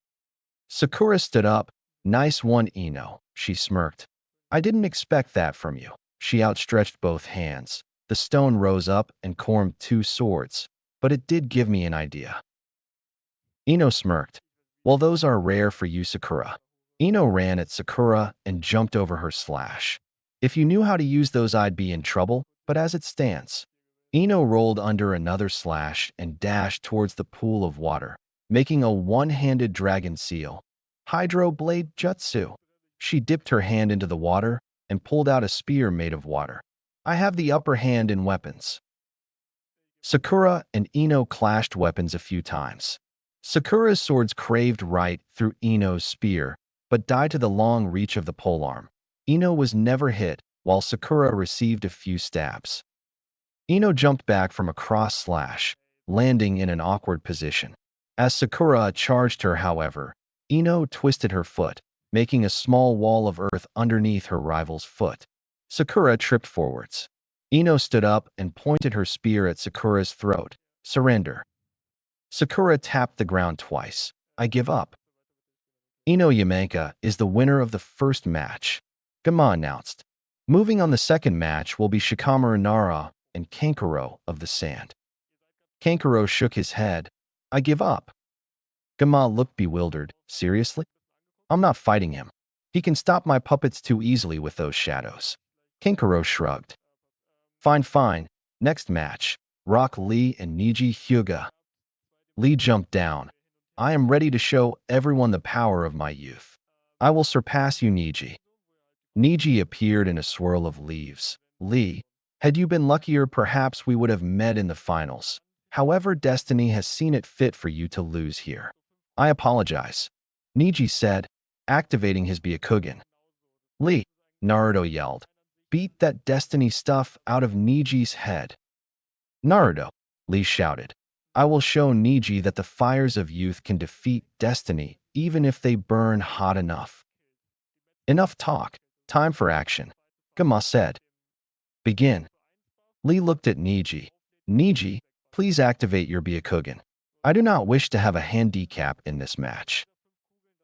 Sakura stood up. Nice one, Ino, she smirked. I didn't expect that from you. She outstretched both hands. The stone rose up and formed two swords, but it did give me an idea. Ino smirked. Well, those are rare for you, Sakura. Ino ran at Sakura and jumped over her slash. If you knew how to use those, I'd be in trouble, but as it stands. Ino rolled under another slash and dashed towards the pool of water, making a one-handed dragon seal. Hydro Blade Jutsu. She dipped her hand into the water and pulled out a spear made of water. I have the upper hand in weapons. Sakura and Ino clashed weapons a few times. Sakura's swords craved right through Ino's spear, but died to the long reach of the polearm. Ino was never hit, while Sakura received a few stabs. Ino jumped back from a cross slash, landing in an awkward position. As Sakura charged her, however, Ino twisted her foot, making a small wall of earth underneath her rival's foot. Sakura tripped forwards. Ino stood up and pointed her spear at Sakura's throat. Surrender. Sakura tapped the ground twice. I give up. Ino Yamanaka is the winner of the first match, Gama announced. Moving on, the second match will be Shikamaru Nara and Kankuro of the Sand. Kankuro shook his head. I give up. Gama looked bewildered. Seriously? I'm not fighting him. He can stop my puppets too easily with those shadows. Kankuro shrugged. Fine, fine. Next match, Rock Lee and Niji Hyuga. Lee jumped down. I am ready to show everyone the power of my youth. I will surpass you, Niji. Niji appeared in a swirl of leaves. Lee, had you been luckier, perhaps we would have met in the finals. However, destiny has seen it fit for you to lose here. I apologize, Niji said, activating his Byakugan. Lee, Naruto yelled. Beat that destiny stuff out of Niji's head. Naruto, Lee shouted. I will show Niji that the fires of youth can defeat destiny even if they burn hot enough. Enough talk. Time for action, Gama said. Begin. Lee looked at Niji. Niji, please activate your Byakugan. I do not wish to have a handicap in this match.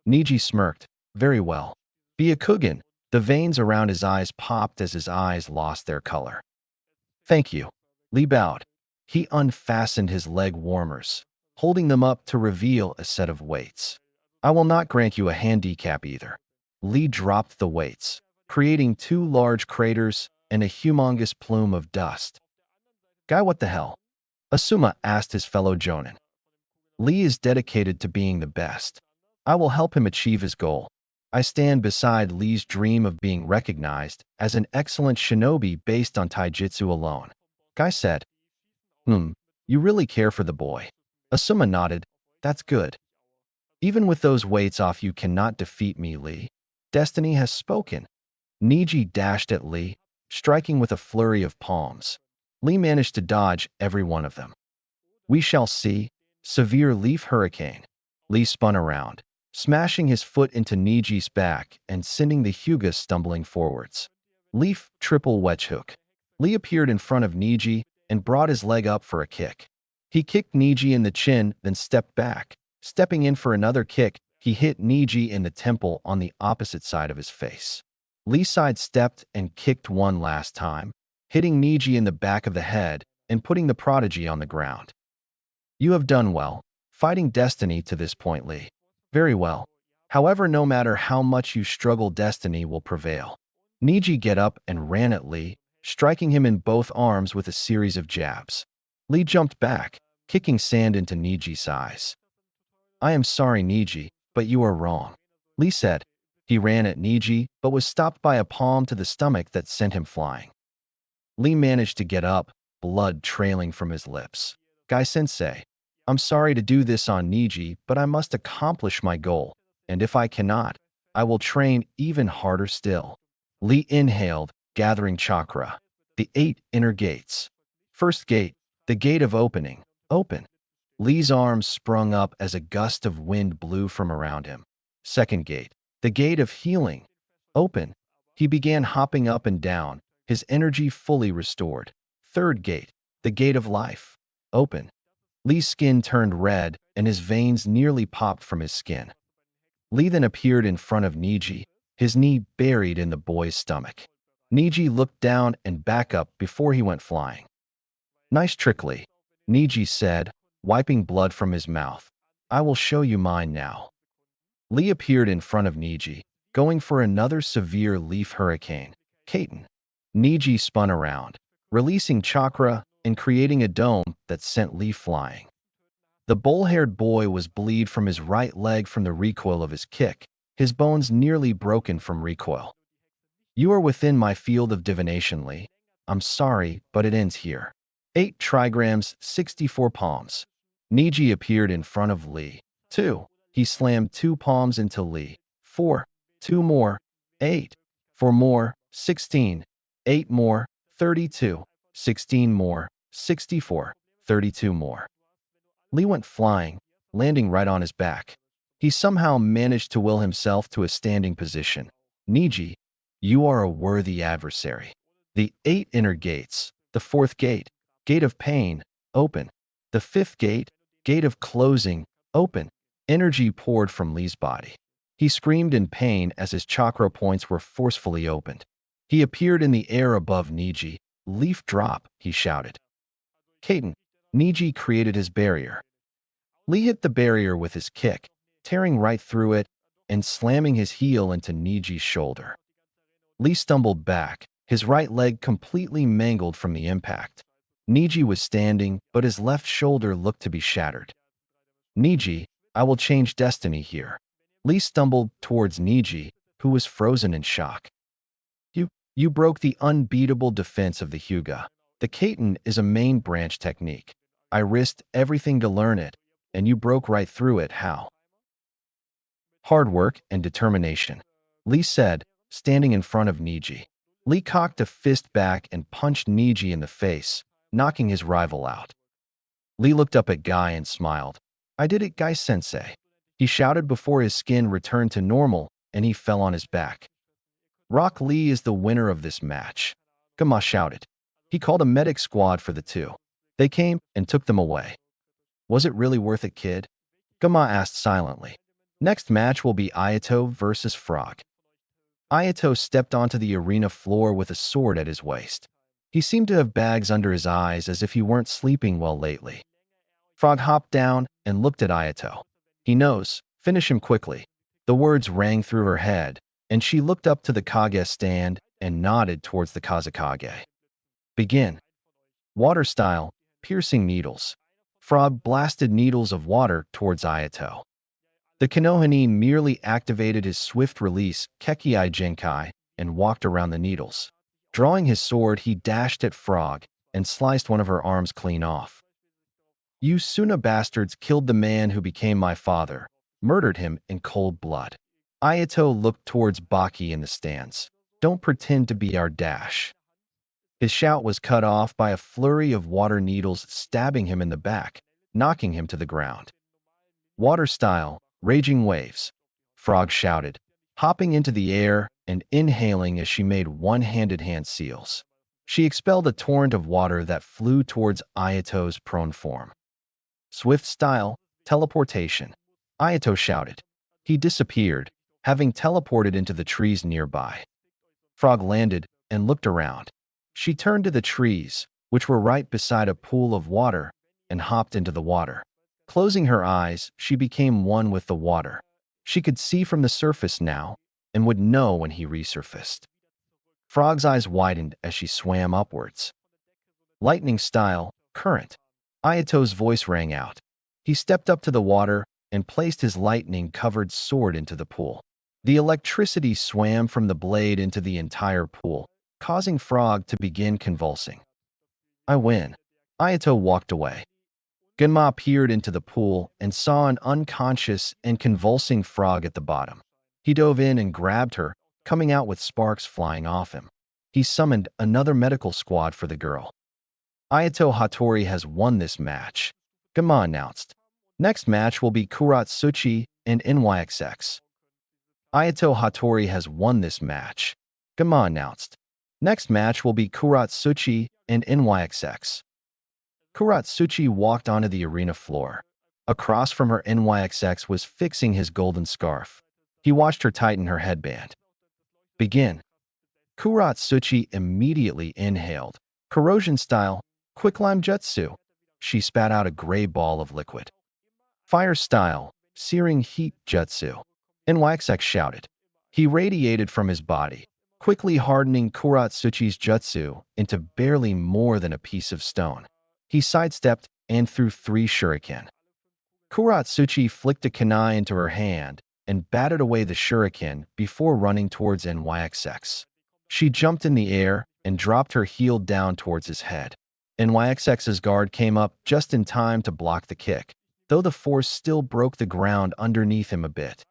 Niji smirked. Very well. Byakugan. The veins around his eyes popped as his eyes lost their color. Thank you. Lee bowed. He unfastened his leg warmers, holding them up to reveal a set of weights. I will not grant you a handicap either. Lee dropped the weights, creating two large craters and a humongous plume of dust. Guy, what the hell? Asuma asked his fellow Jonin. Lee is dedicated to being the best. I will help him achieve his goal. I stand beside Lee's dream of being recognized as an excellent shinobi based on taijutsu alone. Guy said, you really care for the boy. Asuma nodded. That's good. Even with those weights off, you cannot defeat me, Lee. Destiny has spoken. Niji dashed at Lee, striking with a flurry of palms. Lee managed to dodge every one of them. We shall see. Severe leaf hurricane. Lee spun around, smashing his foot into Niji's back and sending the Hyuga stumbling forwards. Leaf triple wedge hook. Lee appeared in front of Niji and brought his leg up for a kick. He kicked Niji in the chin, then stepped back. Stepping in for another kick, he hit Niji in the temple on the opposite side of his face. Lee sidestepped and kicked one last time, hitting Niji in the back of the head and putting the prodigy on the ground. You have done well, fighting Destiny to this point, Lee. Very well. However, no matter how much you struggle, Destiny will prevail. Niji get up and ran at Lee, striking him in both arms with a series of jabs. Lee jumped back, kicking sand into Niji's eyes. I am sorry, Niji, but you are wrong, Lee said. He ran at Niji, but was stopped by a palm to the stomach that sent him flying. Lee managed to get up, blood trailing from his lips. Guy-sensei, I'm sorry to do this on Niji, but I must accomplish my goal, and if I cannot, I will train even harder still. Lee inhaled, gathering chakra. The 8 inner gates. First gate, the gate of opening. Open. Lee's arms sprung up as a gust of wind blew from around him. Second gate, the gate of healing. Open. He began hopping up and down, his energy fully restored. Third gate, the gate of life. Open. Lee's skin turned red, and his veins nearly popped from his skin. Lee then appeared in front of Niji, his knee buried in the boy's stomach. Niji looked down and back up before he went flying. Nice trick, Lee, Niji said, wiping blood from his mouth. I will show you mine now. Lee appeared in front of Niji, going for another severe leaf hurricane. Kaiten. Niji spun around, releasing chakra and creating a dome that sent Lee flying. The bull-haired boy was bleed from his right leg from the recoil of his kick, his bones nearly broken from recoil. You are within my field of divination, Lee. I'm sorry, but it ends here. 8 trigrams, 64 palms. Niji appeared in front of Lee. 2. He slammed 2 palms into Lee. 4. 2 more. 8. 4 more. 16. 8 more. 32. 16 more. 64. 32 more. Lee went flying, landing right on his back. He somehow managed to will himself to a standing position. Niji, you are a worthy adversary. The 8 inner gates. The 4th gate, gate of pain, open. The 5th gate, gate of closing, open. Energy poured from Lee's body. He screamed in pain as his chakra points were forcefully opened. He appeared in the air above Niji. Leaf drop, he shouted. Kaiten. Niji created his barrier. Lee hit the barrier with his kick, tearing right through it and slamming his heel into Niji's shoulder. Lee stumbled back, his right leg completely mangled from the impact. Niji was standing, but his left shoulder looked to be shattered. Niji, I will change destiny here. Lee stumbled towards Niji, who was frozen in shock. You broke the unbeatable defense of the Hyuga. The Kaiten is a main branch technique. I risked everything to learn it, and you broke right through it. How? Hard work and determination, Lee said, standing in front of Niji. Lee cocked a fist back and punched Niji in the face, knocking his rival out. Lee looked up at Guy and smiled. I did it, Guy-sensei. He shouted before his skin returned to normal and he fell on his back. Rock Lee is the winner of this match, Gama shouted. He called a medic squad for the 2. They came and took them away. Was it really worth it, kid? Gama asked silently. Next match will be Ayato versus Frog. Ayato stepped onto the arena floor with a sword at his waist. He seemed to have bags under his eyes as if he weren't sleeping well lately. Frog hopped down and looked at Ayato. He knows, finish him quickly. The words rang through her head, and she looked up to the Kage stand and nodded towards the Kazekage. Begin. Water style, piercing needles. Frog blasted needles of water towards Ayato. The Konohani merely activated his swift release, Kekii Genkai, and walked around the needles. Drawing his sword, he dashed at Frog and sliced one of her arms clean off. You Suna bastards killed the man who became my father, murdered him in cold blood. Ayato looked towards Baki in the stands. Don't pretend to be our dash. His shout was cut off by a flurry of water needles stabbing him in the back, knocking him to the ground. Water style, raging waves, Frog shouted, hopping into the air and inhaling as she made one-handed hand seals. She expelled a torrent of water that flew towards Ayato's prone form. Swift style, teleportation, Ayato shouted. He disappeared, having teleported into the trees nearby. Frog landed and looked around. She turned to the trees, which were right beside a pool of water, and hopped into the water. Closing her eyes, she became one with the water. She could see from the surface now and would know when he resurfaced. Frog's eyes widened as she swam upwards. Lightning style, current. Ayato's voice rang out. He stepped up to the water and placed his lightning-covered sword into the pool. The electricity swam from the blade into the entire pool, causing Frog to begin convulsing. I win. Ayato walked away. Genma peered into the pool and saw an unconscious and convulsing Frog at the bottom. He dove in and grabbed her, coming out with sparks flying off him. He summoned another medical squad for the girl. Ayato Hattori has won this match, Genma announced. Next match will be Kuratsuchi and NYXX. Ayato Hattori has won this match, Genma announced. Next match will be Kuratsuchi and NYXX. Kuratsuchi walked onto the arena floor. Across from her, NYXX was fixing his golden scarf. He watched her tighten her headband. Begin. Kuratsuchi immediately inhaled. Corrosion style, quicklime jutsu. She spat out a gray ball of liquid. Fire style, searing heat jutsu. NYXX shouted. He radiated from his body, quickly hardening Kuratsuchi's jutsu into barely more than a piece of stone. He sidestepped and threw 3 shuriken. Kuratsuchi flicked a kunai into her hand and batted away the shuriken before running towards NYXX. She jumped in the air and dropped her heel down towards his head. NYXX's guard came up just in time to block the kick, though the force still broke the ground underneath him a bit.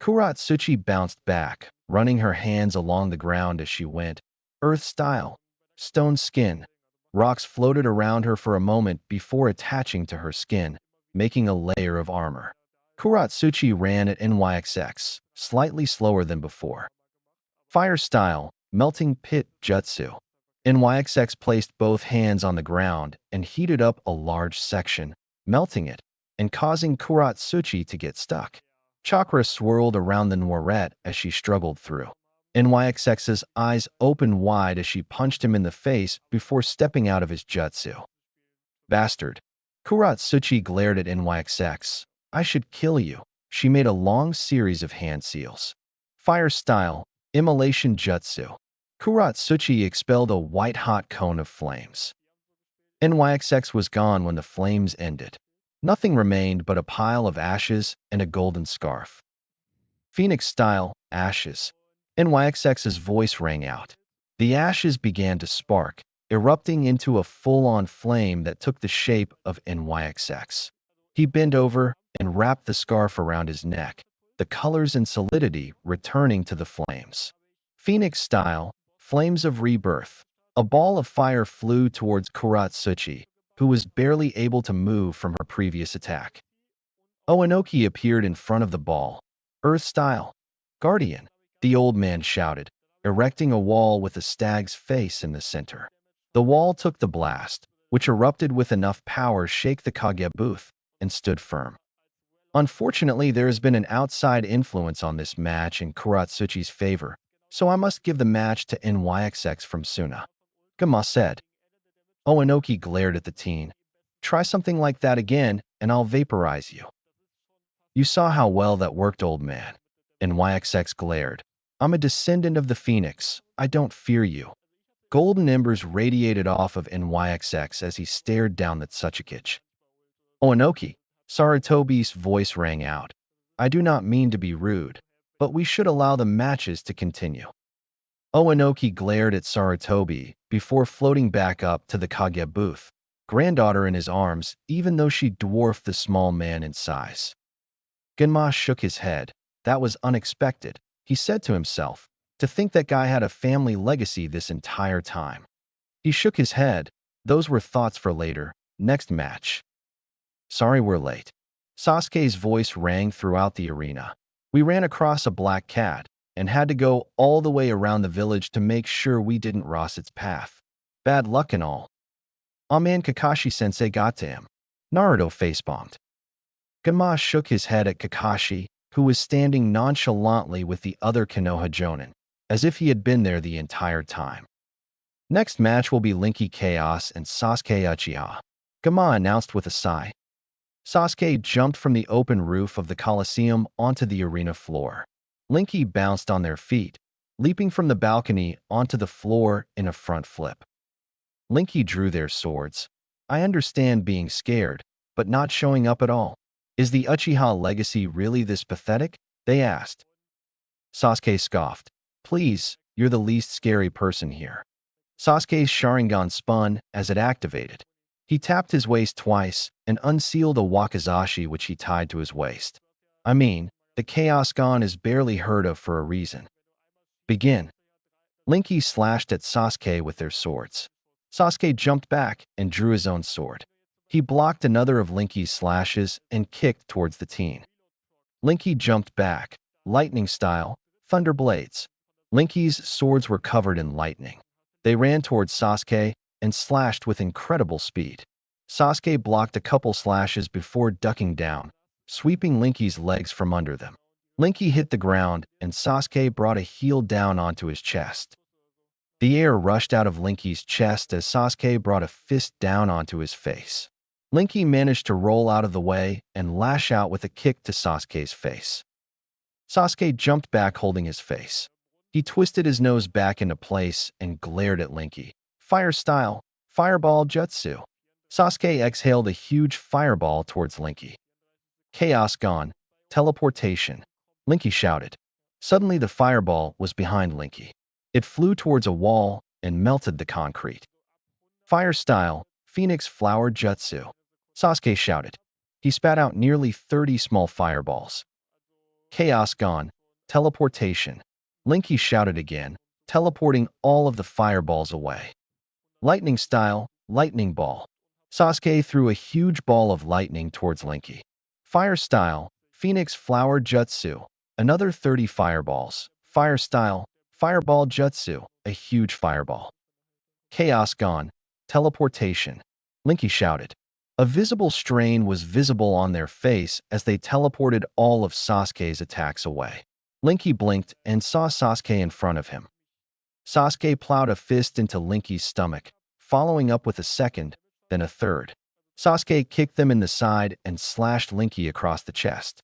Kuratsuchi bounced back, running her hands along the ground as she went. Earth style, stone skin. Rocks floated around her for a moment before attaching to her skin, making a layer of armor. Kuratsuchi ran at NYXX, slightly slower than before. Fire style, melting pit jutsu. NYXX placed both hands on the ground and heated up a large section, melting it and causing Kuratsuchi to get stuck. Chakra swirled around the noirette as she struggled through. NYXX's eyes opened wide as she punched him in the face before stepping out of his jutsu. Bastard. Kuratsuchi glared at NYXX. I should kill you. She made a long series of hand seals. Fire style, immolation jutsu. Kuratsuchi expelled a white-hot cone of flames. NYXX was gone when the flames ended. Nothing remained but a pile of ashes and a golden scarf. Phoenix style, ashes. NYXX's voice rang out. The ashes began to spark, erupting into a full-on flame that took the shape of NYXX. He bent over and wrapped the scarf around his neck, the colors and solidity returning to the flames. Phoenix style, flames of rebirth. A ball of fire flew towards Kuratsuchi, who was barely able to move from her previous attack. Oenoki appeared in front of the ball. Earth style, guardian. The old man shouted, erecting a wall with a stag's face in the center. The wall took the blast, which erupted with enough power to shake the Kage booth, and stood firm. Unfortunately, there has been an outside influence on this match in Kuratsuchi's favor, so I must give the match to NYXX from Suna. Genma said. Oenoki glared at the teen. Try something like that again, and I'll vaporize you. You saw how well that worked, old man. NYXX glared. I'm a descendant of the Phoenix. I don't fear you. Golden embers radiated off of NYXX as he stared down the Tsuchikage. Oanoki, Sarutobi's voice rang out. I do not mean to be rude, but we should allow the matches to continue. Oanoki glared at Sarutobi before floating back up to the Kage booth, granddaughter in his arms, even though she dwarfed the small man in size. Genma shook his head. That was unexpected, he said to himself, to think that guy had a family legacy this entire time. He shook his head. Those were thoughts for later. Next match. Sorry we're late. Sasuke's voice rang throughout the arena. We ran across a black cat and had to go all the way around the village to make sure we didn't cross its path. Bad luck and all. Aw man, Kakashi-sensei got to him. Naruto facepalmed. Genma shook his head at Kakashi, who was standing nonchalantly with the other Konoha Jonin, as if he had been there the entire time. Next match will be Linky Chaos and Sasuke Uchiha, Genma announced with a sigh. Sasuke jumped from the open roof of the Colosseum onto the arena floor. Linky bounced on their feet, leaping from the balcony onto the floor in a front flip. Linky drew their swords. I understand being scared, but not showing up at all. Is the Uchiha legacy really this pathetic? They asked. Sasuke scoffed. Please, you're the least scary person here. Sasuke's Sharingan spun as it activated. He tapped his waist twice and unsealed a wakizashi which he tied to his waist. I mean, the Chaos Gon is barely heard of for a reason. Begin. Linky slashed at Sasuke with their swords. Sasuke jumped back and drew his own sword. He blocked another of Linky's slashes and kicked towards the teen. Linky jumped back, lightning style, thunder blades. Linky's swords were covered in lightning. They ran towards Sasuke and slashed with incredible speed. Sasuke blocked a couple slashes before ducking down, sweeping Linky's legs from under them. Linky hit the ground and Sasuke brought a heel down onto his chest. The air rushed out of Linky's chest as Sasuke brought a fist down onto his face. Linky managed to roll out of the way and lash out with a kick to Sasuke's face. Sasuke jumped back holding his face. He twisted his nose back into place and glared at Linky. Fire style, fireball jutsu. Sasuke exhaled a huge fireball towards Linky. Chaos Gon, teleportation. Linky shouted. Suddenly the fireball was behind Linky. It flew towards a wall and melted the concrete. Fire style, Phoenix Flower Jutsu. Sasuke shouted. He spat out nearly 30 small fireballs. Chaos Gon, teleportation. Linky shouted again, teleporting all of the fireballs away. Lightning style, lightning ball. Sasuke threw a huge ball of lightning towards Linky. Fire style, Phoenix Flower Jutsu. Another 30 fireballs. Fire style, Fireball Jutsu, a huge fireball. Chaos Gon, teleportation. Linky shouted. A visible strain was visible on their face as they teleported all of Sasuke's attacks away. Linky blinked and saw Sasuke in front of him. Sasuke plowed a fist into Linky's stomach, following up with a second, then a third. Sasuke kicked them in the side and slashed Linky across the chest.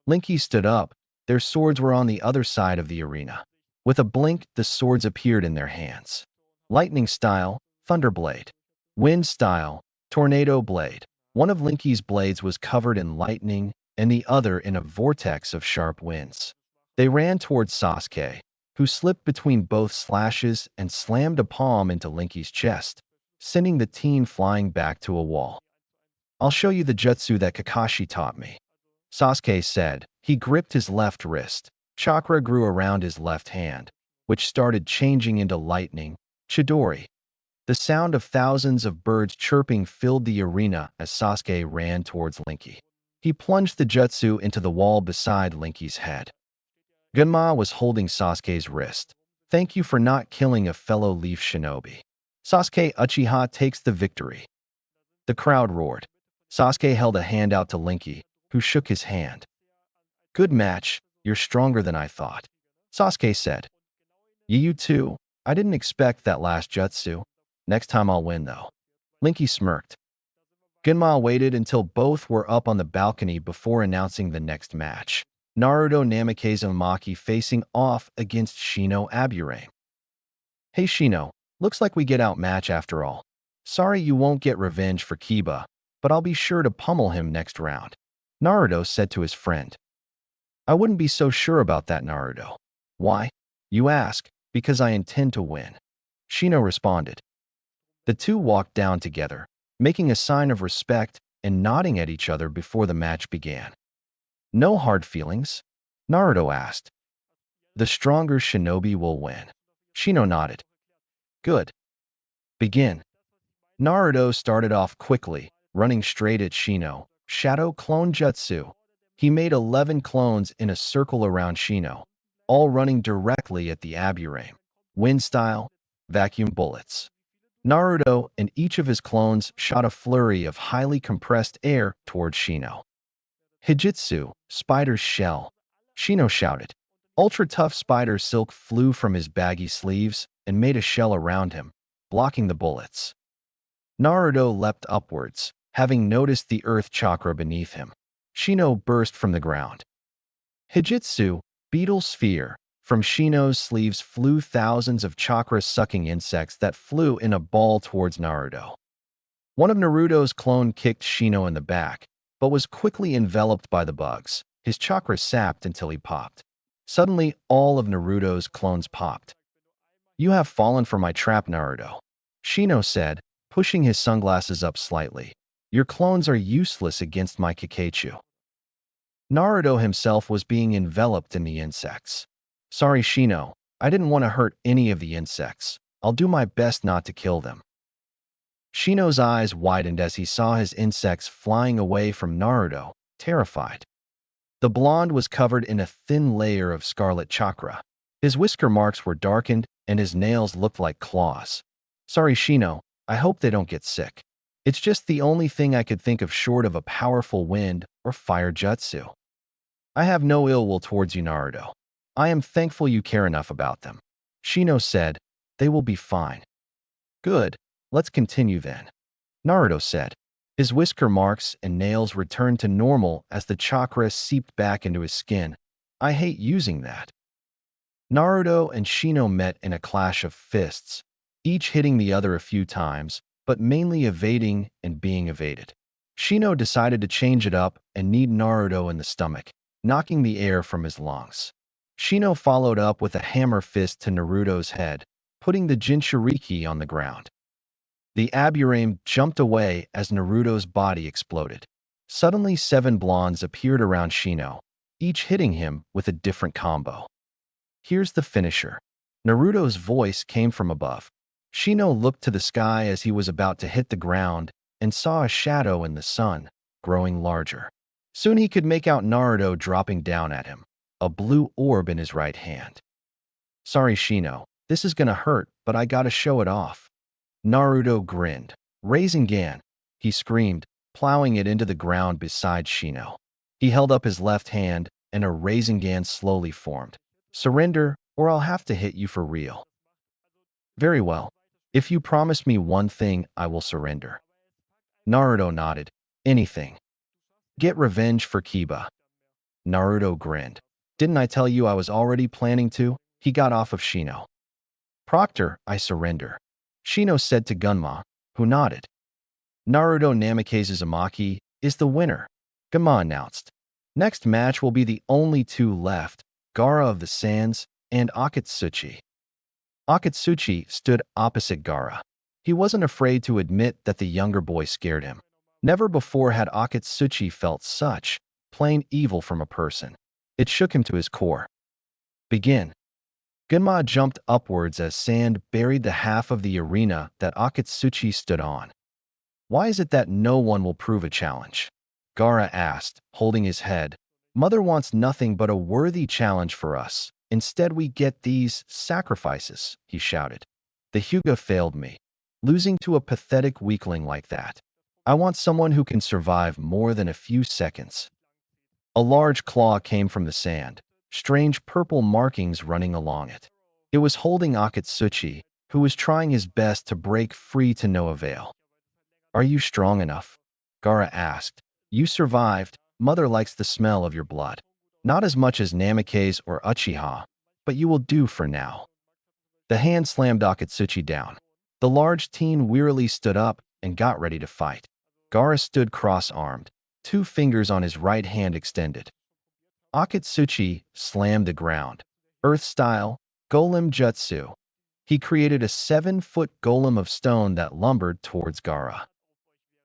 Linky stood up. Their swords were on the other side of the arena. With a blink, the swords appeared in their hands. Lightning style, Thunderblade. Wind style, Tornado Blade. One of Linky's blades was covered in lightning and the other in a vortex of sharp winds. They ran towards Sasuke, who slipped between both slashes and slammed a palm into Linky's chest, sending the teen flying back to a wall. I'll show you the jutsu that Kakashi taught me, Sasuke said. He gripped his left wrist. Chakra grew around his left hand, which started changing into lightning, Chidori. The sound of thousands of birds chirping filled the arena as Sasuke ran towards Linky. He plunged the jutsu into the wall beside Linky's head. Genma was holding Sasuke's wrist. Thank you for not killing a fellow Leaf Shinobi. Sasuke Uchiha takes the victory. The crowd roared. Sasuke held a hand out to Linky, who shook his hand. Good match, you're stronger than I thought, Sasuke said. You too, I didn't expect that last jutsu. Next time I'll win though. Linky smirked. Genma waited until both were up on the balcony before announcing the next match. Naruto Namikaze Uzumaki facing off against Shino Aburame. Hey Shino, Looks like we get outmatched after all. Sorry you won't get revenge for Kiba, but I'll be sure to pummel him next round. Naruto said to his friend. I wouldn't be so sure about that, Naruto. Why? You ask, because I intend to win. Shino responded. The two walked down together, making a sign of respect and nodding at each other before the match began. No hard feelings? Naruto asked. The stronger shinobi will win. Shino nodded. Good. Begin. Naruto started off quickly, running straight at Shino. Shadow Clone Jutsu. He made 11 clones in a circle around Shino, all running directly at the Aburame. Wind style, vacuum bullets. Naruto and each of his clones shot a flurry of highly compressed air towards Shino. Hijitsu, spider's shell. Shino shouted. Ultra-tough spider silk flew from his baggy sleeves and made a shell around him, blocking the bullets. Naruto leapt upwards, having noticed the earth chakra beneath him. Shino burst from the ground. Hijitsu, beetle sphere. From Shino's sleeves flew thousands of chakra-sucking insects that flew in a ball towards Naruto. One of Naruto's clone kicked Shino in the back, but was quickly enveloped by the bugs, his chakra sapped until he popped. Suddenly, all of Naruto's clones popped. You have fallen for my trap, Naruto. Shino said, pushing his sunglasses up slightly. Your clones are useless against my Kakashi. Naruto himself was being enveloped in the insects. Sorry, Shino. I didn't want to hurt any of the insects. I'll do my best not to kill them. Shino's eyes widened as he saw his insects flying away from Naruto, terrified. The blonde was covered in a thin layer of scarlet chakra. His whisker marks were darkened, and his nails looked like claws. Sorry, Shino. I hope they don't get sick. It's just the only thing I could think of short of a powerful wind or fire jutsu. I have no ill will towards you, Naruto. I am thankful you care enough about them. Shino said, they will be fine. Good. Let's continue then. Naruto said. His whisker marks and nails returned to normal as the chakra seeped back into his skin. I hate using that. Naruto and Shino met in a clash of fists, each hitting the other a few times, but mainly evading and being evaded. Shino decided to change it up and kneed Naruto in the stomach, knocking the air from his lungs. Shino followed up with a hammer fist to Naruto's head, putting the Jinchuriki on the ground. The Aburame jumped away as Naruto's body exploded. Suddenly 7 blondes appeared around Shino, each hitting him with a different combo. Here's the finisher. Naruto's voice came from above. Shino looked to the sky as he was about to hit the ground and saw a shadow in the sun, growing larger. Soon he could make out Naruto dropping down at him, a blue orb in his right hand. Sorry, Shino. This is gonna hurt, but I gotta show it off. Naruto grinned. Rasengan, he screamed, plowing it into the ground beside Shino. He held up his left hand, and a Rasengan slowly formed. Surrender, or I'll have to hit you for real. Very well. If you promise me one thing, I will surrender. Naruto nodded. Anything. Get revenge for Kiba. Naruto grinned. Didn't I tell you I was already planning to? He got off of Shino. Proctor, I surrender. Shino said to Gunma, who nodded. Naruto Namikaze Uzumaki is the winner, Gunma announced. Next match will be the only 2 left, Gaara of the Sands and Akatsuchi. Akatsuchi stood opposite Gaara. He wasn't afraid to admit that the younger boy scared him. Never before had Akatsuchi felt such plain evil from a person. It shook him to his core. Begin. Gunma jumped upwards as sand buried the half of the arena that Akatsuchi stood on. Why is it that no one will prove a challenge? Gaara asked, holding his head. Mother wants nothing but a worthy challenge for us. Instead we get these sacrifices, he shouted. The Hyuga failed me, losing to a pathetic weakling like that. I want someone who can survive more than a few seconds. A large claw came from the sand, strange purple markings running along it. It was holding Akatsuchi, who was trying his best to break free to no avail. Are you strong enough? Gaara asked. You survived. Mother likes the smell of your blood. Not as much as Namikaze or Uchiha, but you will do for now. The hand slammed Akatsuchi down. The large teen wearily stood up and got ready to fight. Gaara stood cross-armed, 2 fingers on his right hand extended. Akatsuchi slammed the ground. Earth-style, golem jutsu. He created a 7-foot golem of stone that lumbered towards Gaara.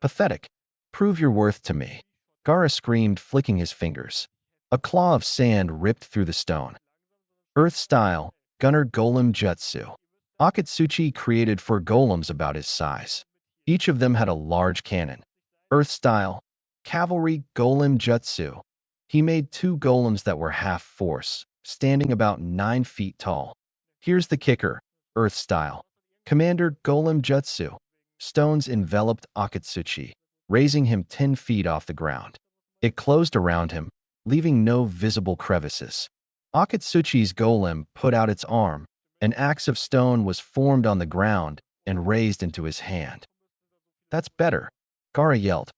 Pathetic. Prove your worth to me. Gaara screamed, flicking his fingers. A claw of sand ripped through the stone. Earth-style, gunner golem jutsu. Akatsuchi created 4 golems about his size. Each of them had a large cannon. Earth-style, cavalry golem jutsu. He made 2 golems that were half-force, standing about 9 feet tall. Here's the kicker, Earth-style. Commander golem jutsu. Stones enveloped Akatsuchi, raising him 10 feet off the ground. It closed around him, leaving no visible crevices. Akatsuchi's golem put out its arm. An axe of stone was formed on the ground and raised into his hand. That's better, Gaara yelled.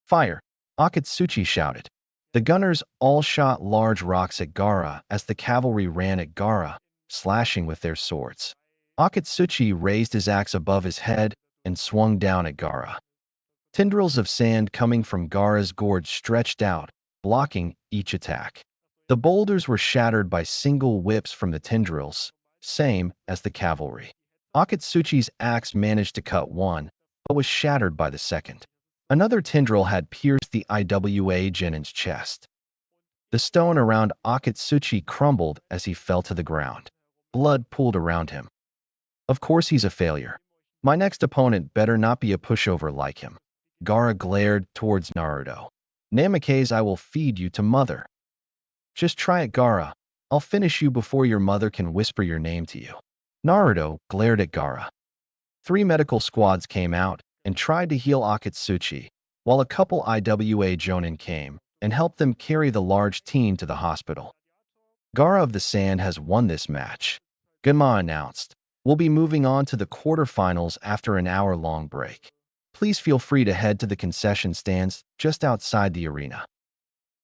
Fire, Akatsuchi shouted. The gunners all shot large rocks at Gaara as the cavalry ran at Gaara, slashing with their swords. Akatsuchi raised his axe above his head and swung down at Gaara. Tendrils of sand coming from Gaara's gorge stretched out, blocking each attack. The boulders were shattered by single whips from the tendrils, same as the cavalry. Akatsuchi's axe managed to cut one, but was shattered by the second. Another tendril had pierced the Iwa Genin's chest. The stone around Akatsuchi crumbled as he fell to the ground. Blood pooled around him. Of course he's a failure. My next opponent better not be a pushover like him. Gaara glared towards Naruto. Namikaze, I will feed you to mother. Just try it, Gaara. I'll finish you before your mother can whisper your name to you. Naruto glared at Gaara. 3 medical squads came out and tried to heal Akatsuchi, while a couple Iwa Jonin came and helped them carry the large teen to the hospital. Gaara of the Sand has won this match. Genma announced. We'll be moving on to the quarterfinals after an hour-long break. Please feel free to head to the concession stands just outside the arena.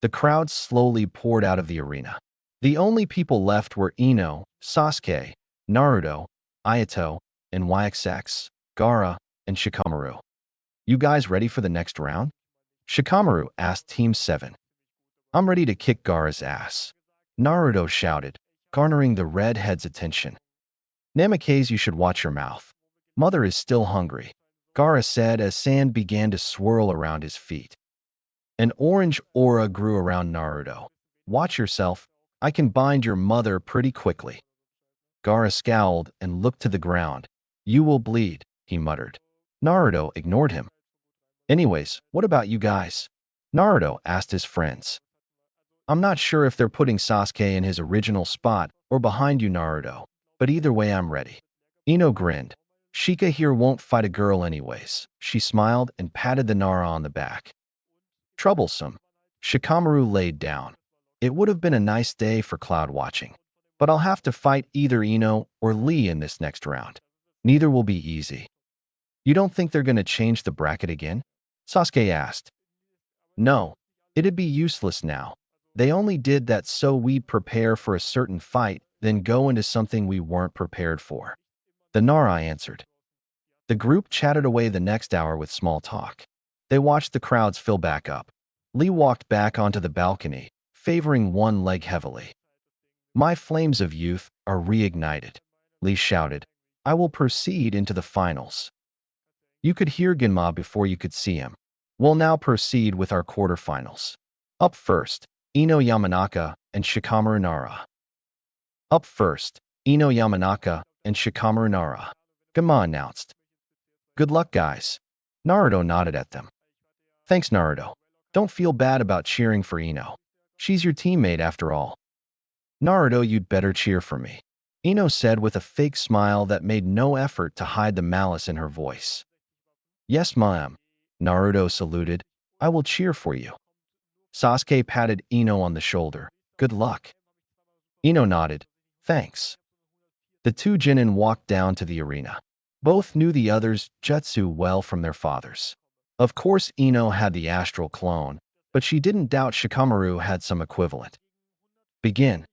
The crowd slowly poured out of the arena. The only people left were Ino, Sasuke, Naruto, Ayato, and YXX, Gaara, and Shikamaru. You guys ready for the next round? Shikamaru asked Team 7. I'm ready to kick Gaara's ass. Naruto shouted, garnering the redhead's attention. Namikaze, you should watch your mouth. Mother is still hungry, Gaara said as sand began to swirl around his feet. An orange aura grew around Naruto. Watch yourself, I can bind your mother pretty quickly. Gaara scowled and looked to the ground. You will bleed, he muttered. Naruto ignored him. Anyways, what about you guys? Naruto asked his friends. I'm not sure if they're putting Sasuke in his original spot or behind you, Naruto, but either way I'm ready. Ino grinned. Shika here won't fight a girl anyways. She smiled and patted the Nara on the back. Troublesome. Shikamaru laid down. It would have been a nice day for cloud watching, but I'll have to fight either Ino or Lee in this next round. Neither will be easy. You don't think they're going to change the bracket again? Sasuke asked. No, it'd be useless now. They only did that so we'd prepare for a certain fight, then go into something we weren't prepared for. The Nara answered. The group chatted away the next hour with small talk. They watched the crowds fill back up. Lee walked back onto the balcony, favoring one leg heavily. My flames of youth are reignited, Lee shouted. I will proceed into the finals. You could hear Genma before you could see him. We'll now proceed with our quarterfinals. Up first, Ino Yamanaka and Shikamaru Nara. Up first, Ino Yamanaka and Shikamaru Nara. Genma announced. Good luck, guys. Naruto nodded at them. Thanks, Naruto. Don't feel bad about cheering for Ino. She's your teammate after all. Naruto, you'd better cheer for me, Ino said with a fake smile that made no effort to hide the malice in her voice. Yes, ma'am. Naruto saluted. I will cheer for you. Sasuke patted Ino on the shoulder. Good luck. Ino nodded. Thanks. The 2 Genin walked down to the arena. Both knew the other's jutsu well from their fathers. Of course, Ino had the astral clone, but she didn't doubt Shikamaru had some equivalent. Begin.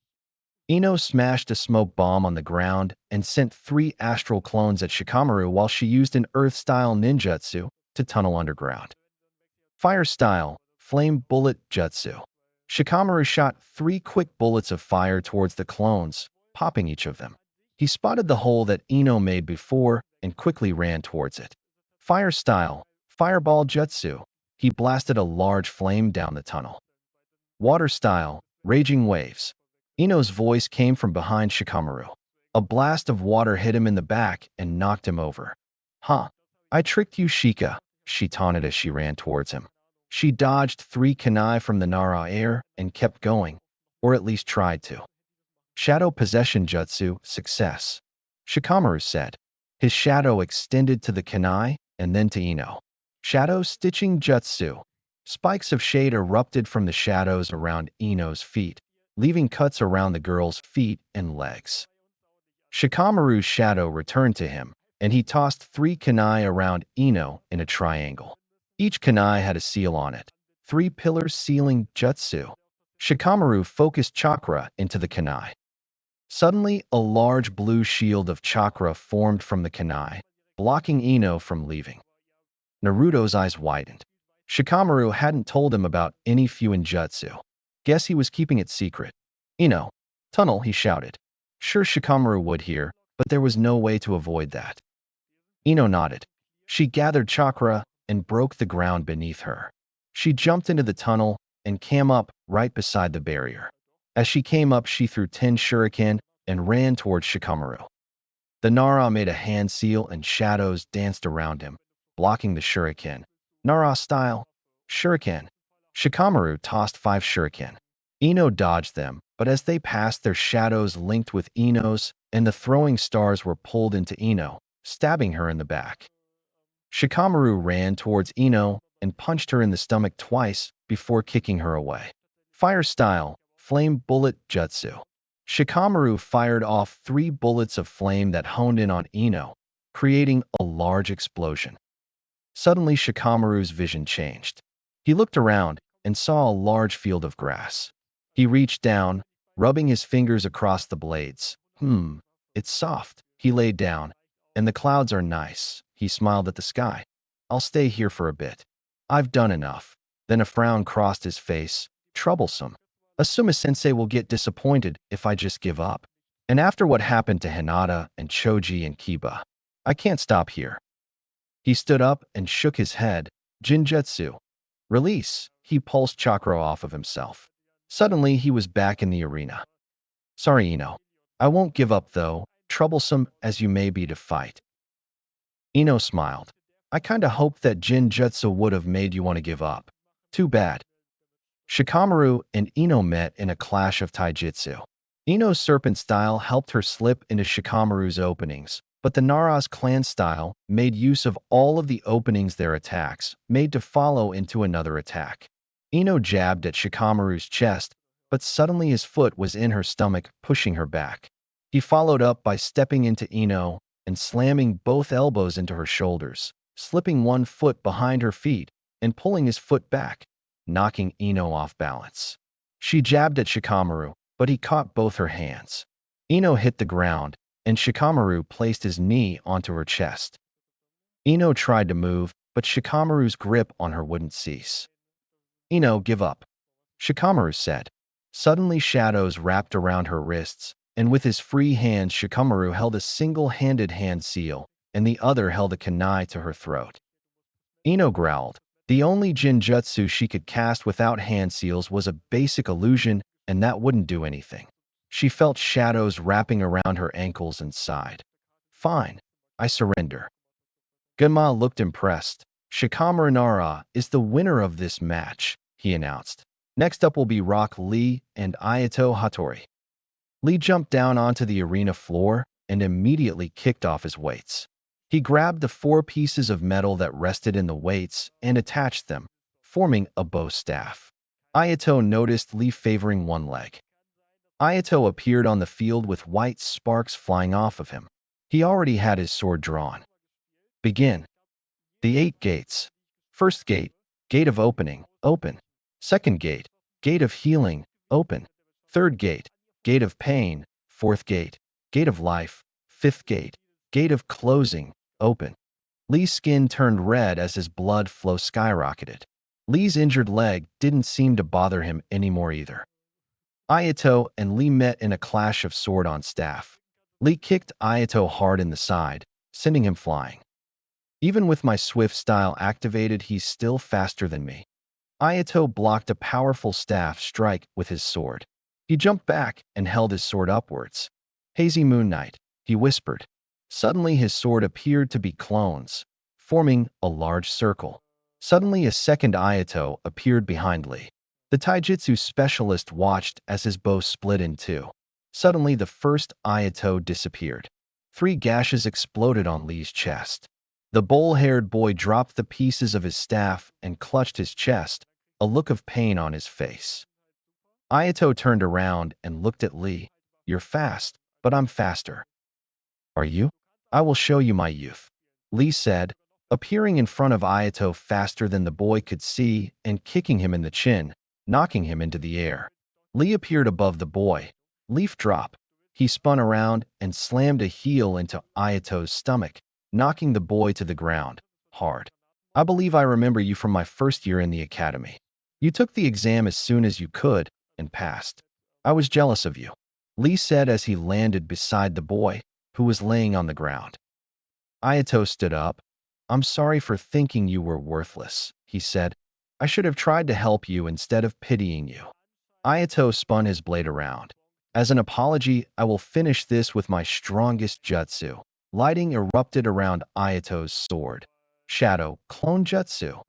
Ino smashed a smoke bomb on the ground and sent 3 astral clones at Shikamaru while she used an Earth-style ninjutsu to tunnel underground. Fire-style, flame bullet jutsu. Shikamaru shot 3 quick bullets of fire towards the clones, popping each of them. He spotted the hole that Ino made before and quickly ran towards it. Fire-style, fireball jutsu. He blasted a large flame down the tunnel. Water-style, raging waves. Ino's voice came from behind Shikamaru. A blast of water hit him in the back and knocked him over. Huh. I tricked you, Shika, she taunted as she ran towards him. She dodged 3 kunai from the Nara air and kept going, or at least tried to. Shadow Possession Jutsu, success. Shikamaru said. His shadow extended to the kunai and then to Ino. Shadow Stitching Jutsu. Spikes of shade erupted from the shadows around Ino's feet, leaving cuts around the girl's feet and legs. Shikamaru's shadow returned to him, and he tossed 3 kunai around Ino in a triangle. Each kunai had a seal on it. 3 pillars sealing jutsu. Shikamaru focused chakra into the kunai. Suddenly, a large blue shield of chakra formed from the kunai, blocking Ino from leaving. Naruto's eyes widened. Shikamaru hadn't told him about any Fuin jutsu. Guess he was keeping it secret. Ino, tunnel, he shouted. Sure, Shikamaru would hear, but there was no way to avoid that. Ino nodded. She gathered chakra and broke the ground beneath her. She jumped into the tunnel and came up right beside the barrier. As she came up, she threw 10 shuriken and ran towards Shikamaru. The Nara made a hand seal and shadows danced around him, blocking the shuriken. Nara style, shuriken. Shikamaru tossed 5 shuriken. Ino dodged them, but as they passed, their shadows linked with Ino's, and the throwing stars were pulled into Ino, stabbing her in the back. Shikamaru ran towards Ino and punched her in the stomach twice before kicking her away. Fire-style, flame bullet jutsu. Shikamaru fired off 3 bullets of flame that honed in on Ino, creating a large explosion. Suddenly, Shikamaru's vision changed. He looked around and saw a large field of grass. He reached down, rubbing his fingers across the blades. It's soft. He laid down. And the clouds are nice. He smiled at the sky. I'll stay here for a bit. I've done enough. Then a frown crossed his face. Troublesome. Asuma-sensei will get disappointed if I just give up. And after what happened to Hinata and Choji and Kiba, I can't stop here. He stood up and shook his head. Jinjutsu. Release. He pulsed chakra off of himself. Suddenly, he was back in the arena. Sorry, Ino. I won't give up, though, troublesome as you may be to fight. Ino smiled. I kinda hoped that Jinjutsu would have made you want to give up. Too bad. Shikamaru and Ino met in a clash of taijutsu. Ino's serpent style helped her slip into Shikamaru's openings, but the Nara's clan style made use of all of the openings their attacks made to follow into another attack. Ino jabbed at Shikamaru's chest, but suddenly his foot was in her stomach, pushing her back. He followed up by stepping into Ino and slamming both elbows into her shoulders, slipping one foot behind her feet and pulling his foot back, knocking Ino off balance. She jabbed at Shikamaru, but he caught both her hands. Ino hit the ground, and Shikamaru placed his knee onto her chest. Ino tried to move, but Shikamaru's grip on her wouldn't cease. Ino, give up, Shikamaru said. Suddenly, shadows wrapped around her wrists, and with his free hands, Shikamaru held a single-handed hand seal, and the other held a kunai to her throat. Ino growled. The only jinjutsu she could cast without hand seals was a basic illusion, and that wouldn't do anything. She felt shadows wrapping around her ankles and sighed. Fine, I surrender. Gunma looked impressed. Shikamaru Nara is the winner of this match, he announced. Next up will be Rock Lee and Ayato Hattori. Lee jumped down onto the arena floor and immediately kicked off his weights. He grabbed the 4 pieces of metal that rested in the weights and attached them, forming a bow staff. Ayato noticed Lee favoring one leg. Ayato appeared on the field with white sparks flying off of him. He already had his sword drawn. Begin. The 8 gates. First gate, gate of opening, open. Second gate, gate of healing, open. Third gate, Gate of pain, fourth gate. Gate of life, fifth gate. Gate of closing, open. Lee's skin turned red as his blood flow skyrocketed. Lee's injured leg didn't seem to bother him anymore either. Ayato and Lee met in a clash of sword on staff. Lee kicked Ayato hard in the side, sending him flying. Even with my swift style activated, he's still faster than me. Ayato blocked a powerful staff strike with his sword. He jumped back and held his sword upwards. Hazy Moon Knight, he whispered. Suddenly his sword appeared to be clones, forming a large circle. Suddenly a second Ayato appeared behind Lee. The taijutsu specialist watched as his bow split in two. Suddenly the first Ayato disappeared. 3 gashes exploded on Lee's chest. The bowl-haired boy dropped the pieces of his staff and clutched his chest, a look of pain on his face. Ayato turned around and looked at Lee. You're fast, but I'm faster. Are you? I will show you my youth, Lee said, appearing in front of Ayato faster than the boy could see and kicking him in the chin, knocking him into the air. Lee appeared above the boy. Leaf drop. He spun around and slammed a heel into Ayato's stomach, knocking the boy to the ground, hard. I believe I remember you from my first year in the academy. You took the exam as soon as you could and passed. I was jealous of you, Lee said as he landed beside the boy, who was laying on the ground. Ayato stood up. I'm sorry for thinking you were worthless, he said. I should have tried to help you instead of pitying you. Ayato spun his blade around. As an apology, I will finish this with my strongest jutsu. Lighting erupted around Ayato's sword. Shadow, clone jutsu.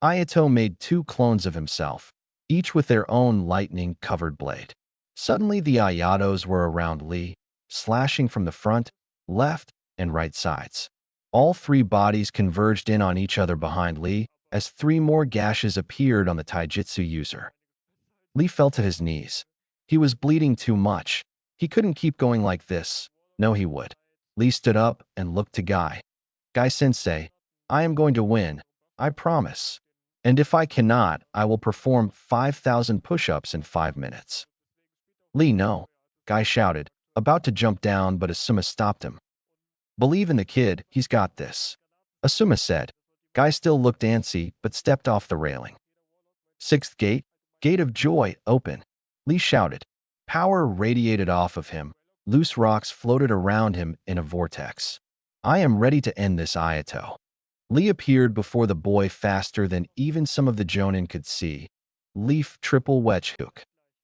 Ayato made 2 clones of himself, each with their own lightning-covered blade. Suddenly the Ayatos were around Lee, slashing from the front, left, and right sides. All 3 bodies converged in on each other behind Lee, as 3 more gashes appeared on the taijutsu user. Lee fell to his knees. He was bleeding too much. He couldn't keep going like this. No, he would. Lee stood up and looked to Guy. Guy-sensei, I am going to win. I promise. And if I cannot, I will perform 5,000 push-ups in 5 minutes. Lee, no. Guy shouted, about to jump down, but Asuma stopped him. Believe in the kid, he's got this. Asuma said. Guy still looked antsy, but stepped off the railing. 6th gate, Gate of Joy, open. Lee shouted. Power radiated off of him. Loose rocks floated around him in a vortex. I am ready to end this, Ayato. Lee appeared before the boy faster than even some of the Jonin could see. Leaf triple wedge hook.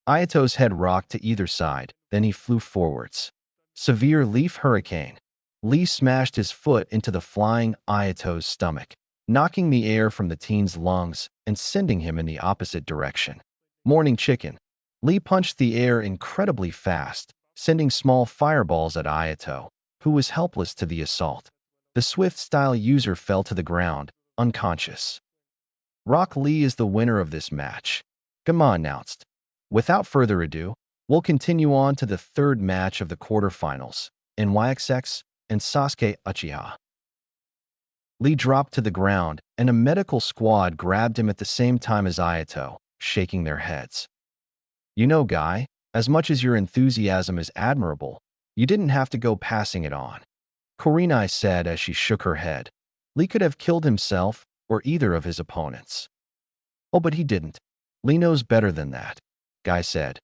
Ayato's head rocked to either side, then he flew forwards. Severe leaf hurricane. Lee smashed his foot into the flying Ayato's stomach, knocking the air from the teen's lungs and sending him in the opposite direction. Morning chicken. Lee punched the air incredibly fast, sending small fireballs at Ayato, who was helpless to the assault. The Swift-style user fell to the ground, unconscious. Rock Lee is the winner of this match, Gama announced. Without further ado, we'll continue on to the 3rd match of the quarterfinals, NYXX and Sasuke Uchiha. Lee dropped to the ground, and a medical squad grabbed him at the same time as Ayato, shaking their heads. You know, Guy, as much as your enthusiasm is admirable, you didn't have to go passing it on, Kurenai said as she shook her head. Lee could have killed himself or either of his opponents. Oh, but he didn't. Lee knows better than that, Guy said.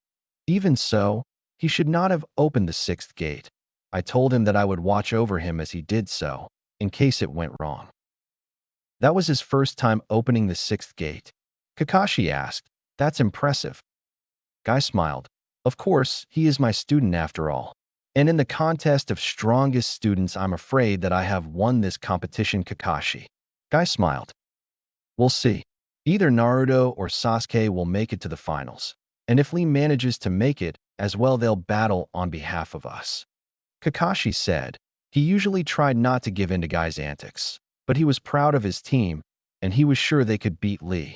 Even so, he should not have opened the 6th gate. I told him that I would watch over him as he did so, in case it went wrong. That was his first time opening the 6th gate. Kakashi asked. That's impressive. Guy smiled. Of course, he is my student after all. And in the contest of strongest students, I'm afraid that I have won this competition, Kakashi. Guy smiled. We'll see. Either Naruto or Sasuke will make it to the finals. And if Lee manages to make it, as well, they'll battle on behalf of us. Kakashi said. He usually tried not to give in to Guy's antics, but he was proud of his team, and he was sure they could beat Lee.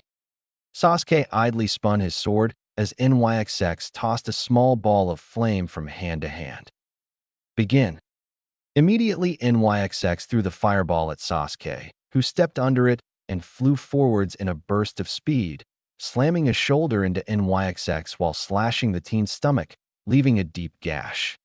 Sasuke idly spun his sword as NYXX tossed a small ball of flame from hand to hand. Begin. Immediately, NYXX threw the fireball at Sasuke, who stepped under it and flew forwards in a burst of speed, slamming a shoulder into NYXX while slashing the teen's stomach, leaving a deep gash.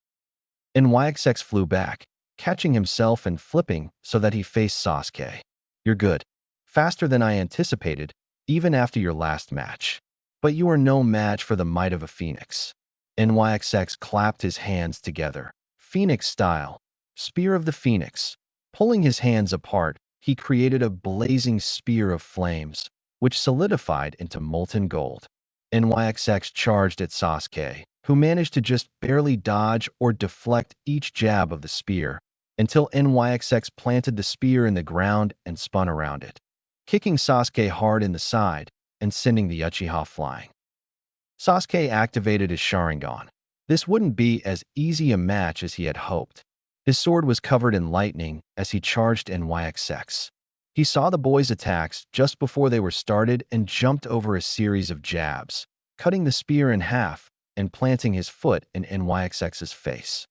NYXX flew back, catching himself and flipping so that he faced Sasuke. "You're good. Faster than I anticipated, even after your last match. But you are no match for the might of a phoenix." NYXX clapped his hands together, phoenix style, spear of the phoenix. Pulling his hands apart, he created a blazing spear of flames, which solidified into molten gold. NYXX charged at Sasuke, who managed to just barely dodge or deflect each jab of the spear, until NYXX planted the spear in the ground and spun around it, kicking Sasuke hard in the side and sending the Uchiha flying. Sasuke activated his Sharingan. This wouldn't be as easy a match as he had hoped. His sword was covered in lightning as he charged NYXX. He saw the boys' attacks just before they were started and jumped over a series of jabs, cutting the spear in half and planting his foot in NYXX's face.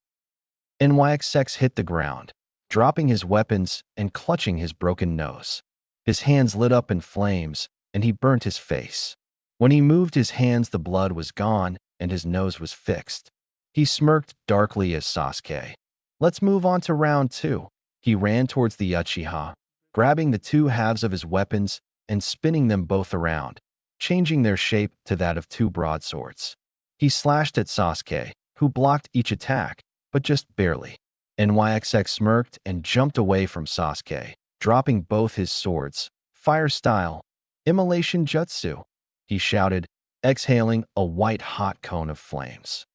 NYXX hit the ground, dropping his weapons and clutching his broken nose. His hands lit up in flames, and he burnt his face. When he moved his hands, the blood was gone, and his nose was fixed. He smirked darkly as Sasuke. "Let's move on to round 2. He ran towards the Uchiha, grabbing the two halves of his weapons and spinning them both around, changing their shape to that of two broadswords. He slashed at Sasuke, who blocked each attack, but just barely. NYXX smirked and jumped away from Sasuke, dropping both his swords. "Fire style, immolation jutsu," he shouted, exhaling a white-hot cone of flames.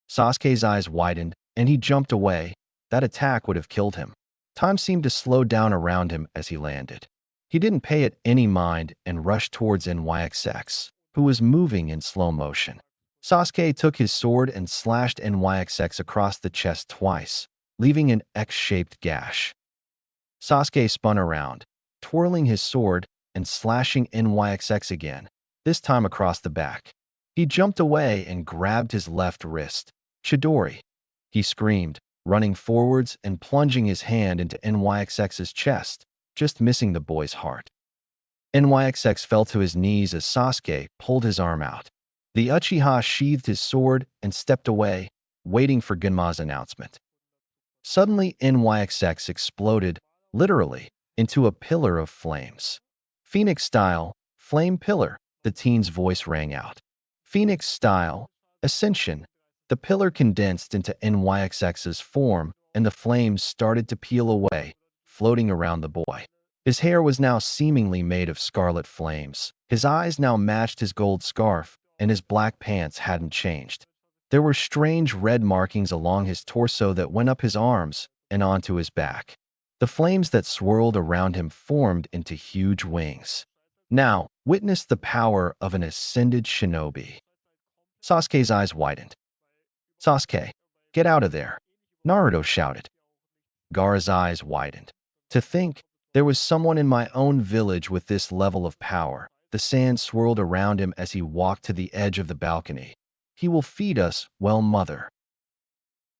Sasuke's eyes widened, and he jumped away. That attack would have killed him. Time seemed to slow down around him as he landed. He didn't pay it any mind and rushed towards NYXX, who was moving in slow motion. Sasuke took his sword and slashed NYXX across the chest twice, leaving an X-shaped gash. Sasuke spun around, twirling his sword and slashing NYXX again, this time across the back. He jumped away and grabbed his left wrist. "Chidori!" he screamed, running forwards and plunging his hand into NYXX's chest, just missing the boy's heart. NYXX fell to his knees as Sasuke pulled his arm out. The Uchiha sheathed his sword and stepped away, waiting for Genma's announcement. Suddenly, NYXX exploded, literally, into a pillar of flames. "Phoenix style, flame pillar," the teen's voice rang out. "Phoenix style, ascension." The pillar condensed into NYXX's form, and the flames started to peel away, floating around the boy. His hair was now seemingly made of scarlet flames. His eyes now matched his gold scarf, and his black pants hadn't changed. There were strange red markings along his torso that went up his arms and onto his back. The flames that swirled around him formed into huge wings. Now, witness the power of an ascended shinobi. Sasuke's eyes widened. "Sasuke, get out of there," Naruto shouted. Gaara's eyes widened. To think, there was someone in my own village with this level of power. The sand swirled around him as he walked to the edge of the balcony. "He will feed us, well, mother."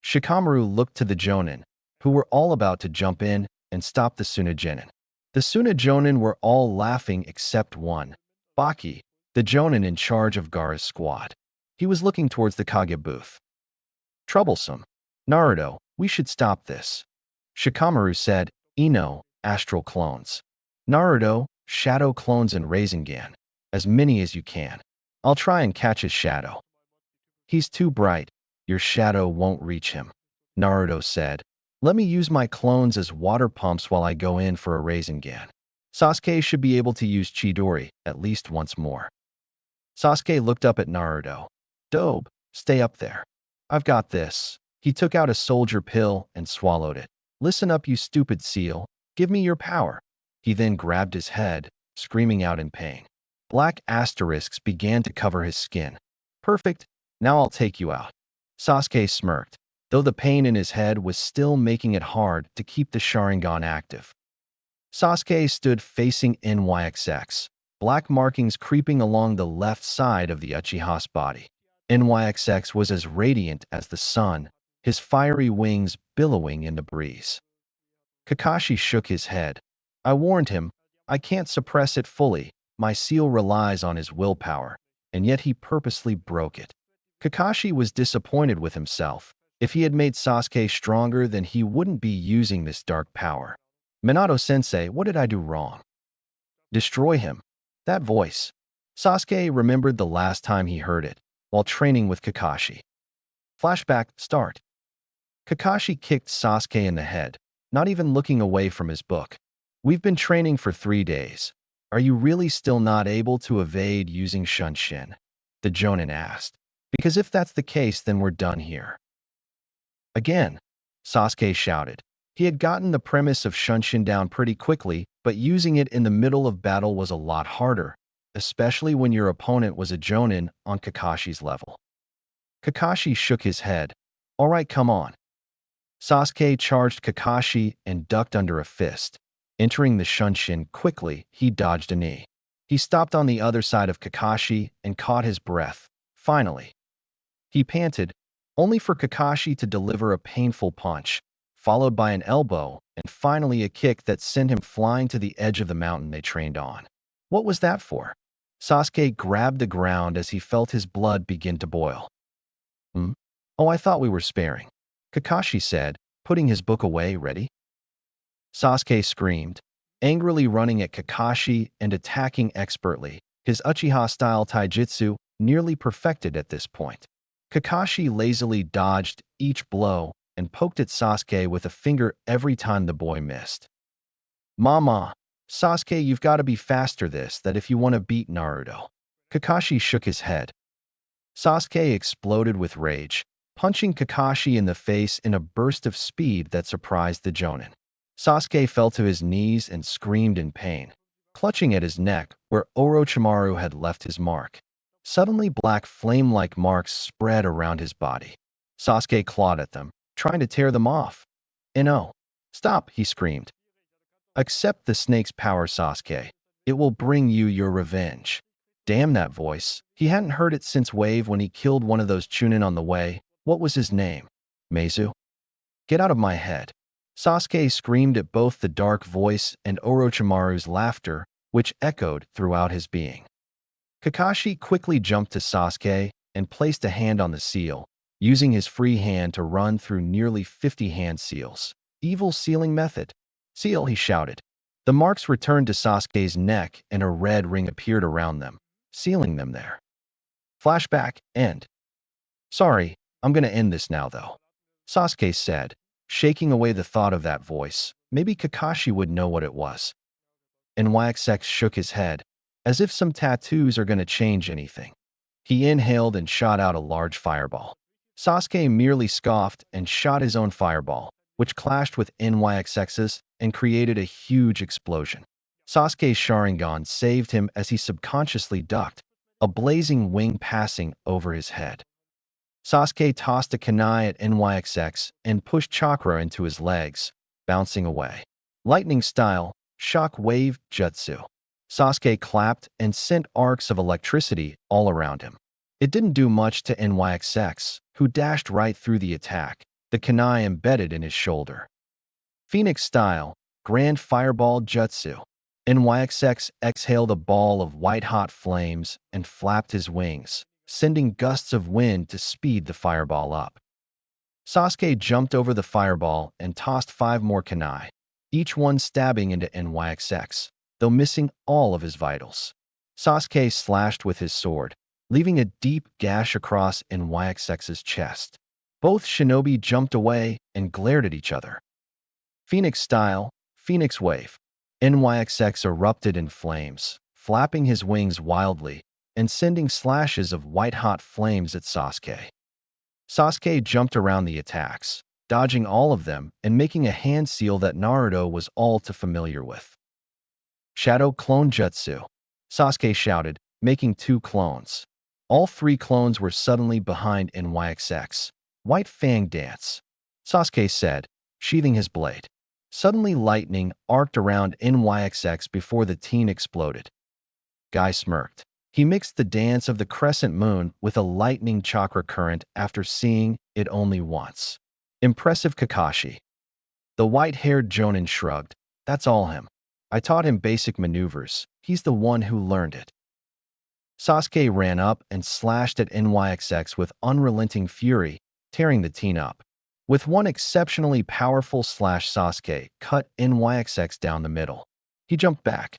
Shikamaru looked to the Jonin, who were all about to jump in and stop the Sunagenin. The Sunajonin were all laughing except one, Baki, the Jonin in charge of Gaara's squad. He was looking towards the Kage booth. "Troublesome. Naruto, we should stop this." Shikamaru said, "Ino, astral clones. Naruto, shadow clones and Rasengan. As many as you can. I'll try and catch his shadow." "He's too bright. Your shadow won't reach him," Naruto said. "Let me use my clones as water pumps while I go in for a Rasengan. Sasuke should be able to use Chidori at least once more." Sasuke looked up at Naruto. "Dobe, stay up there. I've got this." He took out a soldier pill and swallowed it. "Listen up, you stupid seal. Give me your power." He then grabbed his head, screaming out in pain. Black asterisks began to cover his skin. "Perfect. Now I'll take you out." Sasuke smirked, though the pain in his head was still making it hard to keep the Sharingan active. Sasuke stood facing NYXX, black markings creeping along the left side of the Uchiha's body. NYXX was as radiant as the sun, his fiery wings billowing in the breeze. Kakashi shook his head. "I warned him. I can't suppress it fully. My seal relies on his willpower, and yet he purposely broke it." Kakashi was disappointed with himself. If he had made Sasuke stronger, then he wouldn't be using this dark power. Minato-sensei, what did I do wrong? Destroy him. That voice. Sasuke remembered the last time he heard it, while training with Kakashi. Flashback, start. Kakashi kicked Sasuke in the head, not even looking away from his book. We've been training for 3 days. Are you really still not able to evade using Shunshin? The Jonin asked. Because if that's the case, then we're done here. Again, Sasuke shouted. He had gotten the premise of Shunshin down pretty quickly, but using it in the middle of battle was a lot harder, especially when your opponent was a Jonin on Kakashi's level. Kakashi shook his head. All right, come on. Sasuke charged Kakashi and ducked under a fist. Entering the Shunshin quickly, he dodged a knee. He stopped on the other side of Kakashi and caught his breath. Finally, he panted, only for Kakashi to deliver a painful punch, followed by an elbow, and finally a kick that sent him flying to the edge of the mountain they trained on. What was that for? Sasuke grabbed the ground as he felt his blood begin to boil. Oh, I thought we were sparing. Kakashi said, putting his book away. Ready? Sasuke screamed, angrily running at Kakashi and attacking expertly, his Uchiha-style taijutsu nearly perfected at this point. Kakashi lazily dodged each blow and poked at Sasuke with a finger every time the boy missed. Mama, Sasuke, you've got to be faster that if you want to beat Naruto. Kakashi shook his head. Sasuke exploded with rage, punching Kakashi in the face in a burst of speed that surprised the Jonin. Sasuke fell to his knees and screamed in pain, clutching at his neck where Orochimaru had left his mark. Suddenly, black flame-like marks spread around his body. Sasuke clawed at them, trying to tear them off. No. Stop, he screamed. Accept the snake's power, Sasuke. It will bring you your revenge. Damn that voice. He hadn't heard it since Wave when he killed one of those Chunin on the way. What was his name? Meizu? Get out of my head. Sasuke screamed at both the dark voice and Orochimaru's laughter, which echoed throughout his being. Kakashi quickly jumped to Sasuke and placed a hand on the seal, using his free hand to run through nearly 50 hand seals. Evil sealing method. Seal, he shouted. The marks returned to Sasuke's neck and a red ring appeared around them, sealing them there. Flashback, end. Sorry, I'm gonna end this now though. Sasuke said, shaking away the thought of that voice. Maybe Kakashi would know what it was. NYXX shook his head, as if some tattoos are gonna change anything. He inhaled and shot out a large fireball. Sasuke merely scoffed and shot his own fireball, which clashed with NYXX's and created a huge explosion. Sasuke's Sharingan saved him as he subconsciously ducked, a blazing wing passing over his head. Sasuke tossed a kunai at NYXX and pushed chakra into his legs, bouncing away. Lightning style, shock wave jutsu. Sasuke clapped and sent arcs of electricity all around him. It didn't do much to NYXX, who dashed right through the attack, the kunai embedded in his shoulder. Phoenix style, grand fireball jutsu. NYXX exhaled a ball of white-hot flames and flapped his wings, sending gusts of wind to speed the fireball up. Sasuke jumped over the fireball and tossed 5 more kunai, each one stabbing into NYXX, though missing all of his vitals. Sasuke slashed with his sword, leaving a deep gash across NYXX's chest. Both shinobi jumped away and glared at each other. Phoenix style, Phoenix wave. NYXX erupted in flames, flapping his wings wildly and sending slashes of white-hot flames at Sasuke. Sasuke jumped around the attacks, dodging all of them and making a hand seal that Naruto was all too familiar with. Shadow clone jutsu. Sasuke shouted, making 2 clones. All 3 clones were suddenly behind NYXX. White Fang dance. Sasuke said, sheathing his blade. Suddenly lightning arced around NYXX before the teen exploded. Guy smirked. He mixed the dance of the crescent moon with a lightning chakra current after seeing it only once. Impressive Kakashi. The white-haired Jonin shrugged. That's all him. I taught him basic maneuvers. He's the one who learned it. Sasuke ran up and slashed at NYXX with unrelenting fury, tearing the teen up. With one exceptionally powerful slash, Sasuke cut NYXX down the middle. He jumped back.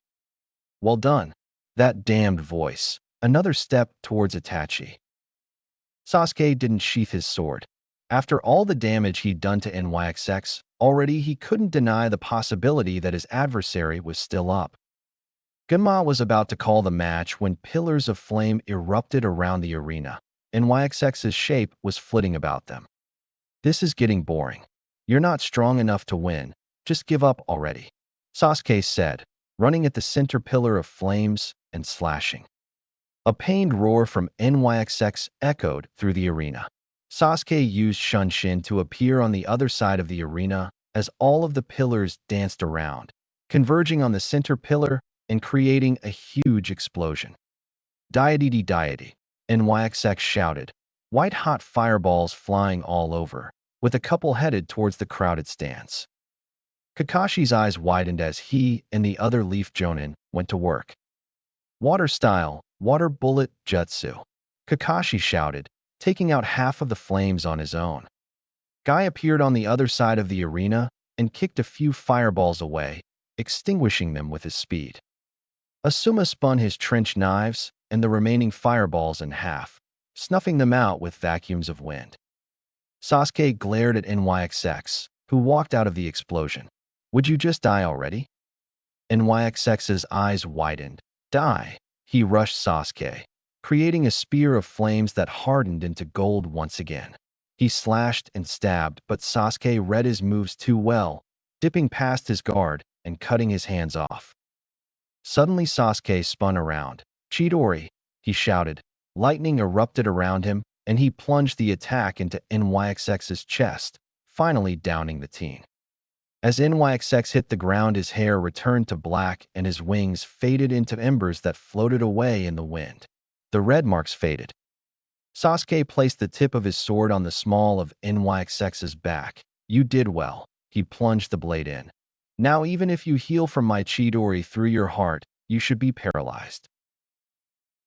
Well done. That damned voice. Another step towards Itachi. Sasuke didn't sheath his sword. After all the damage he'd done to NYXX, already he couldn't deny the possibility that his adversary was still up. Genma was about to call the match when pillars of flame erupted around the arena. NYXX's shape was flitting about them. This is getting boring. You're not strong enough to win. Just give up already, Sasuke said, running at the center pillar of flames and slashing. A pained roar from NYXX echoed through the arena. Sasuke used Shunshin to appear on the other side of the arena as all of the pillars danced around, converging on the center pillar and creating a huge explosion. Deity, deity, NYXX shouted, white-hot fireballs flying all over, with a couple headed towards the crowded stands. Kakashi's eyes widened as he and the other Leaf Jonin went to work. Water style, water bullet, jutsu, Kakashi shouted, taking out half of the flames on his own. Guy appeared on the other side of the arena and kicked a few fireballs away, extinguishing them with his speed. Asuma spun his trench knives and the remaining fireballs in half, snuffing them out with vacuums of wind. Sasuke glared at NYXX, who walked out of the explosion. Would you just die already? NYXX's eyes widened. Die. He rushed Sasuke, creating a spear of flames that hardened into gold once again. He slashed and stabbed, but Sasuke read his moves too well, dipping past his guard and cutting his hands off. Suddenly Sasuke spun around. Chidori, he shouted. Lightning erupted around him, and he plunged the attack into NYXX's chest, finally downing the teen. As NYXX hit the ground, his hair returned to black and his wings faded into embers that floated away in the wind. The red marks faded. Sasuke placed the tip of his sword on the small of NYXX's back. You did well. He plunged the blade in. Now even if you heal from my Chidori through your heart, you should be paralyzed.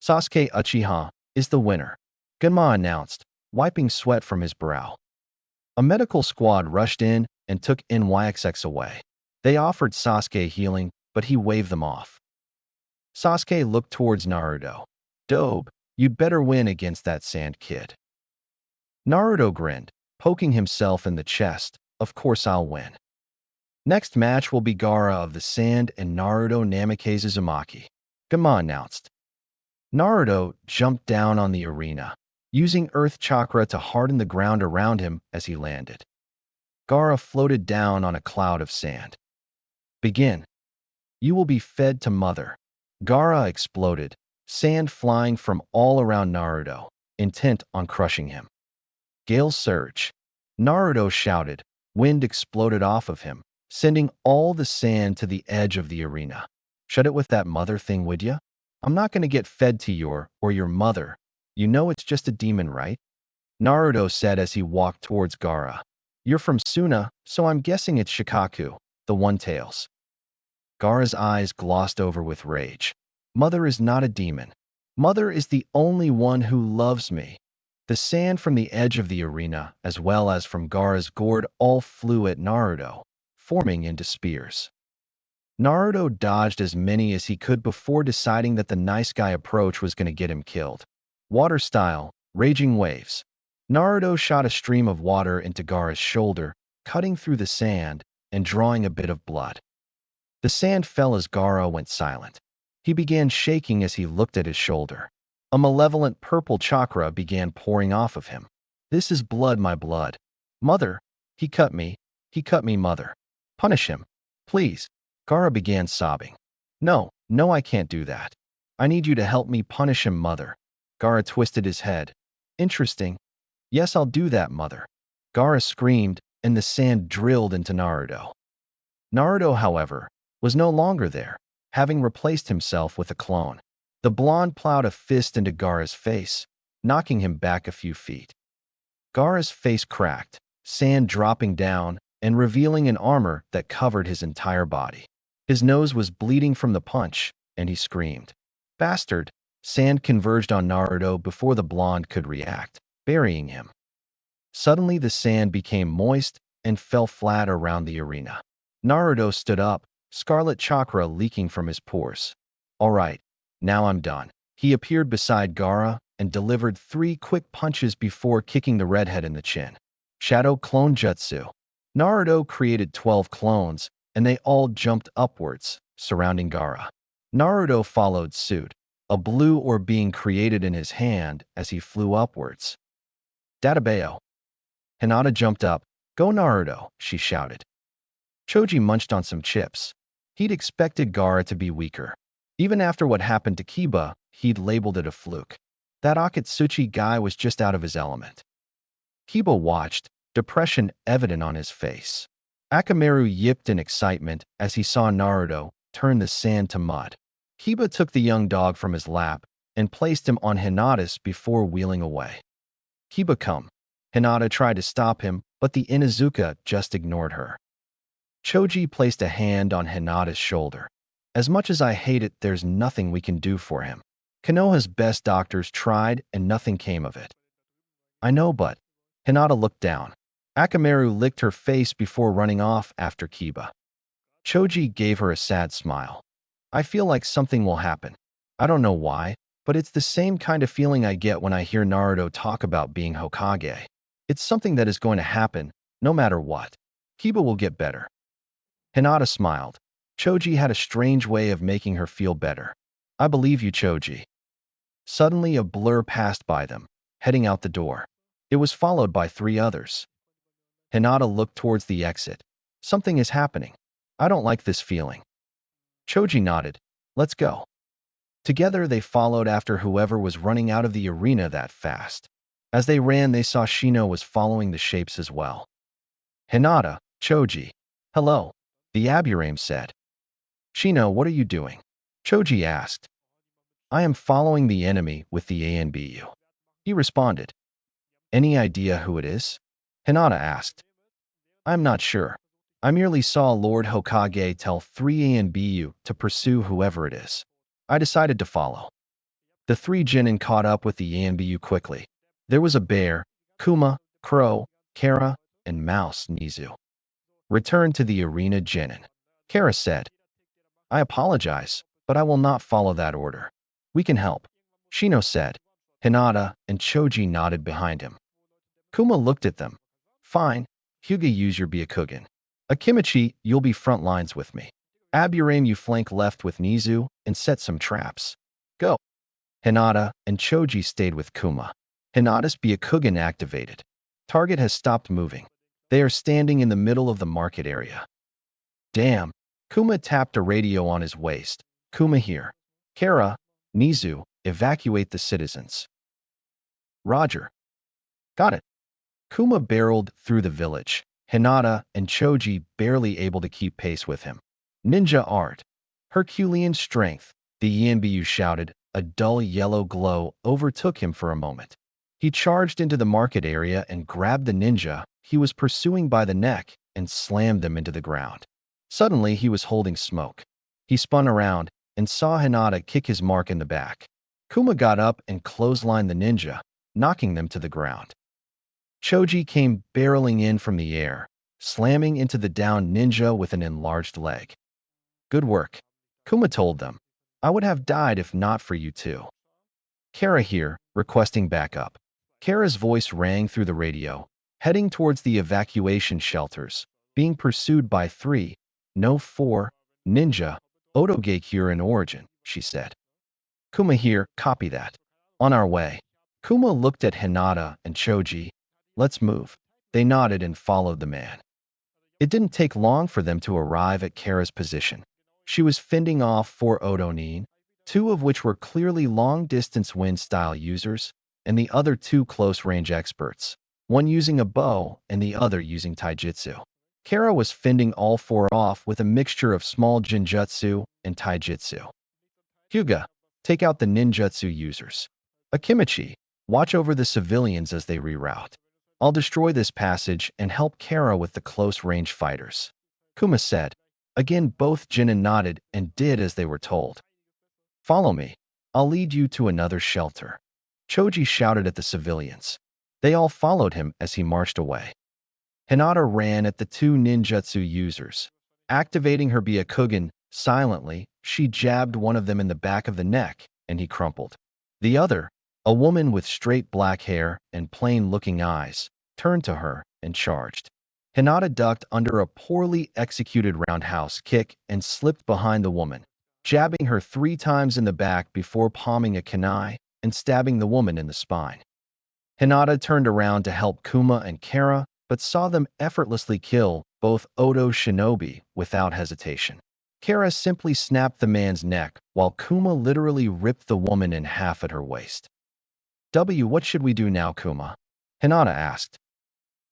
Sasuke Uchiha is the winner, Genma announced, wiping sweat from his brow. A medical squad rushed in and took NYXX away. They offered Sasuke healing, but he waved them off. Sasuke looked towards Naruto. Dobe, you'd better win against that sand kid. Naruto grinned, poking himself in the chest. Of course I'll win. Next match will be Gaara of the Sand and Naruto Namikaze Uzumaki, Genma announced. Naruto jumped down on the arena, using Earth Chakra to harden the ground around him as he landed. Gaara floated down on a cloud of sand. Begin. You will be fed to mother. Gaara exploded, sand flying from all around Naruto, intent on crushing him. Gale surge. Naruto shouted. Wind exploded off of him, sending all the sand to the edge of the arena. Shut it with that mother thing, would ya? I'm not going to get fed to your mother. You know it's just a demon, right? Naruto said as he walked towards Gaara. You're from Suna, so I'm guessing it's Shikaku, the One-Tails. Gaara's eyes glossed over with rage. Mother is not a demon. Mother is the only one who loves me. The sand from the edge of the arena, as well as from Gaara's gourd, all flew at Naruto, forming into spears. Naruto dodged as many as he could before deciding that the nice guy approach was going to get him killed. Water style, raging waves. Naruto shot a stream of water into Gaara's shoulder, cutting through the sand and drawing a bit of blood. The sand fell as Gaara went silent. He began shaking as he looked at his shoulder. A malevolent purple chakra began pouring off of him. This is blood, my blood. Mother, he cut me, mother. Punish him, please. Gaara began sobbing. No, I can't do that. I need you to help me punish him, mother. Gaara twisted his head. Interesting. Yes, I'll do that, mother. Gaara screamed, and the sand drilled into Naruto. Naruto, however, was no longer there, having replaced himself with a clone. The blonde plowed a fist into Gaara's face, knocking him back a few feet. Gaara's face cracked, sand dropping down and revealing an armor that covered his entire body. His nose was bleeding from the punch, and he screamed. Bastard, Sand converged on Naruto before the blonde could react, burying him. Suddenly the sand became moist and fell flat around the arena. Naruto stood up, scarlet chakra leaking from his pores. All right, now I'm done. He appeared beside Gaara and delivered 3 quick punches before kicking the redhead in the chin. Shadow Clone Jutsu. Naruto created 12 clones, and they all jumped upwards, surrounding Gaara. Naruto followed suit, a blue orb being created in his hand as he flew upwards. Databeo. Hinata jumped up. Go Naruto, she shouted. Choji munched on some chips. He'd expected Gaara to be weaker. Even after what happened to Kiba, he'd labeled it a fluke. That Akatsuchi guy was just out of his element. Kiba watched, depression evident on his face. Akamaru yipped in excitement as he saw Naruto turn the sand to mud. Kiba took the young dog from his lap and placed him on Hinata's before wheeling away. Kiba, come. Hinata tried to stop him, but the Inuzuka just ignored her. Choji placed a hand on Hinata's shoulder. As much as I hate it, there's nothing we can do for him. Konoha's best doctors tried and nothing came of it. I know, but... Hinata looked down. Akamaru licked her face before running off after Kiba. Choji gave her a sad smile. I feel like something will happen. I don't know why, but it's the same kind of feeling I get when I hear Naruto talk about being Hokage. It's something that is going to happen, no matter what. Kiba will get better. Hinata smiled. Choji had a strange way of making her feel better. I believe you, Choji. Suddenly a blur passed by them, heading out the door. It was followed by 3 others. Hinata looked towards the exit. Something is happening. I don't like this feeling. Choji nodded. Let's go. Together they followed after whoever was running out of the arena that fast. As they ran, they saw Shino was following the shapes as well. Hinata, Choji. Hello, the Aburame said. Shino, what are you doing? Choji asked. I am following the enemy with the ANBU. He responded. Any idea who it is? Hinata asked. I'm not sure. I merely saw Lord Hokage tell 3 ANBU to pursue whoever it is. I decided to follow. The 3 Chunin caught up with the ANBU quickly. There was a bear, Kuma, Crow, Kara, and Mouse, Nizu. Return to the arena, Chunin. Kara said. I apologize, but I will not follow that order. We can help. Shino said. Hinata and Choji nodded behind him. Kuma looked at them. Fine. Hyuga, use your Byakugan. Akimichi, you'll be front lines with me. Aburame, you flank left with Nizu and set some traps. Go. Hinata and Choji stayed with Kuma. Hinata's Byakugan activated. Target has stopped moving. They are standing in the middle of the market area. Damn. Kuma tapped a radio on his waist. Kuma here. Kara, Nizu, evacuate the citizens. Roger. Got it. Kuma barreled through the village. Hinata and Choji barely able to keep pace with him. Ninja art. Herculean strength, the Yanbiyu shouted. A dull yellow glow overtook him for a moment. He charged into the market area and grabbed the ninja he was pursuing by the neck and slammed them into the ground. Suddenly, he was holding smoke. He spun around and saw Hinata kick his mark in the back. Kuma got up and clotheslined the ninja, knocking them to the ground. Choji came barreling in from the air, slamming into the downed ninja with an enlarged leg. Good work, Kuma told them. I would have died if not for you two. Kara here, requesting backup. Kara's voice rang through the radio, heading towards the evacuation shelters, being pursued by 3, no 4, ninja, Otogakure in origin, she said. Kuma here, copy that. On our way. Kuma looked at Hinata and Choji. Let's move. They nodded and followed the man. It didn't take long for them to arrive at Kara's position. She was fending off 4 Otonin, 2 of which were clearly long-distance wind-style users, and the other 2 close-range experts, one using a bow and the other using taijutsu. Kara was fending all 4 off with a mixture of small jinjutsu and taijutsu. Hyuga, take out the ninjutsu users. Akimichi, watch over the civilians as they reroute. I'll destroy this passage and help Kara with the close-range fighters. Kuma said. Again, both Chunin nodded and did as they were told. Follow me. I'll lead you to another shelter." Choji shouted at the civilians. They all followed him as he marched away. Hinata ran at the two ninjutsu users. Activating her Byakugan silently, she jabbed one of them in the back of the neck, and he crumpled. The other, a woman with straight black hair and plain-looking eyes, turned to her and charged. Hinata ducked under a poorly executed roundhouse kick and slipped behind the woman, jabbing her 3 times in the back before palming a kunai and stabbing the woman in the spine. Hinata turned around to help Kuma and Kara, but saw them effortlessly kill both Odo Shinobi without hesitation. Kara simply snapped the man's neck, while Kuma literally ripped the woman in half at her waist. What should we do now, Kuma?" Hinata asked.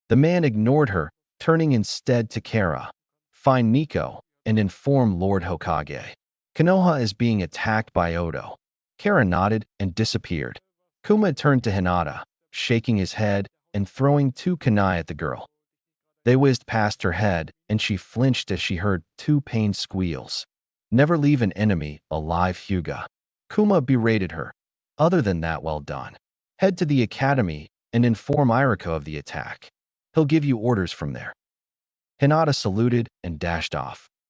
The man ignored her, turning instead to Kara. "Find Nico and inform Lord Hokage. Konoha is being attacked by Odo." Kara nodded and disappeared. Kuma turned to Hinata, shaking his head and throwing 2 kunai at the girl. They whizzed past her head, and she flinched as she heard 2 pained squeals. "Never leave an enemy alive, Hyuga." Kuma berated her. "Other than that, well done. Head to the academy and inform Iriko of the attack. He'll give you orders from there." Hinata saluted and dashed off.